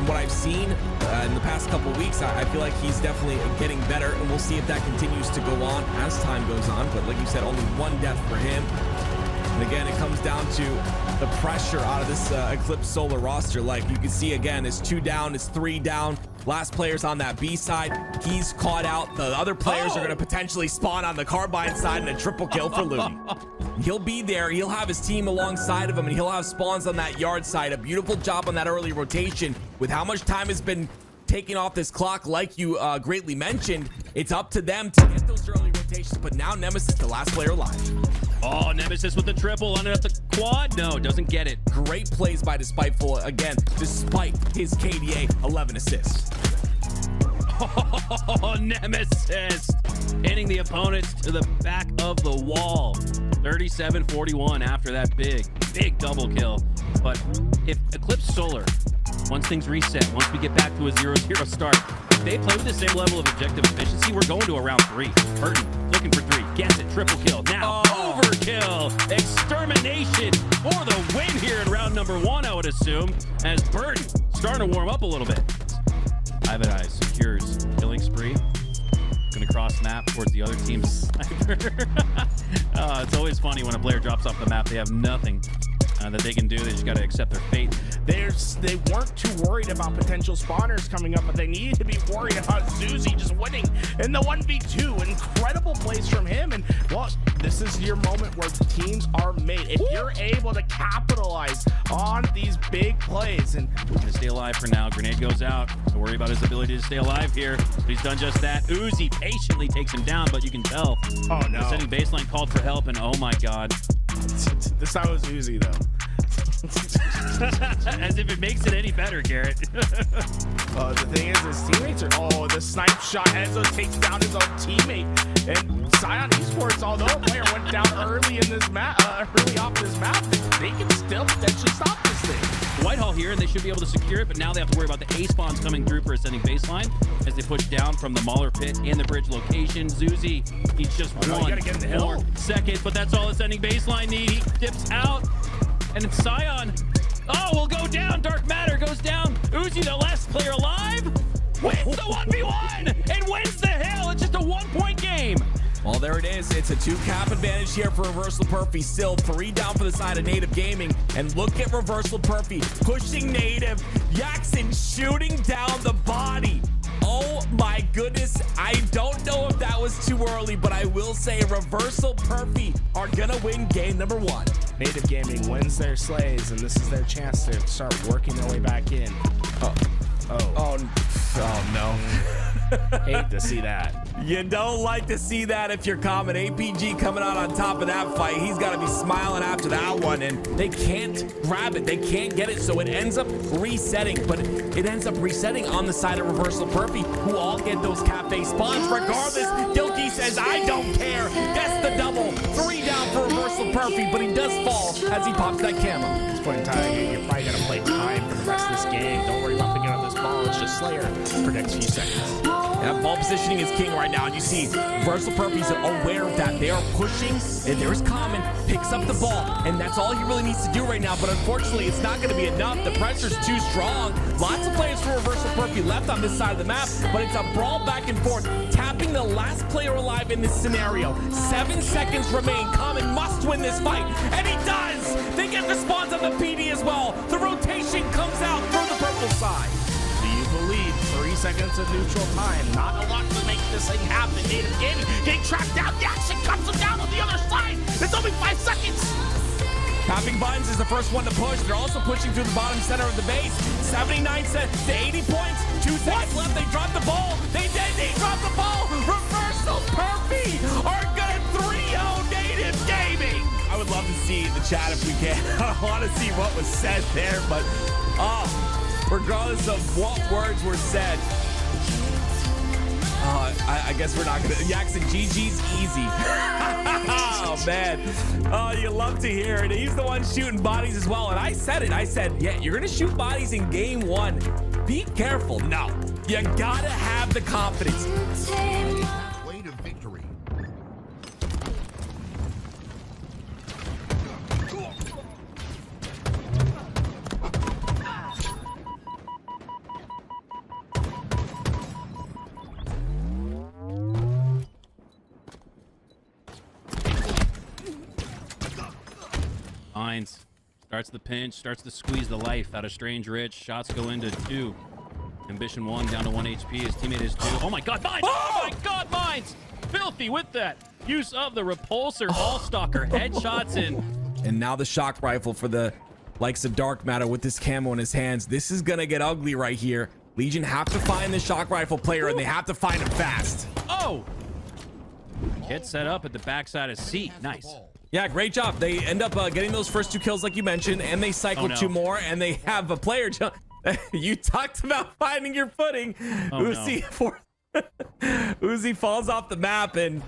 from what I've seen in the past couple weeks, I feel like he's definitely getting better, and we'll see if that continues to go on as time goes on. But like you said, only one death for him. And again, it comes down to the pressure out of this Eclipse Solar roster. Like you can see again, it's 2 down, it's 3 down. Last player's on that B side. He's caught out. The other players are going to potentially spawn on the Carbine side, and a triple kill for Looney. He'll be there. He'll have his team alongside of him, and he'll have spawns on that yard side. A beautiful job on that early rotation. With how much time has been taken off this clock, like you greatly mentioned, it's up to them to get those early rotations. But now Nemesis, the last player alive. Oh, Nemesis with the triple on it at the quad. No, doesn't get it. Great plays by Despiteful. Again, despite his KDA, 11 assists. Oh, Nemesis hitting the opponents to the back of the wall. 37-41 after that big double kill. But if Eclipse Solar, once things reset, once we get back to a 0-0 start, if they play with the same level of objective efficiency, we're going to a round 3. Burton looking for 3, gets it, triple kill. Now overkill, extermination for the win here in round number 1, I would assume, as Burton starting to warm up a little bit. Ivan Eyes secures killing spree. Gonna cross map towards the other team's sniper. It's always funny when a player drops off the map. They have nothing that they can do. They just got to accept their fate. They weren't too worried about potential spawners coming up, but they needed to be worried about Zuzi just winning in the 1v2. Incredible plays from him. And well, this is your moment where teams are made. If you're able to capitalize on these big plays, and to stay alive for now. Grenade goes out. Don't worry about his ability to stay alive here. But he's done just that. Uzi patiently takes him down, but you can tell. Oh no. The sending baseline called for help, and oh my god. This time was Uzi though. As if it makes it any better, Garrett. The thing is, his teammates are, the snipe shot. Enzo takes down his own teammate. And Scion Esports, although a player went down early in this map, early off this map, they can still potentially stop this thing. Whitehall here, and they should be able to secure it, but now they have to worry about the A spawns coming through for ascending baseline as they push down from the Mauler pit and the bridge location. Zuzi needs just one more second, but that's all ascending baseline need. He dips out, and it's Scion. Oh, will go down. Dark Matter goes down. Uzi, the last player alive, wins the 1v1 and wins the hill. It's just a 1-point game. Well, there it is. It's a 2-cap advantage here for Reversal Perfy. Still 3 down for the side of Native Gaming. And look at Reversal Perfy pushing Native. Jackson shooting down the body. Oh my goodness. I don't know if that was too early, but I will say Reversal Perfy are gonna win game number 1. Native Gaming wins their slays, and this is their chance to start working their way back in. Oh no. Hate to see that. You don't like to see that if you're common. APG coming out on top of that fight. He's got to be smiling after that one, and they can't grab it. They can't get it, so it ends up resetting, but it ends up resetting on the side of Reversal Perfy, who all get those cafe spawns. Regardless, Dilky says, I don't care. Gets the double. 3 down for Reversal Perfy, but he does fall as he pops that camo. At this point in time, you're probably going to play time for the rest of this game. Don't worry about picking up this ball. It's just Slayer for the next few seconds. Yeah, ball positioning is king right now, and you see Reversal Perfy's aware of that. They are pushing, and there's Common, picks up the ball, and that's all he really needs to do right now, but unfortunately, it's not going to be enough. The pressure's too strong. Lots of players for Reversal Perfy left on this side of the map, but it's a brawl back and forth, tapping the last player alive in this scenario. 7 seconds remain. Common must win this fight, and he does! They get the spawns on the PD as well. The rotation comes out for the purple side. Do you believe 3 seconds of neutral time? Not a lot to make this thing happen. Native Gaming getting tracked down. Jackson cuts him down on the other side. It's only 5 seconds. Tapping buttons is the first one to push. They're also pushing through the bottom center of the base. 79 cents to 80 points. 2 seconds left. They dropped the ball. They did. They dropped the ball. Reversal Perfy are gonna 3-0 Native Gaming. I would love to see the chat if we can. I want to see what was said there, but regardless of what words were said, I guess we're not gonna. Jackson, GG's easy. Oh man, oh, you love to hear it. He's the one shooting bodies as well, and I said it. I said, yeah, you're gonna shoot bodies in game 1. Be careful. No, you gotta have the confidence. Way to victory. Mines starts the pinch, starts to squeeze the life out of Strange Rich. Shots go into 2. Ambition 1 down to 1 HP. His teammate is 2. Oh my god, Mines! Oh my god, Mines! Filthy with that use of the repulsor. All-stalker headshots in. And now the shock rifle for the likes of Dark Matter with this camo in his hands. This is gonna get ugly right here. Legion have to find the shock rifle player, and they have to find him fast. Oh! Kit set up at the backside of C. Nice. Yeah, great job. They end up getting those first 2 kills like you mentioned, and they cycle 2 more, and they have a player jump. You talked about finding your footing. Uzi, Uzi falls off the map, and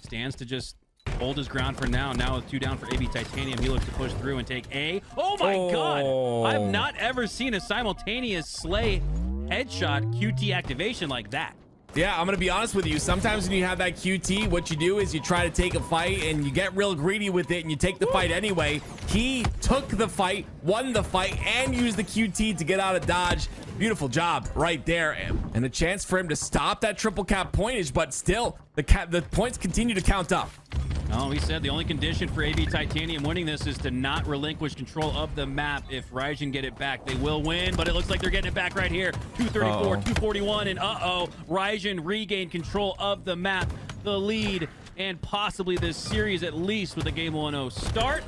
stands to just hold his ground for now. Now with 2 down for AB Titanium, he looks to push through and take A. Oh my god! I've not ever seen a simultaneous slay headshot QT activation like that. yeah, I'm gonna be honest with you. Sometimes when you have that QT, what you do is you try to take a fight and you get real greedy with it and you take the fight anyway. He took the fight, won the fight, and used the QT to get out of dodge. Beautiful job right there, and a chance for him to stop that triple cap pointage, but still the points continue to count up. Oh, he said the only condition for AB Titanium winning this is to not relinquish control of the map. If Ryzen get it back, they will win, but it looks like they're getting it back right here. 234, 241, and Ryzen regained control of the map, the lead, and possibly this series at least with a game 1-0 start.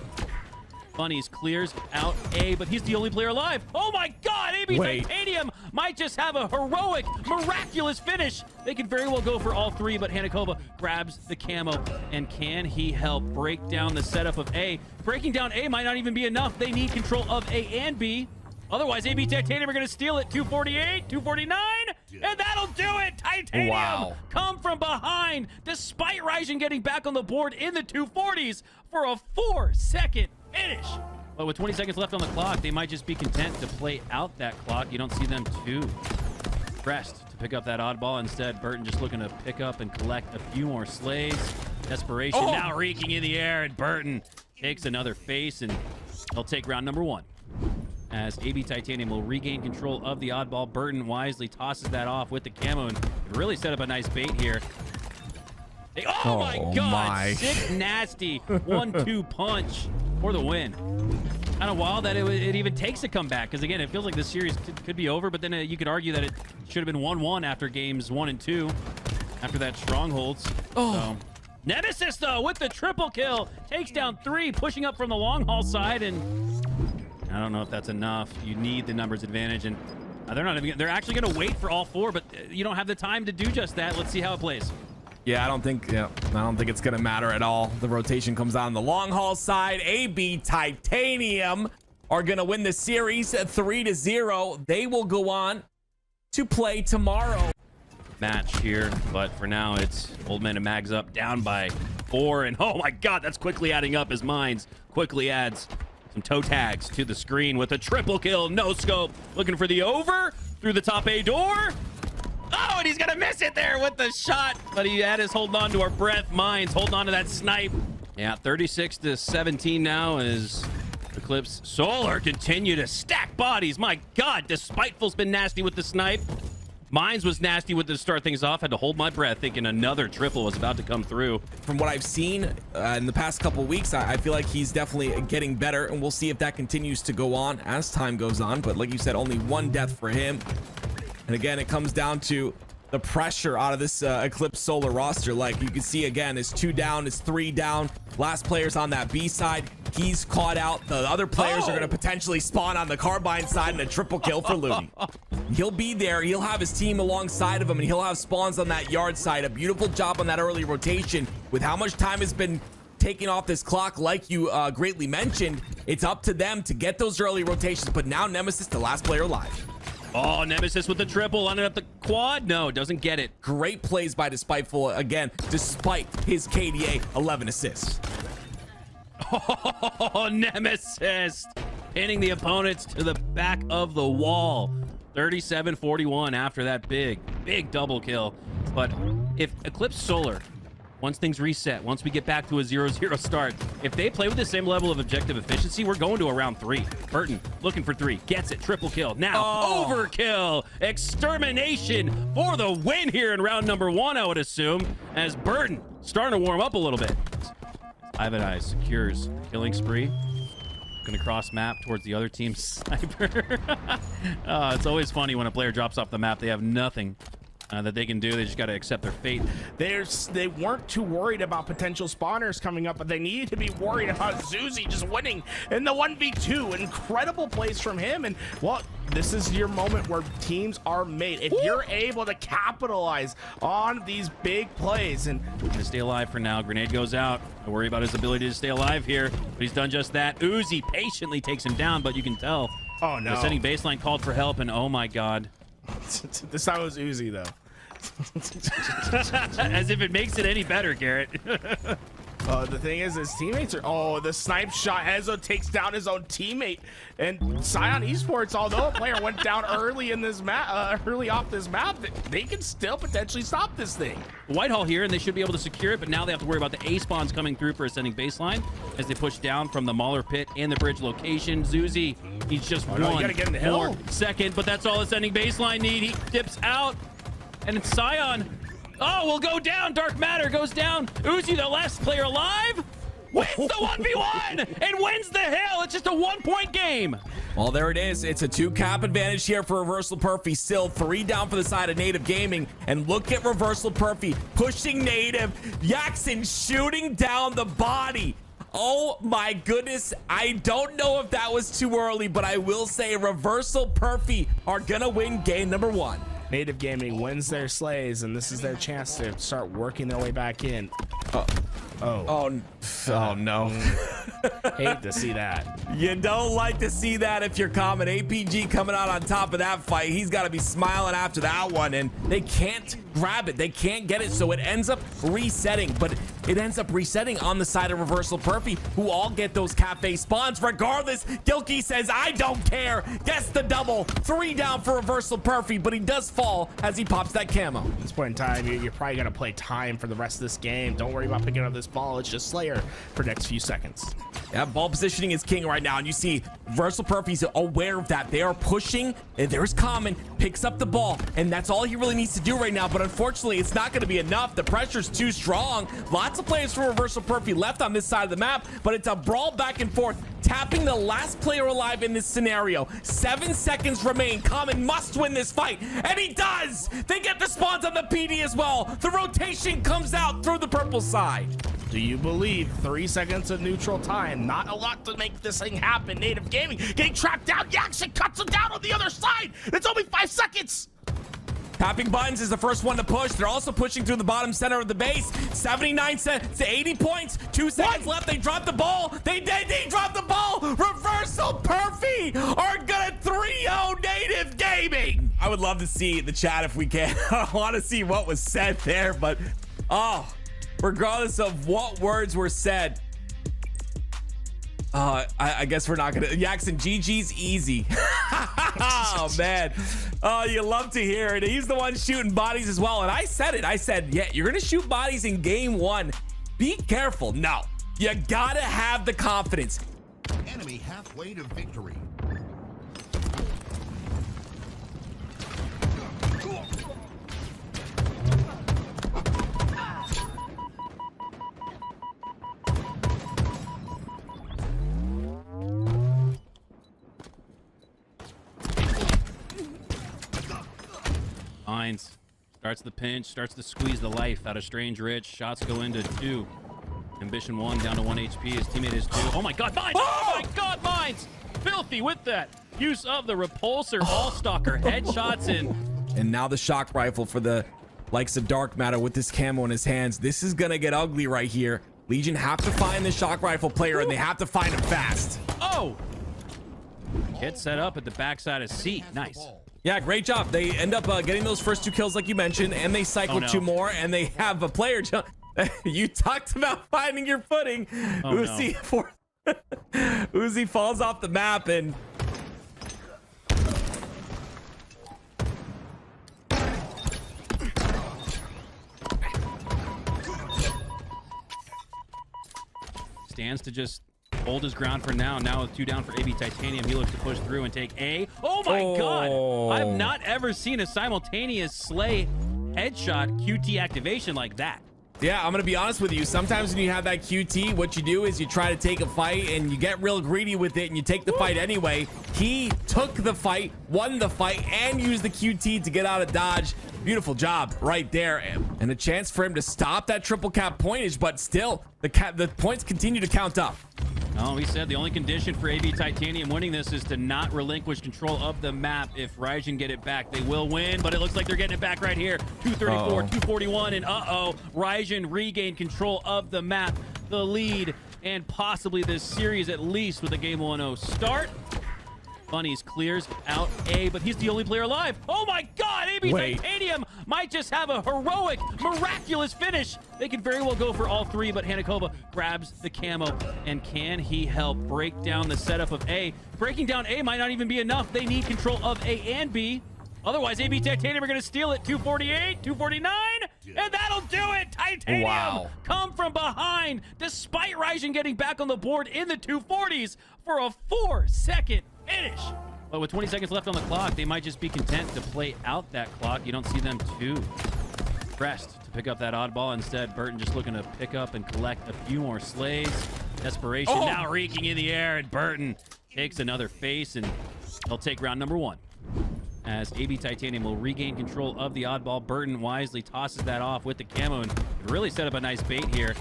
Bunnies clears out A, but he's the only player alive. Oh my god, AB Titanium might just have a heroic, miraculous finish. They could very well go for all 3, but Hanakova grabs the camo. And can he help break down the setup of A? Breaking down A might not even be enough. They need control of A and B. Otherwise, AB Titanium are going to steal it. 248, 249, and that'll do it. Titanium come from behind, despite Ryzen getting back on the board in the 240s for a 4-second finish. But with 20 seconds left on the clock, they might just be content to play out that clock. You don't see them too pressed to pick up that oddball. Instead, Burton just looking to pick up and collect a few more slays. Desperation now reeking in the air, and Burton takes another face, and he'll take round number 1. As AB Titanium will regain control of the oddball. Burton wisely tosses that off with the camo and really set up a nice bait here. Oh my god, sick, nasty 1-2 punch for the win. Kind of wild that it even takes a comeback, because again, it feels like this series could be over, but then you could argue that it should have been 1-1 after games 1 and 2, after that strongholds. So, Nemesis though with the triple kill, takes down 3, pushing up from the long haul side, and I don't know if that's enough. You need the numbers advantage, and they're actually going to wait for all 4, but you don't have the time to do just that. Let's see how it plays. Yeah, I don't think it's gonna matter at all. The rotation comes out on the long haul side. AB Titanium are gonna win the series 3-0. They will go on to play tomorrow. Match here, but for now it's Old Man and Mags up, down by 4, and oh my god, that's quickly adding up as Mines quickly adds some toe tags to the screen with a triple kill. No scope, looking for the over through the top A door. Oh, and he's gonna miss it there with the shot, but he had us holding on to our breath. Mines holding on to that snipe. Yeah, 36-17 now as Eclipse Solar continue to stack bodies. My god, Despiteful's been nasty with the snipe. Mines was nasty with the start things off. Had to hold my breath thinking another triple was about to come through. From what I've seen in the past couple weeks, I feel like he's definitely getting better, and we'll see if that continues to go on as time goes on. But like you said, only 1 death for him. And again, it comes down to the pressure out of this Eclipse Solar roster. Like you can see again, it's 2 down, it's 3 down. Last player's on that B side. He's caught out. The other players are going to potentially spawn on the Carbine side, and a triple kill for Looney. He'll be there. He'll have his team alongside of him, and he'll have spawns on that yard side. A beautiful job on that early rotation. With how much time has been taken off this clock, like you greatly mentioned, it's up to them to get those early rotations. But now Nemesis, the last player alive. Oh, Nemesis with the triple, lining up the quad. No, doesn't get it. Great plays by Despiteful again, despite his KDA 11 assists. Oh, Nemesis pinning the opponents to the back of the wall. 37-41 after that big double kill. But if Eclipse Solar once things reset, once we get back to a 0-0 start, if they play with the same level of objective efficiency, we're going to a round 3. Burton looking for 3, gets it, triple kill. Now overkill, extermination for the win here in round number 1, I would assume, as Burton starting to warm up a little bit. Ivan Eyes secures killing spree. Going to cross map towards the other team's sniper. It's always funny when a player drops off the map. They have nothing that they can do. They just got to accept their fate. They weren't too worried about potential spawners coming up, but they needed to be worried about Zuzi just winning in the 1v2. Incredible plays from him. And well, this is your moment where teams are made. If you're able to capitalize on these big plays. And gonna stay alive for now. Grenade goes out. Don't worry about his ability to stay alive here, but he's done just that. Uzi patiently takes him down, but you can tell. Oh no. The setting baseline called for help, and oh my god. This time it was Uzi though. As if it makes it any better, Garrett. The thing is, his teammates are... the snipe shot. Ezo takes down his own teammate. And Scion Esports, although a player went down early in this map, early off this map, they can still potentially stop this thing. Whitehall here, and they should be able to secure it, but now they have to worry about the A spawns coming through for ascending baseline as they push down from the Mauler pit and the bridge location. Zuzi, he's just no, you gotta get in the hill. more second, but that's all ascending baseline need. He dips out, and it's Scion. Oh, will go down. Dark Matter goes down. Uzi, the last player alive, wins the 1v1 and wins the hill. It's just a 1-point game. Well, there it is. It's a 2-cap advantage here for Reversal Perfy. Still 3 down for the side of Native Gaming. And look at Reversal Perfy pushing Native. Jackson shooting down the body. Oh my goodness. I don't know if that was too early, but I will say Reversal Perfy are gonna win game number 1. Native Gaming wins their slays, and this is their chance to start working their way back in. Oh no. Hate to see that. You don't like to see that if you're common. APG coming out on top of that fight. He's got to be smiling after that one, and they can't grab it. They can't get it, so it ends up resetting, but it ends up resetting on the side of Reversal Perfy, who all get those cafe spawns. Regardless, Gilkey says, I don't care. Gets the double. 3 down for Reversal Perfy, but he does fall as he pops that camo. At this point in time, you're probably going to play time for the rest of this game. Don't worry about picking up this ball. It's just Slayer for the next few seconds. Yeah, ball positioning is king right now, and you see Reversal Perfy's aware of that. They are pushing, and there's Common, picks up the ball, and that's all he really needs to do right now, but unfortunately, it's not going to be enough. The pressure's too strong. Lots of players from Reversal Perfy left on this side of the map, but it's a brawl back and forth, tapping the last player alive in this scenario. 7 seconds remain. Common must win this fight, and he does! They get the spawns on the PD as well. The rotation comes out through the purple side. Do you believe 3 seconds of neutral time? Not a lot to make this thing happen. Native Gaming getting tracked down. Jackson cuts him down on the other side. It's only 5 seconds. Tapping buttons is the first one to push. They're also pushing through the bottom center of the base. 79 cents to 80 points. 2 seconds left. They dropped the ball. They dropped the ball. Reversal Perfy are gonna 3-0 Native Gaming. I would love to see the chat if we can. I want to see what was said there, but regardless of what words were said, I guess we're not gonna. Jackson, GG's easy. Oh man, you love to hear it. He's the one shooting bodies as well, and I said it. I said, yeah, you're gonna shoot bodies in game 1. Be careful. No, you gotta have the confidence. Enemy halfway to victory. Mines starts the pinch, starts to squeeze the life out of Strange Rich. Shots go into 2. Ambition 1 down to 1 HP. His teammate is 2. Oh my god, Mines! Oh my god, Mines! Filthy with that use of the repulsor all-stalker headshots in. And now the shock rifle for the likes of Dark Matter with this camo in his hands. This is gonna get ugly right here. Legion have to find the shock rifle player, and they have to find him fast. Oh! Kid set up at the backside of C. Nice. Yeah, great job. They end up getting those first 2 kills like you mentioned, and they cycle 2 more, and they have a player jump. You talked about finding your footing. Uzi, Uzi falls off the map, and stands to just hold his ground for now. Now with 2 down for AB Titanium, he looks to push through and take A. Oh my God! I've not ever seen a simultaneous Slay headshot QT activation like that. Yeah, I'm gonna be honest with you. Sometimes when you have that QT, what you do is you try to take a fight and you get real greedy with it and you take the fight anyway. He took the fight, won the fight, and used the QT to get out of dodge. Beautiful job right there. And a chance for him to stop that triple cap pointage, but still, the points continue to count up. Oh, he said the only condition for AB Titanium winning this is to not relinquish control of the map. If Ryzen get it back, they will win, but it looks like they're getting it back right here. 234, 241, and Ryzen regained control of the map, the lead, and possibly this series at least with a game 1-0 start. Bunnies clears out A, but he's the only player alive. Oh my God, AB Titanium might just have a heroic, miraculous finish. They could very well go for all 3, but Hanakova grabs the camo. And can he help break down the setup of A? Breaking down A might not even be enough. They need control of A and B. Otherwise, AB Titanium are going to steal it. 248, 249, and that'll do it. Titanium come from behind, despite Ryzen getting back on the board in the 240s for a 4-second finish. But with 20 seconds left on the clock, they might just be content to play out that clock. You don't see them too pressed to pick up that oddball. Instead, Burton just looking to pick up and collect a few more slays. Desperation now reeking in the air, and Burton takes another face, and he'll take round number 1. As AB Titanium will regain control of the oddball, Burton wisely tosses that off with the camo and really set up a nice bait here.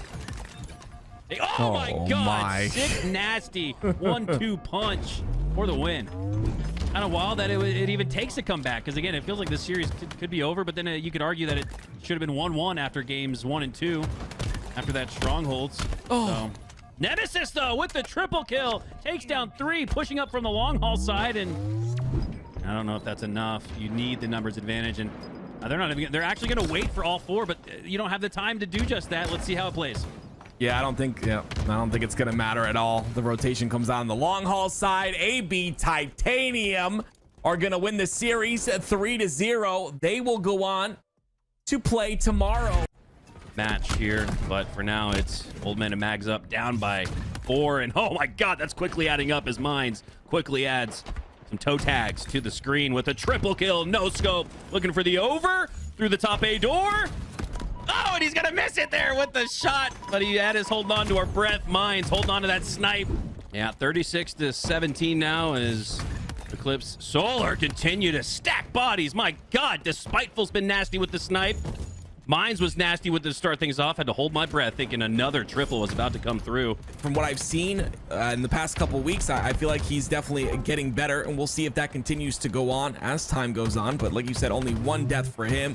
Oh my God, sick, nasty 1-2 punch for the win. Kind of wild that it even takes a comeback, because again, it feels like this series could be over, but then you could argue that it should have been 1-1 after games 1 and 2, after that strongholds. So, Nemesis though with the triple kill, takes down 3, pushing up from the long haul side, and I don't know if that's enough. You need the numbers advantage, and they're actually going to wait for all 4, but you don't have the time to do just that. Let's see how it plays. Yeah, I don't think it's gonna matter at all. The rotation comes on the long haul side. AB Titanium are gonna win the series 3-0. They will go on to play tomorrow. Match here, but for now it's Old Man and Mags up, down by 4, and oh my God, that's quickly adding up as Mines quickly adds some toe tags to the screen with a triple kill. No scope, looking for the over through the top A door. Oh, and he's gonna miss it there with the shot, but he had his holding on to our breath. Mines holding on to that snipe. Yeah, 36-17 now as Eclipse Solar continue to stack bodies. My God, Despiteful's been nasty with the snipe. Mines was nasty with to start things off. Had to hold my breath thinking another triple was about to come through. From what I've seen in the past couple weeks, I feel like he's definitely getting better, and we'll see if that continues to go on as time goes on. But like you said, only 1 death for him.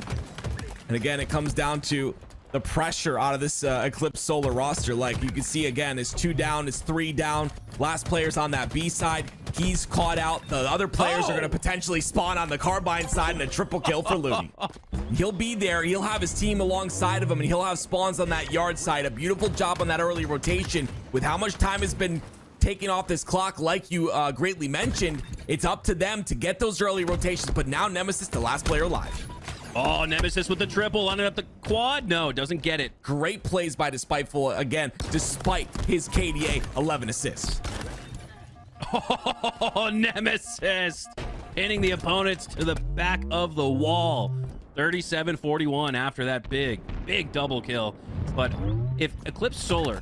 And again, it comes down to the pressure out of this Eclipse Solar roster. Like you can see again, it's 2 down, it's 3 down. Last player's on that B side. He's caught out. The other players are going to potentially spawn on the Carbine side, and a triple kill for Looney. He'll be there. He'll have his team alongside of him, and he'll have spawns on that yard side. A beautiful job on that early rotation. With how much time has been taken off this clock, like you greatly mentioned, it's up to them to get those early rotations. But now Nemesis, the last player alive. Oh, Nemesis with the triple, lining up the quad. No, doesn't get it. Great plays by Despiteful again, despite his KDA 11 assists. Oh, Nemesis pinning the opponents to the back of the wall. 37-41 after that big double kill. But if Eclipse Solar,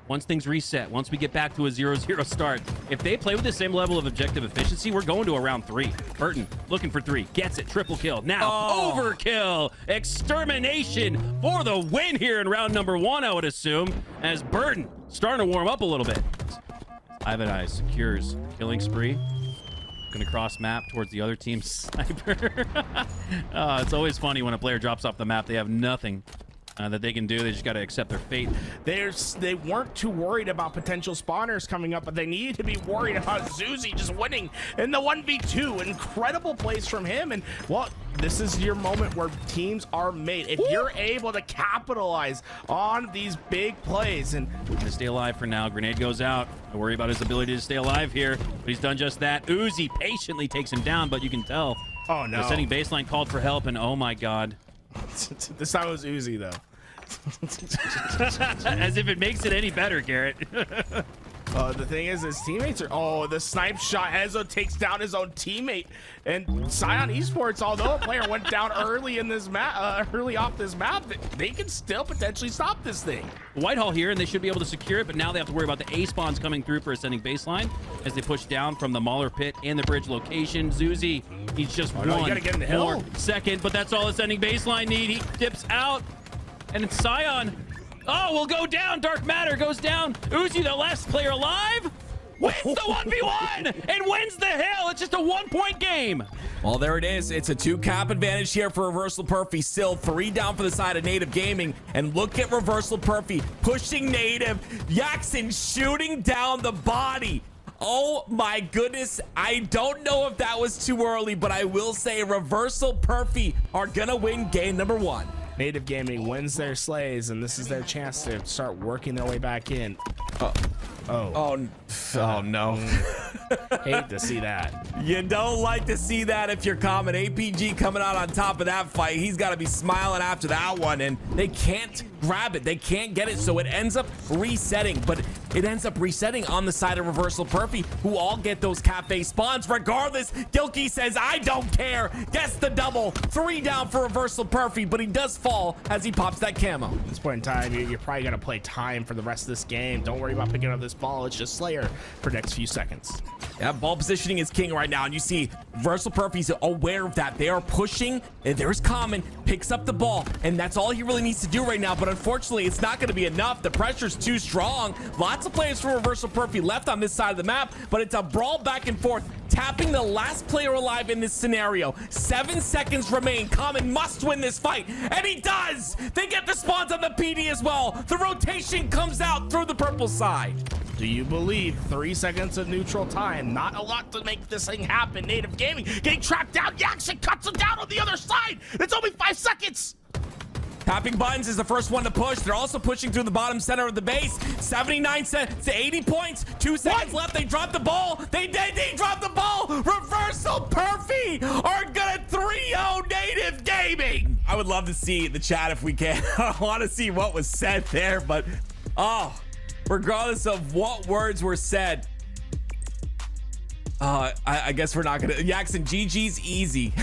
once things reset, once we get back to a 0-0 start, if they play with the same level of objective efficiency, we're going to a round 3. Burton looking for 3, gets it, triple kill. Now overkill, extermination for the win here in round number 1, I would assume, as Burton starting to warm up a little bit. Ivan Eyes secures killing spree. Looking across map towards the other team's sniper. It's always funny when a player drops off the map. They have nothing that they can do. They just got to accept their fate. They weren't too worried about potential spawners coming up, but they needed to be worried about Zuzi just winning in the 1v2. Incredible plays from him, and well, this is your moment where teams are made. If you're able to capitalize on these big plays, and to stay alive for now. Grenade goes out. I worry about his ability to stay alive here, but he's done just that. Uzi patiently takes him down, but you can tell. Oh no! The setting baseline called for help, and oh my God. This time it was Uzi though. As if it makes it any better, Garrett. The thing is, his teammates are. Oh, the snipe shot. Ezo takes down his own teammate. And Scion Esports, although a player went down early in this map, early off this map, they can still potentially stop this thing. Whitehall here, and they should be able to secure it, but now they have to worry about the A spawns coming through for ascending baseline as they push down from the Mauler pit and the bridge location. Zuzi needs just one you gotta get in the hill. more second, but that's all ascending baseline need. He dips out, and it's Scion. Oh, will go down. Dark Matter goes down. Uzi, the last player alive, wins the 1v1 and wins the hill. It's just a 1-point game. Well, there it is. It's a 2-cap advantage here for Reversal Perfy. Still 3 down for the side of Native Gaming. And look at Reversal Perfy pushing Native. Yaxon shooting down the body. Oh my goodness. I don't know if that was too early, but I will say Reversal Perfy are gonna win game number 1. Native Gaming wins their slays, and this is their chance to start working their way back in. Oh no. Hate to see that. You don't like to see that if you're common. APG coming out on top of that fight. He's got to be smiling after that one, and they can't grab it. They can't get it, so it ends up resetting, but it ends up resetting on the side of Reversal Perfy, who all get those cafe spawns. Regardless, Gilkey says, I don't care. Gets the double. 3 down for Reversal Perfy, but he does fall as he pops that camo. At this point in time, you're probably going to play time for the rest of this game. Don't worry about picking up this ball. It's just Slayer for the next few seconds. Yeah, ball positioning is king right now, and you see Reversal Perfy's aware of that. They are pushing, and there's Common, picks up the ball, and that's all he really needs to do right now, but unfortunately, it's not going to be enough. The pressure's too strong. Lots of players from Reversal Perfy left on this side of the map, but it's a brawl back and forth, tapping the last player alive in this scenario. 7 seconds remain. Common must win this fight, and he does! They get the spawns on the PD as well. The rotation comes out through the purple side. Do you believe 3 seconds of neutral time? Not a lot to make this thing happen. Native Gaming getting tracked down. Yaxon cuts him down on the other side. It's only 5 seconds. Tapping buttons is the first one to push. They're also pushing through the bottom center of the base. 79 cents to 80 points. 2 seconds left. They dropped the ball. They dropped the ball. Reversal Perfy are gonna 3-0 Native Gaming. I would love to see the chat if we can. I want to see what was said there, but regardless of what words were said, I guess we're not gonna. Yaxon, GG's easy.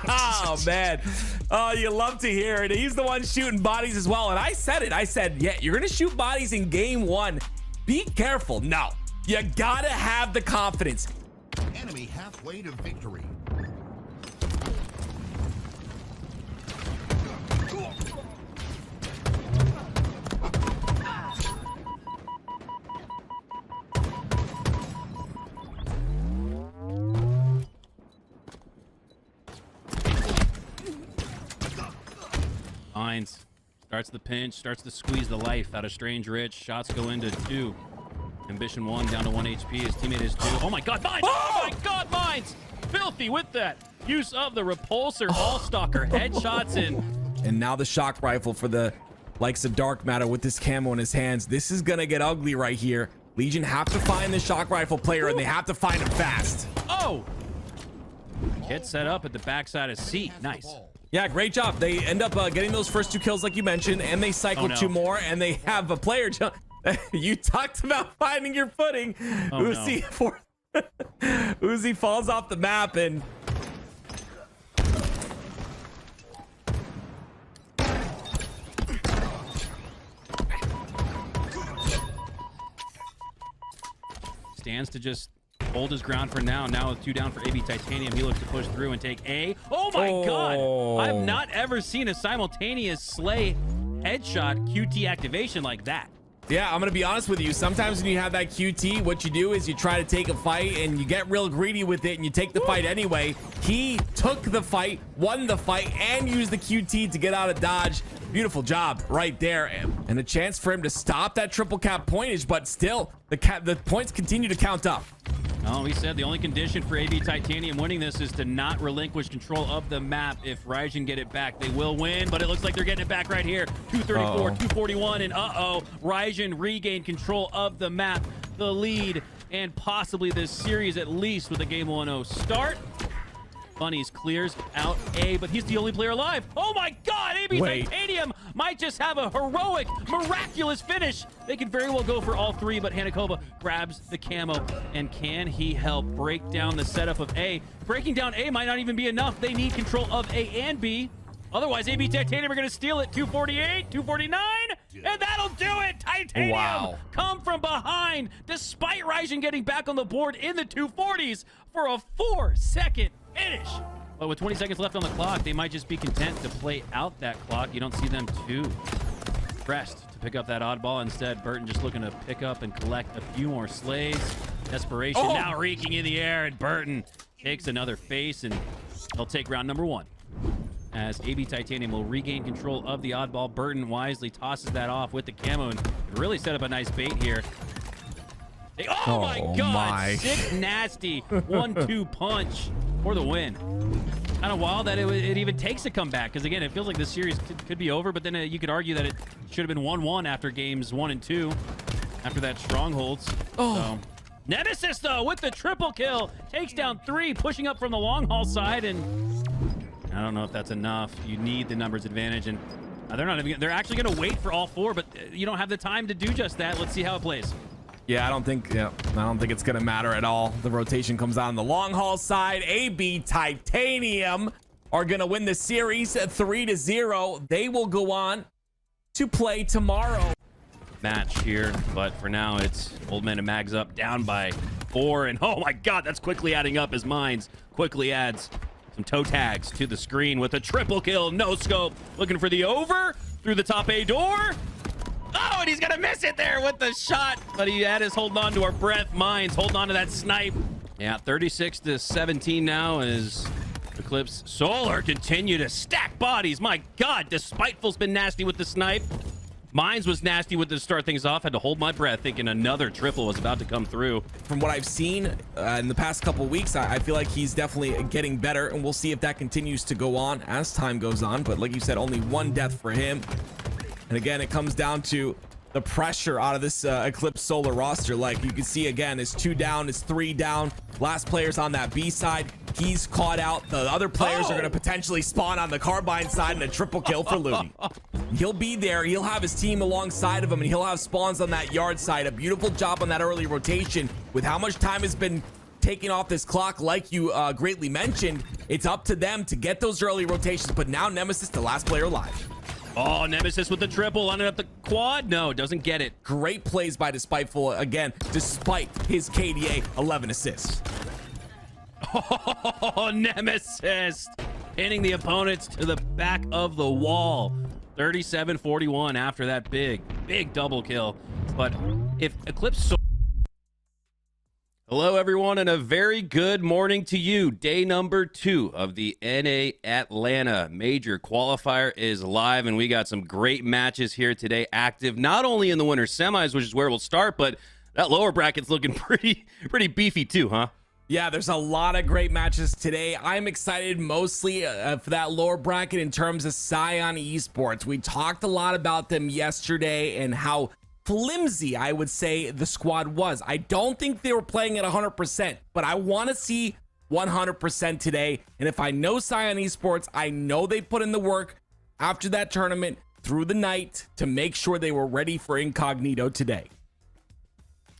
Oh man, oh, you love to hear it. He's the one shooting bodies as well, and I said it. I said, yeah, you're gonna shoot bodies in game 1. Be careful. No, you gotta have the confidence. Enemy halfway to victory. Mines starts the pinch, starts to squeeze the life out of Strange Rich. Shots go into 2. Ambition 1 down to 1 HP. His teammate is 2. Oh my god, Mines! Oh my god, Mines! Filthy with that use of the repulsor. All-stalker headshots in. And now the shock rifle for the likes of Dark Matter with this camo in his hands. This is gonna get ugly right here. Legion have to find the shock rifle player, and they have to find him fast. Oh! Kit set up at the backside of C. Nice. Yeah, great job. They end up getting those first 2 kills like you mentioned, and they cycle 2 more, and they have a player jump. You talked about finding your footing. Uzi, Uzi falls off the map, and stands to just hold his ground for now. Now with 2 down for AB Titanium, he looks to push through and take A. Oh my god! I've not ever seen a simultaneous Slay headshot QT activation like that. yeah, I'm gonna be honest with you. Sometimes when you have that QT, what you do is you try to take a fight and you get real greedy with it and you take the fight anyway. He took the fight, won the fight, and used the QT to get out of dodge. Beautiful job right there, and a chance for him to stop that triple cap pointage, but still the points continue to count up. Oh, he said the only condition for AB Titanium winning this is to not relinquish control of the map. If Ryzen get it back, they will win, but it looks like they're getting it back right here. 234, 241, and Ryzen regained control of the map, the lead, and possibly this series at least with a game 1-0 start. Bunnies clears out A, but he's the only player alive. Oh my God, AB Wait. Titanium might just have a heroic, miraculous finish. They could very well go for all three, but Hanakova grabs the camo. And can he help break down the setup of A? Breaking down A might not even be enough. They need control of A and B. Otherwise, AB Titanium are going to steal it. 248, 249, and that'll do it. Titanium come from behind, despite Ryzen getting back on the board in the 240s for a 4-second finish. But with 20 seconds left on the clock, they might just be content to play out that clock. You don't see them too pressed to pick up that oddball. Instead, Burton just looking to pick up and collect a few more slays. Desperation now reeking in the air, and Burton takes another face, and he'll take round number 1. As AB Titanium will regain control of the oddball. Burton wisely tosses that off with the camo and really set up a nice bait here. Oh my God, sick, nasty 1-2 punch for the win. Kind of wild that it even takes a comeback, because again, it feels like this series could be over, but then you could argue that it should have been 1-1 after games 1 and 2, after that strongholds. So, Nemesis, though, with the triple kill, takes down 3, pushing up from the long haul side, and I don't know if that's enough. You need the numbers advantage, and they're actually going to wait for all 4, but you don't have the time to do just that. Let's see how it plays. Yeah, I don't think it's gonna matter at all. The rotation comes out on the long haul side. AB Titanium are gonna win the series 3-0. They will go on to play tomorrow. Match here, but for now it's Old Man and Mags up, down by 4, and oh my God, that's quickly adding up as Mines quickly adds some toe tags to the screen with a triple kill. No scope, looking for the over through the top A door. Oh, and he's gonna miss it there with the shot, but he had us holding on to our breath. Mines holding on to that snipe. Yeah, 36-17 now as Eclipse Solar continue to stack bodies. My God, Despiteful's been nasty with the snipe. Mines was nasty with the start things off. Had to hold my breath thinking another triple was about to come through. From what I've seen in the past couple weeks, I feel like he's definitely getting better, and we'll see if that continues to go on as time goes on. But like you said, only 1 death for him. And again, it comes down to the pressure out of this Eclipse Solar roster. Like you can see again, it's 2 down, it's 3 down. Last player's on that B side. He's caught out. The other players are going to potentially spawn on the Carbine side, and a triple kill for Looney. He'll be there. He'll have his team alongside of him, and he'll have spawns on that yard side. A beautiful job on that early rotation. With how much time has been taken off this clock, like you greatly mentioned, it's up to them to get those early rotations. But now Nemesis, the last player alive. Oh, Nemesis with the triple, lining up the quad. No, doesn't get it. Great plays by Despiteful again, despite his KDA 11 assists. Oh, Nemesis pinning the opponents to the back of the wall. 37-41 after that big double kill. But if Eclipse... Hello, everyone, and a very good morning to you. Day number 2 of the NA Atlanta Major Qualifier is live, and we got some great matches here today active, not only in the winter semis, which is where we'll start, but that lower bracket's looking pretty beefy too, huh? Yeah, there's a lot of great matches today. I'm excited mostly for that lower bracket in terms of Scion Esports. We talked a lot about them yesterday and how flimsy, I would say, the squad was. I don't think they were playing at 100%, but I want to see 100% today. And if I know Scion Esports, I know they put in the work after that tournament through the night to make sure they were ready for Incognito today.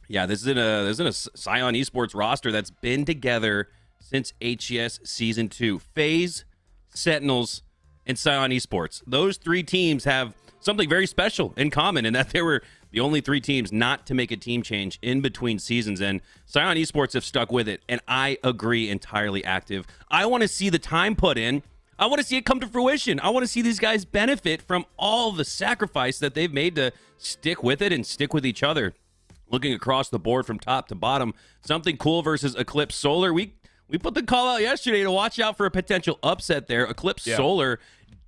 Yeah, this is in a Scion Esports roster that's been together since HES Season 2. FaZe, Sentinels, and Scion Esports. Those 3 teams have something very special in common, in that they were the only 3 teams not to make a team change in between seasons, and Scion Esports have stuck with it, and I agree entirely active. I want to see the time put in. I want to see it come to fruition. I want to see these guys benefit from all the sacrifice that they've made to stick with it and stick with each other. Looking across the board from top to bottom, something cool versus Eclipse Solar. We put the call out yesterday to watch out for a potential upset there. Eclipse Solar,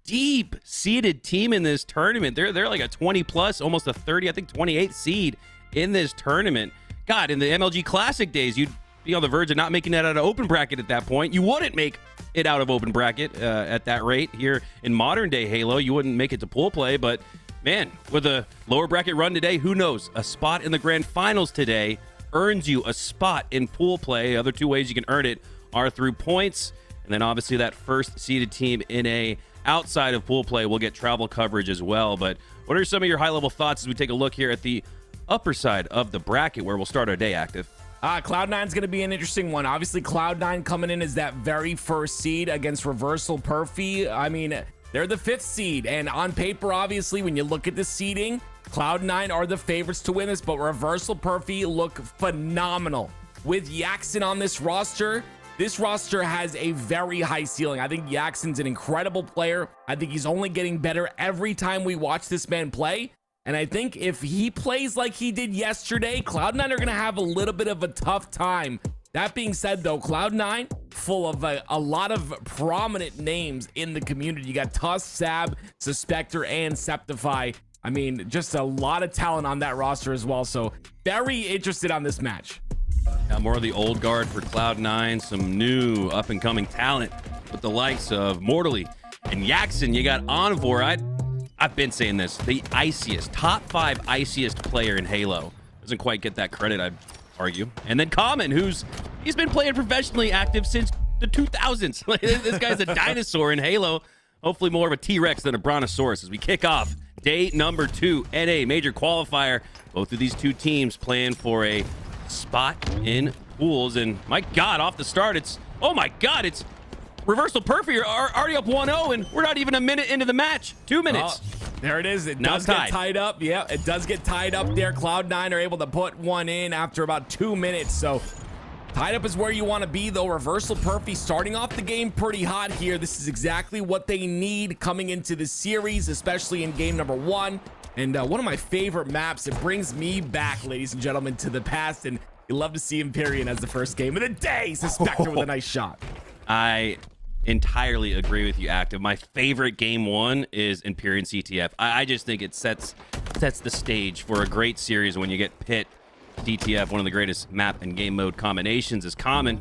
deep-seeded team in this tournament. They're like a 20+, almost a 30, I think 28 seed in this tournament. God, in the MLG Classic days, you'd be on the verge of not making it out of open bracket at that point. You wouldn't make it out of open bracket at that rate. Here in modern-day Halo, you wouldn't make it to pool play, but man, with a lower bracket run today, who knows? A spot in the grand finals today earns you a spot in pool play. Other 2 ways you can earn it are through points And then obviously that first seeded team in a outside of pool play will get travel coverage as well. But what are some of your high-level thoughts as we take a look here at the upper side of the bracket where we'll start our day, Active? Cloud9's going to be an interesting one. Obviously, Cloud9 coming in as that very first seed against Reversal Perfy. I mean, they're the 5th seed, and on paper, obviously, when you look at the seeding, Cloud9 are the favorites to win this, but Reversal Perfy look phenomenal. With Yaxon on this roster has a very high ceiling. I think Yaxon's an incredible player. I think he's only getting better every time we watch this man play. And I think if he plays like he did yesterday, Cloud9 are going to have a little bit of a tough time. That being said, though, Cloud9 full of a lot of prominent names in the community. You got Tusk, Sab, Suspector, and Septify. I mean, just a lot of talent on that roster as well. So very interested on this match. More of the old guard for Cloud9, some new up-and-coming talent with the likes of Mortally and Yaxon. You got Envor. I've been saying this, the iciest, top 5 iciest player in Halo. Doesn't quite get that credit, I'd argue. And then Common, he's been playing professionally Active since the 2000s. This guy's a dinosaur in Halo. Hopefully more of a T-Rex than a Brontosaurus as we kick off day number 2, NA Major Qualifier. Both of these two teams playing for a spot in pools, and my God, off the start, it's Reversal Perfy are already up 1-0, and we're not even a minute into the match. 2 minutes. There it is. It Now does get tied up. Yeah, it does get tied up there. Cloud9 are able to put one in after about 2 minutes. So tied up is where you want to be, though. Reversal Perfy starting off the game pretty hot here. This is exactly what they need coming into the series, especially in game number 1. And one of my favorite maps. It brings me back, ladies and gentlemen, to the past. And you love to see Empyrean as the first game of the day. Suspector with a nice shot. I entirely agree with you, Active. My favorite game 1 is Empyrean CTF. I just think it sets the stage for a great series when you get Pit, CTF, one of the greatest map and game mode combinations is Common.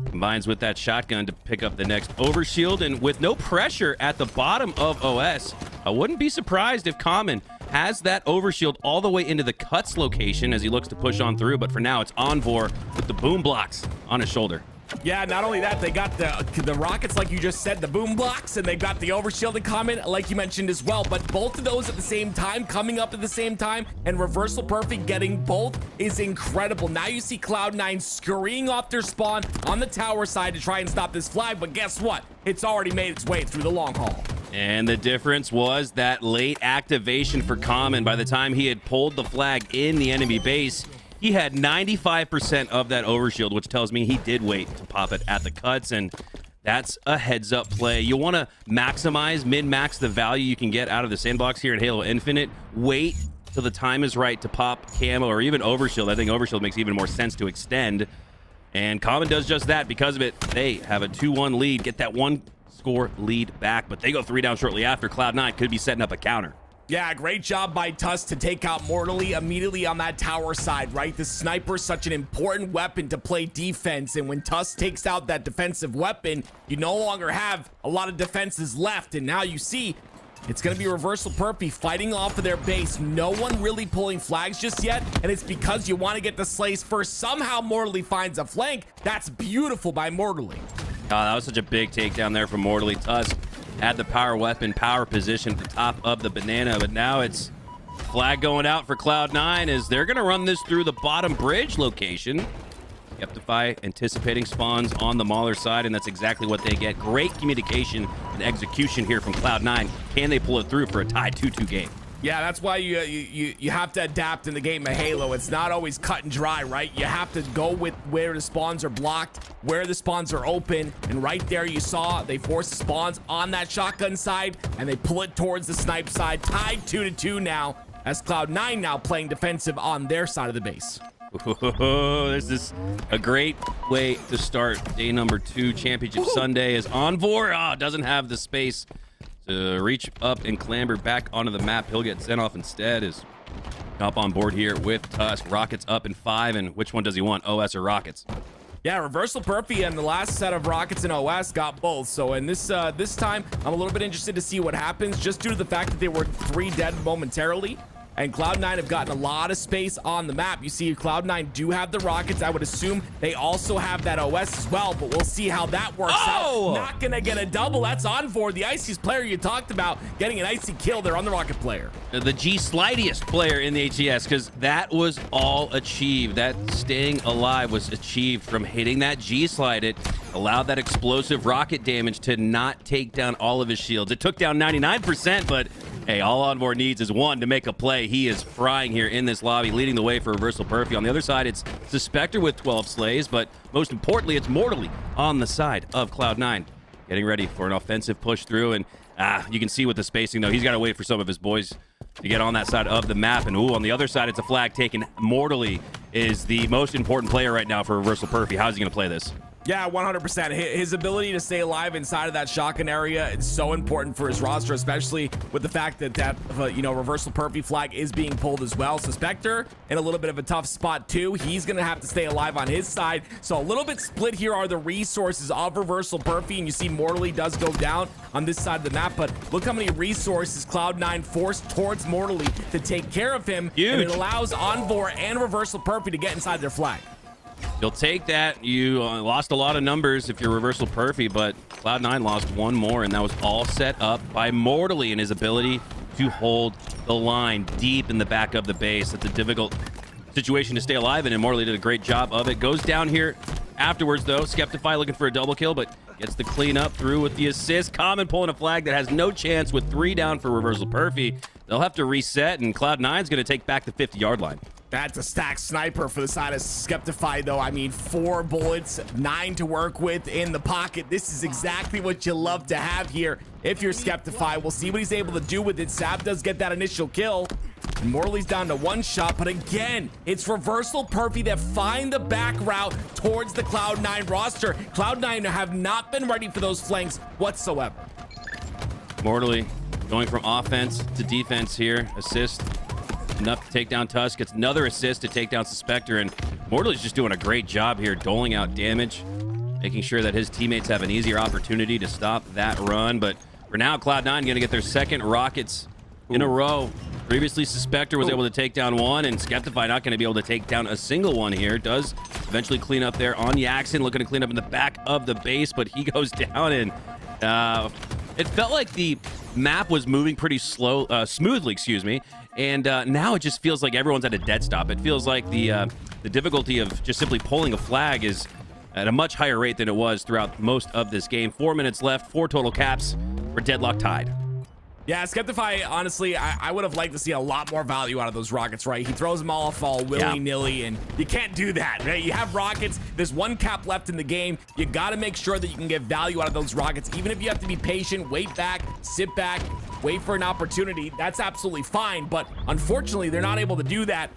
Combines with that shotgun to pick up the next overshield, and with no pressure at the bottom of OS, I wouldn't be surprised if Common has that overshield all the way into the cuts location as he looks to push on through, but for now it's Envor with the boom blocks on his shoulder. Yeah, not only that, they got the rockets, like you just said, the boom blocks, and they've got the overshielded Common, like you mentioned as well. But both of those at the same time, coming up at the same time, and Reversal Perfy getting both is incredible. Now you see Cloud9 scurrying off their spawn on the tower side to try and stop this flag, but guess what? It's already made its way through the long haul. And the difference was that late activation for Common. By the time he had pulled the flag in the enemy base, he had 95% of that overshield, which tells me he did wait to pop it at the cuts, and that's a heads-up play. You want to maximize, min-max the value you can get out of the sandbox here in Halo Infinite. Wait till the time is right to pop camo or even overshield. I think overshield makes even more sense to extend, and Common does just that. Because of it, they have a 2-1 lead, get that 1-score lead back, but they go 3 down shortly after. Cloud9 could be setting up a counter. Yeah, great job by Tusk to take out Mortally immediately on that tower side, right? The sniper is such an important weapon to play defense, and when Tusk takes out that defensive weapon, you no longer have a lot of defenses left, and now you see it's going to be Reversal Perfy fighting off of their base. No one really pulling flags just yet, and it's because you want to get the slays first. Somehow Mortally finds a flank. That's beautiful by Mortally. Oh, that was such a big takedown there from Mortally. Tusk had the power weapon, power position at the top of the banana, but now it's flag going out for Cloud9 as they're going to run this through the bottom bridge location. Skeptify anticipating spawns on the Mauler side, and that's exactly what they get. Great communication and execution here from Cloud9. Can they pull it through for a tied 2-2 game? Yeah, that's why you have to adapt in the game of Halo. It's not always cut and dry, right? You have to go with where the spawns are blocked, where the spawns are open, and right there you saw they force the spawns on that shotgun side, and they pull it towards the snipe side. Tied 2-2 now, as Cloud9 now playing defensive on their side of the base. This is a great way to start day number 2, Championship Sunday, as Envor doesn't have the space to reach up and clamber back onto the map. He'll get sent off instead. Is up on board here with Tusk. Rockets up in 5, and which one does he want, OS or Rockets? Yeah, Reversal Perfy and the last set of Rockets and OS got both. So in this time, I'm a little bit interested to see what happens, just due to the fact that they were 3 dead momentarily. and Cloud9 have gotten a lot of space on the map. You see Cloud9 do have the rockets. I would assume they also have that OS as well, but we'll see how that works out. Not gonna get a double. That's Envor, the iciest player you talked about, getting an icy kill there on the rocket player. The G-slidiest player in the HES, because that was all achieved. That staying alive was achieved from hitting that G-slide. It allowed that explosive rocket damage to not take down all of his shields. It took down 99%, but hey, all Envor needs is one to make a play. He is frying here in this lobby, leading the way for Reversal Perfy. On the other side, it's Suspector with 12 slays, but most importantly, it's Mortally on the side of Cloud9. Getting ready for an offensive push through, and you can see with the spacing, though, he's got to wait for some of his boys to get on that side of the map. And on the other side, it's a flag taken. Mortally is the most important player right now for Reversal Perfy. How's he going to play this? Yeah, 100%. His ability to stay alive inside of that shotgun area is so important for his roster, especially with the fact that Reversal Perfy flag is being pulled as well. Suspector in a little bit of a tough spot too. He's going to have to stay alive on his side. So a little bit split here are the resources of Reversal Perfy, and you see Mortally does go down on this side of the map, but look how many resources Cloud9 forced towards Mortally to take care of him. Huge. And it allows Envor and Reversal Perfy to get inside their flag. You'll take that. You lost a lot of numbers if you're Reversal Perfy, but Cloud9 lost one more, and that was all set up by Mortally and his ability to hold the line deep in the back of the base. It's a difficult situation to stay alive in, and Mortally did a great job of it. Goes down here afterwards, though. Skeptify looking for a double kill, but gets the clean up through with the assist. Common pulling a flag that has no chance with 3 down for Reversal Perfy. They'll have to reset, and Cloud9's going to take back the 50-yard line. That's a stacked sniper for the side of Skeptify, though. I mean, 4 bullets, 9 to work with in the pocket. This is exactly what you love to have here if you're Skeptify. We'll see what he's able to do with it. Sab does get that initial kill. And Mortally's down to 1 shot, but again, it's Reversal Perfy that find the back route towards the Cloud9 roster. Cloud9 have not been ready for those flanks whatsoever. Mortally going from offense to defense here. Assist. Enough to take down Tusk. Gets another assist to take down Suspector, and Mortally's just doing a great job here, doling out damage, making sure that his teammates have an easier opportunity to stop that run. But for now, Cloud9 going to get their second rockets in a row. Previously, Suspector was able to take down 1, and Skeptify not going to be able to take down a single one here. Does eventually clean up there on Yaxon, looking to clean up in the back of the base, but he goes down, and it felt like the map was moving pretty smoothly, excuse me. And now it just feels like everyone's at a dead stop. It feels like the difficulty of just simply pulling a flag is at a much higher rate than it was throughout most of this game. 4 minutes left, 4 total caps. We're deadlock tied. Yeah, Skeptify, honestly, I would have liked to see a lot more value out of those rockets, right? He throws them all off all willy-nilly, and you can't do that, right? You have rockets, there's 1 cap left in the game. You got to make sure that you can get value out of those rockets, even if you have to be patient, wait back, sit back, wait for an opportunity. That's absolutely fine, but unfortunately, they're not able to do that,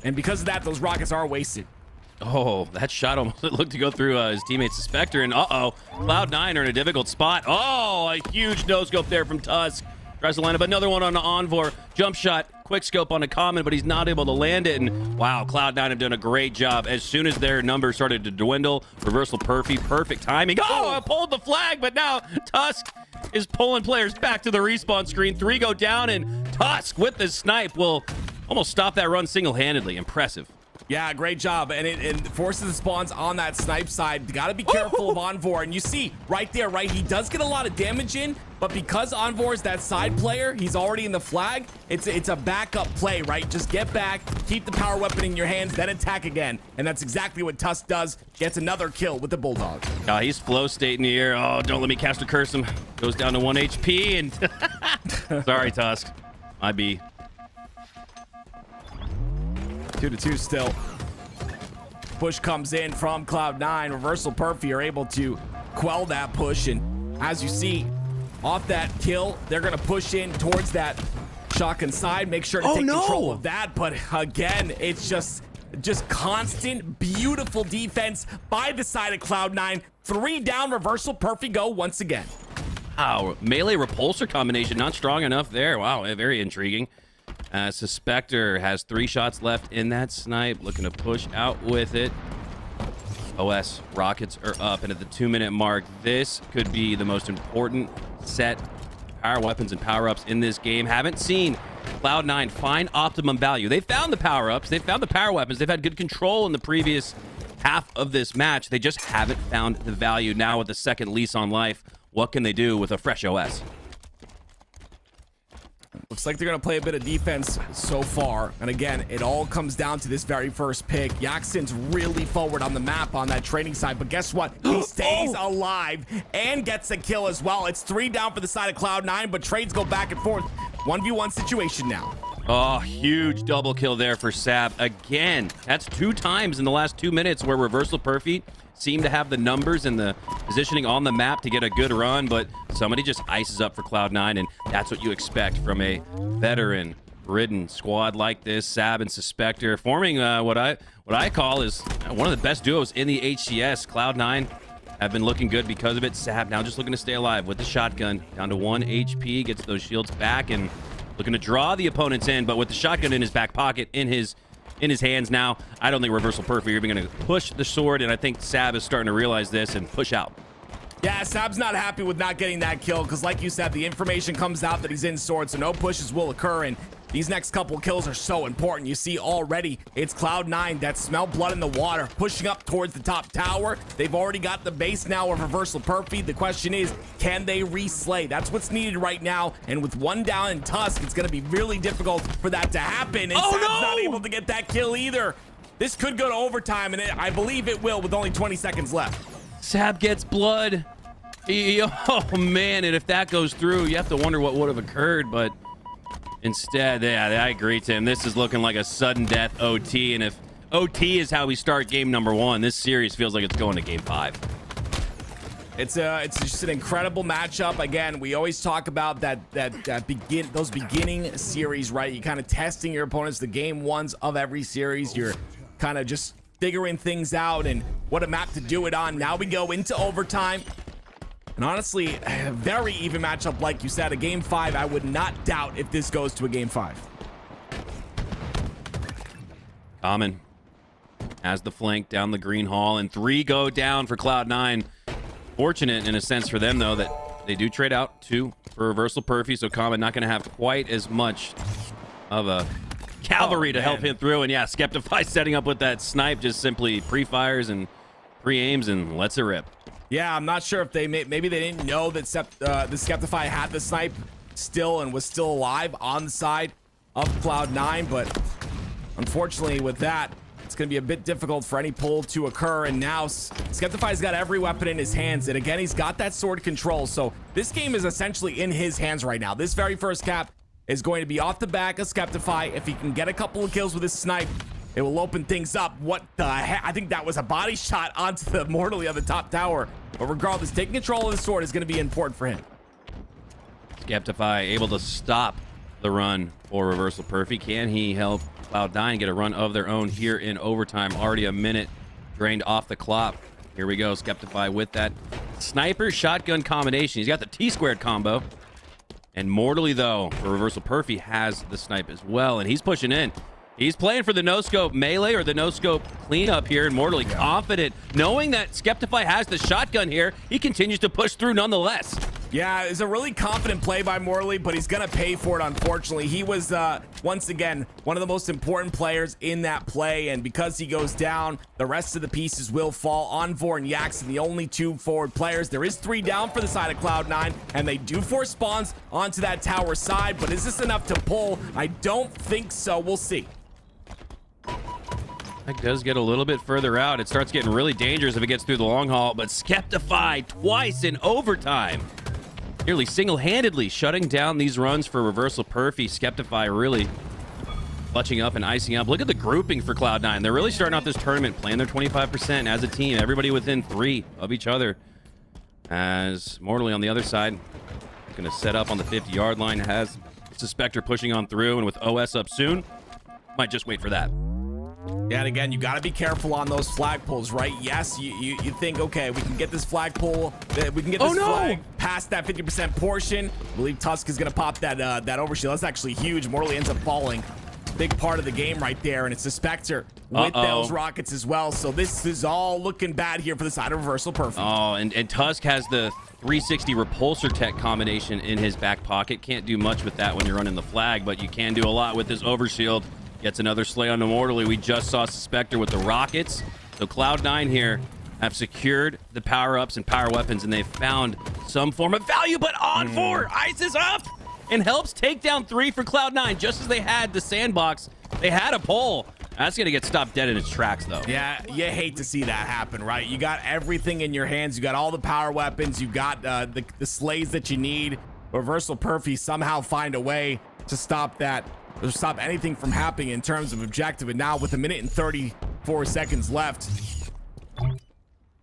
and because of that, those rockets are wasted. Oh, that shot almost looked to go through his teammate Suspector, and Cloud9 are in a difficult spot. Oh, a huge no-scope there from Tusk. Tries to line up another one on the Envor. Jump shot, quick scope on a common, but he's not able to land it. And wow, Cloud9 have done a great job. As soon as their numbers started to dwindle, Reversal Perfy, perfect timing. Oh, I pulled the flag, but now Tusk is pulling players back to the respawn screen. 3 go down, and Tusk with the snipe will almost stop that run single-handedly. Impressive. Yeah, great job. And it forces the spawns on that snipe side. You got to be careful of Envor. And you see right there, right, he does get a lot of damage in, but because Envor is that side player, he's already in the flag. It's a backup play, right? Just get back, keep the power weapon in your hands, then attack again. And that's exactly what Tusk does. Gets another kill with the Bulldog. He's flow state in the air. Oh, don't let me cast a curse him. Goes down to 1 HP, and sorry, Tusk. My B. 2-2 still. Push comes in from Cloud9. Reversal Perfy are able to quell that push, and as you see, off that kill, they're gonna push in towards that shotgun side, make sure to take control of that. But again, it's just constant, beautiful defense by the side of Cloud9. 3 down, Reversal Perfy go once again. Wow, melee repulsor combination not strong enough there. Wow, very intriguing. Suspector has 3 shots left in that snipe, looking to push out with it. OS rockets are up, and at the 2-minute mark, this could be the most important set power weapons and power-ups in this game. Haven't seen Cloud9 find optimum value. They found the power-ups. They found the power weapons. They've had good control in the previous half of this match. They just haven't found the value. Now with the second lease on life, what can they do with a fresh OS? Looks like they're going to play a bit of defense so far. And again, it all comes down to this very first pick. Yaxon's really forward on the map on that trading side. But guess what? He stays alive and gets a kill as well. It's 3 down for the side of Cloud9, but trades go back and forth. 1v1 situation now. Oh, huge double kill there for Sab. Again, that's 2 times in the last 2 minutes where Reversal Perfy seem to have the numbers and the positioning on the map to get a good run, but somebody just ices up for Cloud9, and that's what you expect from a veteran-ridden squad like this. Sab and Suspector forming what I call is one of the best duos in the HCS. Cloud9 have been looking good because of it. Sab now just looking to stay alive with the shotgun, down to 1 HP, gets those shields back, and looking to draw the opponents in, but with the shotgun in his back pocket, in his hands now, I don't think Reversal Perfy are even going to push the sword, and I think Sab is starting to realize this and push out. Yeah, Sab's not happy with not getting that kill because, like you said, the information comes out that he's in sword, so no pushes will occur, and these next couple kills are so important. You see already it's Cloud9 that smell blood in the water, pushing up towards the top tower. They've already got the base now of Reversal Perfy. The question is, can they reslay? That's what's needed right now, and with 1 down in Tusk, it's going to be really difficult for that to happen, and Sab's not able to get that kill either. This could go to overtime, and I believe it will with only 20 seconds left. Sab gets blood. Oh, man, and if that goes through, you have to wonder what would have occurred, but instead, yeah, I agree, Tim. This is looking like a sudden death OT, and if OT is how we start game number 1, this series feels like it's going to game 5. It's just an incredible matchup. Again, we always talk about those beginning series, right? You're kind of testing your opponents, the game 1s of every series. You're kind of just figuring things out and what a map to do it on. Now we go into overtime. And honestly, a very even matchup, like you said, a game 5. I would not doubt if this goes to a game 5. Common has the flank down the green hall, and 3 go down for Cloud9. Fortunate in a sense for them, though, that they do trade out 2 for Reversal Perfy, so Common not going to have quite as much of a cavalry to help him through. And yeah, Skeptify setting up with that snipe, just simply pre-fires and pre-aims and lets it rip. Yeah, I'm not sure if maybe they didn't know that the Skeptify had the snipe still and was still alive on the side of Cloud9, but unfortunately with that, it's going to be a bit difficult for any pull to occur. And now Skeptify's got every weapon in his hands, and again, he's got that sword control, so this game is essentially in his hands right now. This very first cap is going to be off the back of Skeptify. If he can get a couple of kills with his snipe, it will open things up. What the heck? I think that was a body shot onto the Mortally on the top tower. But regardless, taking control of the sword is going to be important for him. Skeptify able to stop the run for Reversal Perfy. Can he help Cloud9 get a run of their own here in overtime? Already a minute drained off the clock. Here we go. Skeptify with that sniper shotgun combination. He's got the T-squared combo. And Mortally, though, for Reversal Perfy has the snipe as well, and he's pushing in. He's playing for the no-scope melee or the no-scope cleanup here, and Mortally confident, knowing that Skeptify has the shotgun here. He continues to push through nonetheless. Yeah, it's a really confident play by Mortally, but he's going to pay for it, unfortunately. He was, once again, one of the most important players in that play, and because he goes down, the rest of the pieces will fall. Envor and Yaxon, the only 2 forward players. There is 3 down for the side of Cloud9, and they do force spawns onto that tower side, but is this enough to pull? I don't think so. We'll see. That does get a little bit further out. It starts getting really dangerous if it gets through the long haul, but Skeptify twice in overtime. Nearly single-handedly shutting down these runs for Reversal Perfy. Skeptify really clutching up and icing up. Look at the grouping for Cloud9. They're really starting off this tournament playing their 25% as a team. Everybody within 3 of each other. As Mortally on the other side, going to set up on the 50-yard line. Has Suspector pushing on through, and with OS up soon, might just wait for that. Yeah, and again, you got to be careful on those flag pulls, right? Yes, you think, okay, we can get this flag pull, we can get this flag past that 50% portion. I believe Tusk is going to pop that overshield. That's actually huge. Mortally ends up falling. big part of the game right there, and it's the Spectre with those rockets as well. So this is all looking bad here for the side of Reversal Perfect. Oh, and Tusk has the 360 repulsor tech combination in his back pocket. Can't do much with that when you're running the flag, but you can do a lot with this overshield. Gets another slay on Immortally. We just saw Spectre with the rockets. So Cloud9 here have secured the power-ups and power weapons, and they've found some form of value, but On4 ices up and helps take down 3 for Cloud9. Just as they had the sandbox, they had a pole. That's going to get stopped dead in its tracks, though. Yeah, you hate to see that happen, right? You got everything in your hands. You got all the power weapons. You got the slays that you need. Reversal Perfy somehow find a way to stop that, or stop anything from happening in terms of objective. And now with 1 minute and 34 seconds left,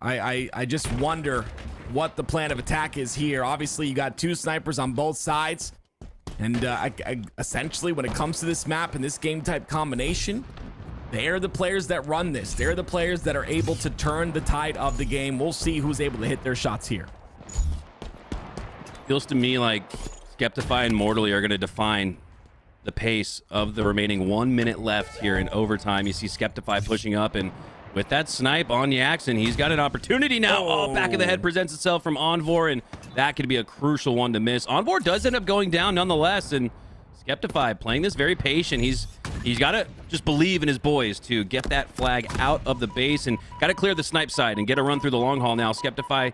I just wonder what the plan of attack is here. Obviously, you got 2 snipers on both sides. And essentially, when it comes to this map and this game type combination, they're the players that run this. They're the players that are able to turn the tide of the game. We'll see who's able to hit their shots here. Feels to me like Skeptify and Mortally are going to define the pace of the remaining 1 minute left here in overtime. You see Skeptify pushing up, and with that snipe on Yaxon, he's got an opportunity now. Oh, back of the head presents itself from Onvor, and that could be a crucial one to miss. Onvor does end up going down nonetheless, and Skeptify playing this very patient. He's got to just believe in his boys to get that flag out of the base, and got to clear the snipe side and get a run through the long haul now. Skeptify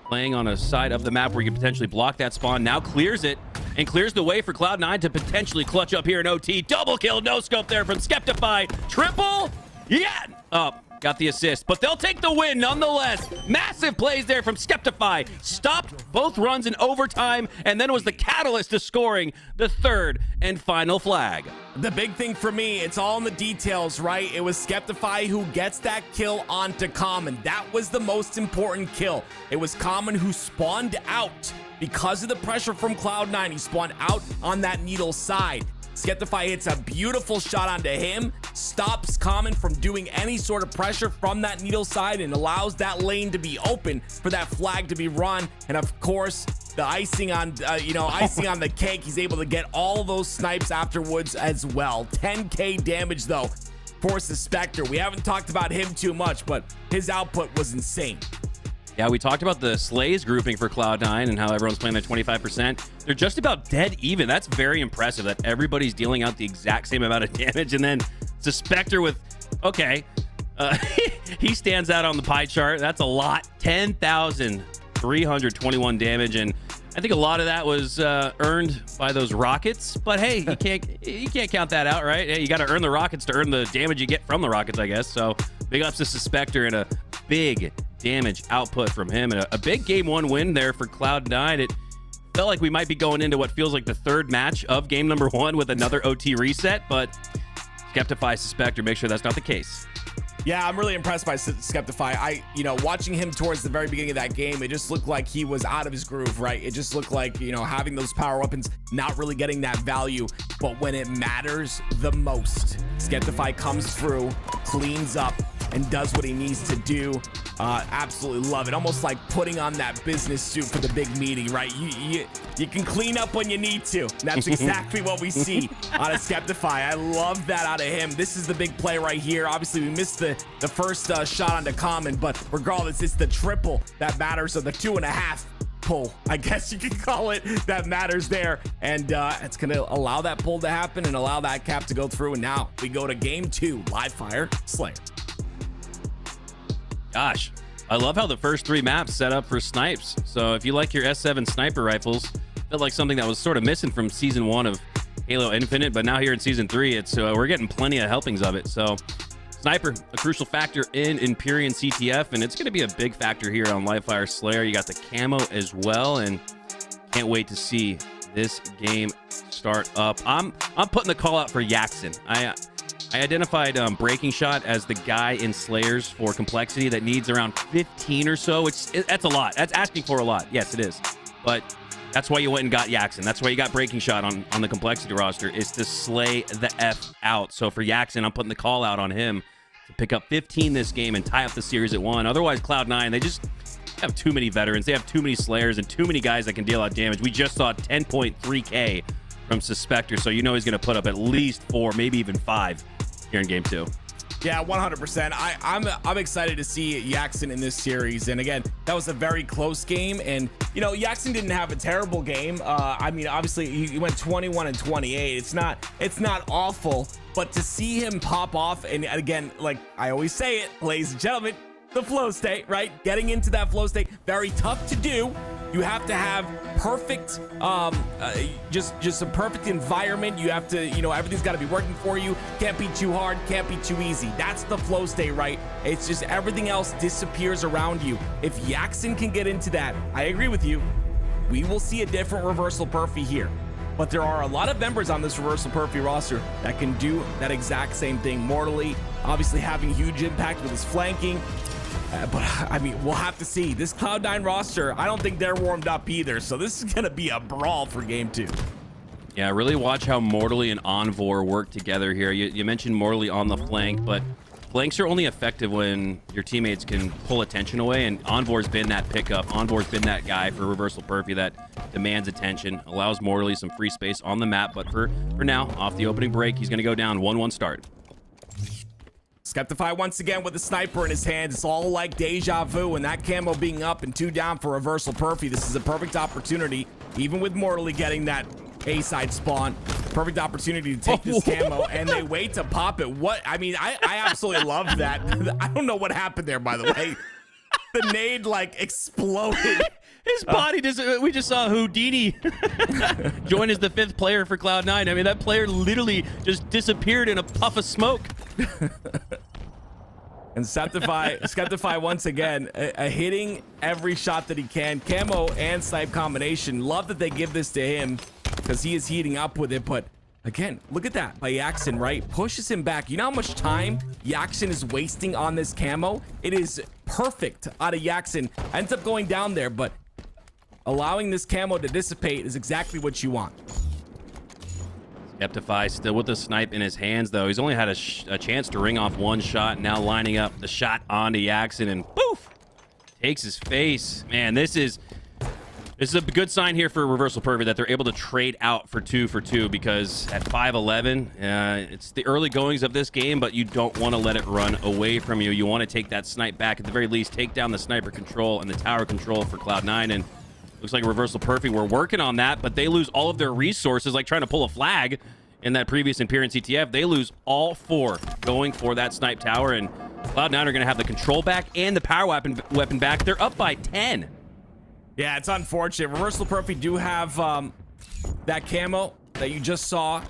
playing on a side of the map where you can potentially block that spawn. Now clears it and clears the way for Cloud9 to potentially clutch up here in OT. Double kill, no scope there from Skeptify. Triple, yeah, up. Got the assist, but they'll take the win nonetheless. Massive plays there from Skeptify. Stopped both runs in overtime, and then was the catalyst to scoring the 3rd and final flag. The big thing for me, it's all in the details, right? It was Skeptify who gets that kill onto Common. That was the most important kill. It was Common who spawned out because of the pressure from Cloud9. He spawned out on that needle side. Skeptify hits a beautiful shot onto him, stops Common from doing any sort of pressure from that needle side, and allows that lane to be open for that flag to be run. And of course, the icing on, icing on the cake, he's able to get all those snipes afterwards as well. 10K damage though for Spectre. We haven't talked about him too much, but his output was insane. Yeah, we talked about the Slays grouping for Cloud9 and how everyone's playing their 25%. They're just about dead even. That's very impressive that everybody's dealing out the exact same amount of damage. And then it's a Spectre with, okay, he stands out on the pie chart. That's a lot. 10,321 damage. And I think a lot of that was earned by those rockets. But hey, you can't count that out, right? Hey, you got to earn the rockets to earn the damage you get from the rockets, I guess. So big ups to Spectre and a big damage output from him, and a big game 1 win there for Cloud9. It felt like we might be going into what feels like the 3rd match of game number 1 with another OT reset, but Skeptify Spectre make sure that's not the case. Yeah, I'm really impressed by Skeptify. Watching him towards the very beginning of that game, it just looked like he was out of his groove, right? It just looked like, having those power weapons, not really getting that value. But when it matters the most, Skeptify comes through, cleans up, and does what he needs to do. Absolutely love it. Almost like putting on that business suit for the big meeting, right? You can clean up when you need to. That's exactly what we see out of Skeptify. I love that out of him. This is the big play right here. Obviously, we missed the first shot onto Common, but regardless, it's the triple that matters, or the 2.5 pull, I guess you could call it, that matters there. And it's going to allow that pull to happen and allow that cap to go through. And now we go to game 2, live fire Slayer. Gosh, I love how the first 3 maps set up for snipes. So if you like your S7 sniper rifles, felt like something that was sort of missing from season 1 of Halo Infinite, but now here in season 3, it's we're getting plenty of helpings of it. So sniper, a crucial factor in Empyrean CTF, and it's going to be a big factor here on Livefire Slayer. You got the camo as well, and can't wait to see this game start up. I'm putting the call out for Yaxon. I identified Breaking Shot as the guy in Slayers for complexity that needs around 15 or so. That's a lot. That's asking for a lot. Yes, it is. But that's why you went and got Yaxon. That's why you got Breaking Shot on the complexity roster, is to slay the F out. So for Yaxon, I'm putting the call out on him to pick up 15 this game and tie up the series at 1. Otherwise, Cloud9, they just have too many veterans. They have too many Slayers and too many guys that can deal out damage. We just saw 10.3K from Suspector, so you know he's going to put up at least 4, maybe even 5 here in game 2. Yeah, 100%. I'm excited to see Yaxin in this series. And again, that was a very close game. And, you know, Yaxin didn't have a terrible game. I mean, obviously, he went 21 and 28. It's not awful. But to see him pop off, and again, like I always say it, ladies and gentlemen, the flow state, right? Getting into that flow state, very tough to do. You have to have perfect, just a perfect environment. You have to, you know, everything's got to be working for you. Can't be too hard, can't be too easy. That's the flow state, right? It's just everything else disappears around you. If Yaxin can get into that, I agree with you. We will see a different Reversal Perfy here. But there are a lot of members on this Reversal Perfy roster that can do that exact same thing. Mortally, obviously having huge impact with his flanking. But I mean, we'll have to see. This Cloud9 roster, I don't think they're warmed up either. So this is going to be a brawl for game 2. Yeah, really watch how Mortally and Envor work together here. You mentioned Mortally on the flank, but flanks are only effective when your teammates can pull attention away, and Envor's been that pickup. Envor's been that guy for Reversal Perfy that demands attention, allows Mortally some free space on the map, but for now, off the opening break, he's going to go down 1-1 start. Skeptify once again with a sniper in his hands. It's all like deja vu, and that camo being up and 2 down for Reversal Perfy. This is a perfect opportunity, even with Mortally getting that A-side spawn. Perfect opportunity to take this camo, and they wait to pop it. What? I mean, I absolutely love that. I don't know what happened there, by the way. The nade, like, exploded. His body we just saw Houdini join as the 5th player for Cloud9. I mean, that player literally just disappeared in a puff of smoke. And Skeptify once again, hitting every shot that he can. Camo and snipe combination. Love that they give this to him because he is heating up with it. But again, look at that by Yaxin, right? Pushes him back. You know how much time Yaxin is wasting on this camo? It is perfect out of Yaxin. Ends up going down there, but allowing this camo to dissipate is exactly what you want. Skeptify still with the snipe in his hands, though. He's only had a chance to ring off 1 shot, now lining up the shot onto Yaxin, and poof! Takes his face. Man, this is a good sign here for Reversal Perfy that they're able to trade out for 2 for 2, because at 5-11, it's the early goings of this game, but you don't want to let it run away from you. You want to take that snipe back, at the very least, take down the sniper control and the tower control for Cloud9, and looks like Reversal Perfy were working on that, but they lose all of their resources, like trying to pull a flag in that previous Imperial CTF. They lose all 4 going for that snipe tower, and Cloud9 are going to have the control back and the power weapon back. They're up by 10. Yeah, it's unfortunate. Reversal Perfy do have that camo that you just saw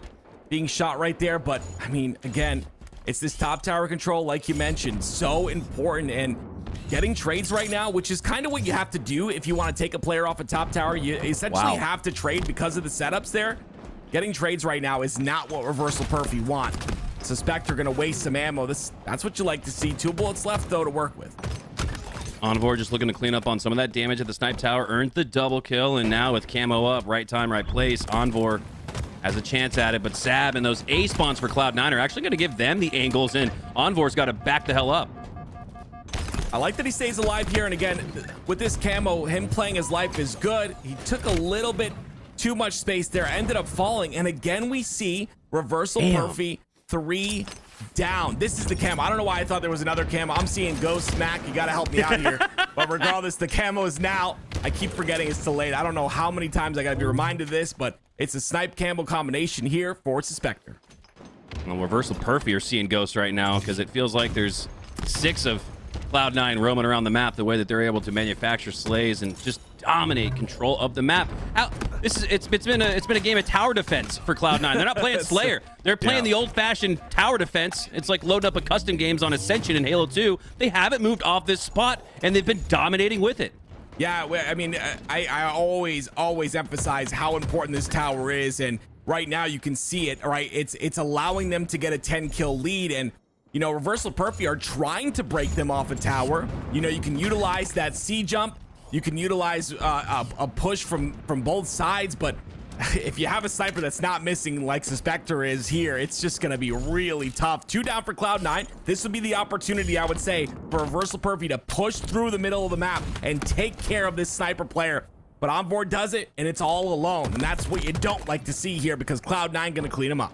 being shot right there, but I mean, again, it's this top tower control, like you mentioned, so important, and getting trades right now, which is kind of what you have to do if you want to take a player off a top tower. You essentially have to trade because of the setups there. Getting trades right now is not what Reversal Perfy want. Suspect you're going to waste some ammo. That's what you like to see. 2 bullets left, though, to work with. Envor just looking to clean up on some of that damage at the snipe tower. Earned the double kill, and now with camo up, right time, right place, Envor has a chance at it, but Sab and those A spawns for Cloud9 are actually going to give them the angles, and Envor's got to back the hell up. I like that he stays alive here, and again, with this camo, him playing his life is good. He took a little bit too much space there, ended up falling, and again, we see Reversal Perfy 3 down. This is the camo. I don't know why I thought there was another camo. I'm seeing Ghost Smack. You got to help me out here. But regardless, the camo is now. I keep forgetting it's delayed. I don't know how many times I got to be reminded of this, but it's a snipe camo combination here for Suspector. Well, Reversal Perfy are seeing Ghost right now because it feels like there's 6 of Cloud9 roaming around the map, the way that they're able to manufacture slays and just dominate control of the map. It's been a game of tower defense for Cloud9. They're not playing Slayer. They're playing the old-fashioned tower defense. It's like loading up a custom games on Ascension in Halo 2. They haven't moved off this spot, and they've been dominating with it. Yeah, I mean, I always emphasize how important this tower is, and right now you can see it, right? It's allowing them to get a 10-kill lead, and you know, Reversal Perfy are trying to break them off a tower. You know, you can utilize that C jump. You can utilize a push from both sides, but if you have a sniper that's not missing like Suspector is here, it's just going to be really tough. 2 down for Cloud9. This would be the opportunity, I would say, for Reversal Perfy to push through the middle of the map and take care of this sniper player. But Onboard does it, and it's all alone. And that's what you don't like to see here because Cloud9 going to clean him up.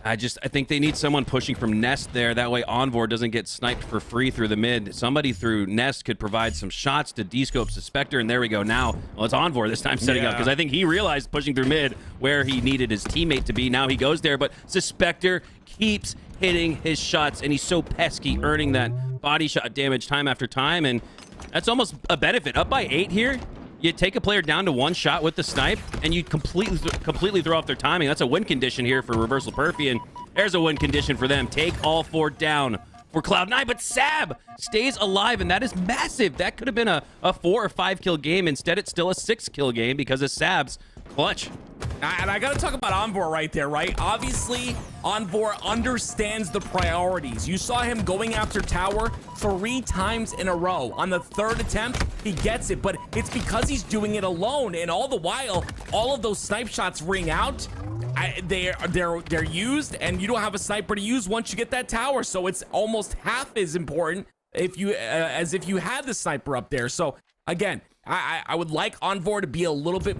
I think they need someone pushing from Nest there. That way Onboard doesn't get sniped for free through the mid. Somebody through Nest could provide some shots to D-Scope Suspector, and there we go. Now, well, it's Onboard this time setting up because I think he realized pushing through mid where he needed his teammate to be. Now he goes there, but Suspector keeps hitting his shots, and he's so pesky, earning that body shot damage time after time, and that's almost a benefit. Up by 8 here. You take a player down to 1 shot with the snipe, and you completely throw off their timing. That's a win condition here for Reversal Perfy, and there's a win condition for them. Take all 4 down for Cloud9, but Sab stays alive, and that is massive. That could have been a 4 or 5 kill game. Instead, it's still a 6 kill game because of Sab's clutch. And I got to talk about Envor right there, right? Obviously, Envor understands the priorities. You saw him going after tower 3 times in a row. On the 3rd attempt, he gets it, but it's because he's doing it alone. And all the while, all of those snipe shots ring out. They're used, and you don't have a sniper to use once you get that tower. So it's almost half as important if you as if you had the sniper up there. So again, I would like Envor to be a little bit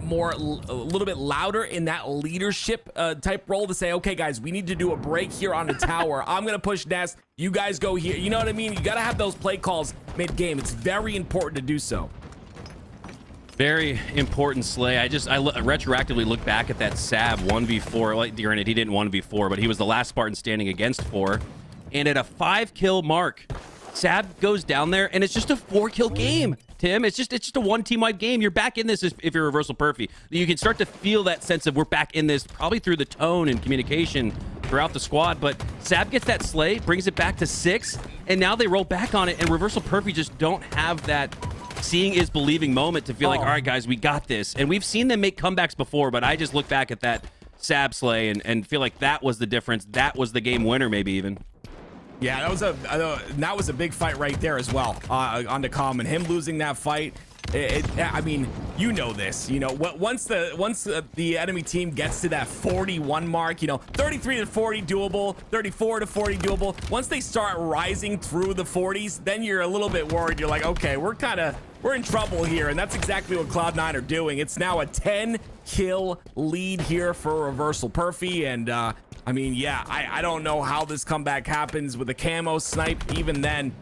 louder in that leadership type role to say, okay, guys, we need to do a break here on the tower. I'm going to push Nest. You guys go here. You know what I mean? You got to have those play calls mid-game. It's very important to do so. Very important, Slay. I retroactively look back at that Sab 1v4. Like, granted, he didn't 1v4, but he was the last Spartan standing against 4. And at a 5-kill mark, Sab goes down there, and it's just a 4-kill game. Tim, it's just a 1 team-wide game. You're back in this if you're Reversal Perfy. You can start to feel that sense of we're back in this, probably through the tone and communication throughout the squad. But Sab gets that Slay, brings it back to 6, and now they roll back on it, and Reversal Perfy just don't have that seeing is believing moment to feel like, all right, guys, we got this. And we've seen them make comebacks before, but I just look back at that Sab Slay and feel like that was the difference. That was the game winner, maybe even. Yeah, that was a big fight right there as well on the common. Him losing that fight. I mean, you know this. You know, once the enemy team gets to that 41 mark, you know, 33 to 40 doable, 34 to 40 doable. Once they start rising through the 40s, then you're a little bit worried. You're like, okay, we're in trouble here, and that's exactly what Cloud9 are doing. It's now a 10-kill lead here for Reversal Perfy, and I mean, yeah, I don't know how this comeback happens with a camo snipe. Even then,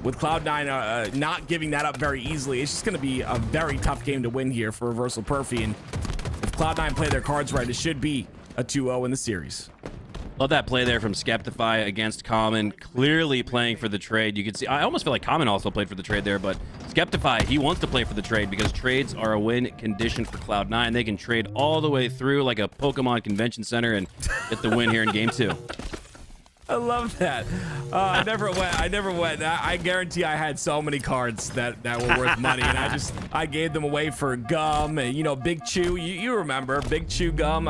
with Cloud9 not giving that up very easily, it's just going to be a very tough game to win here for Reversal Perfy. And if Cloud9 play their cards right, it should be a 2-0 in the series. Love that play there from Skeptify against Common, clearly playing for the trade. You can see, I almost feel like Common also played for the trade there, but Skeptify, he wants to play for the trade because trades are a win condition for Cloud9. They can trade all the way through like a Pokemon convention center and get the win here in game 2. I love that. I never went. I guarantee I had so many cards that were worth money, and I gave them away for gum and, you know, Big Chew. You remember Big Chew gum?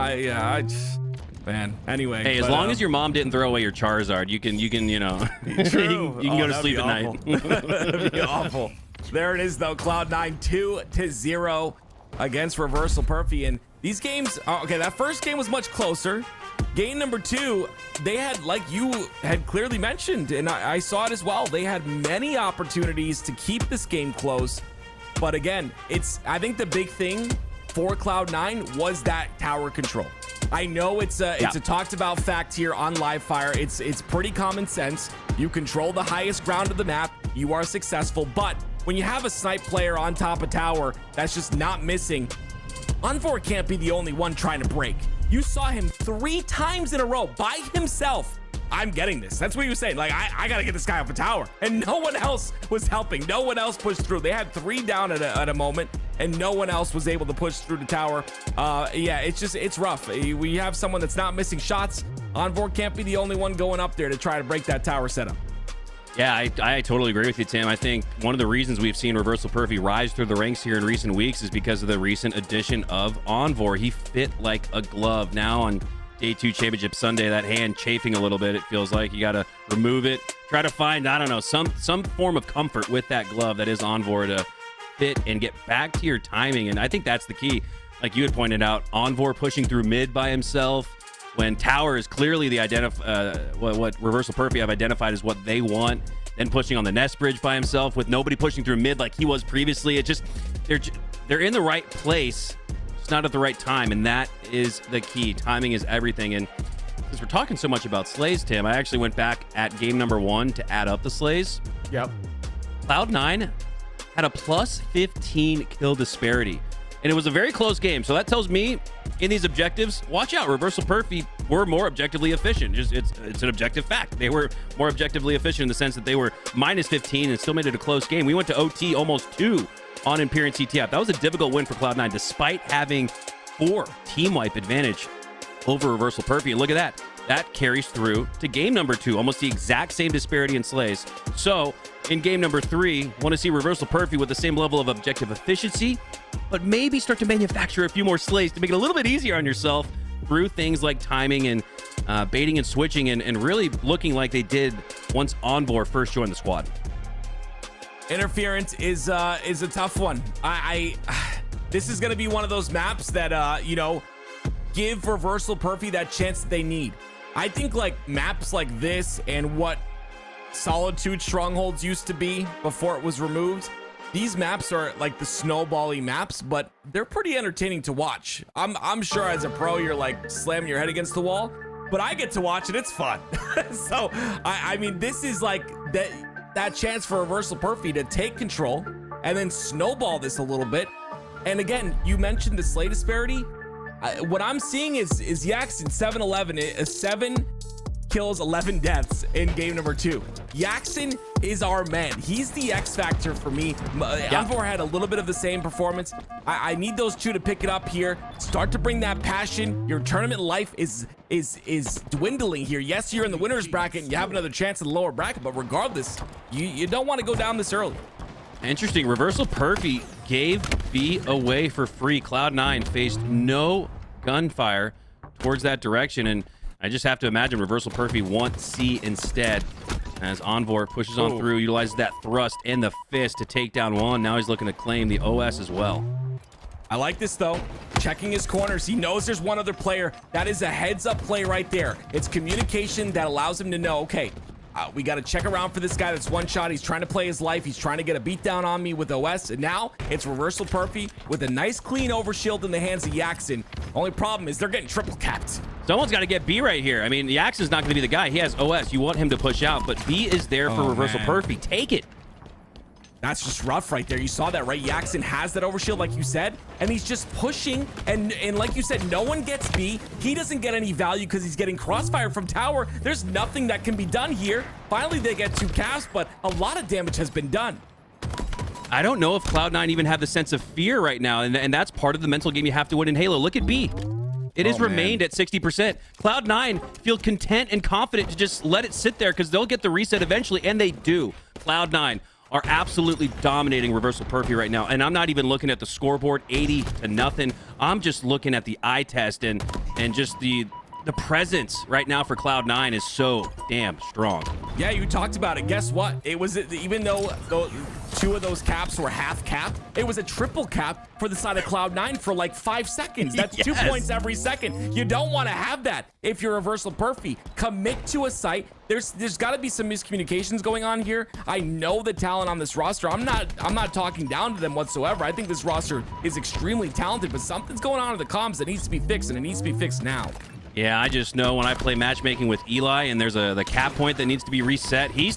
Man, anyway. Hey, as long as your mom didn't throw away your Charizard, you can you know, true. you can go to sleep at night. That'd be awful. There it is, though. Cloud9 2-0 against Reversal Perfy. And these games, okay, that first game was much closer. Game number 2, they had, like you had clearly mentioned, and I saw it as well, they had many opportunities to keep this game close. But again, I think the big thing for Cloud9 was that tower control. I know it's a talked about fact here on live fire. It's pretty common sense. You control the highest ground of the map, you are successful. But when you have a snipe player on top of tower that's just not missing, Envor can't be the only one trying to break. You saw him 3 times in a row by himself. I'm getting this. That's what he was saying. Like, I got to get this guy off a tower. And no one else was helping. No one else pushed through. They had 3 down at a moment, and no one else was able to push through the tower. Yeah, it's rough. We have someone that's not missing shots. Envor can't be the only one going up there to try to break that tower setup. Yeah, I totally agree with you, Tim. I think one of the reasons we've seen Reversal Perfy rise through the ranks here in recent weeks is because of the recent addition of Envor. He fit like a glove. Now on Day 2 Championship Sunday, that hand chafing a little bit, it feels like. You got to remove it. Try to find, I don't know, some form of comfort with that glove that is Envor to fit and get back to your timing. And I think that's the key. Like you had pointed out, Envor pushing through mid by himself, when tower is clearly the what Reversal Perfy have identified as what they want, then pushing on the nest bridge by himself with nobody pushing through mid like he was previously. they're in the right place, just not at the right time, and that is the key. Timing is everything. And since we're talking so much about slays, Tim, I actually went back at game number 1 to add up the slays. Yep. Cloud9 had a plus 15 kill disparity, and it was a very close game. So that tells me in these objectives, watch out. Reversal Perfy were more objectively efficient. It's an objective fact. They were more objectively efficient in the sense that they were minus 15 and still made it a close game. We went to OT almost 2 on Empyrean CTF. That was a difficult win for Cloud9 despite having 4 team wipe advantage over Reversal Perfy. And look at that. That carries through to game number 2, almost the exact same disparity in slays. So in game number 3, want to see Reversal Perfy with the same level of objective efficiency, but maybe start to manufacture a few more slays to make it a little bit easier on yourself through things like timing and baiting and switching, and really looking like they did once Envor first joined the squad. Interference is a tough one. This is going to be one of those maps that give Reversal Perfy that chance that they need. I think like maps like this and what Solitude Strongholds used to be before it was removed, these maps are like the snowbally maps, but they're pretty entertaining to watch. I'm sure as a pro you're like slamming your head against the wall, but I get to watch it. It's fun. So I mean, this is like that chance for Reversal Perfy to take control and then snowball this a little bit. And again, you mentioned the slay disparity. What I'm seeing is Yaxin 7-11, 7 kills, 11 deaths in game number 2. Yaxin is our man. He's the X factor for me. Envor had a little bit of the same performance. I need those two to pick it up here. Start to bring that passion. Your tournament life is dwindling here. Yes, you're in the winner's bracket and you have another chance in the lower bracket, but regardless, you don't want to go down this early. Interesting. Reversal Perfy gave B away for free. Cloud9 faced no gunfire towards that direction, and I just have to imagine Reversal Perfy wants C instead as Envor pushes on through, utilizes that thrust and the fist to take down one. Now he's looking to claim the OS as well. I like this though. Checking his corners. He knows there's one other player. That is a heads up play right there. It's communication that allows him to know, okay, we got to check around for this guy that's one shot. He's trying to play his life. He's trying to get a beat down on me with OS. And now it's Reversal Perfy with a nice clean overshield in the hands of Yaxin. Only problem is they're getting triple capped. Someone's got to get B right here. I mean, Yaxin's not going to be the guy. He has OS. You want him to push out, but B is there for Reversal Perfy. Take it. That's just rough right there. You saw that, right? Yaxin has that overshield, like you said, and he's just pushing. And like you said, no one gets B. He doesn't get any value because he's getting crossfire from tower. There's nothing that can be done here. Finally, they get 2 caps, but a lot of damage has been done. I don't know if Cloud9 even have the sense of fear right now, and that's part of the mental game you have to win in Halo. Look at B. It has remained at 60%. Cloud9 feel content and confident to just let it sit there because they'll get the reset eventually, and they do. Cloud9 are absolutely dominating Reversal Perfy right now, and I'm not even looking at the scoreboard, 80-0. I'm just looking at the eye test, and just the presence right now for Cloud9 is so damn strong. Yeah, you talked about it. Guess what? It was, even though 2 of those caps were half cap, it was a triple cap for the side of Cloud9 for like 5 seconds. That's 2 points every second. You don't want to have that if you're Reversal Perfy. Commit to a site. There's got to be some miscommunications going on here. I know the talent on this roster. I'm not talking down to them whatsoever. I think this roster is extremely talented, but something's going on in the comms that needs to be fixed, and it needs to be fixed now. Yeah, I just know when I play matchmaking with Eli and there's the cap point that needs to be reset, he's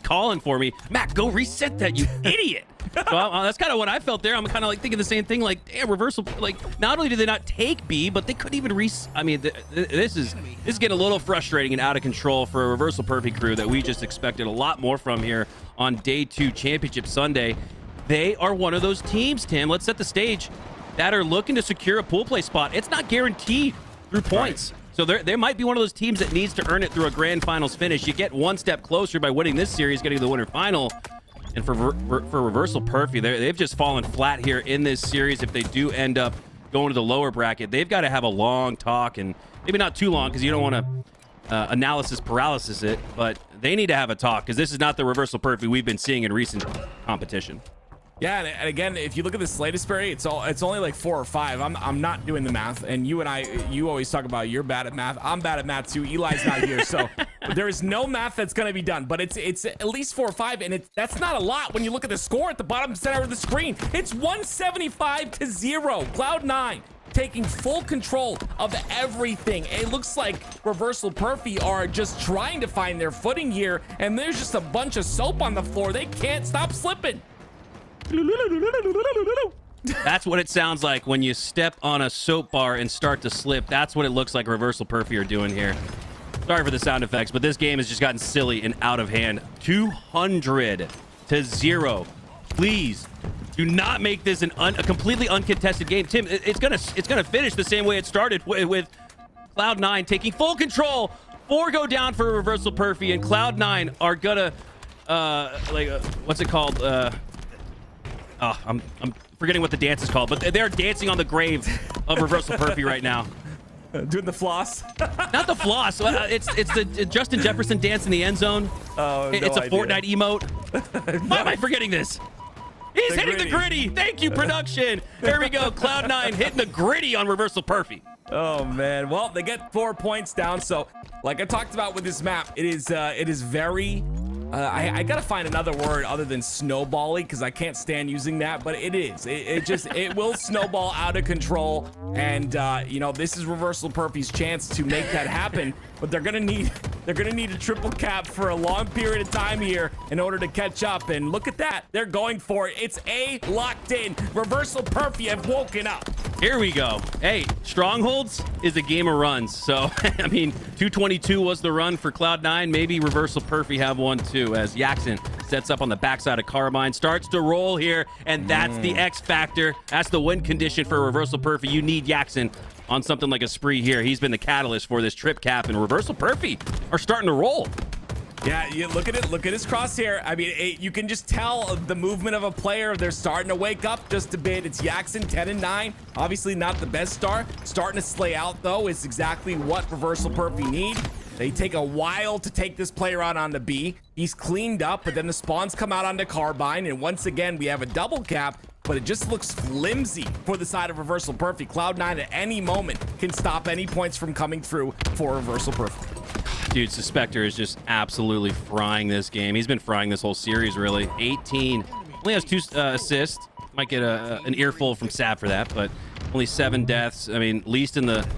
calling for me, Matt, go reset that, you idiot. So that's kind of what I felt there. I'm kind of like thinking the same thing, like, damn, Reversal, like, not only did they not take B, but they couldn't even I mean, this is getting a little frustrating and out of control for a Reversal Perfy crew that we just expected a lot more from here on day 2 Championship Sunday. They are one of those teams, Tim, let's set the stage, that are looking to secure a pool play spot. It's not guaranteed through points. Right. So they might be one of those teams that needs to earn it through a grand finals finish. You get one step closer by winning this series, getting to the winter final. And for Reversal Perfy, they've just fallen flat here in this series. If they do end up going to the lower bracket, they've got to have a long talk, and maybe not too long because you don't want to analysis paralysis it, but they need to have a talk because this is not the Reversal Perfy we've been seeing in recent competition. Yeah, and again, if you look at the slay disparity, it's only like 4 or 5. I'm not doing the math, and you always talk about you're bad at math. I'm bad at math too. Eli's not here, so There is no math that's going to be done, but it's at least 4 or 5, and that's not a lot when you look at the score at the bottom center of the screen. It's 175 to 0. Cloud9 taking full control of everything. It looks like Reversal Perfy are just trying to find their footing here, and there's just a bunch of soap on the floor. They can't stop slipping. That's what it sounds like when you step on a soap bar and start to slip. That's what it looks like Reversal Perfy are doing here. Sorry for the sound effects, but this game has just gotten silly and out of hand. 200 to 0. Please do not make this a completely uncontested game. Tim, it's gonna finish the same way it started with Cloud9 taking full control. 4 go down for Reversal Perfy, and Cloud9 are gonna what's it called? I'm forgetting what the dance is called, but they're dancing on the grave of Reversal Perfy right now. Doing the floss. Not the floss. It's the Justin Jefferson dance in the end zone. Oh, it's a idea. Fortnite emote. Why am I forgetting this? He's hitting the gritty. Thank you, production. There we go. Cloud9 hitting the gritty on Reversal Perfy. Oh man. Well, they get 4 points down. So, like I talked about with this map, it is very. I gotta find another word other than snowbally because I can't stand using that, but it is. It will snowball out of control, and you know, this is Reversal Perfy's chance to make that happen. But they're gonna need a triple cap for a long period of time here in order to catch up. And look at that, they're going for it. It's locked in. Reversal Perfy have woken up. Here we go. Hey, Strongholds is a game of runs. So, I mean, 222 was the run for Cloud9. Maybe Reversal Perfy have one too, as Yaxon sets up on the backside of Carbine, starts to roll here, and that's the X factor. That's the win condition for Reversal Perfy. You need Yaxon on something like a spree here. He's been the catalyst for this trip cap, and Reversal Perfy are starting to roll. Yeah, you look at it. Look at his crosshair. I mean, you can just tell the movement of a player. They're starting to wake up just a bit. It's Yaxon, 10 and 9. Obviously, not the best start. Starting to slay out though is exactly what Reversal Perfy need. They take a while to take this player out onto B. He's cleaned up, but then the spawns come out onto Carbine, and once again we have a double cap. But it just looks flimsy for the side of Reversal Perfy. Cloud9 at any moment can stop any points from coming through for Reversal Perfy. Dude, Suspector is just absolutely frying this game. He's been frying this whole series, really. 18. Only has 2 assists. Might get an earful from Sav for that, but only 7 deaths. I mean, least in the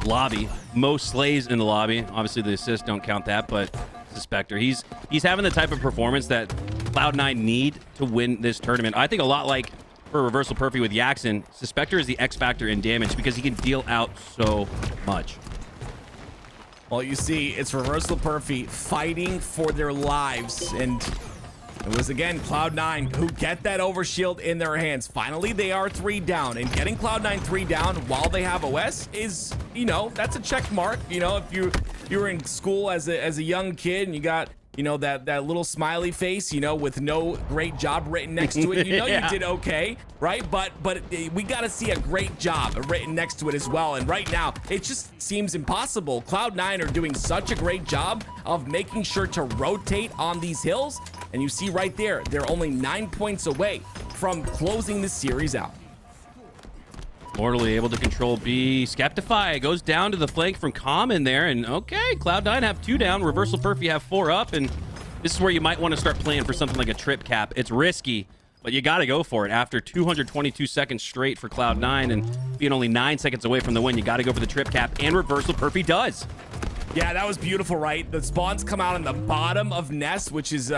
lobby. Most slays in the lobby. Obviously, the assists don't count that, but Suspector, he's having the type of performance that Cloud9 need to win this tournament. I think a lot like for Reversal Perfy with Yaxon, Suspector is the X factor in damage because he can deal out so much. Well, you see, it's Reversal Perfy fighting for their lives, and it was again Cloud9 who get that overshield in their hands. Finally, they are 3 down, and getting Cloud9 3 down while they have OS is, you know, that's a check mark. You know, if you were in school as a young kid and you got, you know, that little smiley face, you know, with no great job written next to it, you know, Yeah. you did okay, right? But we got to see a great job written next to it as well. And right now, it just seems impossible. Cloud9 are doing such a great job of making sure to rotate on these hills. And you see right there, they're only 9 points away from closing this series out. Mortally able to control B. Skeptify goes down to the flank from Common there, and okay, Cloud9 have 2 down. Reversal Perfy have 4 up, and this is where you might want to start playing for something like a trip cap. It's risky, but you got to go for it. After 222 seconds straight for Cloud9 and being only 9 seconds away from the win, you got to go for the trip cap, and Reversal Perfy does. Yeah, that was beautiful, right? The spawns come out on the bottom of Nest, which is,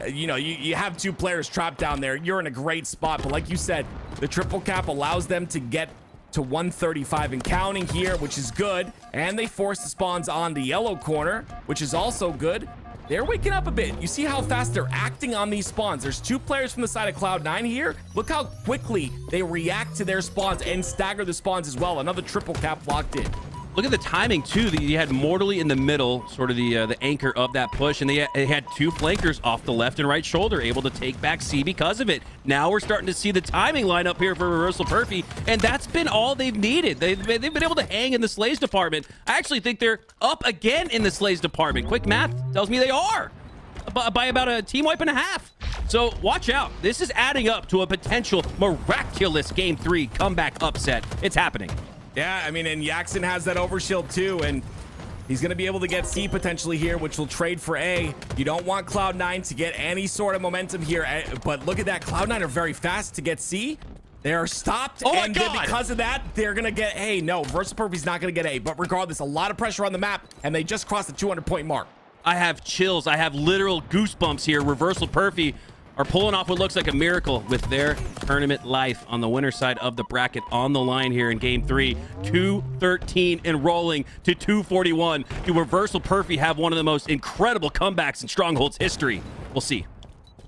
you know, you have 2 players trapped down there. You're in a great spot, but like you said, the triple cap allows them to get to 135 and counting here, which is good. And they force the spawns on the yellow corner, which is also good. They're waking up a bit. You see how fast they're acting on these spawns. There's 2 players from the side of Cloud9 here. Look how quickly they react to their spawns and stagger the spawns as well. Another triple cap locked in. Look at the timing, too. You had Mortally in the middle, sort of the anchor of that push, and they had 2 flankers off the left and right shoulder, able to take back C because of it. Now we're starting to see the timing line up here for Reversal Perfy, and that's been all they've needed. They've been able to hang in the Slays department. I actually think they're up again in the Slays department. Quick math tells me they are by about a team wipe and a half. So watch out. This is adding up to a potential miraculous Game 3 comeback upset. It's happening. Yeah, I mean, and Yaxon has that overshield too, and He's going to be able to get C potentially here, which will trade for A. You don't want Cloud9 to get any sort of momentum here, but look at that. Cloud9 are very fast to get C. They are stopped, and then because of that, they're going to get A. No, Reversal Perfy's not going to get A, but regardless, a lot of pressure on the map, and they just crossed the 200-point mark. I have chills. I have literal goosebumps here. Reversal Perfy are pulling off what looks like a miracle with their tournament life on the winner side of the bracket on the line here in game 3. 213 and rolling to 241. Do Reversal Perfy have one of the most incredible comebacks in Stronghold's history? We'll see.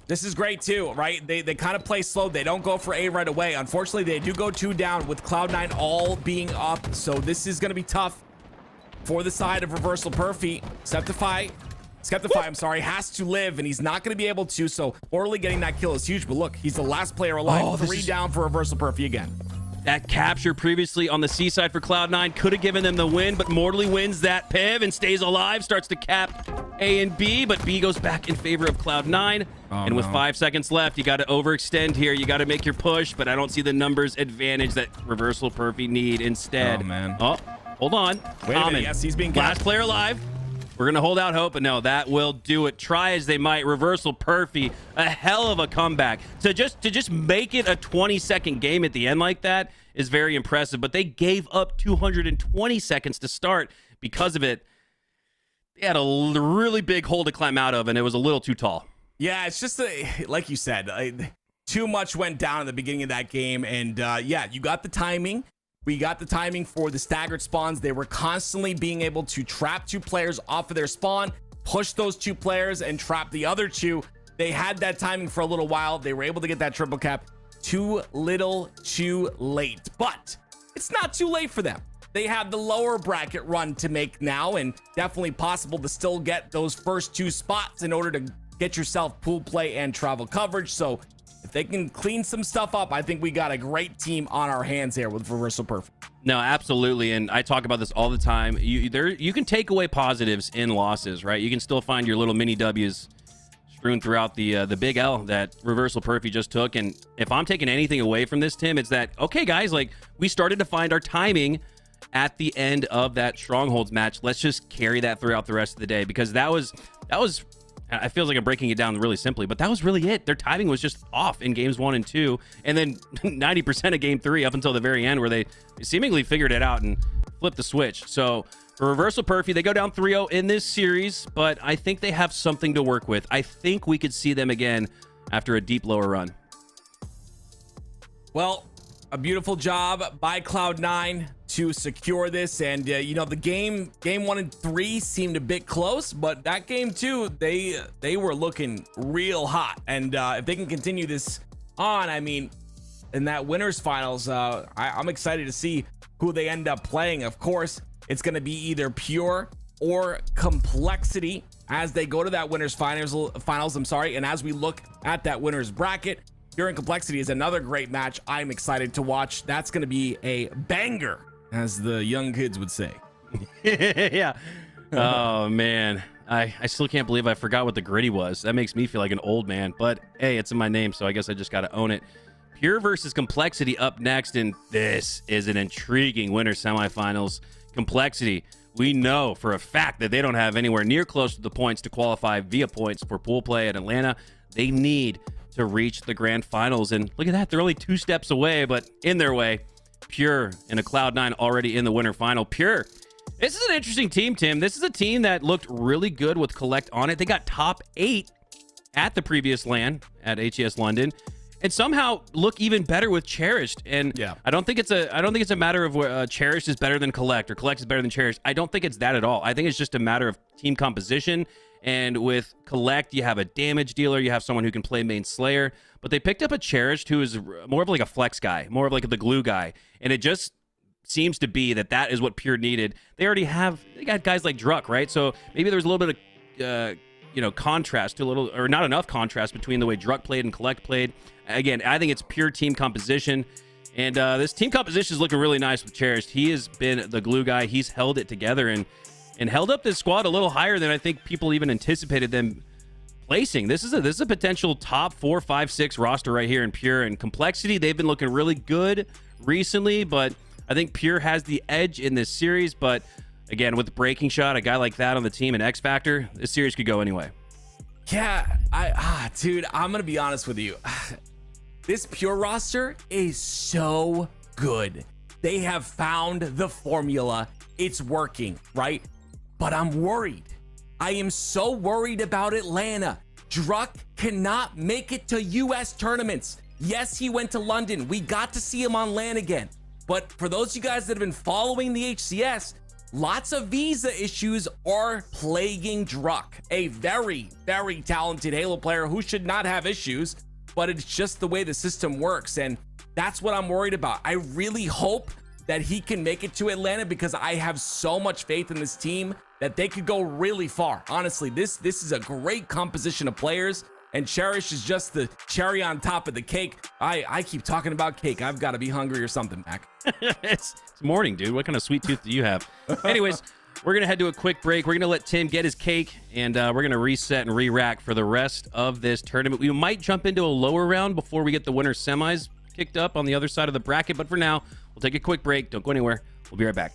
This is great too, right? They kind of play slow. They don't go for A right away. Unfortunately, they do go 2 down with Cloud9 all being up. So this is going to be tough for the side of Reversal Perfy. Skeptify, I'm sorry, has to live, and he's not going to be able to, so Mortally getting that kill is huge, but look, he's the last player alive. 3 down for Reversal Perfy again. That capture previously on the C side for Cloud9 could have given them the win, but Mortally wins that piv and stays alive, starts to cap A and B, but B goes back in favor of Cloud9. And with 5 seconds left, you got to overextend here. You got to make your push, but I don't see the numbers advantage that Reversal Perfy need instead. Oh, man. Oh, hold on. Wait a minute. Yes, he's being last player alive. We're going to hold out hope, but no, that will do it. Try as they might. Reversal Perfy, a hell of a comeback. To just make it a 20-second game at the end like that is very impressive, but they gave up 220 seconds to start. Because of it, they had a really big hole to climb out of, and it was a little too tall. Yeah, it's just, like you said, too much went down at the beginning of that game, and yeah, you got the timing. We got the timing for the staggered spawns. They were constantly being able to trap 2 players off of their spawn, push those 2 players, and trap the other 2. They had that timing for a little while. They were able to get that triple cap. Too little, too late. But it's not too late for them. They have the lower bracket run to make now, and definitely possible to still get those first 2 spots in order to get yourself pool play and travel coverage. So if they can clean some stuff up, I think we got a great team on our hands here with Reversal Perfy. No, absolutely, and I talk about this all the time. You can take away positives in losses, right? You can still find your little mini W's strewn throughout the big L that Reversal Perfy just took. And if I'm taking anything away from this, Tim, it's that, okay, guys, like, we started to find our timing at the end of that Strongholds match. Let's just carry that throughout the rest of the day, because that was I feel like I'm breaking it down really simply, but that was really it. Their timing was just off in games 1 and 2, and then 90% of game 3 up until the very end, where they seemingly figured it out and flipped the switch. So for Reversal Perfy, they go down 3-0 in this series, but I think they have something to work with. I think we could see them again after a deep lower run. Well, a beautiful job by Cloud9 to secure this, and you know, the game 1 and 3 seemed a bit close, but that game 2, they were looking real hot, and if they can continue this on, I mean, in that winners finals, I'm excited to see who they end up playing. Of course, it's going to be either Pure or Complexity as they go to that winners finals, I'm sorry, and as we look at that winners bracket, Pure and Complexity is another great match I'm excited to watch. That's going to be a banger, as the young kids would say. Yeah. Oh, man. I still can't believe I forgot what the gritty was. That makes me feel like an old man. But, hey, it's in my name, so I guess I just got to own it. Pure versus Complexity up next, and this is an intriguing winner semifinals. Complexity, we know for a fact that they don't have anywhere near close to the points to qualify via points for pool play at Atlanta. They need to reach the grand finals, and look at that, they're only 2 steps away, but in their way. Pure and a Cloud9 already in the winter final. Pure, this is an interesting team, Tim. This is a team that looked really good with Collect on it. They got top 8 at the previous LAN at HES London, and somehow look even better with Cherished. And yeah, I don't think it's a matter of where Cherished is better than Collect or Collect is better than Cherished. I don't think it's that at all. I think it's just a matter of team composition. And with Collect, you have a damage dealer, you have someone who can play main Slayer, but they picked up a Cherished who is more of like a flex guy, more of like the glue guy, and it just seems to be that is what Pure needed. They got guys like Druck, right? So maybe there's a little bit of contrast, or not enough contrast between the way Druck played and Collect played. Again, I think it's pure team composition, and this team composition is looking really nice with Cherished. He has been the glue guy. He's held it together and held up this squad a little higher than I think people even anticipated them placing. This is a potential top 4, 5, 6 roster right here in Pure. And Complexity, they've been looking really good recently, but I think Pure has the edge in this series. But again, with the breaking shot, a guy like that on the team, an X factor, this series could go anyway. Yeah, dude, I'm gonna be honest with you. This Pure roster is so good. They have found the formula. It's working, right? But I'm worried. I am so worried about Atlanta. Druck cannot make it to US tournaments. Yes, he went to London. We got to see him on LAN again. But for those of you guys that have been following the HCS, lots of visa issues are plaguing Druck, a very, very talented Halo player who should not have issues, but it's just the way the system works. And that's what I'm worried about. I really hope that he can make it to Atlanta because I have so much faith in this team that they could go really far. Honestly, this is a great composition of players, and Cherish is just the cherry on top of the cake. I keep talking about cake. I've got to be hungry or something, Mac. It's morning, dude. What kind of sweet tooth do you have? Anyways, we're going to head to a quick break. We're going to let Tim get his cake, and we're going to reset and re-rack for the rest of this tournament. We might jump into a lower round before we get the winner semis kicked up on the other side of the bracket, but for now, we'll take a quick break. Don't go anywhere. We'll be right back.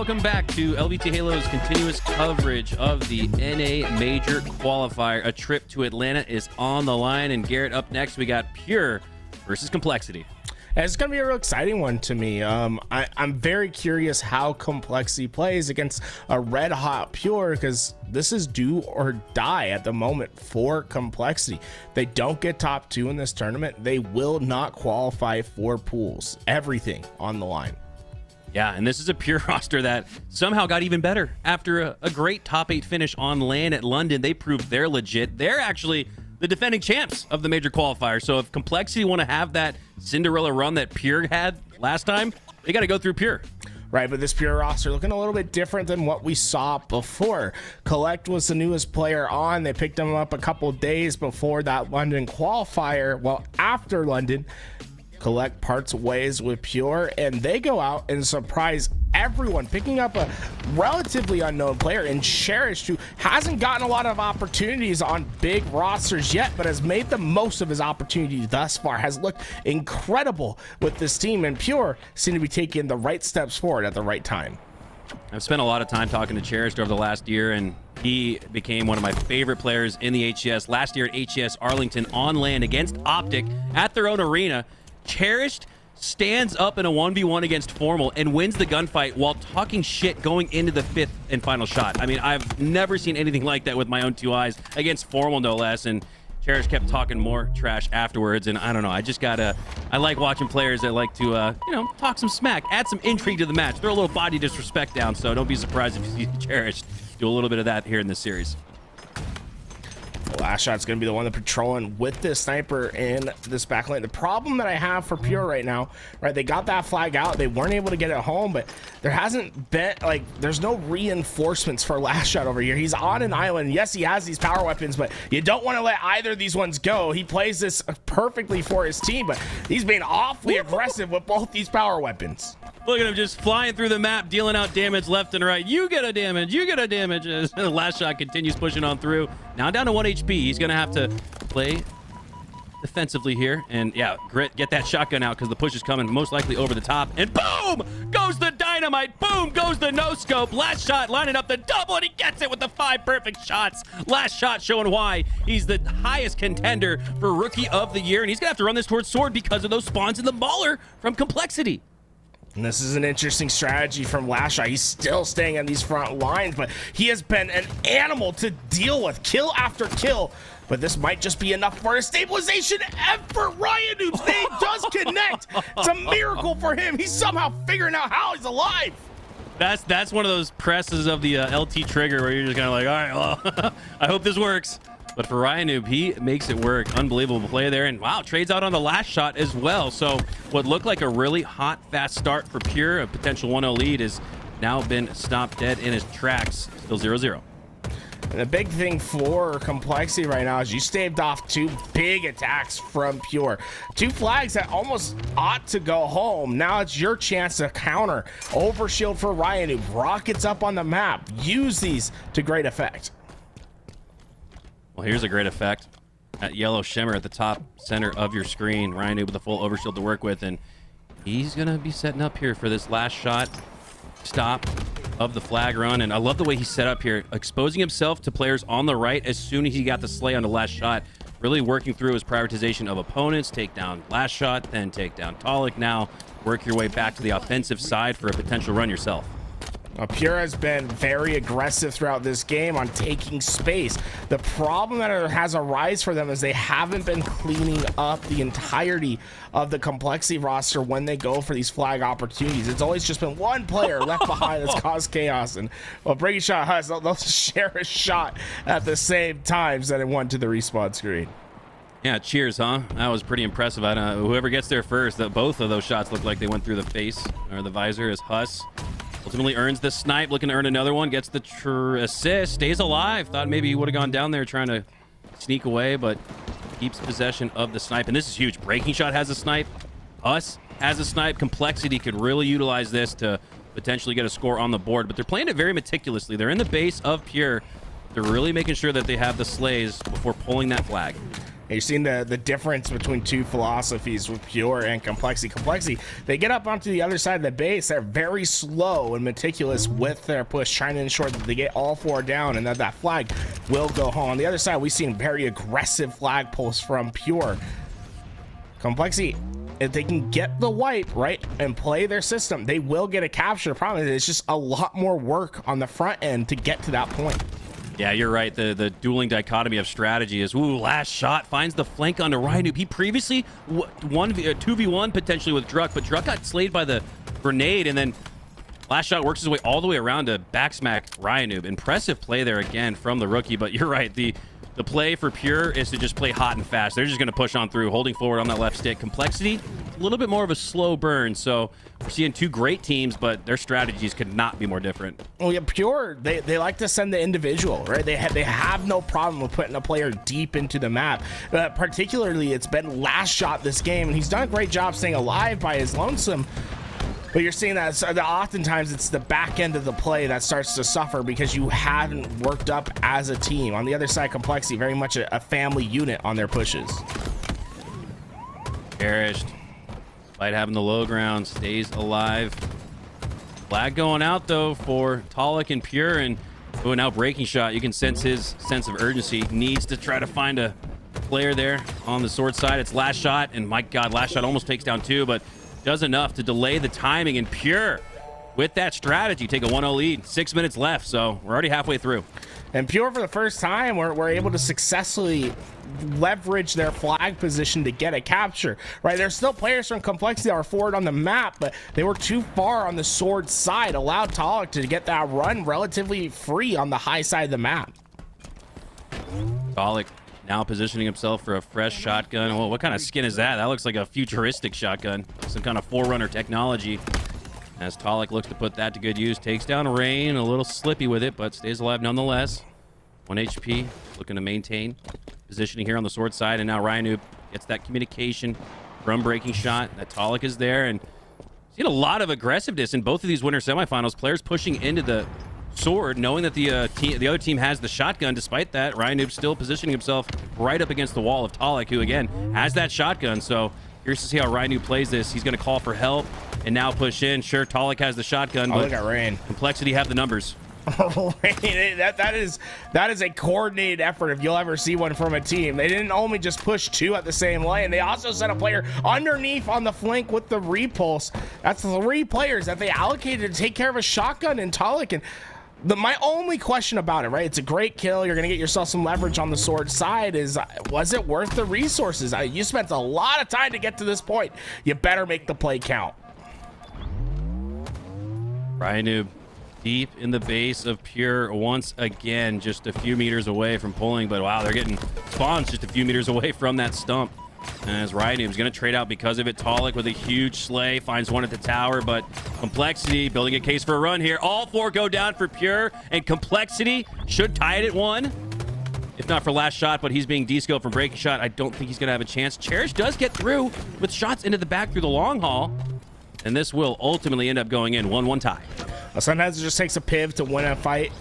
welcome back to LVT Halo's continuous coverage of the NA Major Qualifier. A trip to Atlanta is on the line, and Garrett, up next, we got Pure versus Complexity. It's going to be a real exciting one to me. I'm very curious how Complexity plays against a red hot Pure, because this is do or die at the moment for Complexity. They don't get top 2 in this tournament, they will not qualify for pools. Everything on the line. Yeah, and this is a Pure roster that somehow got even better after a great top 8 finish on LAN at London. They proved they're legit. They're actually the defending champs of the Major Qualifier. So if Complexity want to have that Cinderella run that Pure had last time, they got to go through Pure. Right, but this Pure roster looking a little bit different than what we saw before. Collect was the newest player on. They picked him up a couple days before that London qualifier. Well, after London, Collect parts ways with Pure, and they go out and surprise everyone, picking up a relatively unknown player in Cherished, who hasn't gotten a lot of opportunities on big rosters yet, but has made the most of his opportunities thus far, has looked incredible with this team, and Pure seem to be taking the right steps forward at the right time. I've spent a lot of time talking to Cherished over the last year, and he became one of my favorite players in the HCS. Last year at HCS Arlington on LAN against Optic at their own arena, Cherished stands up in a 1v1 against Formal and wins the gunfight while talking shit going into the 5th and final shot. I mean, I've never seen anything like that with my own 2 eyes against Formal, no less. And Cherished kept talking more trash afterwards. And I don't know, I like watching players that like to, talk some smack, add some intrigue to the match, throw a little body disrespect down. So don't be surprised if you see Cherished do a little bit of that here in this series. Last shot's going to be the one that's patrolling with this sniper in this backline. The problem that I have for Pure right now, right, they got that flag out. They weren't able to get it home, but there hasn't been, there's no reinforcements for Last Shot over here. He's on an island. Yes, he has these power weapons, but you don't want to let either of these ones go. He plays this perfectly for his team, but he's being awfully aggressive with both these power weapons. Look at him just flying through the map, dealing out damage left and right. You get a damage, you get a damage. As the Last Shot continues pushing on through. Now down to 1 HP. He's going to have to play defensively here. And yeah, Grit, get that shotgun out because the push is coming most likely over the top. And boom! Goes the dynamite. Boom! Goes the no-scope. Last Shot lining up the double, and he gets it with the 5 perfect shots. Last Shot showing why he's the highest contender for Rookie of the Year. And he's going to have to run this towards Sword because of those spawns in the Mauler from Complexity. And this is an interesting strategy from Last Shot. He's still staying on these front lines, but he has been an animal to deal with, kill after kill. But this might just be enough for a stabilization effort. Ryan Noob's name does connect. It's a miracle for him. He's somehow figuring out how he's alive. That's one of those presses of the LT trigger where you're just kind of like, all right, well, I hope this works. But for Ryan Noob, he makes it work. Unbelievable play there. And wow, trades out on the Last Shot as well. So what looked like a really hot, fast start for Pure, a potential 1-0 lead, has now been stopped dead in his tracks. Still 0-0. And the big thing for Complexity right now is you staved off 2 big attacks from Pure. 2 flags that almost ought to go home. Now it's your chance to counter. Overshield for Ryan Noob. Rockets up on the map. Use these to great effect. Well, here's a great effect. That yellow shimmer at the top center of your screen. Ryan with a full overshield to work with, and he's going to be setting up here for this Last Shot stop of the flag run. And I love the way he's set up here, exposing himself to players on the right as soon as he got the slay on the Last Shot, really working through his prioritization of opponents, take down Last Shot, then take down Talik. Now work your way back to the offensive side for a potential run yourself. Pure has been very aggressive throughout this game on taking space. The problem that has arisen for them is they haven't been cleaning up the entirety of the Complexity roster when they go for these flag opportunities. It's always just been one player left behind that's caused chaos. And well, Breaking Shot Huss, they'll share a shot at the same time that it went to the respawn screen. Yeah, cheers, huh? That was pretty impressive. I don't know, whoever gets there first, both of those shots look like they went through the face or the visor as Huss ultimately earns the snipe, looking to earn another one, gets the assist, stays alive. Thought maybe he would have gone down there trying to sneak away, but keeps possession of the snipe. And this is huge. Breaking Shot has a snipe. Us has a snipe. Complexity could really utilize this to potentially get a score on the board, but they're playing it very meticulously. They're in the base of Pure. They're really making sure that they have the slays before pulling that flag. You're seeing the difference between two philosophies with Pure and Complexity. Complexity, they get up onto the other side of the base. They're very slow and meticulous with their push, trying to ensure that they get all 4 down and that flag will go home. On the other side, we've seen very aggressive flag pulls from Pure. Complexity, if they can get the wipe right and play their system, they will get a capture. The problem is it's just a lot more work on the front end to get to that point. Yeah, you're right. The dueling dichotomy of strategy is, ooh, last shot finds the flank onto Ryan. He previously 2v1 potentially with Druck, but Druck got slayed by the grenade, and then last shot works his way all the way around to backsmack Ryanoob. Impressive play there again from the rookie, but you're right. The play for Pure is to just play hot and fast. They're just going to push on through, holding forward on that left stick. Complexity, a little bit more of a slow burn. So we're seeing two great teams, but their strategies could not be more different. Well, yeah, Pure, they like to send the individual, right? They have no problem with putting a player deep into the map. Particularly, it's been last shot this game, and he's done a great job staying alive by his lonesome. But you're seeing that oftentimes it's the back end of the play that starts to suffer because you haven't worked up as a team. On the other side, Complexity, very much a family unit on their pushes. Cherished, despite having the low ground, stays alive. Flag going out, though, for Talik and Pure. And now breaking shot. You can sense his sense of urgency. Needs to try to find a player there on the sword side. It's last shot, and my God, last shot almost takes down 2, but does enough to delay the timing. And Pure, with that strategy, take a 1-0 lead. 6 minutes left, so we're already halfway through. And Pure, for the first time, we're able to successfully leverage their flag position to get a capture, right? There's still players from Complexity that are forward on the map, but they were too far on the sword side, allowed Talik to get that run relatively free on the high side of the map. Talik now positioning himself for a fresh shotgun. Oh, what kind of skin is that? That looks like a futuristic shotgun. Some kind of Forerunner technology. As Talik looks to put that to good use. Takes down Rain. A little slippy with it, but stays alive nonetheless. 1 HP. Looking to maintain positioning here on the sword side. And now Ryanoob gets that communication from breaking shot. That Talik is there. And seen a lot of aggressiveness in both of these winter semifinals. Players pushing into the sword, knowing that the other team has the shotgun. Despite that, Ryanoob still positioning himself right up against the wall of Talik, who again has that shotgun. So curious to see how Ryanoob plays this. He's going to call for help and now push in. Sure, Talik has the shotgun, but look at Rain. Complexity have the numbers. Rain, that is a coordinated effort if you'll ever see one from a team. They didn't only just push 2 at the same lane, they also sent a player underneath on the flank with the repulse. That's 3 players that they allocated to take care of a shotgun in Talik. And my only question about it, right? It's a great kill. You're going to get yourself some leverage on the sword side. Was it worth the resources? You spent a lot of time to get to this point. You better make the play count. Ryanoob deep in the base of Pure once again, just a few meters away from pulling. But wow, they're getting spawns just a few meters away from that stump. As Ryanoob going to trade out because of it. Talik with a huge slay, finds one at the tower, but Complexity building a case for a run here. All 4 go down for Pure, and Complexity should tie it at 1. If not for last shot, but he's being descoped from breaking shot. I don't think he's going to have a chance. Cherish does get through with shots into the back through the long haul, and this will ultimately end up going in 1-1 tie. Sometimes it just takes a piv to win a fight,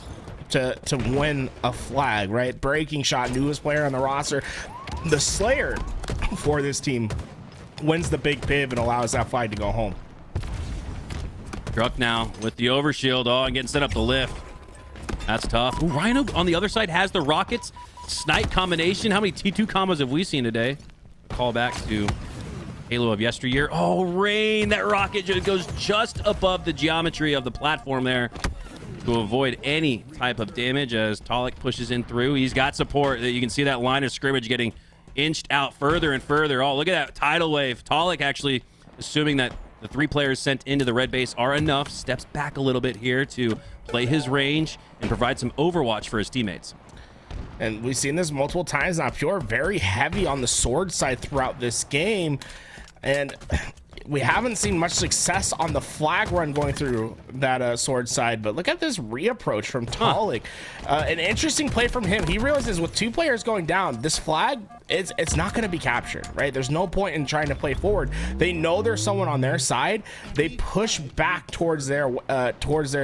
to win a flag, right? Breaking shot, newest player on the roster. The Slayer for this team wins the big piv and allows that flag to go home. Druck now with the overshield. Oh, and getting set up the lift. That's tough. Ooh, Rhino on the other side has the rockets. Snipe combination. How many T2 combos have we seen today? Call back to Halo of yesteryear. Oh, Rain. That rocket goes just above the geometry of the platform there to avoid any type of damage as Talik pushes in through. He's got support. You can see that line of scrimmage getting inched out further and further. Oh, look at that tidal wave. Talik actually, assuming that the 3 players sent into the red base are enough, steps back a little bit here to play his range and provide some overwatch for his teammates. And we've seen this multiple times now. Pure very heavy on the sword side throughout this game. And we haven't seen much success on the flag run going through that sword side, but look at this reapproach from Talik. An interesting play from him. He realizes with 2 players going down, this flag, it's not going to be captured, right? There's no point in trying to play forward. They know there's someone on their side. They push back towards their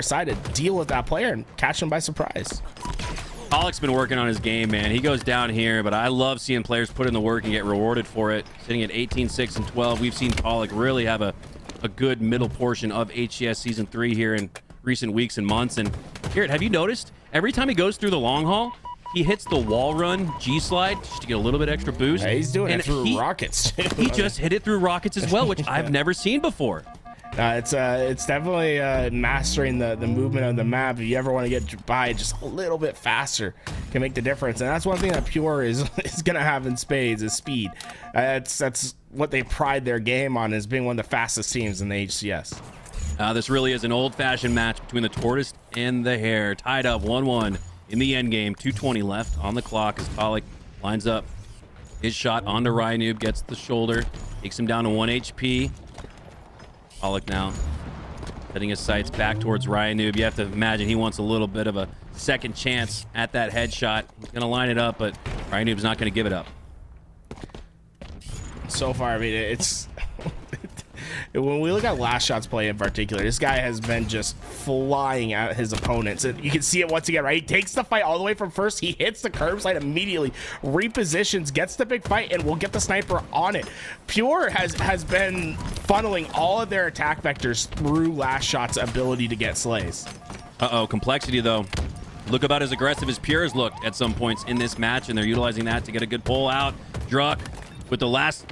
side to deal with that player and catch them by surprise. Pollock's been working on his game, man. He goes down here, but I love seeing players put in the work and get rewarded for it. Sitting at 18, 6, and 12, we've seen Pollock really have a good middle portion of HCS Season 3 here in recent weeks and months. And Garrett, have you noticed every time he goes through the long haul, he hits the wall run G-slide just to get a little bit extra boost? Yeah, he's doing and it through rockets, too. He just hit it through rockets as well, which I've never seen before. It's definitely mastering the movement of the map. If you ever want to get by just a little bit faster, can make the difference. And that's one thing that Pure is gonna have in spades is speed. That's what they pride their game on, is being one of the fastest teams in the HCS. This really is an old-fashioned match between the tortoise and the hare, tied up 1-1 in the end game. 2:20 left on the clock as Pollock lines up his shot onto Ryanoob, gets the shoulder, takes him down to 1 HP. Pollock now setting his sights back towards Ryanoob. You have to imagine he wants a little bit of a second chance at that headshot. He's going to line it up, but Ryanoob's not going to give it up. So far, I mean, it's when we look at last shots play in particular, this guy has been just flying at his opponents, and you can see it once again, right? He takes the fight all the way from first, he hits the curb side immediately, repositions, gets the big fight, and will get the sniper on it. Pure has been funneling all of their attack vectors through last shot's ability to get slays. Complexity, though, look about as aggressive as Pure has looked at some points in this match, and they're utilizing that to get a good pull out. Druck with the last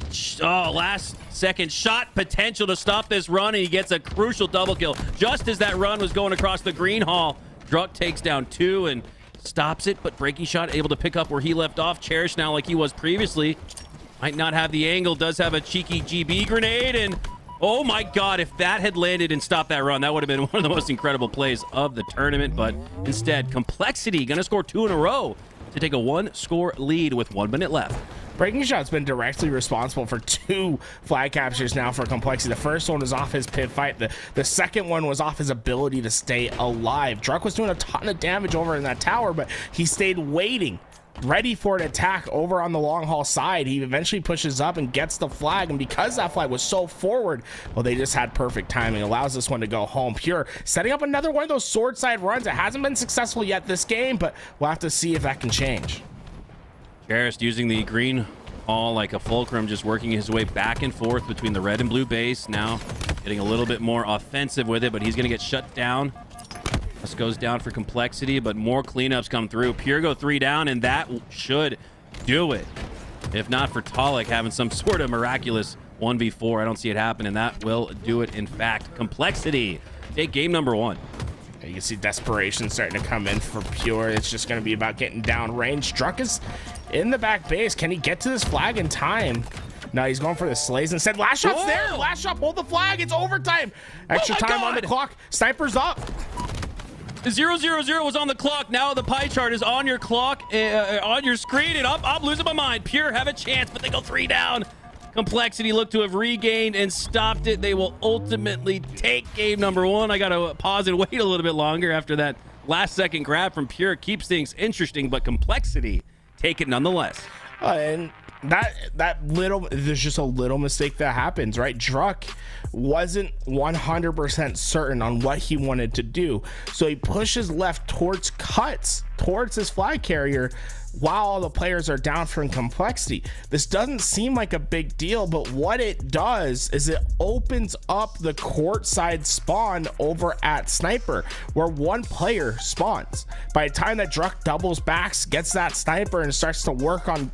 second shot potential to stop this run, and he gets a crucial double kill just as that run was going across the green hall. Druck takes down 2 and stops it, but breaking shot able to pick up where he left off. Cherish now, like he was previously, might not have the angle, does have a cheeky GB grenade, and oh my god, if that had landed and stopped that run, that would have been one of the most incredible plays of the tournament. But instead, Complexity gonna score 2 in a row to take a 1-score lead with 1 minute left. Breaking Shot's been directly responsible for 2 flag captures now for Complexity. The first one was off his pit fight. The second one was off his ability to stay alive. Druck was doing a ton of damage over in that tower, but he stayed waiting, ready for an attack over on the long haul side. He eventually pushes up and gets the flag, and because that flag was so forward, well, they just had perfect timing. Allows this one to go home. Pure setting up another one of those sword side runs. It hasn't been successful yet this game, but we'll have to see if that can change. Jarrett using the green hall like a fulcrum, just working his way back and forth between the red and blue base. Now getting a little bit more offensive with it, but he's going to get shut down. This goes down for Complexity, but more cleanups come through. Pure go 3 down, and that should do it. If not for Pollock having some sort of miraculous 1v4, I don't see it happen, and that will do it. In fact, Complexity take game number 1. You can see desperation starting to come in for Pure. It's just going to be about getting down range. Druck is in the back base. Can he get to this flag in time? No, he's going for the slays instead. Last shot's there. Last shot, pull the flag. It's overtime. Extra time on the clock. Sniper's up. 0-0-0 was on the clock. Now the pie chart is on your clock, on your screen, and I'm losing my mind. Pure have a chance, but they go 3 down. Complexity look to have regained and stopped it. They will ultimately take game number 1. I got to pause and wait a little bit longer after that last second grab from Pure. Keeps things interesting, but Complexity take it nonetheless. And there's just a little mistake that happens, right? Druck wasn't 100% certain on what he wanted to do, so he pushes left towards cuts towards his flag carrier while all the players are down from Complexity. This doesn't seem like a big deal, but what it does is it opens up the courtside spawn over at Sniper, where 1 player spawns. By the time that Druck doubles backs, gets that sniper, and starts to work on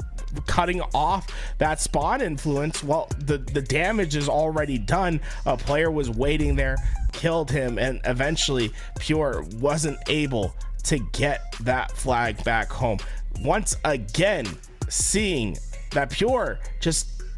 cutting off that spawn influence, well, the damage is already done. A player was waiting there, killed him, and eventually Pure wasn't able to get that flag back home. Once again, seeing that Pure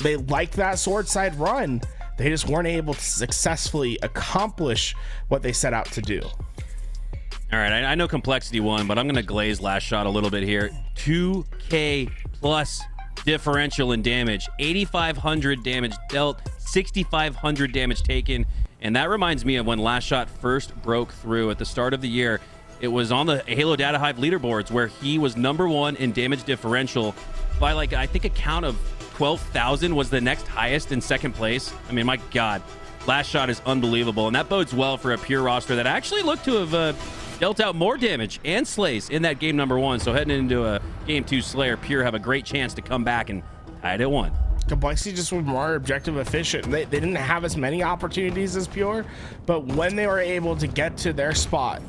they like that sword side run, they just weren't able to successfully accomplish what they set out to do. All right, I know Complexity won, but I'm going to glaze last shot a little bit here. 2K plus differential in damage, 8,500 damage dealt, 6,500 damage taken, and that reminds me of when last shot first broke through at the start of the year. It was on the Halo Data Hive leaderboards where he was #1 in damage differential by I think a count of 12,000 was the next highest in second place. I mean, my God, last shot is unbelievable, and that bodes well for a Pure roster that actually looked to have dealt out more damage and slays in that game number 1. So heading into a game 2 Slayer, Pure have a great chance to come back and tie it at 1. Complexity just was more objective efficient. They didn't have as many opportunities as Pure, but when they were able to get to their spot,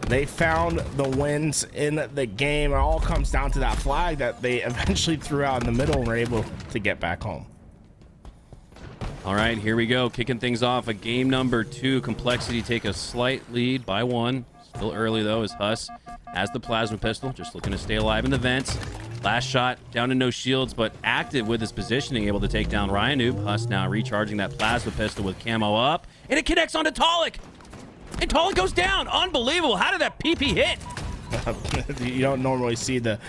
they found the wins in the game. It all comes down to that flag that they eventually threw out in the middle and were able to get back home. All right, here we go. Kicking things off. A game number 2. Complexity take a slight lead by 1. Still early, though, as Huss has the plasma pistol. Just looking to stay alive in the vents. Last shot down to no shields, but active with his positioning, able to take down Ryanoob. Huss now recharging that plasma pistol with camo up. And it connects onto Talik. And Talik goes down. Unbelievable. How did that PP hit? You don't normally see the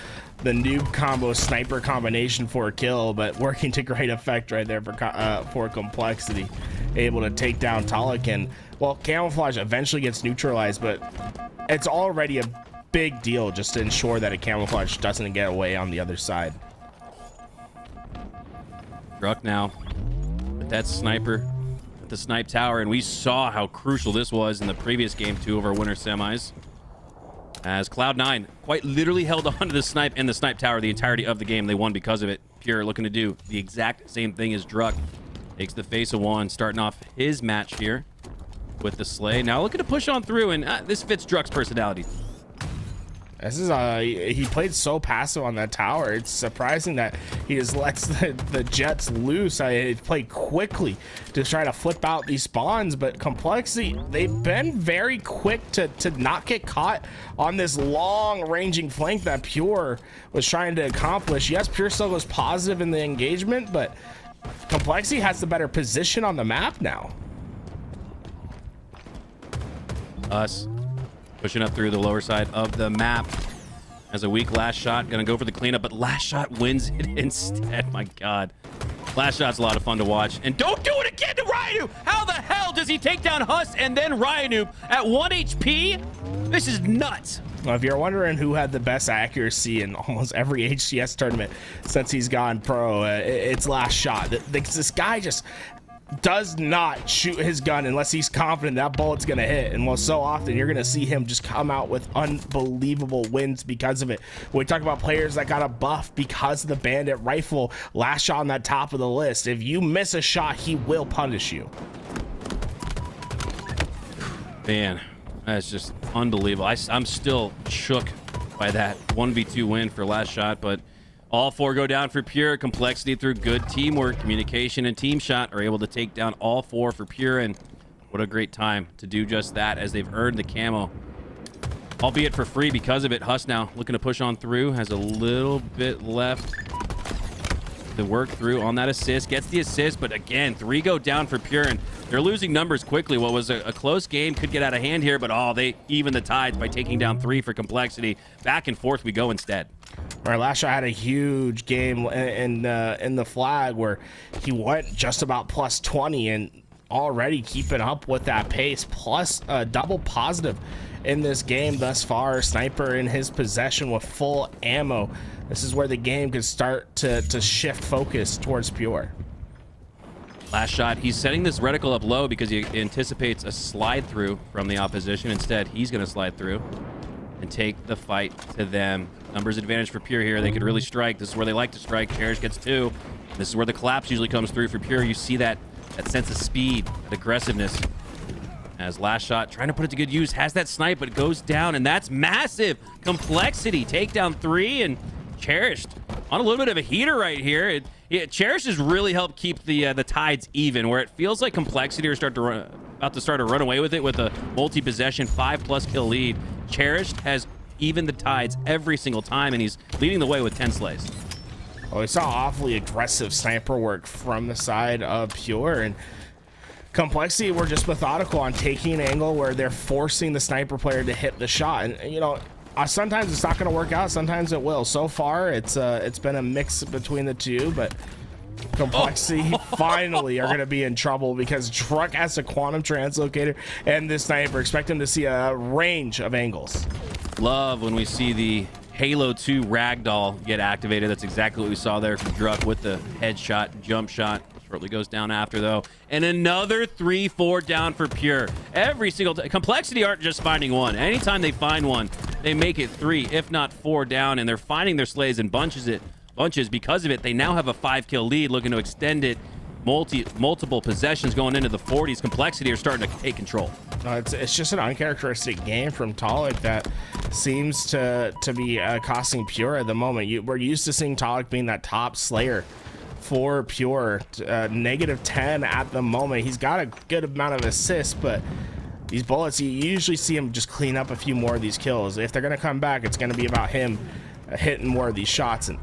noob combo sniper combination for a kill, but working to great effect right there for Complexity. Able to take down Talik, and well, Camouflage eventually gets neutralized, but it's already a big deal just to ensure that a Camouflage doesn't get away on the other side. Druck now with that sniper at the snipe tower, and we saw how crucial this was in the previous game 2 of our winter semis, as Cloud9 quite literally held on to the snipe and the snipe tower the entirety of the game. They won because of it. Pure looking to do the exact same thing as Druck. Takes the face of 1, starting off his match here with the Slay. Now looking to push on through, and this fits Druck's personality. This is he played so passive on that tower. It's surprising that he just lets the Jets loose. He played quickly to try to flip out these spawns, but Complexity, they've been very quick to not get caught on this long ranging flank that Pure was trying to accomplish. Yes, Pure still was positive in the engagement, but Complexity has the better position on the map now. Us pushing up through the lower side of the map as a weak last shot. Gonna go for the cleanup, but last shot wins it instead. My God. Last shot's a lot of fun to watch. And don't do it again to Ryanoob! How the hell does he take down Huss and then Ryanoob at 1 HP? This is nuts. Well, if you're wondering who had the best accuracy in almost every HCS tournament since he's gone pro, it's last shot. This guy just does not shoot his gun unless he's confident that bullet's gonna hit, and well, so often you're gonna see him just come out with unbelievable wins because of it. When we talk about players that got a buff because of the bandit rifle, last shot on that top of the list, if you miss a shot, he will punish you. Man, that's just unbelievable. I'm still shook by that 1v2 win for last shot, but all 4 go down for Pure. Complexity through good teamwork, communication, and team shot are able to take down all 4 for Pure, and what a great time to do just that as they've earned the camo, albeit for free because of it. Huss now looking to push on through, has a little bit left to work through on that assist, gets the assist, but again, 3 go down for Pure, and they're losing numbers quickly. What was a close game could get out of hand here, but they even the tides by taking down 3 for Complexity. Back and forth we go instead. All right, last shot had a huge game in the flag where he went just about plus 20 and already keeping up with that pace, plus double positive in this game thus far. Sniper in his possession with full ammo. This is where the game could start to shift focus towards Pure. Last shot, he's setting this reticle up low because he anticipates a slide through from the opposition. Instead, he's going to slide through and take the fight to them. Numbers advantage for Pure here. They could really strike. This is where they like to strike. Cherish gets 2. This is where the collapse usually comes through for Pure. You see that sense of speed, that aggressiveness. As last shot, trying to put it to good use, has that snipe, but it goes down, and that's massive. Complexity, takedown 3, and Cherished on a little bit of a heater right here. Cherish has really helped keep the tides even, where it feels like Complexity are about to start to run away with it with a multi-possession 5+ kill lead. Cherished has evened the tides every single time, and he's leading the way with 10 slays. Oh, we saw awfully aggressive sniper work from the side of Pure, and Complexity were just methodical on taking an angle where they're forcing the sniper player to hit the shot. And you know, sometimes it's not going to work out, sometimes it will. So far, it's been a mix between the two, but Complexity finally are going to be in trouble because Druck has a quantum translocator and this sniper. Expect him to see a range of angles. Love when we see the Halo 2 ragdoll get activated. That's exactly what we saw there from Druck with the headshot, jump shot, Shortly goes down after, though. And another 3-4 down for Pure. Every single time. Complexity aren't just finding one. Anytime they find one, they make it 3, if not 4 down. And they're finding their slays in bunches. Because of it, they now have a 5-kill lead, looking to extend it. Multiple possessions going into the 40s. Complexity are starting to take control. It's just an uncharacteristic game from Talik that seems to be costing Pure at the moment. We're used to seeing Talik being that top slayer for Pure. -10 at the moment. He's got a good amount of assists, but these bullets, you usually see him just clean up a few more of these kills. If they're going to come back, it's going to be about him hitting more of these shots. And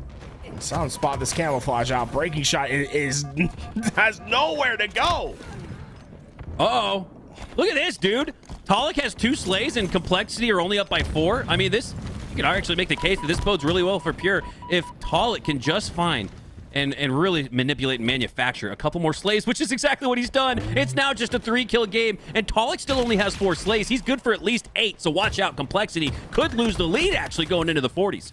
saw him spot this camouflage out. Breaking shot has nowhere to go. Uh-oh. Look at this, dude. Talik has 2 slays and Complexity are only up by 4. I mean, you can actually make the case that this bodes really well for Pure if Talik can just find and really manipulate and manufacture a couple more slays, which is exactly what he's done. It's now just a 3-kill game, and Talik still only has 4 slays. He's good for at least 8, so watch out. Complexity could lose the lead actually going into the 40s.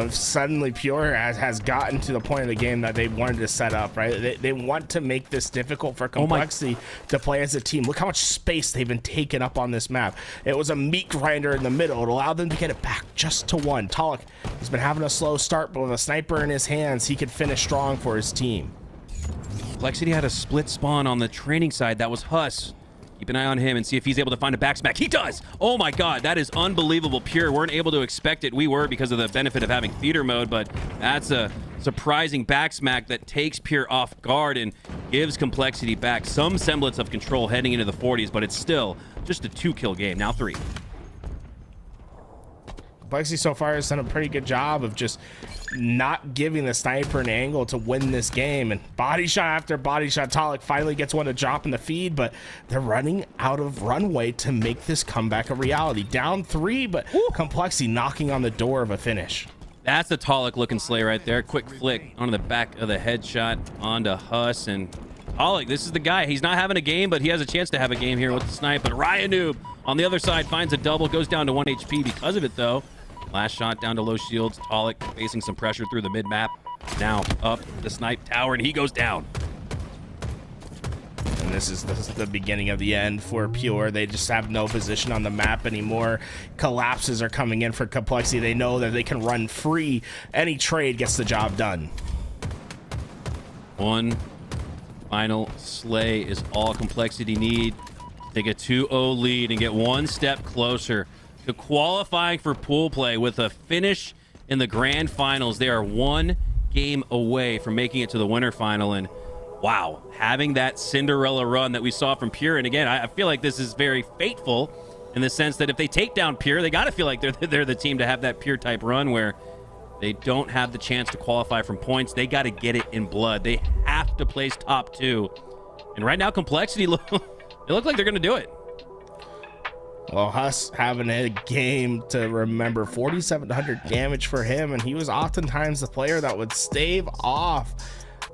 Suddenly Pure has gotten to the point of the game that they wanted to set up, right? They want to make this difficult for Complexity to play as a team. Look how much space they've been taking up on this map. It was a meat grinder in the middle. It allowed them to get it back just to 1. Talik, he's been having a slow start, but with a sniper in his hands, he could finish strong for his team. Complexity had a split spawn on the training side. That was Huss. Keep an eye on him and see if he's able to find a back smack. He does! Oh my god, that is unbelievable. Pure weren't able to expect it. We were because of the benefit of having theater mode, but that's a surprising back smack that takes Pure off guard and gives Complexity back some semblance of control heading into the 40s, but it's still just a 2-kill game. Now 3. Complexity so far has done a pretty good job of just not giving the sniper an angle to win this game, and body shot after body shot. Talik finally gets one to drop in the feed, but they're running out of runway to make this comeback a reality. Down 3, but Complexity knocking on the door of a finish. That's a Talik looking slay right there. Quick flick onto the back of the headshot onto Huss, and Talik, this is the guy. He's not having a game, but he has a chance to have a game here with the snipe. But Ryanoob on the other side finds a double, goes down to 1 HP because of it though. Last shot down to low shields. Talik facing some pressure through the mid-map. Now up the snipe tower, and he goes down. And this is the beginning of the end for Pure. They just have no position on the map anymore. Collapses are coming in for Complexity. They know that they can run free. Any trade gets the job done. One final slay is all Complexity need. Take a 2-0 lead and get one step closer to qualifying for pool play with a finish in the grand finals. They are 1 game away from making it to the winter final, and wow, having that Cinderella run that we saw from Pure. And again, I feel like this is very fateful in the sense that if they take down Pure, they got to feel like they're the team to have that Pure type run where they don't have the chance to qualify from points. They got to get it in blood. They have to place top 2, and right now Complexity they look like they're going to do it. Well, Huss having a game to remember. 4,700 damage for him, and he was oftentimes the player that would stave off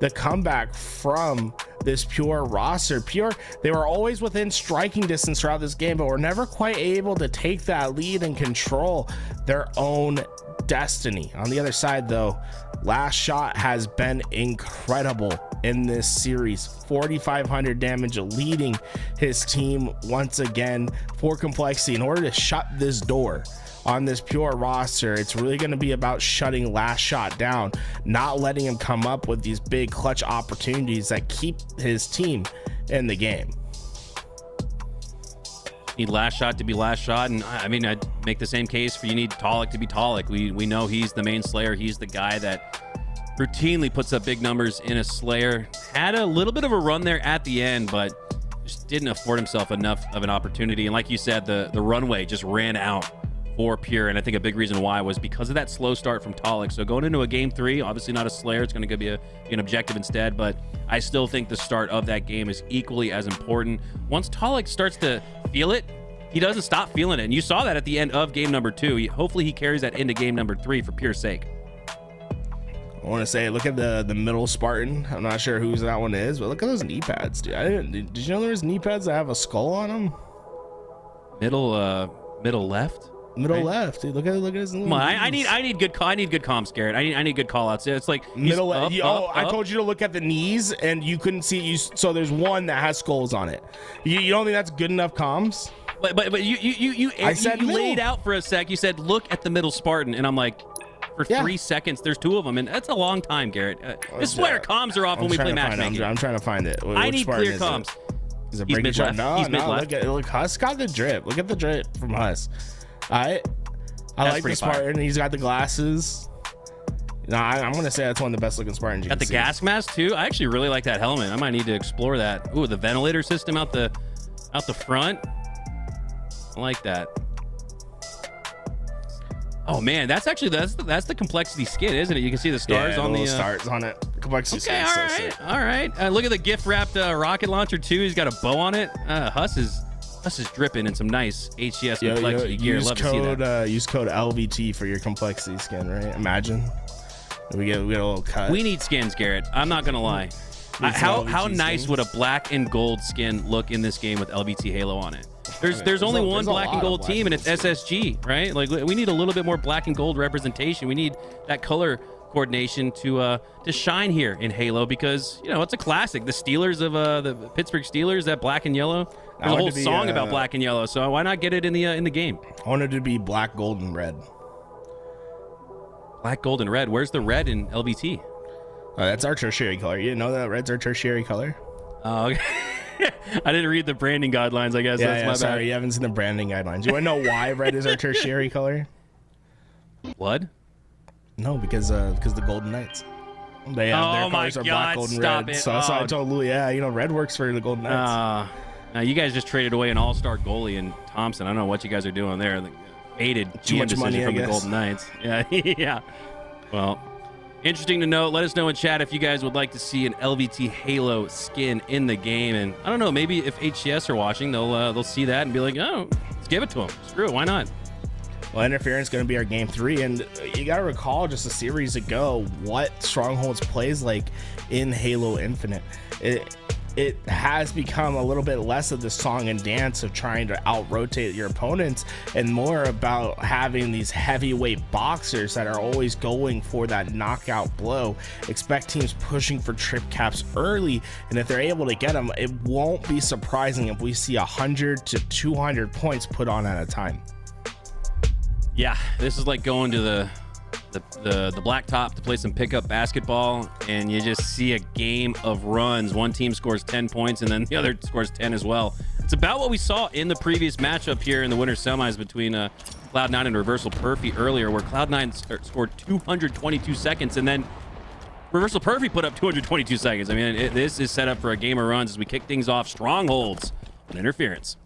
the comeback from this Pure roster. Pure, they were always within striking distance throughout this game, but were never quite able to take that lead and control their own destiny. On the other side though, Last Shot has been incredible in this series. 4,500 damage, leading his team once again for Complexity. In order to shut this door on this Pure roster, it's really going to be about shutting Last Shot down, not letting him come up with these big clutch opportunities that keep his team in the game. Need Last Shot to be Last Shot, and I mean, I'd make the same case for you need Talik to be Talik. We know he's the main slayer. He's the guy that routinely puts up big numbers in a slayer. Had a little bit of a run there at the end, but just didn't afford himself enough of an opportunity. And like you said, the runway just ran out for Pure, and I think a big reason why was because of that slow start from Talik. So going into a game 3, obviously not a slayer, it's going to be an objective instead, but I still think the start of that game is equally as important. Once Talik starts to feel it, he doesn't stop feeling it, and you saw that at the end of game number 2. Hopefully he carries that into game number 3 for Pure's sake. I want to say, look at the middle Spartan. I'm not sure whose that one is, but look at those knee pads, dude. Did you know there's knee pads that have a skull on them? Middle left? Middle right? left, dude. Look at his. Come on, I need good comms, Garrett. I need good call outs. It's like Middle up, left. I told you to look at the knees, and you couldn't see. So there's one that has skulls on it. You don't think that's good enough comms? But you laid out for a sec. You said look at the middle Spartan, and I'm like, for 3 seconds, there's 2 of them, and that's a long time, Garrett. This is why our comms are off when we play matchmaking. I'm trying to find it. I need clear comms. Is it He's breaking shot? mid-left. He's mid-left. Look, Huss got the drip. Look at the drip from Huss. I like the Spartan. Fire. He's got the glasses. No, I'm gonna say that's one of the best looking Spartans. Got the gas mask too. I actually really like that helmet. I might need to explore that. Ooh, the ventilator system out the front. I like that. Oh man, that's the complexity skin, isn't it? You can see the stars on the stars on it. Complexity skin. Okay, all right. Look at the gift wrapped rocket launcher too. He's got a bow on it. Huss is dripping in some nice HCS complexity gear. Love to see that. Use code LVT for your complexity skin, right? Imagine we get a little cut. We need skins, Garrett. I'm not gonna lie. How nice would a black and gold skin look in this game with LVT Halo on it? There's only one black and gold team, and it's SSG, right? Like we need a little bit more black and gold representation. We need that color coordination to shine here in Halo because it's a classic. The Steelers of the Pittsburgh Steelers, that black and yellow. There's a whole song about black and yellow, so why not get it in the game? I wanted to be black, gold, and red. Black, gold, and red. Where's the red in LVT? That's our tertiary color. You didn't know that red's our tertiary color? Oh, okay. I didn't read the branding guidelines, I guess. That's my bad. Sorry, you haven't seen the branding guidelines. You want to know why red is our tertiary color? What? No, because the Golden Knights. They have their colors are black, gold, and red. So I told Lou, red works for the Golden Knights. You guys just traded away an all-star goalie in Thompson. I don't know what you guys are doing there. Faded GM decision from the Golden Knights. Yeah, yeah. Well, interesting to know. Let us know in chat if you guys would like to see an LVT Halo skin in the game. And I don't know, maybe if HCS are watching, they'll see that and be like, oh, let's give it to them. Screw it, why not? Well, Interference is going to be our game 3, and you got to recall just a series ago what Strongholds plays like in Halo Infinite. It has become a little bit less of the song and dance of trying to out-rotate your opponents and more about having these heavyweight boxers that are always going for that knockout blow. Expect teams pushing for trip caps early, and if they're able to get them, it won't be surprising if we see 100 to 200 points put on at a time. Yeah, this is like going to the blacktop to play some pickup basketball, and you just see a game of runs. One team scores 10 points, and then the other scores 10 as well. It's about what we saw in the previous matchup here in the winter semis between Cloud9 and Reversal Perfy earlier, where Cloud9 scored 222 seconds, and then Reversal Perfy put up 222 seconds. I mean, this is set up for a game of runs as we kick things off. Strongholds on Interference.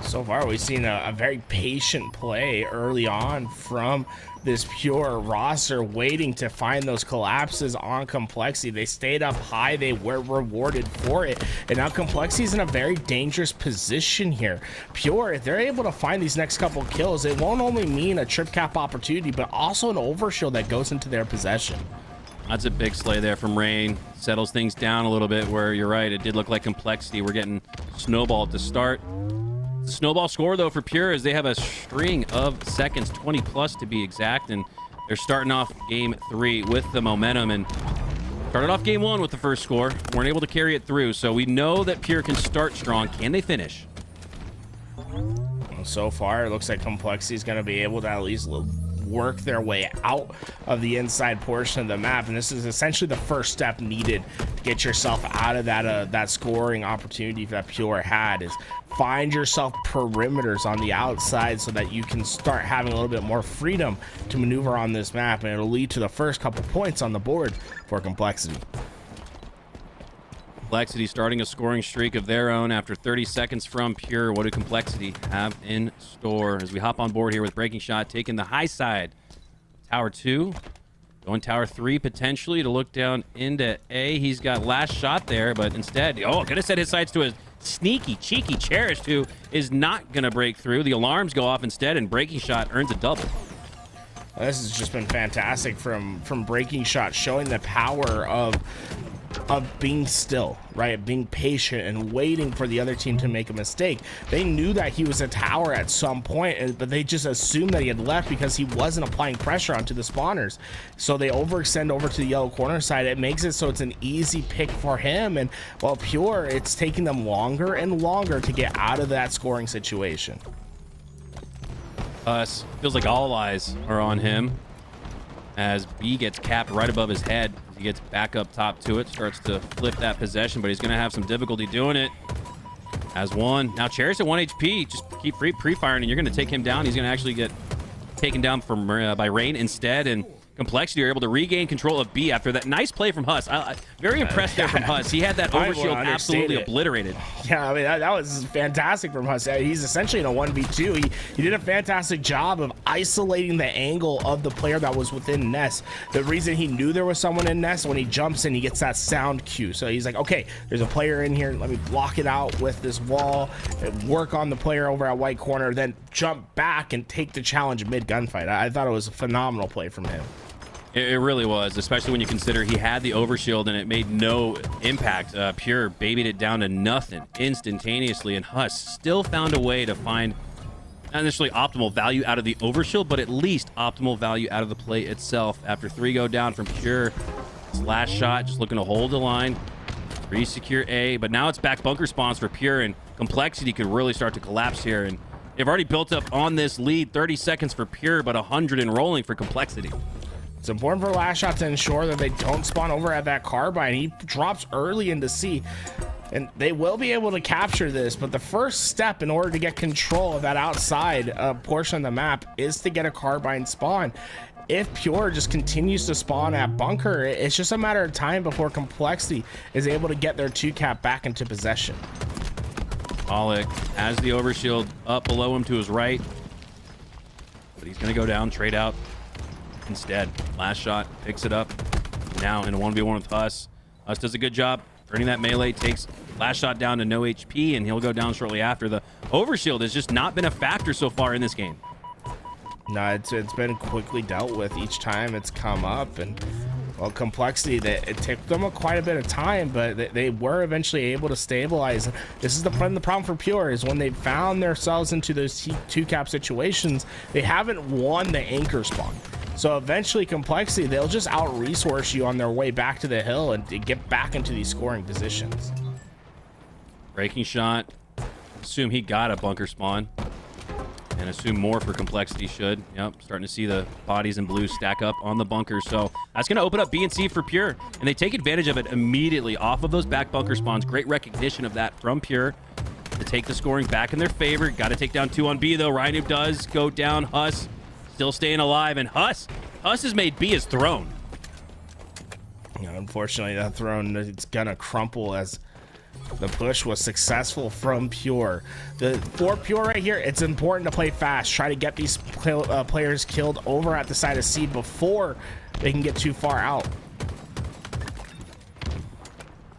So far, we've seen a very patient play early on from this Pure roster, waiting to find those collapses on Complexity. They stayed up high, they were rewarded for it, and now Complexity's in a very dangerous position here. Pure, if they're able to find these next couple kills, it won't only mean a trip cap opportunity, but also an overshield that goes into their possession. That's a big slay there from Rain. Settles things down a little bit, where you're right, it did look like Complexity. We're getting snowballed to start. The snowball score, though, for Pure is they have a string of seconds, 20 plus to be exact, and they're starting off game 3 with the momentum, and started off game 1 with the first score. Weren't able to carry it through, so we know that Pure can start strong. Can they finish? So far, it looks like Complexity is going to be able to at least work their way out of the inside portion of the map, and this is essentially the first step needed to get yourself out of that scoring opportunity that Pure had. Is find yourself perimeters on the outside so that you can start having a little bit more freedom to maneuver on this map, and it'll lead to the first couple points on the board for Complexity. Complexity starting a scoring streak of their own after 30 seconds from Pure. What do Complexity have in store? As we hop on board here with Breaking Shot, taking the high side. Tower 2, going Tower 3 potentially to look down into A. He's got last shot there, but instead, could have set his sights to a sneaky, cheeky Cherish, who is not going to break through. The alarms go off instead, and Breaking Shot earns a double. This has just been fantastic from Breaking Shot, showing the power of of being still, right? Being patient and waiting for the other team to make a mistake. They knew that he was a tower at some point, but they just assumed that he had left because he wasn't applying pressure onto the spawners. So they overextend over to the yellow corner side. It makes it so it's an easy pick for him. And while Pure, it's taking them longer and longer to get out of that scoring situation. Feels like all eyes are on him as B gets capped right above his head. He gets back up top to it, starts to flip that possession, but he's going to have some difficulty doing it. Has one. Now Cherish at 1 HP. Just keep pre-firing, and you're going to take him down. He's going to actually get taken down from by Rain instead, and Complexity are able to regain control of B after that nice play from Huss. Very impressed there from Huss. He had that overshield absolutely obliterated. Yeah, I mean, that was fantastic from Huss. He's essentially in a 1v2. He did a fantastic job of isolating the angle of the player that was within Nest. The reason he knew there was someone in Nest, when he jumps in, he gets that sound cue. So he's like, okay, there's a player in here. Let me block it out with this wall, and work on the player over at white corner, then jump back and take the challenge mid gunfight. I thought it was a phenomenal play from him. It really was, especially when you consider he had the overshield and it made no impact. Pure babied it down to nothing instantaneously, and Huss still found a way to find not necessarily optimal value out of the overshield, but at least optimal value out of the play itself. After 3 go down from Pure, his last shot just looking to hold the line, re-secure A, but now it's back bunker spawns for Pure, and Complexity could really start to collapse here, and they've already built up on this lead. 30 seconds for Pure, but 100 and rolling for Complexity. It's important for Last Shot to ensure that they don't spawn over at that carbine. He drops early into C, and they will be able to capture this, but the first step in order to get control of that outside portion of the map is to get a carbine spawn. If Pure just continues to spawn at bunker, it's just a matter of time before Complexity is able to get their 2-cap back into possession. Alec has the overshield up below him to his right, but he's going to go down, trade out instead. Last Shot picks it up now in a 1v1 with Huss. Huss does a good job earning that melee, takes Last Shot down to no HP, and he'll go down shortly after. The overshield has just not been a factor so far in this game. No, it's been quickly dealt with each time it's come up, and well, Complexity, it took them quite a bit of time, but they were eventually able to stabilize. This is the problem for Pure, is when they found themselves into those 2-cap situations, they haven't won the anchor spawn. So eventually Complexity, they'll just out-resource you on their way back to the hill and get back into these scoring positions. Breaking shot. Assume he got a bunker spawn. And assume more for Complexity should. Yep, starting to see the bodies in blue stack up on the bunker. So that's going to open up B and C for Pure. And they take advantage of it immediately off of those back bunker spawns. Great recognition of that from Pure to take the scoring back in their favor. Got to take down 2 on B, though. Rhino does go down. Huss still staying alive, and Huss has made B his throne. Yeah, unfortunately, that throne, it's gonna crumple as the push was successful from Pure. For Pure right here, it's important to play fast. Try to get these players killed over at the side of C before they can get too far out.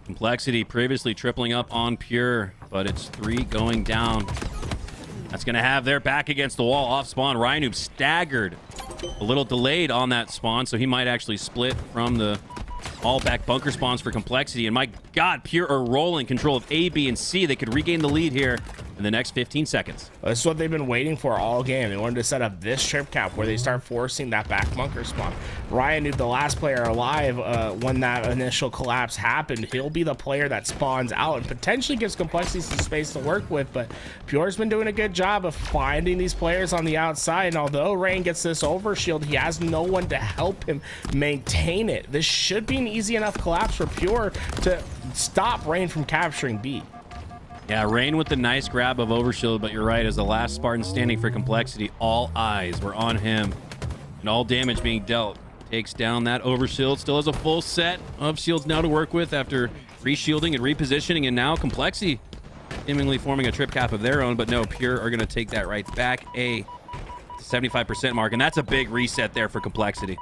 Complexity previously tripling up on Pure, but it's 3 going down. That's going to have their back against the wall off spawn. Ryanoob staggered, a little delayed on that spawn, so he might actually split from the all back bunker spawns for Complexity. And my God, Pure are rolling control of A, B, and C. They could regain the lead here in the next 15 seconds. This is what they've been waiting for all game. They wanted to set up this trip cap where they start forcing that back bunker spawn. Ryanoob, the last player alive when that initial collapse happened, he'll be the player that spawns out and potentially gives Complexity some space to work with. But Pure's been doing a good job of finding these players on the outside. And although Rain gets this overshield, he has no one to help him maintain it. This should be an easy enough collapse for Pure to stop Rain from capturing B. Yeah, Rain with the nice grab of overshield, but you're right, as the last Spartan standing for Complexity, all eyes were on him, and all damage being dealt. Takes down that overshield, still has a full set of shields now to work with after re-shielding and repositioning, and now Complexity seemingly forming a trip cap of their own, but no, Pure are going to take that right back a 75% mark, and that's a big reset there for Complexity.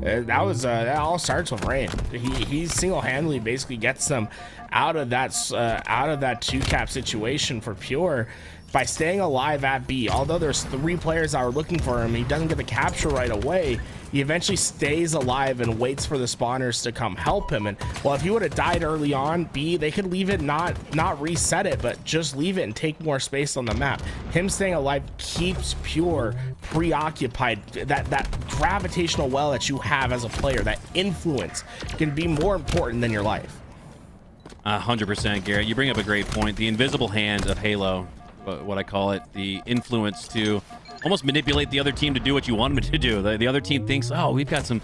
That all starts with Rain. He single-handedly basically gets them out of that 2-cap situation for Pure. by staying alive at B. Although there's 3 players that are looking for him, he doesn't get the capture right away. He eventually stays alive and waits for the spawners to come help him. And well, if he would have died early on, B, they could leave it, not reset it, but just leave it and take more space on the map. Him staying alive keeps Pure preoccupied. That gravitational well that you have as a player, that influence, can be more important than your life. 100%, Garrett. You bring up a great point. The invisible hand of Halo, what I call it, the influence to almost manipulate the other team to do what you want them to do. The other team thinks, oh, we've got some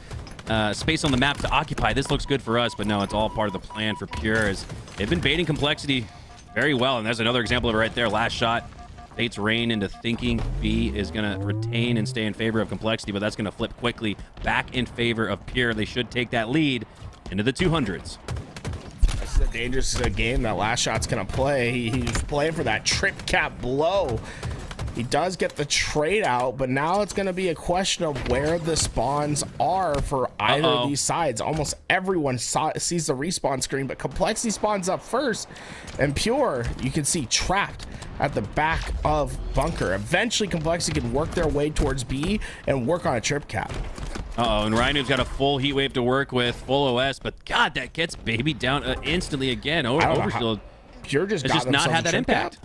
space on the map to occupy. This looks good for us, but no, it's all part of the plan for Pure. As they've been baiting Complexity very well, and there's another example of it right there. Last shot baits Rain into thinking B is going to retain and stay in favor of Complexity, but that's going to flip quickly back in favor of Pure. They should take that lead into the 200s. This is a dangerous game that Last Shot's going to play. He's playing for that trip cap blow. He does get the trade out, but now it's going to be a question of where the spawns are for either of these sides. Almost everyone sees the respawn screen, but Complexity spawns up first, and Pure, you can see, trapped at the back of Bunker. Eventually, Complexity can work their way towards B and work on a trip cap. And Rhino's got a full heat wave to work with, full OS, but God, that gets Baby down instantly again. Overshield. Pure just not had that impact.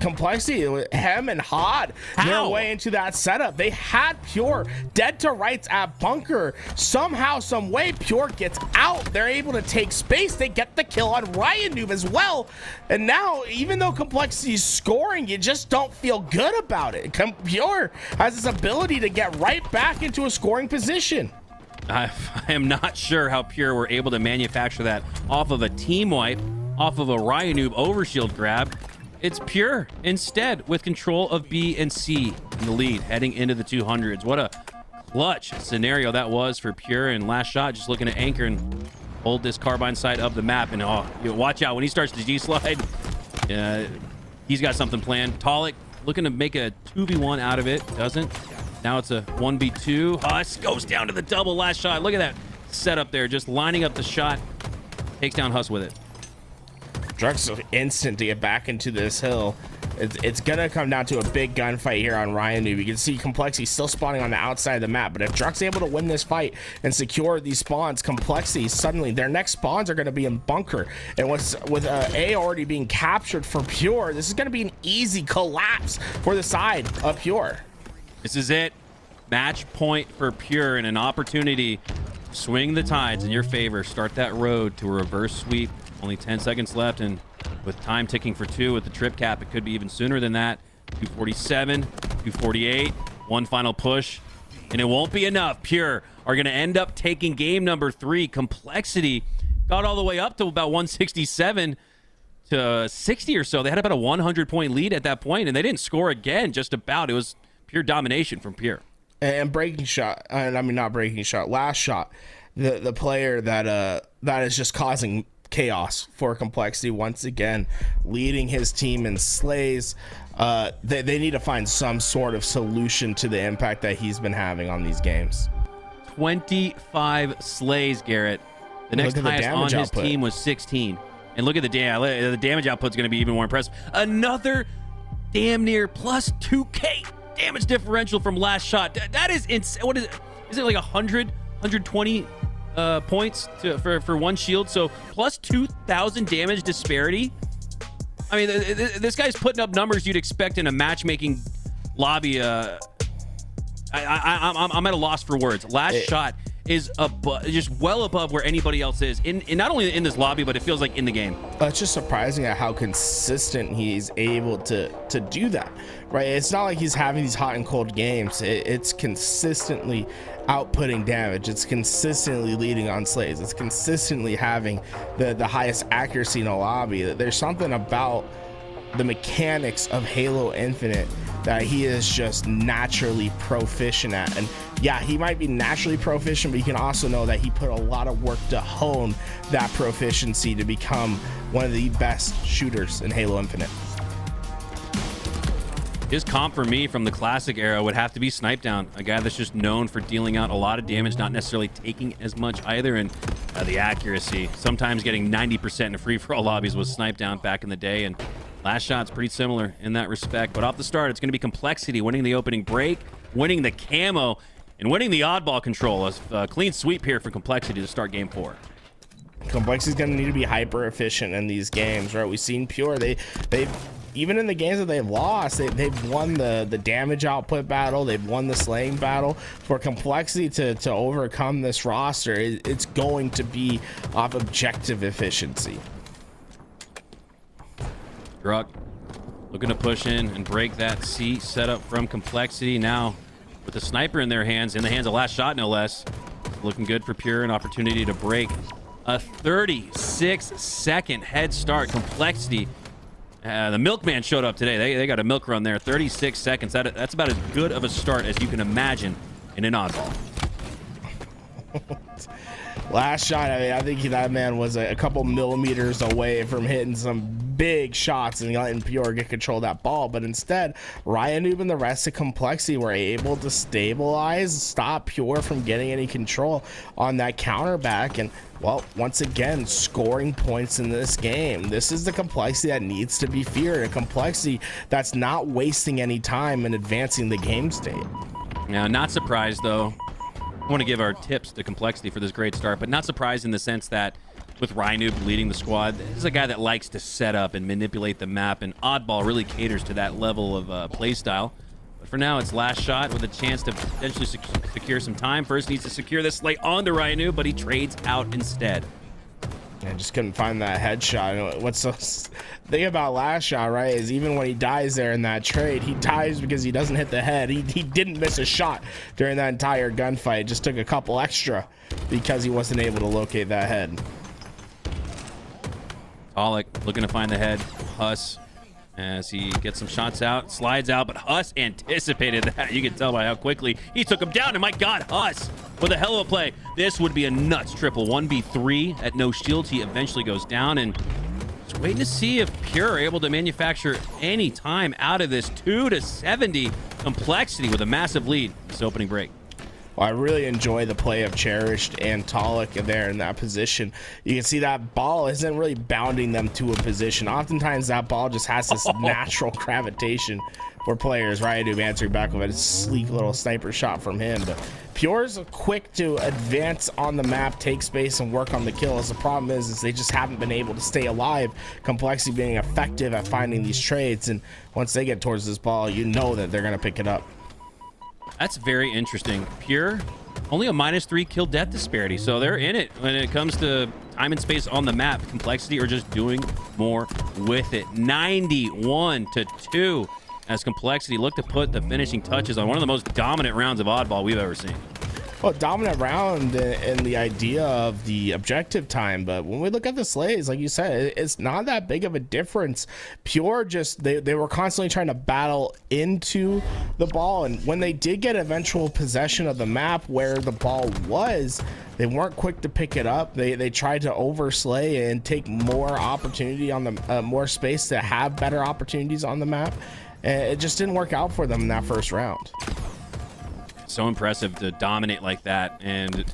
Complexity, Hem and Hod, their way into that setup. They had Pure dead to rights at Bunker. Somehow, some way, Pure gets out. They're able to take space. They get the kill on Ryan Noob as well. And now, even though Complexity is scoring, you just don't feel good about it. Pure has this ability to get right back into a scoring position. I am not sure how Pure were able to manufacture that off of a team wipe, off of a Ryan Noob overshield grab. It's Pure instead with control of B and C in the lead heading into the 200s. What a clutch scenario that was for Pure. And Last Shot just looking to anchor and hold this carbine side of the map. And watch out when he starts to G-slide. He's got something planned. Talik looking to make a 2v1 out of it. Doesn't. Now it's a 1v2. It goes down to the double. Last Shot. Look at that setup there. Just lining up the shot. Takes down Huss with it. Drux instant to get back into this hill. It's gonna come down to a big gunfight here on Ryan Noob. You can see Complexity still spawning on the outside of the map, but if Drux is able to win this fight and secure these spawns, Complexity, suddenly their next spawns are going to be in Bunker. And with A already being captured for Pure, this is going to be an easy collapse for the side of Pure. This is it. Match point for Pure and an opportunity to swing the tides in your favor. Start that road to a reverse sweep. Only 10 seconds left, and with time ticking for 2 with the trip cap, it could be even sooner than that. 247, 248, one final push, and it won't be enough. Pure are going to end up taking game number 3. Complexity got all the way up to about 167 to 60 or so. They had about a 100-point lead at that point, and they didn't score again, just about. It was pure domination from Pure. And Breaking Shot, I mean, not Breaking Shot, Last Shot, the player that is just causing chaos for Complexity once again, leading his team in slays. They need to find some sort of solution to the impact that he's been having on these games. 25 slays, Garrett. The next highest on his team was 16. And look at the damage output's going to be even more impressive. Another damn near plus 2k damage differential from Last Shot. That is insane. What is it? Is it like 100, 120 points for one shield? So plus 2,000 damage disparity. I mean, this guy's putting up numbers you'd expect in a matchmaking lobby. I'm at a loss for words. Last Shot is just well above where anybody else is in not only in this lobby, but it feels like in the game. It's just surprising at how consistent he's able to do that, right? It's not like he's having these hot and cold games. It's consistently outputting damage. It's consistently leading on slays. It's consistently having the highest accuracy in a lobby. There's something about the mechanics of Halo Infinite that he is just naturally proficient at. And yeah, he might be naturally proficient, but you can also know that he put a lot of work to hone that proficiency to become one of the best shooters in Halo Infinite. His comp for me from the classic era would have to be Snipe Down, a guy that's just known for dealing out a lot of damage, not necessarily taking as much either, and the accuracy. Sometimes getting 90% in free-for-all lobbies was Snipe Down back in the day, and Last shot's pretty similar in that respect, but off the start, it's going to be Complexity winning the opening break, winning the camo, and winning the oddball control. A clean sweep here for Complexity to start game 4. Complexity's going to need to be hyper efficient in these games, right? We've seen Pure. They've even in the games that they've lost, they've won the damage output battle. They've won the slaying battle. For Complexity to overcome this roster, it's going to be off objective efficiency. Druck looking to push in and break that C setup from Complexity. Now with the sniper in their hands, in the hands of Last Shot no less. Looking good for Pure, an opportunity to break a 36-second head start. Complexity, the milkman showed up today. They got a milk run there. 36 seconds. That's about as good of a start as you can imagine in an oddball. Last shot, I mean, I think that man was a couple millimeters away from hitting some big shots and letting Pure get control of that ball, but instead Ryanoob and the rest of Complexity were able to stabilize, stop Pure from getting any control on that counter back, and well, once again, scoring points in this game. This is the Complexity that needs to be feared, a Complexity that's not wasting any time in advancing the game state. Now, not surprised though. I want to give our tips to Complexity for this great start, but not surprised in the sense that with Ryanoob leading the squad, this is a guy that likes to set up and manipulate the map, and Oddball really caters to that level of play style. But for now, it's Last Shot with a chance to potentially secure some time. First needs to secure this slate onto Ryanoob, but he trades out instead. I just couldn't find that headshot. What's the thing about Last Shot, right, is even when he dies there in that trade, he dies because he doesn't hit the head. He didn't miss a shot during that entire gunfight. Just took a couple extra because he wasn't able to locate that head. Pollock looking to find the head. Huss, as he gets some shots out, slides out, but Huss anticipated that. You can tell by how quickly he took him down. And my God, Huss with a hell of a play. This would be a nuts triple. 1v3 at no shield. He eventually goes down, and just waiting to see if Pure are able to manufacture any time out of this. 2-70 Complexity with a massive lead this opening break. Well, I really enjoy the play of Cherished and Talik there in that position. You can see that ball isn't really bounding them to a position. Oftentimes that ball just has this natural gravitation for players, right? To answering back with a sleek little sniper shot from him. But Pure's quick to advance on the map, take space, and work on the kills. The problem is they just haven't been able to stay alive. Complexity being effective at finding these trades, and once they get towards this ball, you know that they're going to pick it up. That's very interesting. Pure, only a -3 kill death disparity, so they're in it when it comes to time and space on the map. Complexity are just doing more with it. 91-2 as Complexity look to put the finishing touches on one of the most dominant rounds of Oddball we've ever seen. Well, dominant round in the idea of the objective time, but when we look at the slays, like you said, it's not that big of a difference. Pure just they were constantly trying to battle into the ball, and when they did get eventual possession of the map where the ball was, they weren't quick to pick it up. They tried to overslay and take more opportunity on the more space to have better opportunities on the map, and it just didn't work out for them in that first round. So impressive to dominate like that and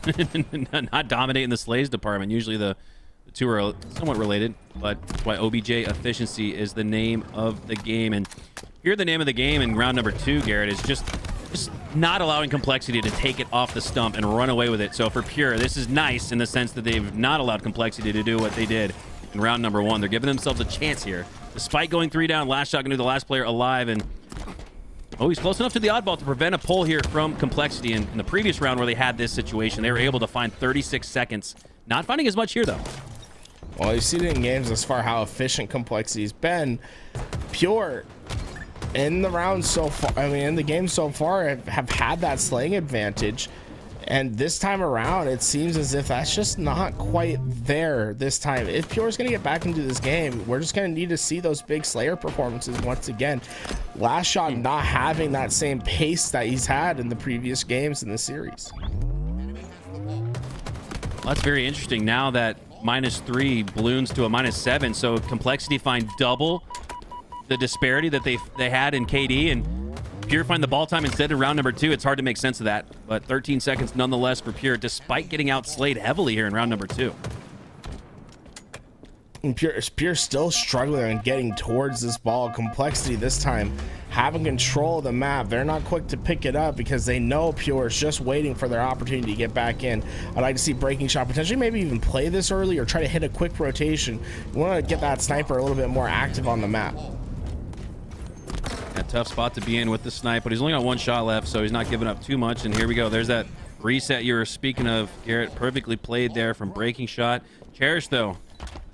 not dominate in the slays department. Usually the two are somewhat related, but that's why OBJ efficiency is the name of the game. And here the name of the game in round number 2, Garrett, is just not allowing Complexity to take it off the stump and run away with it. So for Pure, this is nice in the sense that they've not allowed Complexity to do what they did in round number 1. They're giving themselves a chance here. Despite going 3 down, Last Shot going to be the last player alive, and oh, he's close enough to the oddball to prevent a pull here from Complexity. And in the previous round where they had this situation, they were able to find 36 seconds. Not finding as much here, though. Well, you see it in games as far how efficient Complexity's been. Pure, in the round so far, I mean, in the game so far, have had that slaying advantage. And this time around, it seems as if that's just not quite there this time. If Pure's going to get back into this game, we're just going to need to see those big Slayer performances once again. Last Shot not having that same pace that he's had in the previous games in the series. Well, that's very interesting now that -3 balloons to a -7. So Complexity find double the disparity that they had in KD, and Pure find the ball time instead in round number 2. It's hard to make sense of that, but 13 seconds nonetheless for Pure, despite getting outslayed heavily here in round number 2. Pure's still struggling and getting towards this ball. Complexity this time having control of the map. They're not quick to pick it up because they know Pure is just waiting for their opportunity to get back in. I'd like to see breaking shot potentially maybe even play this early or try to hit a quick rotation. You want to get that sniper a little bit more active on the map. A tough spot to be in with the snipe, but he's only got one shot left, so he's not giving up too much. And here we go. There's that reset you were speaking of, Garrett. Perfectly played there from breaking shot. Cherish, though,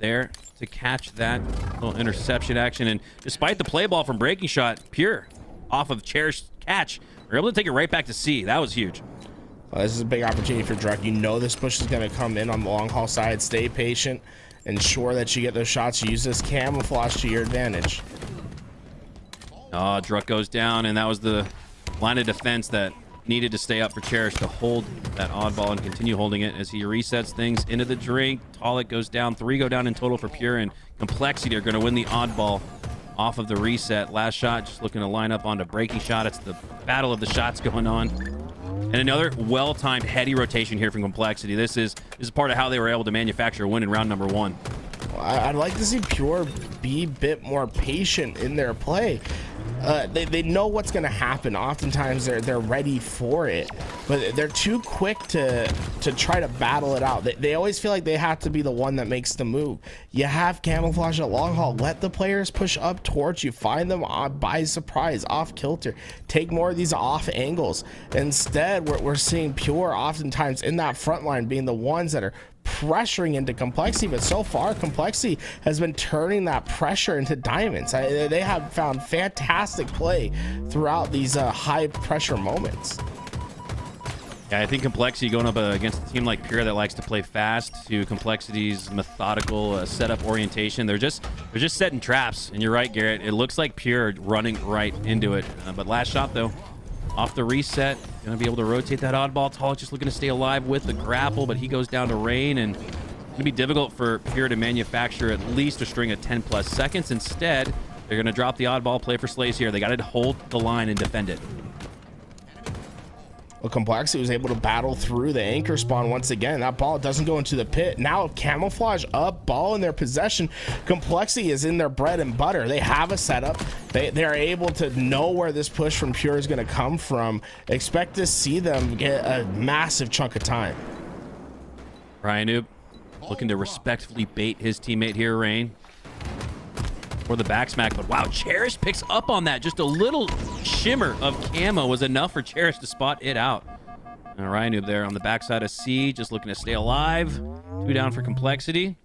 there to catch that little interception action. And despite the play ball from breaking shot, Pure off of Cherish catch, we're able to take it right back to C. That was huge. This is a big opportunity for Druk. You know this push is going to come in on the long haul side. Stay patient. Ensure that you get those shots. Use this camouflage to your advantage. Oh, Druk goes down, and that was the line of defense that needed to stay up for Cherish to hold that oddball and continue holding it as he resets things into the drink. Tolik goes down. 3 go down in total for Pure, and Complexity are going to win the oddball off of the reset. Last shot just looking to line up onto breaking shot. It's the battle of the shots going on. And another well-timed heady rotation here from Complexity. This is part of how they were able to manufacture a win in round number 1. I'd like to see Pure be a bit more patient in their play. They know what's going to happen. Oftentimes they're ready for it, but they're too quick to try to battle it out. They always feel like they have to be the one that makes the move. You have camouflage at long haul. Let the players push up towards you. Find them by surprise, off kilter. Take more of these off angles. Instead, we're seeing Pure oftentimes in that front line being the ones that are pressuring into Complexity, but so far Complexity has been turning that pressure into diamonds. They have found fantastic play throughout these high pressure moments. Yeah, I think Complexity going up against a team like Pure that likes to play fast to Complexity's methodical setup orientation. They're just setting traps, and you're right, Garrett. It looks like Pure running right into it, but last shot though. Off the reset, gonna be able to rotate that oddball. Tolik just looking to stay alive with the grapple, but he goes down to Rain, and it's gonna be difficult for Pure to manufacture at least a string of 10+ seconds. Instead, they're gonna drop the oddball, play for Slays here. They gotta hold the line and defend it. Well, Complexity was able to battle through the anchor spawn once again. That ball doesn't go into the pit. Now camouflage up, ball in their possession. Complexity is in their bread and butter. They have a setup. They're able to know where this push from Pure is going to come from. Expect to see them get a massive chunk of time. Ryan Noob looking to respectfully bait his teammate here, Rain. For the back smack, but wow, Cherish picks up on that. Just a little shimmer of camo was enough for Cherish to spot it out. And Ryan Noob there on the backside of C, just looking to stay alive. 2 down for Complexity.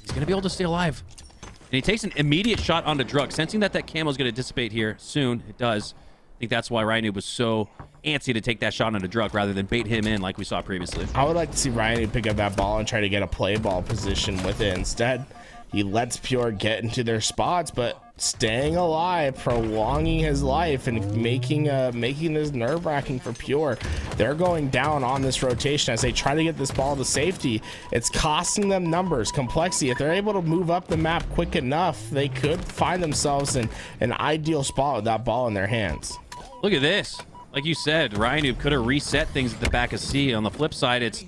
He's gonna be able to stay alive. And he takes an immediate shot onto Druk, sensing that camo is gonna dissipate here soon. It does. I think that's why Ryan Noob was so antsy to take that shot onto Druk rather than bait him in like we saw previously. I would like to see Ryan Noob pick up that ball and try to get a play ball position with it. Instead, he lets Pure get into their spots, but staying alive, prolonging his life, and making this nerve-wracking for Pure. They're going down on this rotation as they try to get this ball to safety. It's costing them numbers, Complexity. If they're able to move up the map quick enough, they could find themselves in an ideal spot with that ball in their hands. Look at this. Like you said, Ryan Noob could have reset things at the back of C. On the flip side, it's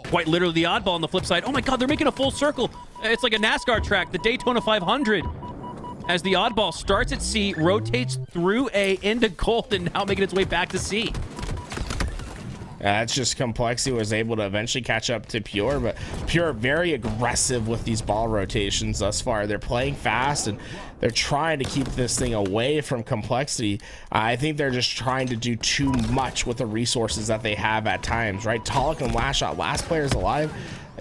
quite literally the oddball on the flip side. Oh my god, they're making a full circle. It's like a NASCAR track, the Daytona 500. As the oddball starts at C, rotates through A into gold, and now making its way back to C. That's just Complexity was able to eventually catch up to Pure, but Pure very aggressive with these ball rotations thus far. They're playing fast and they're trying to keep this thing away from Complexity. I think they're just trying to do too much with the resources that they have at times, right? Tolik and Last Shot, last players alive.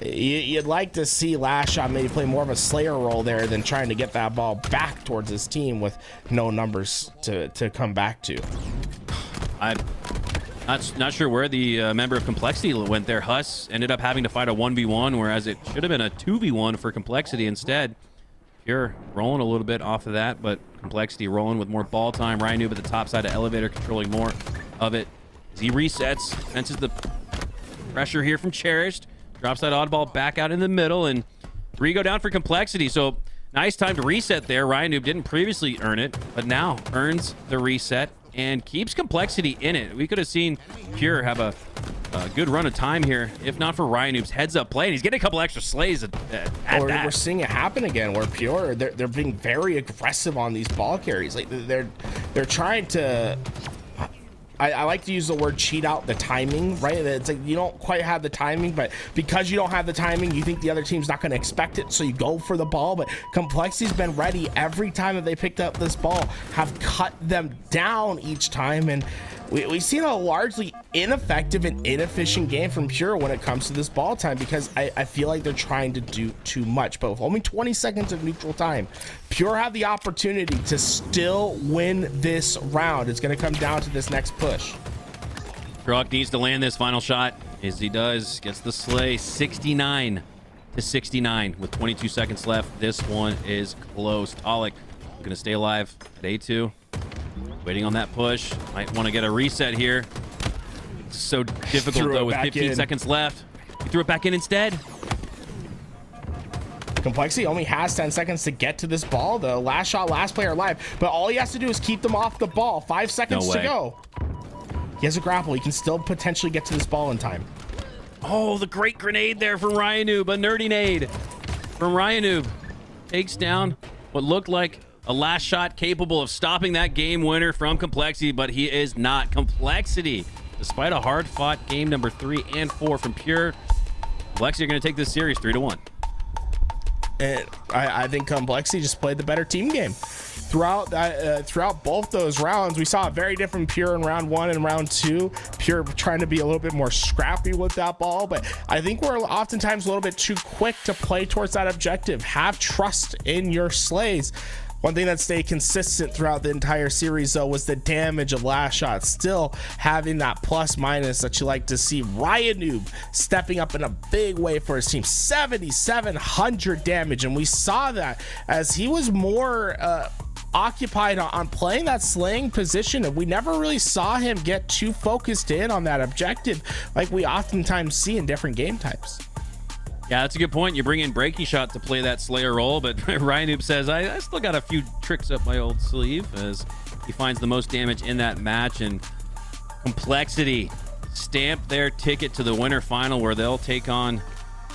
You'd like to see Last Shot maybe play more of a Slayer role there than trying to get that ball back towards his team with no numbers to come back to. I'm not sure where the member of Complexity went there. Huss ended up having to fight a 1v1, whereas it should have been a 2v1 for Complexity instead. Pure rolling a little bit off of that, but Complexity rolling with more ball time. Ryan Noob at the top side of Elevator controlling more of it. As he resets, senses the pressure here from Cherished. Drops that oddball back out in the middle, and 3 go down for Complexity. So nice time to reset there. Ryan Noob didn't previously earn it, but now earns the reset and keeps Complexity in it. We could have seen Pure have a good run of time here, if not for Ryan Noob's heads-up play. And he's getting a couple extra slays at that. We're seeing it happen again, where Pure, they're being very aggressive on these ball carries. Like, they're trying to... I like to use the word cheat out the timing, right? It's like you don't quite have the timing, but because you don't have the timing, you think the other team's not going to expect it, so you go for the ball. But Complexity's been ready every time that they picked up this ball, have cut them down each time, and we've seen a largely ineffective and inefficient game from Pure when it comes to this ball time, because I feel like they're trying to do too much. But with only 20 seconds of neutral time, Pure have the opportunity to still win this round. It's going to come down to this next push. Truck needs to land this final shot. As he does, gets the slay. 69 to 69 with 22 seconds left. This one is close. Talik going to stay alive at A2. Waiting on that push. Might want to get a reset here. It's so difficult though with 15 seconds left. He threw it back in instead. Complexity only has 10 seconds to get to this ball though. Last shot, last player alive. But all he has to do is keep them off the ball. 5 seconds to go. He has a grapple. He can still potentially get to this ball in time. Oh, the great grenade there from Ryan Noob. A nerdy nade from Ryan Noob. Takes down what looked like a last shot capable of stopping that game winner from Complexity, but he is not. Complexity, despite a hard-fought game number 3 and 4 from Pure, Complexity are going to take this series 3-1. And I think Complexity just played the better team game. Throughout both those rounds, we saw a very different Pure in round 1 and round 2. Pure trying to be a little bit more scrappy with that ball, but I think we're oftentimes a little bit too quick to play towards that objective. Have trust in your slays. One thing that stayed consistent throughout the entire series, though, was the damage of last shot. Still having that plus minus that you like to see. Ryan Noob stepping up in a big way for his team. 7,700 damage, and we saw that as he was more occupied on playing that slaying position, and we never really saw him get too focused in on that objective like we oftentimes see in different game types. Yeah, that's a good point. You bring in Breaking Shot to play that Slayer role, but Ryan Noob says, I still got a few tricks up my old sleeve, as he finds the most damage in that match. And Complexity stamp their ticket to the winter final, where they'll take on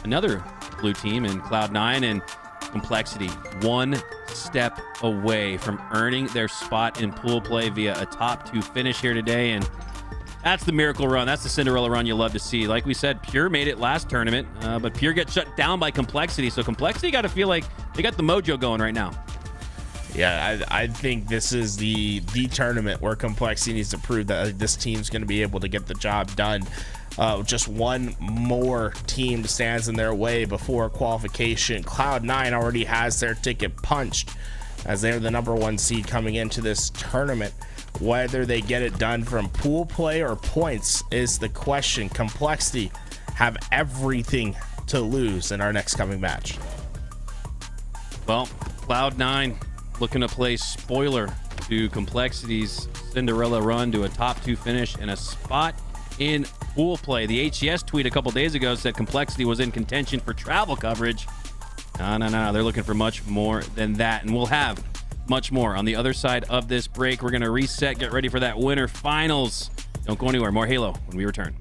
another blue team in Cloud9, and Complexity one step away from earning their spot in pool play via a top 2 finish here today. And that's the miracle run. That's the Cinderella run you love to see. Like we said, Pure made it last tournament, but Pure gets shut down by Complexity. So Complexity got to feel like they got the mojo going right now. Yeah, I think this is the tournament where Complexity needs to prove that this team's going to be able to get the job done. Just one more team stands in their way before qualification. Cloud9 already has their ticket punched, as they're the #1 seed coming into this tournament. Whether they get it done from pool play or points is the question. Complexity have everything to lose in our next coming match. Well, Cloud9 looking to play spoiler to Complexity's Cinderella run to a top 2 finish and a spot in pool play. The HCS tweet a couple days ago said Complexity was in contention for travel coverage. No. They're looking for much more than that, and we'll have much more on the other side of this break. We're going to reset, get ready for that winter finals. Don't go anywhere. More Halo when we return.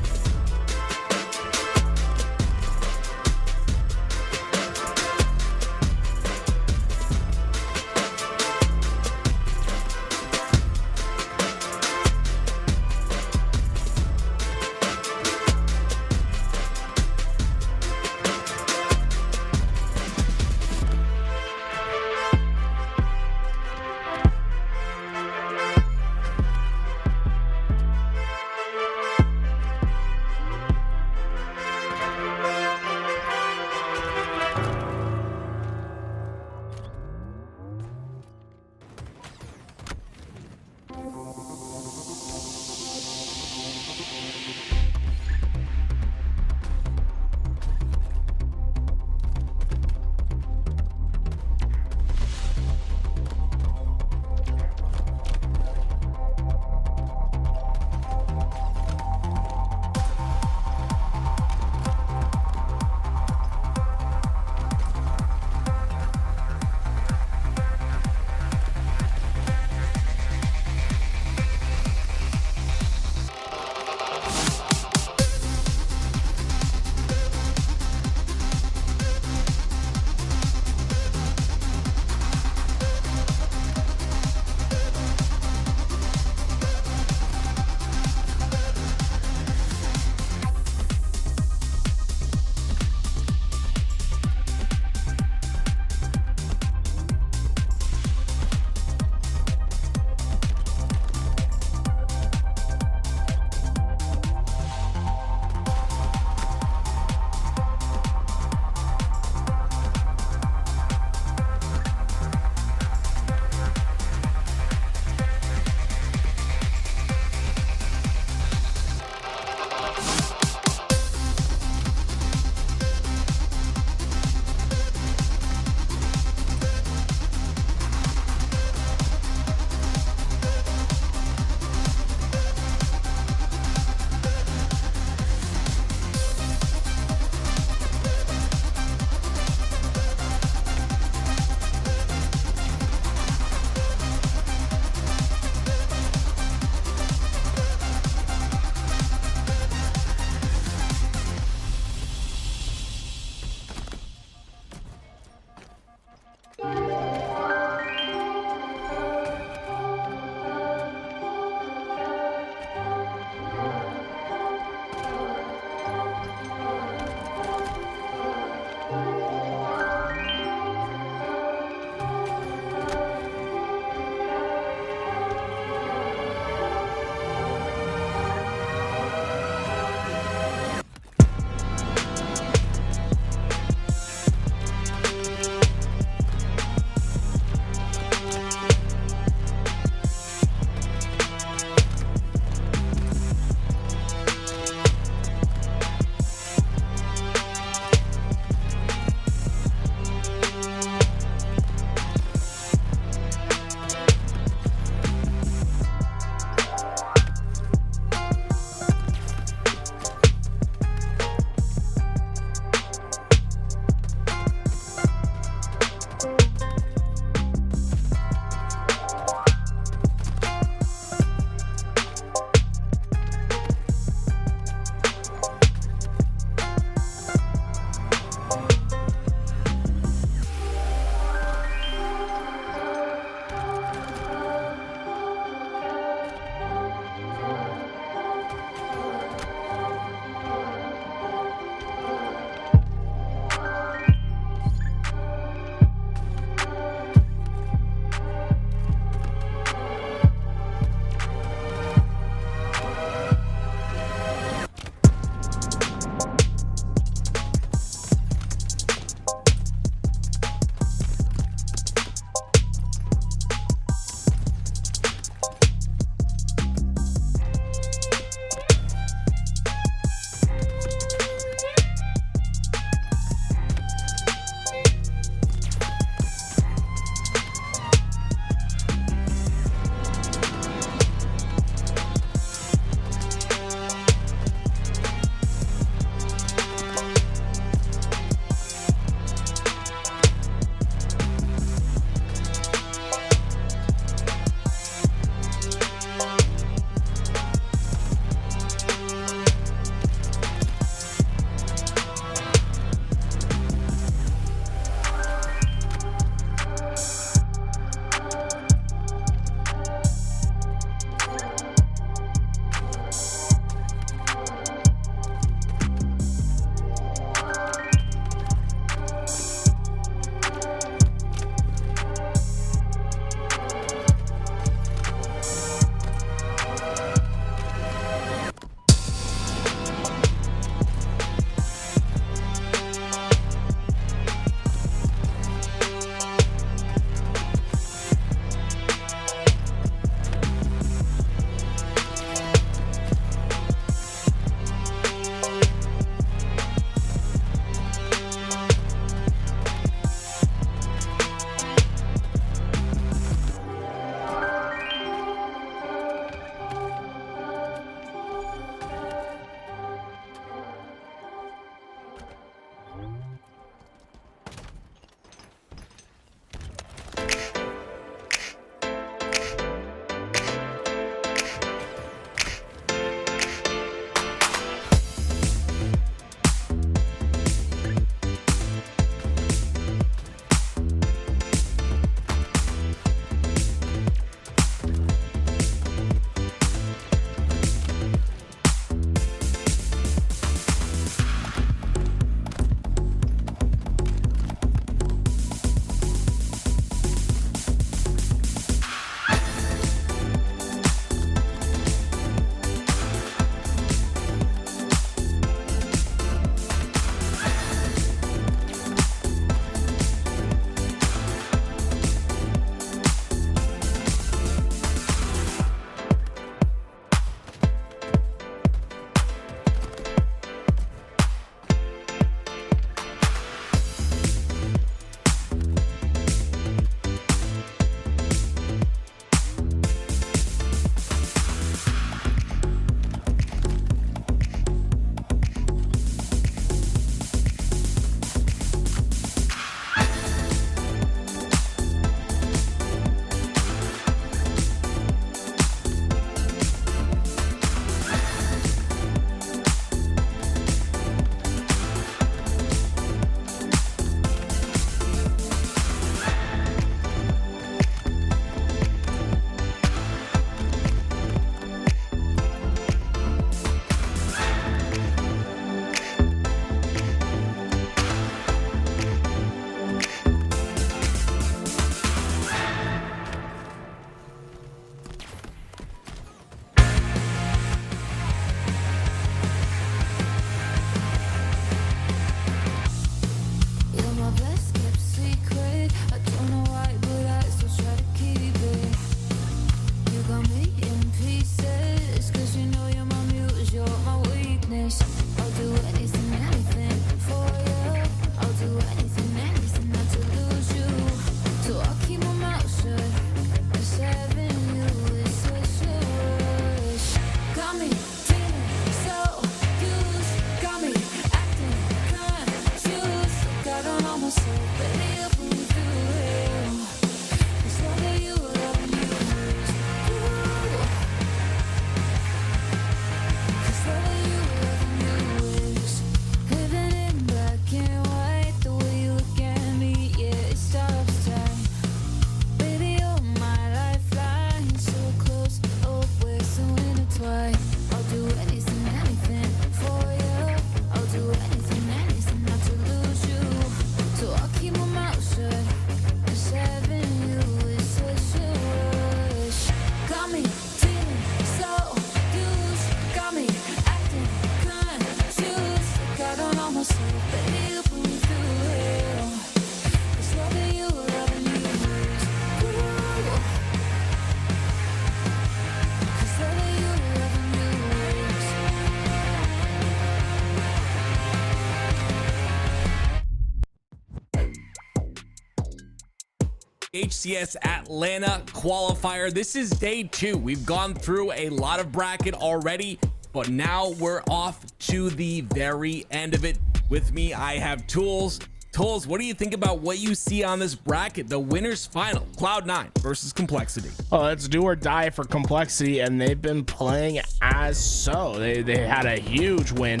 HCS Atlanta qualifier. This is day 2. We've gone through a lot of bracket already, but now we're off to the very end of it. With me, I have Tools. Tools, what do you think about what you see on this bracket? The winner's final, Cloud9 versus Complexity. Oh, it's do or die for Complexity, and they've been playing as so. They had a huge win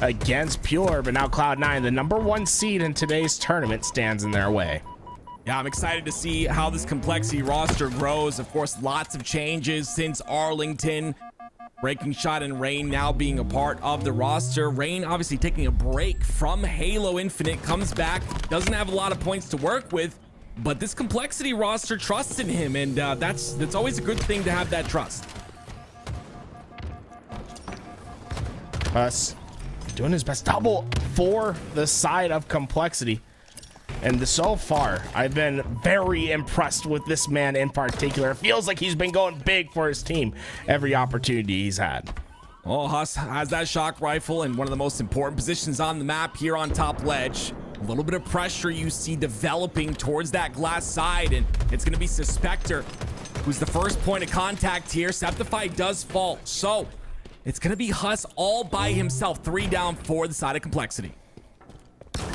against Pure, but now Cloud9, the #1 seed in today's tournament, stands in their way. Yeah, I'm excited to see how this Complexity roster grows. Of course, lots of changes since Arlington. Breaking Shot and Rain now being a part of the roster. Rain obviously taking a break from Halo Infinite, comes back, doesn't have a lot of points to work with, but this Complexity roster trusts in him, and that's always a good thing to have that trust. Us doing his best double for the side of Complexity. And so far, I've been very impressed with this man in particular. It feels like he's been going big for his team every opportunity he's had. Oh, Huss has that shock rifle in one of the most important positions on the map here on top ledge. A little bit of pressure you see developing towards that glass side, and it's going to be Suspector who's the first point of contact here. Septify does fall, so it's going to be Huss all by himself. 3 down for the side of Complexity.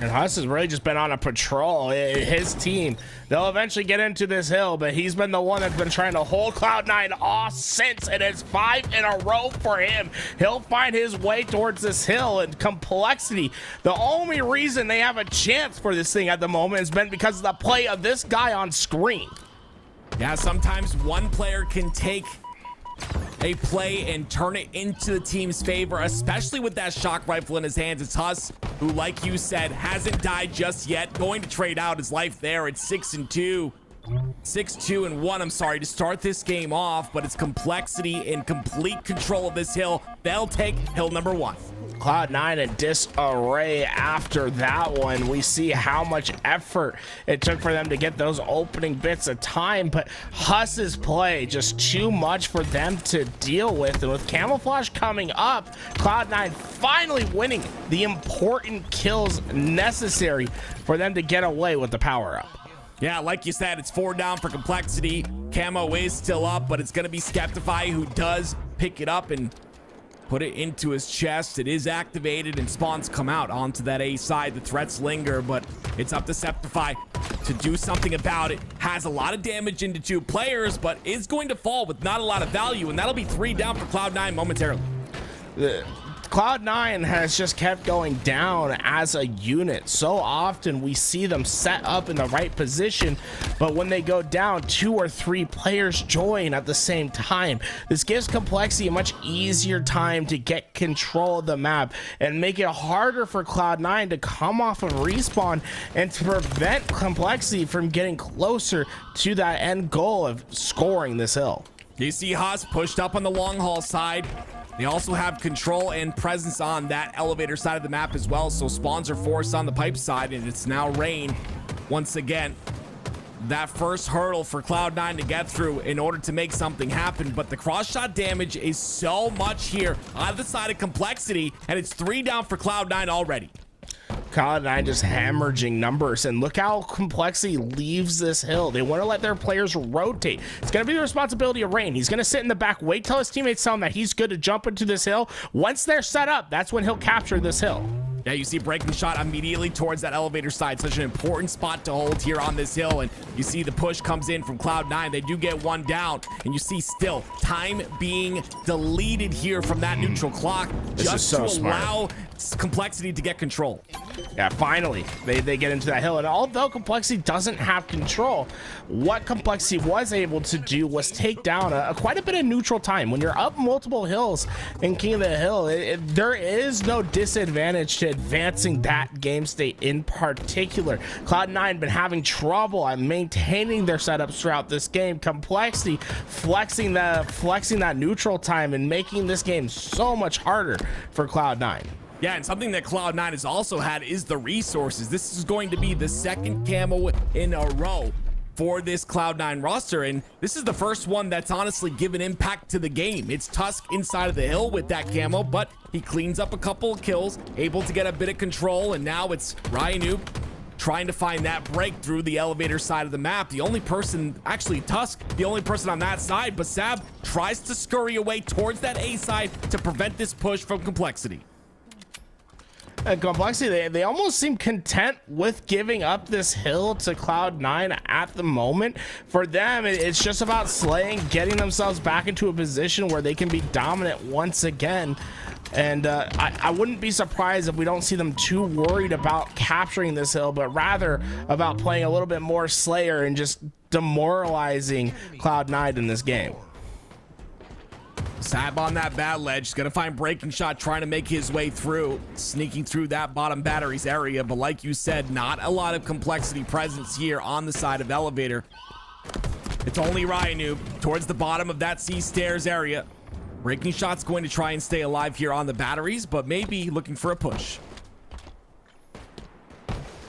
And Huss has really just been on a patrol. His team, they'll eventually get into this hill, but he's been the one that's been trying to hold Cloud9 off since, and it's 5 in a row for him. He'll find his way towards this hill, and Complexity, the only reason they have a chance for this thing at the moment has been because of the play of this guy on screen. Yeah, sometimes one player can take a play and turn it into the team's favor, especially with that shock rifle in his hands. It's Huss, who, like you said, hasn't died just yet, going to trade out his life there. It's 6-2, 6-2-1, I'm sorry, to start this game off, but it's Complexity in complete control of this hill. They'll take hill #1. Cloud9 in disarray after that one. We see how much effort it took for them to get those opening bits of time, but Huss's play just too much for them to deal with. And with Camouflage coming up, Cloud9 finally winning the important kills necessary for them to get away with the power-up. Yeah, like you said, it's 4 down for Complexity. Camo is still up, but it's going to be Skeptify who does pick it up and put it into his chest. It is activated, and spawns come out onto that A side. The threats linger, but it's up to Septify to do something about it. Has a lot of damage into 2 players, but is going to fall with not a lot of value, and that'll be 3 down for Cloud9 momentarily. Cloud9 has just kept going down as a unit. So often we see them set up in the right position, but when they go down, 2 or 3 players join at the same time. This gives Complexity a much easier time to get control of the map and make it harder for Cloud9 to come off of respawn and to prevent Complexity from getting closer to that end goal of scoring this hill. You see Haas pushed up on the long haul side. They also have control and presence on that elevator side of the map as well, so spawns are forced on the pipe side, and it's now Rain once again. That first hurdle for Cloud9 to get through in order to make something happen, but the cross shot damage is so much here on the side of Complexity, and it's 3 down for Cloud9 already. Cloud9 just hemorrhaging numbers, and look how Complexity leaves this hill. They want to let their players rotate. It's going to be the responsibility of Rain. He's going to sit in the back, wait till his teammates tell him that he's good to jump into this hill. Once they're set up, that's when he'll capture this hill. Yeah, you see breaking shot immediately towards that elevator side. Such an important spot to hold here on this hill. And you see the push comes in from Cloud9. They do get one down. And you see still time being deleted here from that neutral clock. This is so to allow Complexity to get control. Yeah, finally, they get into that hill. And although Complexity doesn't have control, what Complexity was able to do was take down quite a bit of neutral time. When you're up multiple hills in King of the Hill, there is no disadvantage to advancing that game state in particular. Cloud9 been having trouble at maintaining their setups throughout this game. Complexity flexing that neutral time and making this game so much harder for Cloud9. Yeah, and something that Cloud9 has also had is the resources. This is going to be the second camo in a row for this Cloud9 roster, and this is the first one that's honestly given impact to the game. It's Tusk inside of the hill with that camo, but he cleans up a couple of kills, able to get a bit of control, and now it's Ryan trying to find that break through the elevator side of the map. The only person, actually Tusk, the only person on that side, but Sab tries to scurry away towards that A side to prevent this push from Complexity. Complexity, they almost seem content with giving up this hill to Cloud9 at the moment. For them, it's just about slaying, getting themselves back into a position where they can be dominant once again. And I wouldn't be surprised if we don't see them too worried about capturing this hill, but rather about playing a little bit more Slayer and just demoralizing Cloud9 in this game. Sab on that bad ledge. He's gonna find breaking shot, trying to make his way through, sneaking through that bottom batteries area. But like you said, not a lot of Complexity presence here on the side of elevator. It's only Ryan towards the bottom of that C stairs area. Breaking shot's going to try and stay alive here on the batteries, but maybe looking for a push.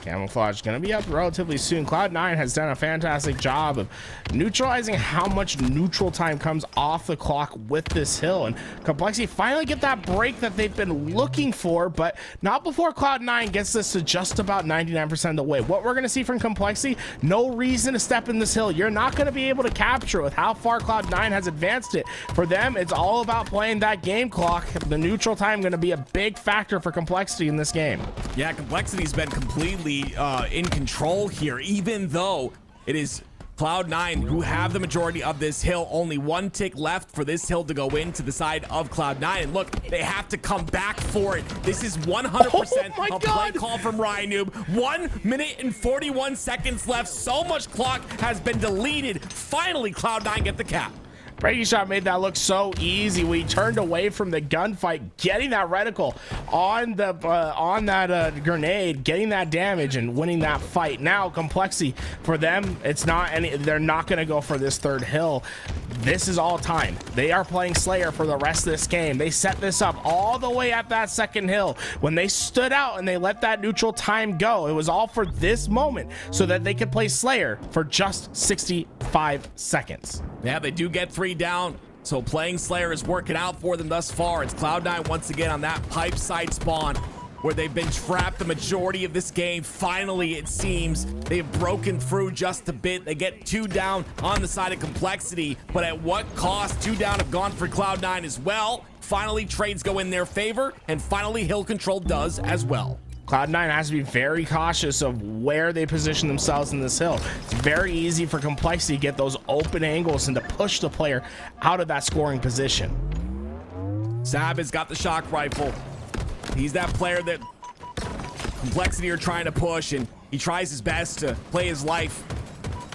Camouflage going to be up relatively soon. Cloud9 has done a fantastic job of neutralizing how much neutral time comes off the clock with this hill, and Complexity finally get that break that they've been looking for, but not before Cloud9 gets this to just about 99% of the way. What we're going to see from Complexity, no reason to step in this hill. You're not going to be able to capture with how far Cloud9 has advanced it. For them, it's all about playing that game clock. The neutral time going to be a big factor for Complexity in this game. Yeah, Complexity's been completely in control here, even though it is Cloud9 who have the majority of this hill. Only one tick left for this hill to go into the side of Cloud9. And look, they have to come back for it. This is 100% a play call from Ryan. 1 minute and 41 seconds left. So much clock has been deleted. Finally, Cloud9 get the cap. Breaking shot made that look so easy. We turned away from the gunfight, getting that reticle on that grenade, getting that damage and winning that fight. Now Complexity, for them, it's not any, they're not going to go for this third hill. This is all time. They are playing Slayer for the rest of this game. They set this up all the way at that second hill. When they stood out and they let that neutral time go, it was all for this moment so that they could play Slayer for just 65 seconds. Yeah, they do get 3 down, so playing Slayer is working out for them thus far. It's Cloud9 once again on that pipe side spawn where they've been trapped the majority of this game. Finally, it seems they've broken through just a bit. They get 2 down on the side of Complexity, but at what cost? 2 down have gone for Cloud9 as well. Finally, trades go in their favor, and finally, hill control does as well. Cloud9 has to be very cautious of where they position themselves in this hill. It's very easy for Complexity to get those open angles and to push the player out of that scoring position. Sab has got the shock rifle. He's that player that Complexity are trying to push, and he tries his best to play his life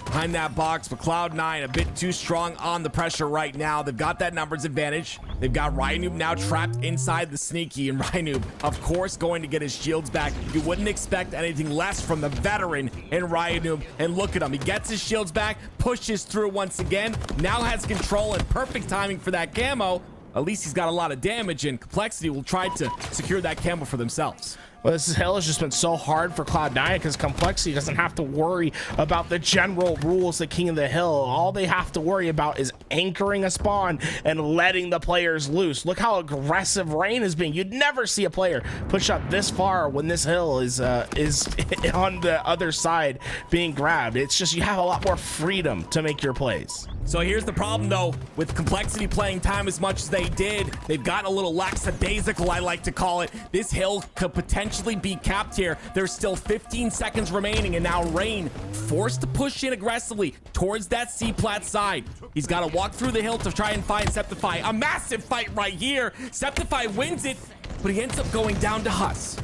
behind that box, but Cloud9 a bit too strong on the pressure right now. They've got that numbers advantage. They've got Ryan now trapped inside the sneaky, and Ryan, of course, going to get his shields back. You wouldn't expect anything less from the veteran in Ryan, and look at him. He gets his shields back, pushes through once again, now has control and perfect timing for that camo. At least he's got a lot of damage, and Complexity will try to secure that camo for themselves. Well, this hill has just been so hard for Cloud9 because Complexity doesn't have to worry about the general rules of King of the Hill. All they have to worry about is anchoring a spawn and letting the players loose. Look how aggressive Rain is being. You'd never see a player push up this far when this hill is on the other side being grabbed. It's just you have a lot more freedom to make your plays. So here's the problem, though, with Complexity playing time as much as they did. They've gotten a little lackadaisical, I like to call it. This hill could potentially be capped here. There's still 15 seconds remaining, and now Rain forced to push in aggressively towards that C-plat side. He's got to walk through the hill to try and find Septify. A massive fight right here. Septify wins it, but he ends up going down to Huss.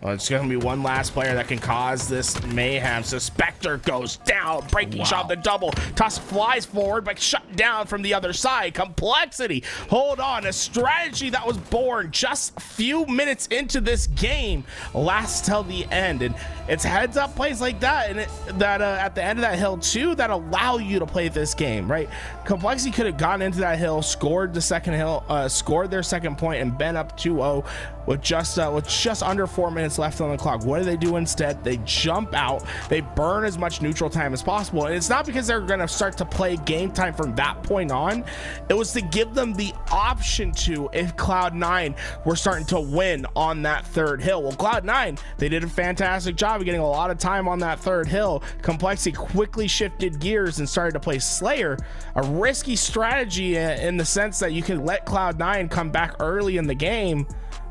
Well, it's going to be one last player that can cause this mayhem. So Spectre goes down, breaking shot the double. Tusk flies forward, but shut down from the other side. Complexity, hold on. A strategy that was born just a few minutes into this game lasts till the end. And it's heads up plays like that, and at the end of that hill too, that allow you to play this game, right? Complexity could have gone into that hill, scored the second hill, scored their second point, and been up 2-0 with just under 4 minutes left on the clock. What do they do instead? They jump out, they burn as much neutral time as possible, and it's not because they're going to start to play game time from that point on. It was to give them the option to, if Cloud9 were starting to win on that third hill. Well, Cloud9, they did a fantastic job of getting a lot of time on that third hill. Complexity quickly shifted gears and started to play Slayer, a risky strategy in the sense that you can let Cloud9 come back early in the game,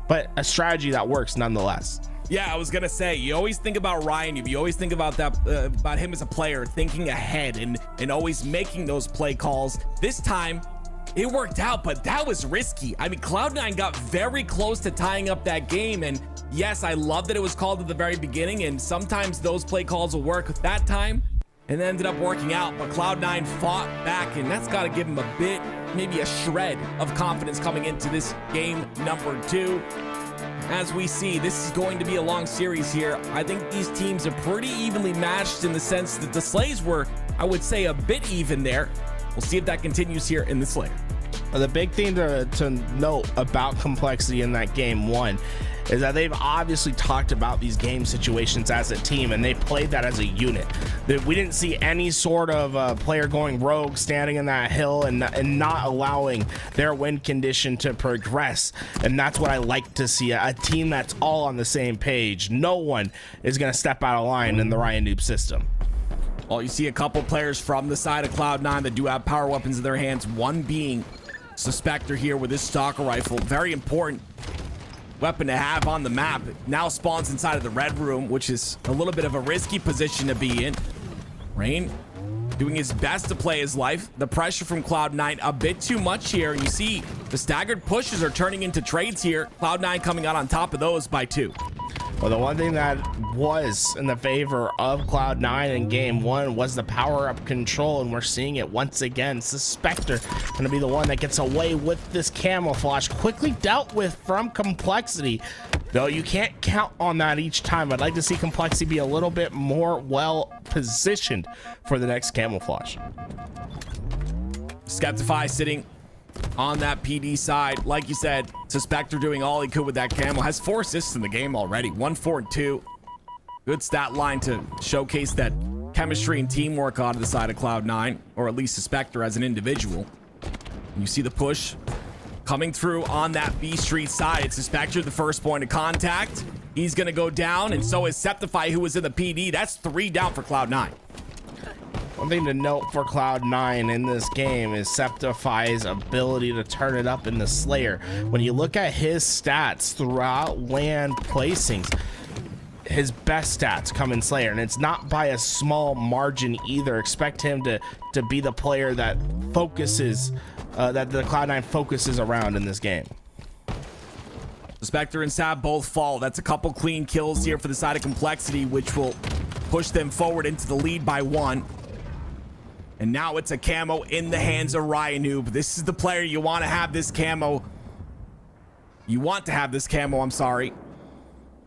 but a strategy that works nonetheless. Yeah, I was gonna say, you always think about Ryan, you always think about that, about him as a player, thinking ahead and always making those play calls. This time it worked out, but that was risky. I mean, Cloud9 got very close to tying up that game, and yes, I love that it was called at the very beginning, and sometimes those play calls will work at that time, and it ended up working out. But Cloud9 fought back, and that's got to give him a bit, maybe a shred of confidence coming into this game number 2. As we see, this is going to be a long series here. I think these teams are pretty evenly matched in the sense that the Slays were, I would say, a bit even there. We'll see if that continues here in the Slayer. The big thing to note about Complexity in that game 1 is that they've obviously talked about these game situations as a team, and they played that as a unit. We didn't see any sort of player going rogue, standing in that hill and not allowing their win condition to progress. And that's what I like to see, a team that's all on the same page. No one is going to step out of line in the Ryan Noob system. Well, you see a couple players from the side of Cloud9 that do have power weapons in their hands, one being Spectre here with his stalker rifle. Very important weapon to have on the map. Now spawns inside of the red room, which is a little bit of a risky position to be in. Rain doing his best to play his life. The pressure from Cloud9 a bit too much here. You see the staggered pushes are turning into trades here. Cloud9 coming out on top of those by 2. Well, the one thing that was in the favor of Cloud9 in game 1 was the power-up control, and we're seeing it once again. It's the Spectre going to be the one that gets away with this camouflage, quickly dealt with from Complexity, though you can't count on that each time. I'd like to see Complexity be a little bit more well-positioned for the next camouflage. Skeptify sitting on that PD side. Like you said, Spectre doing all he could with that camo. Has 4 assists in the game already. 1, 4, and 2. Good stat line to showcase that chemistry and teamwork on the side of Cloud9, or at least Spectre as an individual. And you see the push coming through on that B Street side. It's Spectre, the first point of contact. He's going to go down, and so is Septify, who was in the PD. That's 3 down for Cloud9. One thing to note for Cloud9 in this game is Septify's ability to turn it up in the Slayer. When you look at his stats throughout LAN placings, his best stats come in Slayer, and it's not by a small margin either. Expect him to be the player that focuses, that the Cloud9 focuses around in this game. Spectre and Sab both fall. That's a couple clean kills here for the side of Complexity, which will push them forward into the lead by 1. And now it's a camo in the hands of Ryan Noob. This is the player you want to have this camo. You want to have this camo, I'm sorry.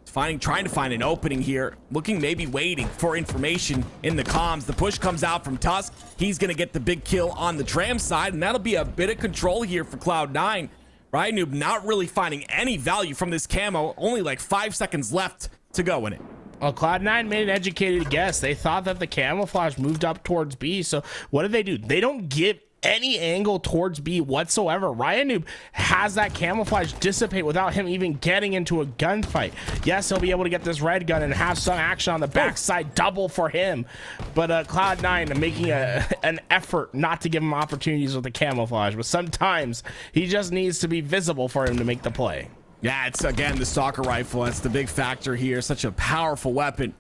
Trying to find an opening here. Looking, maybe waiting for information in the comms. The push comes out from Tusk. He's going to get the big kill on the tram side, and that'll be a bit of control here for Cloud9. Ryan Noob not really finding any value from this camo. Only like 5 seconds left to go in it. Well, Cloud9 made an educated guess. They thought that the camouflage moved up towards B, so what do? They don't give any angle towards B whatsoever. Ryan has that camouflage dissipate without him even getting into a gunfight. Yes, he'll be able to get this red gun and have some action on the backside, double for him. But Cloud9 making an effort not to give him opportunities with the camouflage. But sometimes he just needs to be visible for him to make the play. Yeah, it's again the stalker rifle. That's the big factor here. Such a powerful weapon.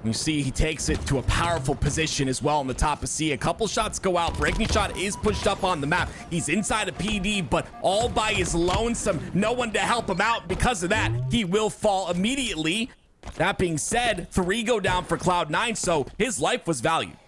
You see he takes it to a powerful position as well on the top of C. A couple shots go out. Breaking shot is pushed up on the map. He's inside a PD, but all by his lonesome. No one to help him out. Because of that, he will fall immediately. That being said, 3 go down for Cloud9, so his life was valued.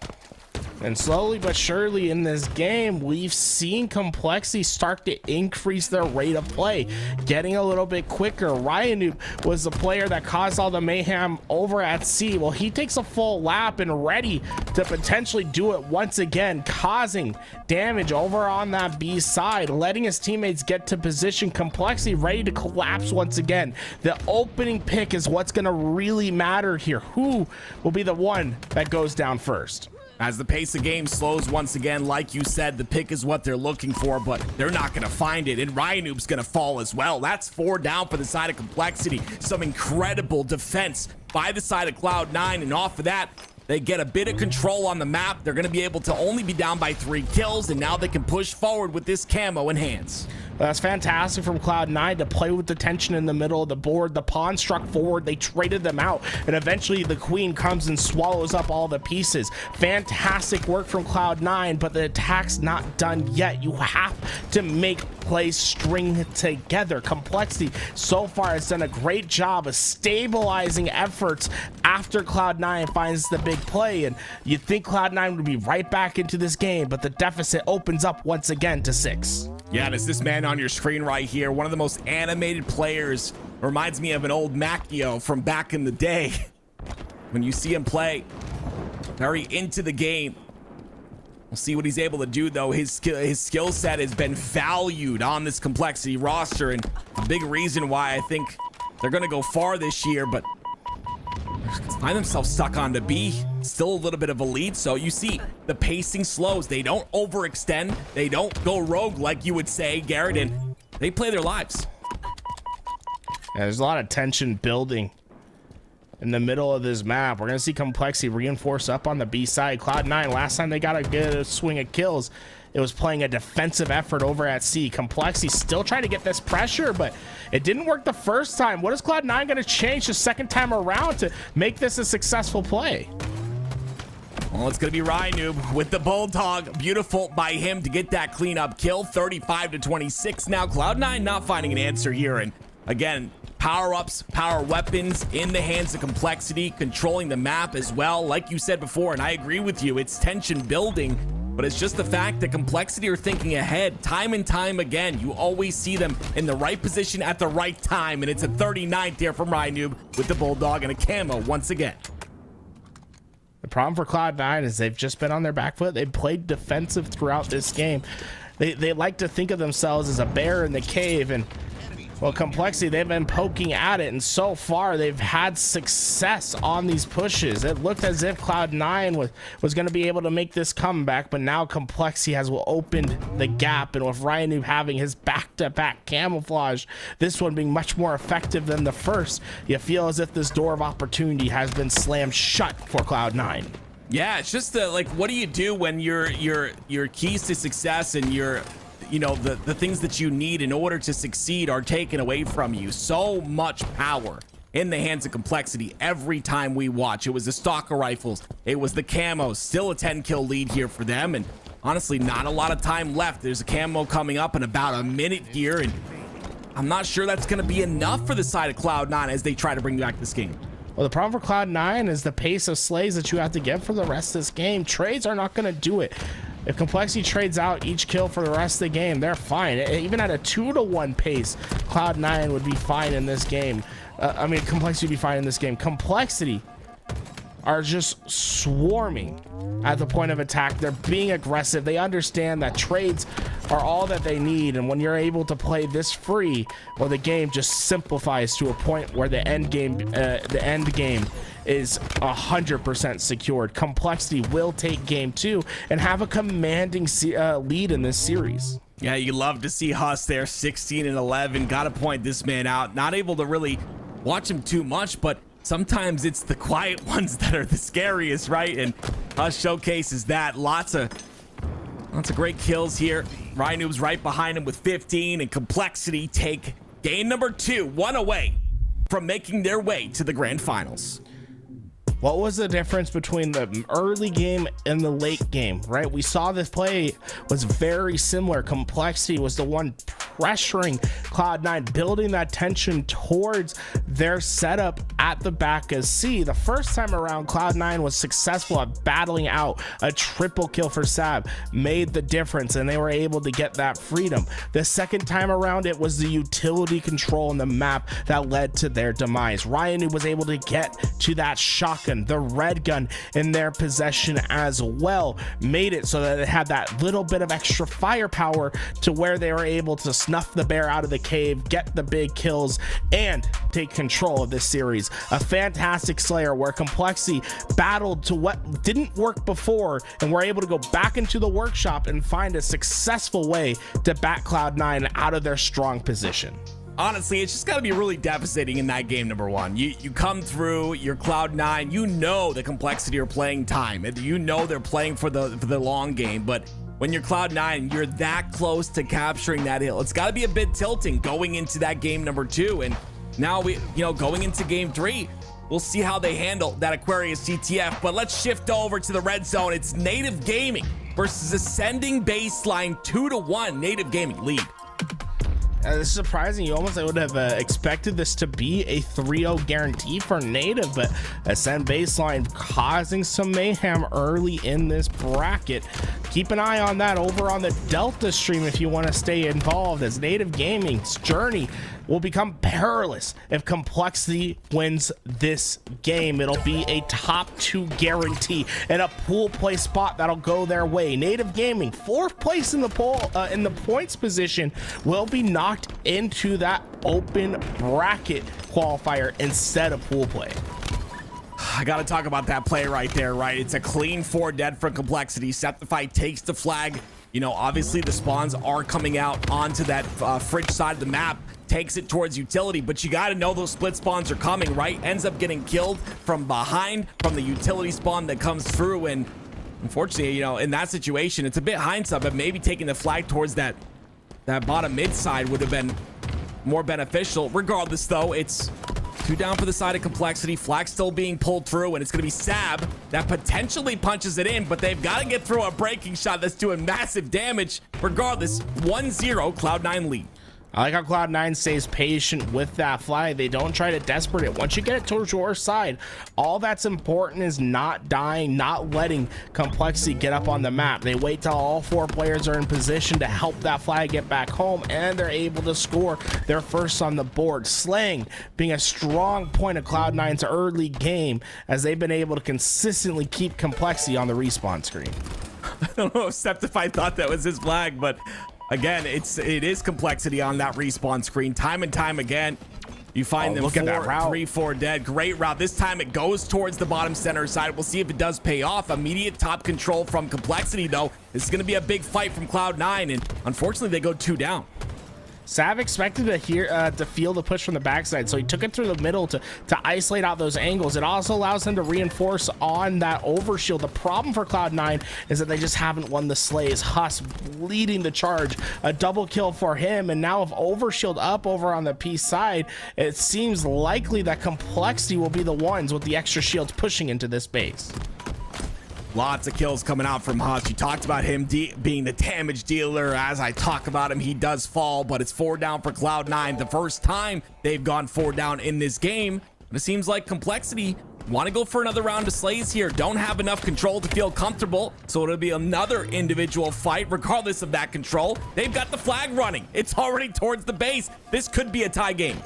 And slowly but surely in this game, we've seen Complexity start to increase their rate of play, getting a little bit quicker. Ryan was the player that caused all the mayhem over at C. Well, he takes a full lap and ready to potentially do it once again, causing damage over on that B side, letting his teammates get to position. Complexity ready to collapse once again. The opening pick is what's going to really matter here. Who will be the one that goes down first? As the pace of game slows once again, like you said, the pick is what they're looking for, but they're not going to find it. And Ryanoob's going to fall as well. That's 4 down for the side of Complexity. Some incredible defense by the side of Cloud9. And off of that, they get a bit of control on the map. They're going to be able to only be down by 3 kills. And now they can push forward with this camo in hands. Well, that's fantastic from Cloud9 to play with the tension in the middle of the board. The pawn struck forward. They traded them out. And eventually the queen comes and swallows up all the pieces. Fantastic work from Cloud9, but the attack's not done yet. You have to make plays string together. Complexity so far has done a great job of stabilizing efforts after Cloud9 finds the big play. And you'd think Cloud9 would be right back into this game, but the deficit opens up once again to 6. Yeah, and it's this man on your screen right here, one of the most animated players. Reminds me of an old Macchio from back in the day. When you see him play, very into the game. We'll see what he's able to do, though. His skill set has been valued on this Complexity roster, and a big reason why I think they're going to go far this year, but find themselves stuck on the B. Still a little bit of a lead, so you see the pacing slows. They don't overextend. They don't go rogue like you would say, Garrett, and they play their lives. Yeah, there's a lot of tension building in the middle of this map. We're going to see Complexity reinforce up on the B side. Cloud9, last time they got a good swing of kills, it was playing a defensive effort over at C. Complexity still trying to get this pressure, but it didn't work the first time. What is Cloud9 going to change the second time around to make this a successful play? Well, it's going to be Ryanoob with the Bulldog. Beautiful by him to get that cleanup kill. 35-26 now. Cloud9 not finding an answer here. And again, power-ups, power weapons in the hands of Complexity, controlling the map as well. Like you said before, and I agree with you, it's tension building. But it's just the fact that Complexity are thinking ahead time and time again. You always see them in the right position at the right time. And it's a 39th here from Ryanoob with the Bulldog and a camo once again. The problem for Cloud9 is they've just been on their back foot. They've played defensive throughout this game. They like to think of themselves as a bear in the cave, and well, Complexity, they've been poking at it, and so far they've had success on these pushes. It looked as if Cloud9 was going to be able to make this comeback, but now Complexity has opened the gap, and with Ryanoob having his back-to-back camouflage, this one being much more effective than the first, you feel as if this door of opportunity has been slammed shut for Cloud9. Yeah, it's just like, what do you do when your keys to success and the things that you need in order to succeed are taken away from you? So much power in the hands of Complexity every time we watch. It was the stalker rifles, it was the camos. Still a 10 kill lead here for them, and honestly not a lot of time left. There's a camo coming up in about a minute here, and I'm not sure that's going to be enough for the side of Cloud9 as they try to bring back this game. Well, the problem for Cloud9 is the pace of slays that you have to get for the rest of this game. Trades are not going to do it. If Complexity trades out each kill for the rest of the game, they're fine. Even at a 2-to-1 pace, Cloud9 would be fine in this game. Complexity would be fine in this game. Complexity are just swarming at the point of attack. They're being aggressive. They understand that trades are all that they need, and when you're able to play this free, well, the game just simplifies to a point where the end game is 100% secured. Complexity will take game 2 and have a commanding lead in this series. Yeah, you love to see Huss there, 16-11. Got to point this man out. Not able to really watch him too much, but sometimes it's the quiet ones that are the scariest, right? And Huss showcases that. Lots of great kills here. Rhinoob's right behind him with 15, and Complexity take game number 2, one away from making their way to the grand finals. What was the difference between the early game and the late game, right? We saw this play was very similar. Complexity was the one pressuring Cloud9, building that tension towards their setup at the back as C. The first time around, Cloud9 was successful at battling out a triple kill for Sab, made the difference, and they were able to get that freedom. The second time around, it was the utility control in the map that led to their demise. Ryan was able to get to that shotgun, the red gun in their possession as well, made it so that it had that little bit of extra firepower to where they were able to snuff the bear out of the cave, get the big kills, and take control of this series. A fantastic Slayer where Complexity battled to what didn't work before and were able to go back into the workshop and find a successful way to bat Cloud9 out of their strong position. Honestly, it's just got to be really devastating in that game number 1. You come through, you're Cloud9, you know the Complexity are playing time, and you know they're playing for the long game, but when you're Cloud9, you're that close to capturing that hill. It's got to be a bit tilting going into that game number 2, and now going into game 3, we'll see how they handle that Aquarius CTF. But let's shift over to the red zone. It's Native Gaming versus Ascending Baseline. 2-1 Native Gaming lead. This is surprising. You almost would have expected this to be a 3-0 guarantee for Native, but Ascend Baseline causing some mayhem early in this bracket. Keep an eye on that over on the Delta stream if you want to stay involved, as Native Gaming's journey will become perilous if Complexity wins this game. It'll be a top 2 guarantee and a pool play spot that'll go their way. Native Gaming, 4th place in the poll, in the points position, will be knocked into that open bracket qualifier instead of pool play. I gotta talk about that play right there, right? It's a clean 4 dead for Complexity. Septify takes the flag. Obviously the spawns are coming out onto that fridge side of the map, takes it towards utility, but you got to know those split spawns are coming, right? Ends up getting killed from behind from the utility spawn that comes through, and unfortunately, in that situation, it's a bit hindsight, but maybe taking the flag towards that bottom mid side would have been more beneficial. Regardless, though, it's 2 down for the side of Complexity. Flag still being pulled through, and it's going to be Sab that potentially punches it in, but they've got to get through a breaking shot that's doing massive damage. Regardless, 1-0 Cloud9 lead. I like how Cloud9 stays patient with that flag. They don't try to desperate it. Once you get it towards your side, all that's important is not dying, not letting Complexity get up on the map. They wait till all 4 players are in position to help that flag get back home, and they're able to score their first on the board. Slaying being a strong point of Cloud9's early game, as they've been able to consistently keep Complexity on the respawn screen. I don't know if Septify thought that was his flag, but again, it is Complexity on that respawn screen. Time and time again, you find them 3-4 dead. Great route. This time it goes towards the bottom center side. We'll see if it does pay off. Immediate top control from Complexity, though. This is going to be a big fight from Cloud9, and unfortunately, they go 2 down. Sav expected to feel the push from the backside, so he took it through the middle to isolate out those angles. It also allows him to reinforce on that overshield. The problem for Cloud9 is that they just haven't won the slays. Huss leading the charge, a double kill for him, and now with overshield up over on the P side, it seems likely that Complexity will be the ones with the extra shields pushing into this base. Lots of kills coming out from Huss. You talked about him being the damage dealer. As I talk about him, he does fall, but it's 4 down for Cloud9. The first time they've gone 4 down in this game. And it seems like Complexity want to go for another round of slays here. Don't have enough control to feel comfortable, so it'll be another individual fight regardless of that control. They've got the flag running. It's already towards the base. This could be a tie game.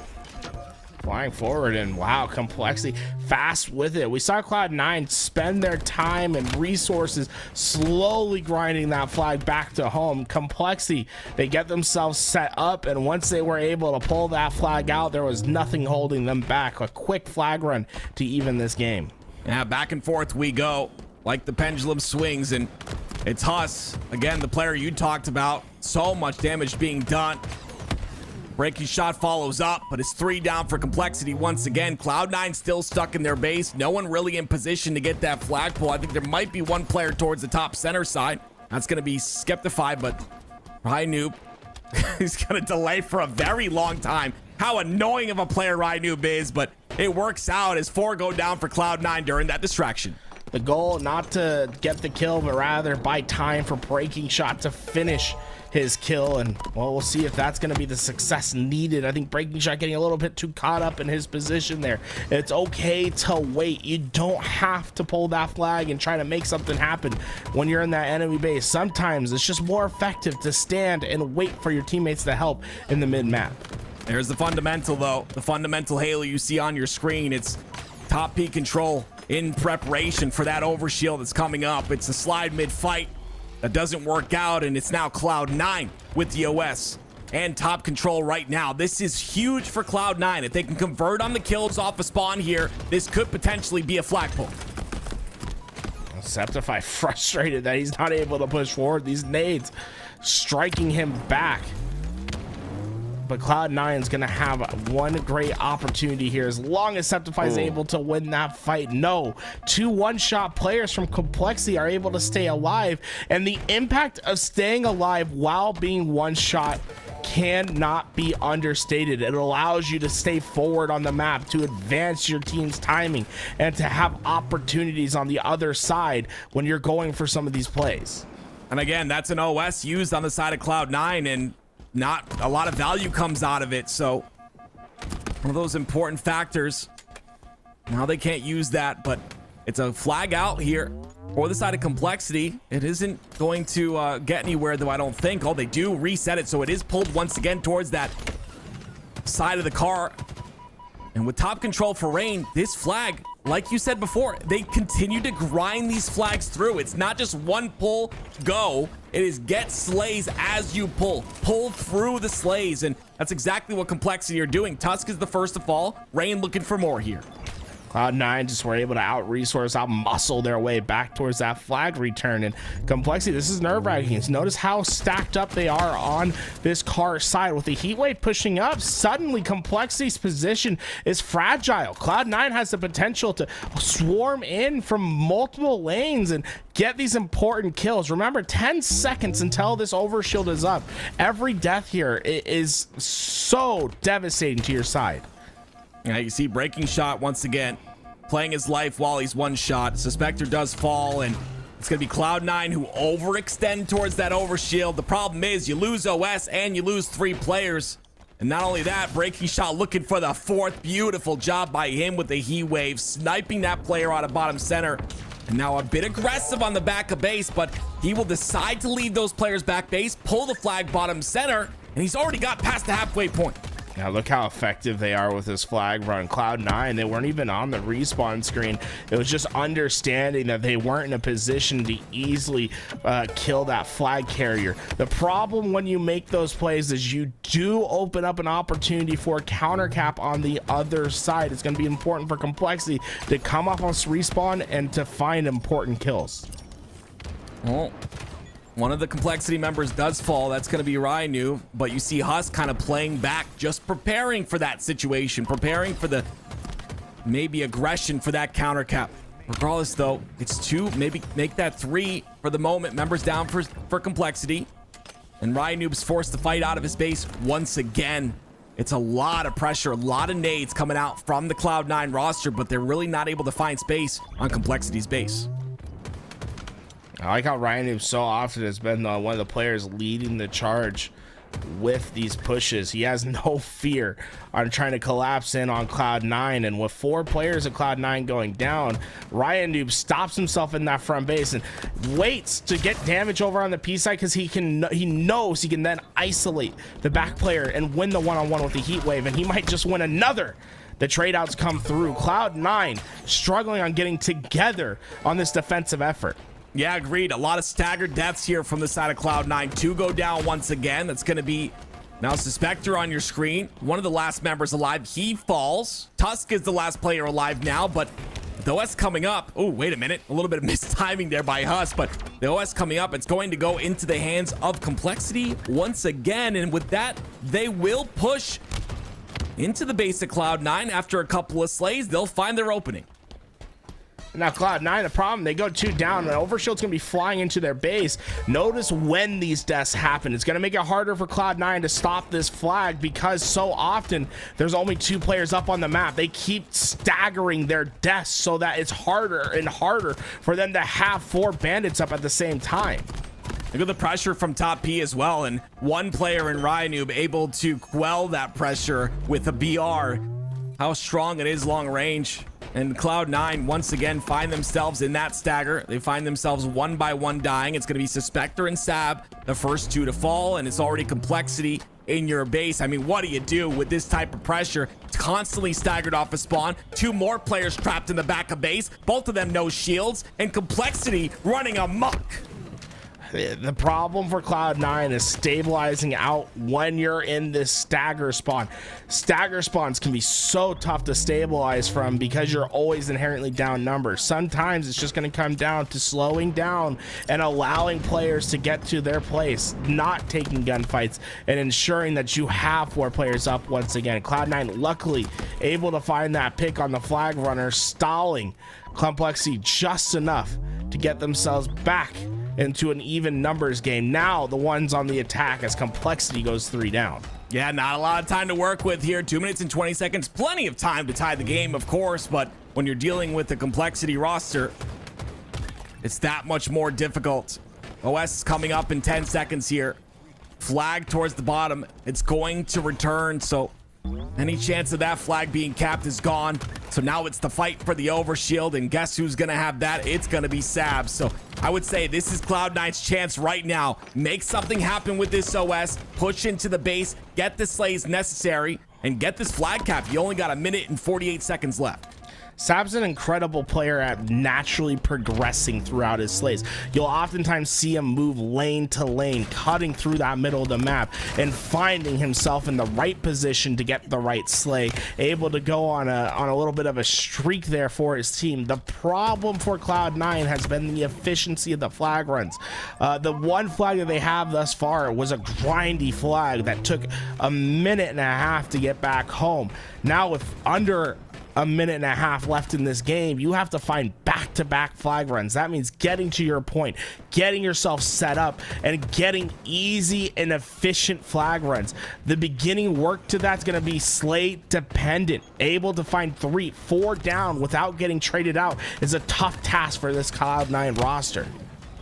flying forward, and wow, Complexity fast with it. We saw Cloud9 spend their time and resources slowly grinding that flag back to home. Complexity, they get themselves set up, and once they were able to pull that flag out, there was nothing holding them back. A quick flag run to even this game. Yeah, back and forth we go like the pendulum swings, and it's Huss again, the player you talked about. So much damage being done. Breaking shot follows up, but it's 3 down for Complexity once again. Cloud9 still stuck in their base. No one really in position to get that flagpole. I think there might be one player towards the top center side. That's going to be Skeptified, but Noob, he's going to delay for a very long time. How annoying of a player Noob is, but it works out as 4 go down for Cloud9 during that distraction. The goal, not to get the kill, but rather buy time for Breaking Shot to finish his kill, and well, we'll see if that's going to be the success needed. I think Breaking Shot getting a little bit too caught up in his position there. It's okay to wait. You don't have to pull that flag and try to make something happen when you're in that enemy base. Sometimes it's just more effective to stand and wait for your teammates to help in the mid-map. There's the fundamental, though. The fundamental Halo you see on your screen. It's top peak control in preparation for that overshield that's coming up. It's a slide mid-fight that doesn't work out, and it's now Cloud9 with the OS and top control right now. This is huge for Cloud9. If they can convert on the kills off a spawn here, this could potentially be a flagpole. Septify frustrated that he's not able to push forward. These nades striking him back. But Cloud9 is going to have one great opportunity here as long as Septify is able to win that fight. No, 2 one-shot players from Complexity are able to stay alive, and the impact of staying alive while being one-shot cannot be understated. It allows you to stay forward on the map, to advance your team's timing, and to have opportunities on the other side when you're going for some of these plays. And again, that's an OS used on the side of Cloud9, and not a lot of value comes out of it. So one of those important factors. Now they can't use that, but it's a flag out here for the side of Complexity. It isn't going to get anywhere, though, I don't think. Oh, they do reset it, so it is pulled once again towards that side of the car. And with top control for Rain, this flag, like you said before, they continue to grind these flags through. It's not just one pull, go. It is get slays as you pull through the slays, and that's exactly what Complexity are doing. Tusk is the first to fall. Rain looking for more here. Cloud9 just were able to out-resource, out-muscle their way back towards that flag return. And Complexity, this is nerve-wracking. Notice how stacked up they are on this car side. With the heat wave pushing up, suddenly Complexity's position is fragile. Cloud9 has the potential to swarm in from multiple lanes and get these important kills. Remember, 10 seconds until this overshield is up. Every death here is so devastating to your side. Yeah, you see Breaking Shot once again playing his life while he's one shot. Suspector does fall, and it's going to be Cloud9 who overextend towards that overshield. The problem is you lose OS and you lose 3 players. And not only that, Breaking Shot looking for the 4th. Beautiful job by him with the heat wave, sniping that player out of bottom center. And now a bit aggressive on the back of base, but he will decide to leave those players back base, pull the flag bottom center, and he's already got past the halfway point. Now look how effective they are with this flag run. Cloud9, they weren't even on the respawn screen. It was just understanding that they weren't in a position to easily kill that flag carrier. The problem when you make those plays is you do open up an opportunity for a counter cap on the other side. It's going to be important for Complexity to come up on respawn and to find important kills. Well, one of the Complexity members does fall. That's going to be Ryu, but you see Huss kind of playing back, just preparing for that situation, preparing for the maybe aggression for that counter cap. Regardless, though, it's 2, maybe make that 3 for the moment. Members down for Complexity, and Ryu forced to fight out of his base once again. It's a lot of pressure, a lot of nades coming out from the Cloud9 roster, but they're really not able to find space on Complexity's base. I like how Ryu so often has been one of the players leading the charge with these pushes. He has no fear on trying to collapse in on Cloud9, and with 4 players at Cloud9 going down, Ryu stops himself in that front base and waits to get damage over on the P side, because he knows he can then isolate the back player and win the one-on-one with the heat wave, and he might just win another the trade outs come through. Cloud9 struggling on getting together on this defensive effort. Yeah, agreed. A lot of staggered deaths here from the side of Cloud9. 2 go down once again. That's going to be now Suspector on your screen. One of the last members alive. He falls. Tusk is the last player alive now, but the OS coming up. Oh, wait a minute. A little bit of mistiming there by Huss, but the OS coming up, it's going to go into the hands of Complexity once again. And with that, they will push into the base of Cloud9 after a couple of slays. They'll find their opening. Now Cloud9, the problem, they go 2 down and Overshield's gonna be flying into their base. Notice when these deaths happen. It's gonna make it harder for Cloud9 to stop this flag because so often there's only 2 players up on the map. They keep staggering their deaths so that it's harder and harder for them to have 4 bandits up at the same time. Look at the pressure from top P as well, and one player in Ryanoob able to quell that pressure with a BR. How strong it is long range. And Cloud9 once again find themselves in that stagger. They find themselves 1 by 1 dying. It's going to be Suspector and Sab, the first 2 to fall, and it's already Complexity in your base. I mean, what do you do with this type of pressure? It's constantly staggered off of spawn. 2 more players trapped in the back of base. Both of them no shields, and Complexity running amok. The problem for Cloud9 is stabilizing out when you're in this stagger spawn. Stagger spawns can be so tough to stabilize from because you're always inherently down numbers. Sometimes it's just going to come down to slowing down and allowing players to get to their place, not taking gunfights, and ensuring that you have 4 players up once again. Cloud9 luckily able to find that pick on the flag runner, stalling Complexity just enough to get themselves back into an even numbers game. Now the one's on the attack as Complexity goes 3 down. Yeah, not a lot of time to work with here. 2 minutes and 20 seconds. Plenty of time to tie the game, of course, but when you're dealing with the Complexity roster, it's that much more difficult. OS is coming up in 10 seconds here. Flag towards the bottom. It's going to return, so any chance of that flag being capped is gone. So now it's the fight for the overshield, and guess who's gonna have that? It's gonna be Sab. So I would say this is Cloud9's chance right now. Make something happen with this OS, push into the base, get the slays necessary, and get this flag cap. You only got 1 minute and 48 seconds left. Sab's an incredible player at naturally progressing throughout his slays. You'll oftentimes see him move lane to lane, cutting through that middle of the map and finding himself in the right position to get the right slay, able to go on a little bit of a streak there for his team. The problem for Cloud9 has been the efficiency of the flag runs. The one flag that they have thus far was a grindy flag that took 1.5 minutes to get back home. Now with under 1.5 minutes left in this game, you have to find back-to-back flag runs. That means getting to your point, getting yourself set up, and getting easy and efficient flag runs. The beginning work to that's going to be slate dependent. Able to find 3, 4 down without getting traded out is a tough task for this Cloud9 roster.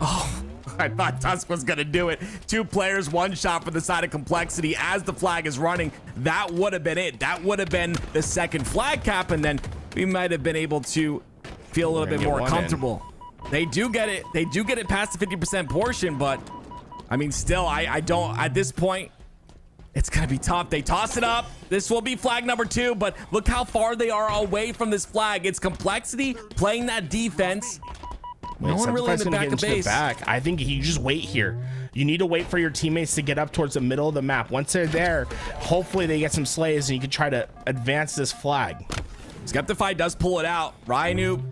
Oh, I thought Tusk was going to do it. 2 players, 1 shot for the side of Complexity as the flag is running. That would have been it. That would have been the second flag cap, and then we might have been able to feel a little bit more comfortable. They do get it. They do get it past the 50% portion, but I mean, still, I don't, at this point, it's going to be tough. They toss it up. This will be flag number 2, but look how far they are away from this flag. It's Complexity playing that defense. Wait, no one really in the back of base. I think you just wait here. You need to wait for your teammates to get up towards the middle of the map. Once they're there, hopefully they get some slays and you can try to advance this flag. Skeptify does pull it out. Ryanoob,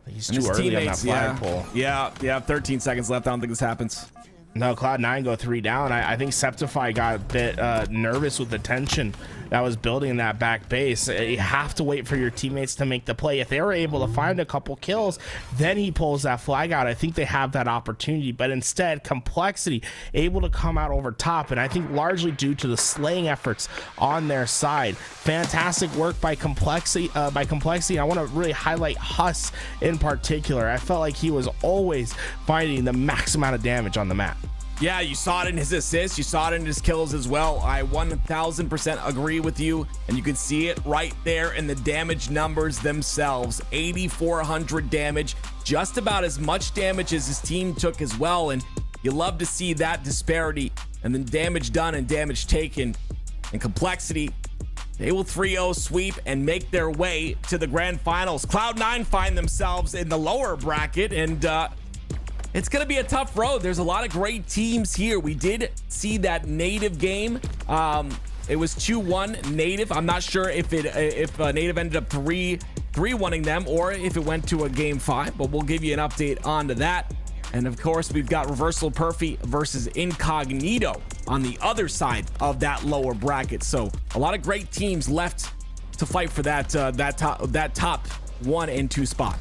he's too early on that flag pull. Yeah, 13 seconds left. I don't think this happens. No, Cloud9 go 3 down. I think Septify got a bit nervous with the tension that was building in that back base. You have to wait for your teammates to make the play. If they were able to find a couple kills, then he pulls that flag out. I think they have that opportunity, but instead Complexity able to come out over top, and I think largely due to the slaying efforts on their side. Fantastic work by Complexity. I want to really highlight Huss in particular. I felt like he was always finding the max amount of damage on the map. Yeah, you saw it in his assists. You saw it in his kills as well. I 1000% agree with you. And you can see it right there in the damage numbers themselves. 8,400 damage, just about as much damage as his team took as well. And you love to see that disparity and then damage done and damage taken. And Complexity They will 3-0 sweep and make their way to the grand finals. Cloud9 find themselves in the lower bracket, and it's going to be a tough road. There's a lot of great teams here. We did see that Native game. It was 2-1 Native. I'm not sure if Native ended up 3-1ing them or if it went to a game 5, but we'll give you an update onto that. And of course, we've got Reversal Perfy versus Incognito on the other side of that lower bracket. So a lot of great teams left to fight for that top 1 and 2 spot.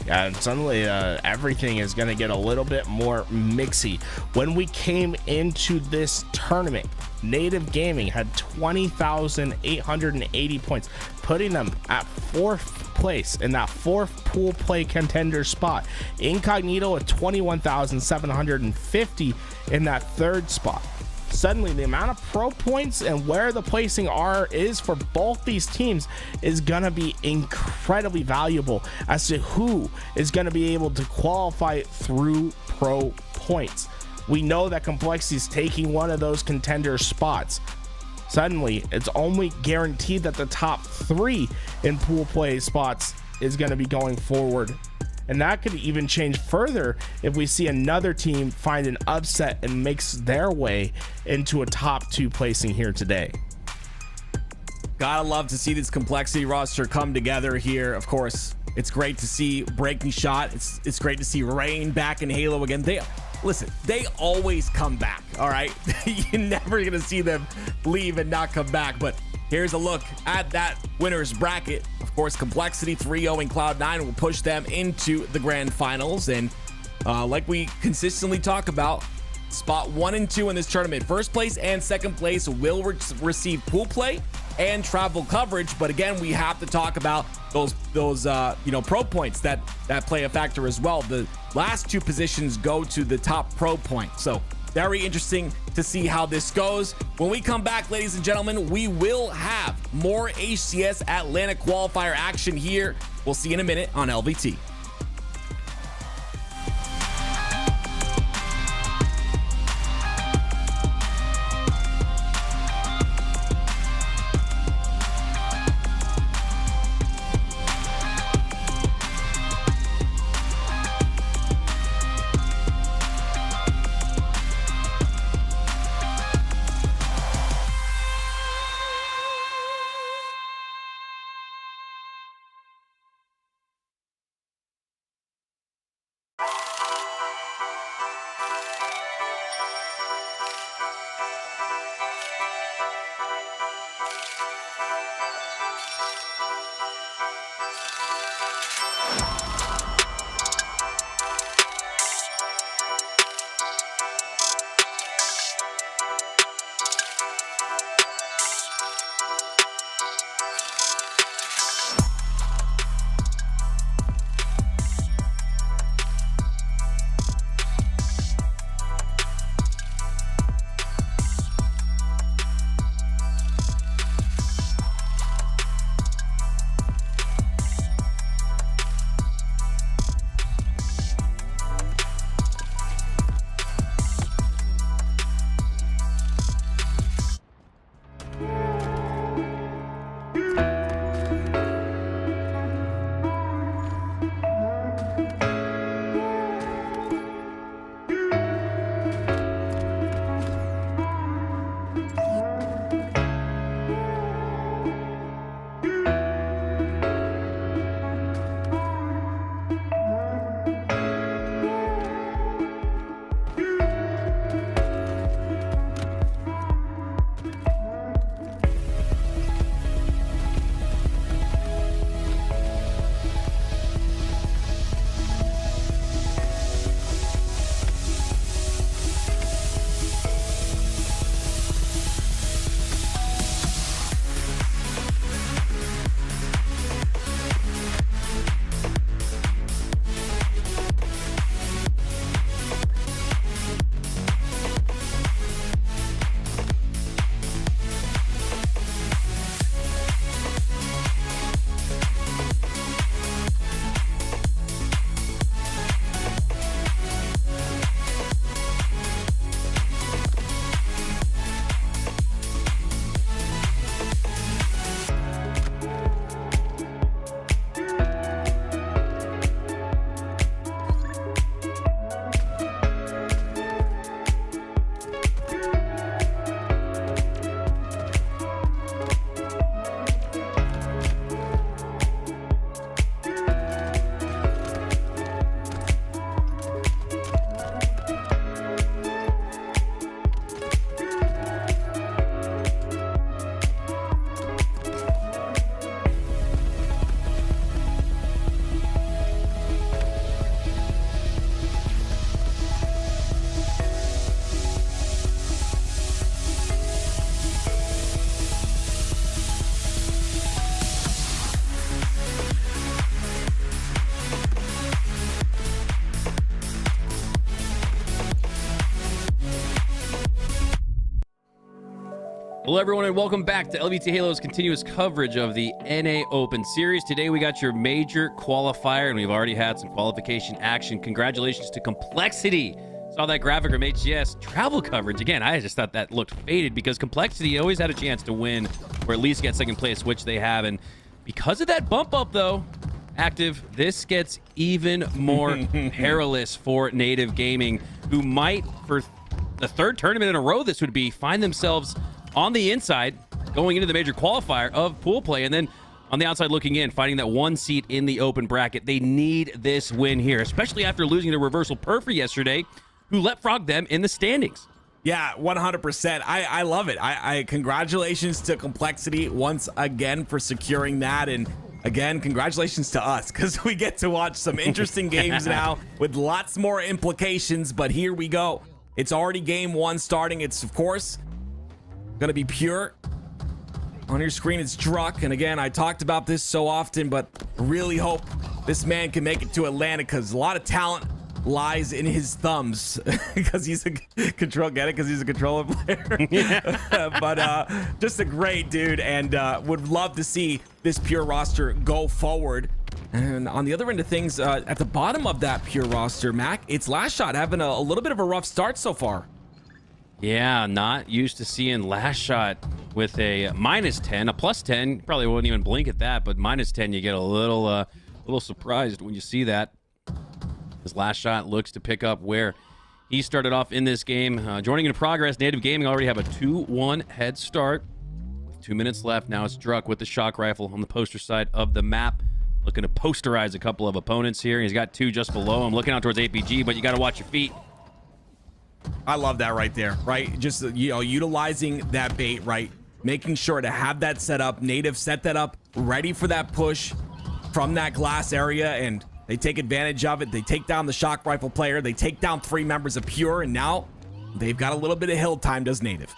Yeah, and suddenly everything is going to get a little bit more mixy. When we came into this tournament, Native Gaming had 20,880 points, putting them at 4th place in that 4th pool play contender spot. Incognito at 21,750 in that 3rd spot. Suddenly the amount of pro points and where the placing is for both these teams is going to be incredibly valuable as to who is going to be able to qualify through pro points. We know that Complexity is taking one of those contender spots. Suddenly it's only guaranteed that the top 3 in pool play spots is going to be going forward. And that could even change further if we see another team find an upset and makes their way into a top 2 placing here today. Gotta love to see this Complexity roster come together here. Of course, it's great to see Breaking Shot. It's great to see Rain back in Halo again. They always come back, all right? You're never gonna see them leave and not come back. But here's a look at that winner's bracket. Of course, Complexity 3-0 and Cloud9 will push them into the grand finals. And like we consistently talk about, spot 1 and 2 in this tournament, 1st place and 2nd place will receive pool play and travel coverage. But again, we have to talk about those pro points that play a factor as well. The last 2 positions go to the top pro point. So very interesting to see how this goes. When we come back, ladies and gentlemen, we will have more HCS Atlanta qualifier action here. We'll see you in a minute on LVT. Hello, everyone, and welcome back to LVT Halo's continuous coverage of the NA Open Series. Today, we got your major qualifier, and we've already had some qualification action. Congratulations to Complexity. Saw that graphic from HGS. Travel coverage. Again, I just thought that looked faded because Complexity always had a chance to win or at least get second place, which they have. And because of that bump up, though, Active, this gets even more perilous for Native Gaming, who might, for the third tournament in a row this would be, find themselves on the inside going into the major qualifier of pool play, and then on the outside looking in, finding that one seat in the open bracket. They need this win here, especially after losing to Reversal Perfect yesterday, who leapfrogged them in the standings. Yeah, 100%. I love it. I congratulations to Complexity once again for securing that, and again, congratulations to us because we get to watch some interesting games now with lots more implications. But here we go. It's already game one starting. It's, of course, going to be Pure. On your screen, it's Druck. And again, I talked about this so often, but really hope this man can make it to Atlanta because a lot of talent lies in his thumbs because he's a control, get it? Because he's a controller player. But just a great dude, and would love to see this Pure roster go forward. And on the other end of things, at the bottom of that Pure roster, Mac, it's Last Shot having a little bit of a rough start so far. Yeah, not used to seeing Last Shot with a -10, a +10. Probably wouldn't even blink at that, but -10, you get a little surprised when you see that. His Last Shot looks to pick up where he started off in this game. Joining in progress, Native Gaming already have a 2-1 head start. With 2 minutes left, now it's Druck with the shock rifle on the poster side of the map. Looking to posterize a couple of opponents here. He's got two just below him, looking out towards APG, but you got to watch your feet. I love that right there, right? Just, you know, utilizing that bait, right? Making sure to have that set up. Native set that up, ready for that push from that glass area, and they take advantage of it. They take down the shock rifle player. They take down 3 members of Pure, and now they've got a little bit of hill time, does Native.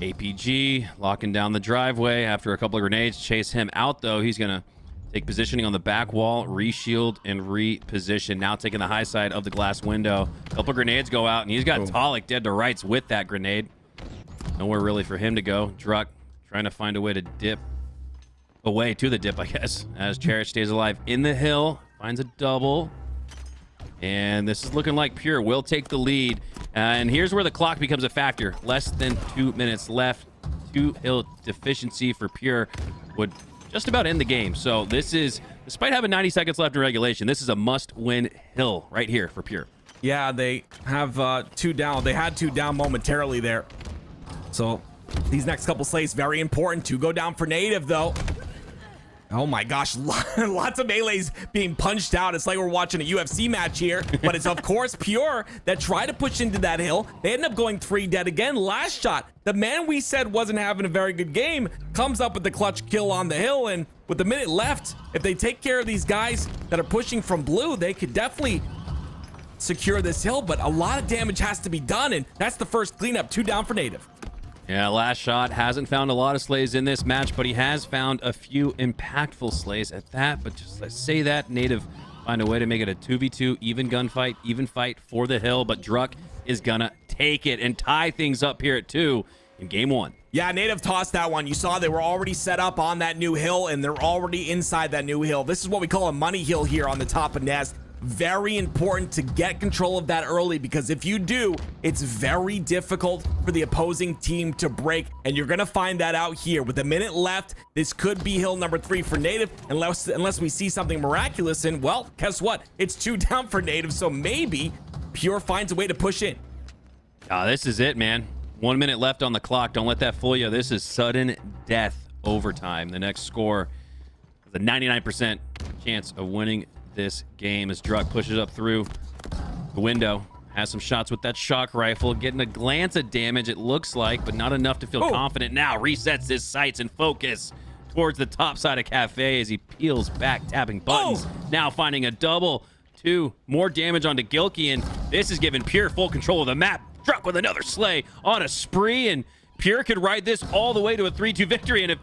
APG locking down the driveway after a couple of grenades. Chase him out, though. He's going to take positioning on the back wall, reshield, and reposition. Now taking the high side of the glass window. A couple of grenades go out, and he's got Talik dead to rights with that grenade. Nowhere really for him to go. Druck trying to find a way to dip away to the dip, I guess, as Cherish stays alive in the hill, finds a double, and this is looking like Pure will take the lead. And here's where the clock becomes a factor. Less than 2 minutes left. 2 hill deficiency for Pure would just about end the game. So this is, despite having 90 seconds left in regulation, this is a must-win hill right here for Pure. Yeah, they have 2 down. They had 2 down momentarily there. So these next couple slays, very important to go down for Native, though. Oh my gosh, lots of melees being punched out. It's like we're watching a UFC match here, but it's of course Pure that tried to push into that hill. They end up going 3 dead again. Last Shot, the man we said wasn't having a very good game, comes up with the clutch kill on the hill, and with a minute left, if they take care of these guys that are pushing from blue, they could definitely secure this hill, but a lot of damage has to be done, and that's the first cleanup. 2 down for Native. Yeah, Last Shot hasn't found a lot of slays in this match, but he has found a few impactful slays at that. But just let's say that Native find a way to make it a 2v2, even gunfight, even fight for the hill. But Druck is gonna take it and tie things up here at 2 in game 1. Yeah, Native tossed that one. You saw they were already set up on that new hill, and they're already inside that new hill. This is what we call a money hill here on the top of Nest. Very important to get control of that early, because if you do, it's very difficult for the opposing team to break, and you're gonna find that out here. With a minute left, this could be hill number 3 for Native, unless we see something miraculous, and well, guess what? It's 2 down for Native, so maybe Pure finds a way to push in. This is it, man. 1 minute left on the clock. Don't let that fool you. This is sudden death overtime. The next score is a 99% chance of winning this game as Druck pushes up through the window, has some shots with that shock rifle, getting a glance of damage, it looks like, but not enough to feel confident. Now resets his sights and focus towards the top side of Cafe as he peels back, tapping buttons. Now finding a double. 2 more damage onto Gilkey, and this is giving Pure full control of the map. Druck with another slay on a spree, and Pure could ride this all the way to a 3-2 victory. And if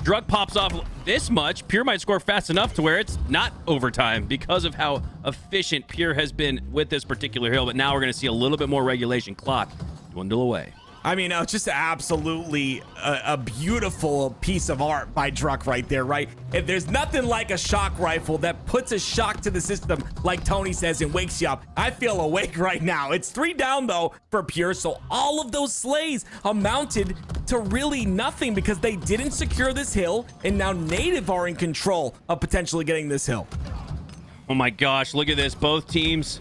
Druck pops off this much, Pure might score fast enough to where it's not overtime because of how efficient Pure has been with this particular hill. But now we're going to see a little bit more regulation clock dwindle away. I mean, just absolutely a beautiful piece of art by Druck right there, right? If there's nothing like a shock rifle that puts a shock to the system, like Tony says, and wakes you up. I feel awake right now. It's 3 down, though, for Pure, so all of those slays amounted to really nothing because they didn't secure this hill, and now Native are in control of potentially getting this hill. Oh my gosh, look at this. Both teams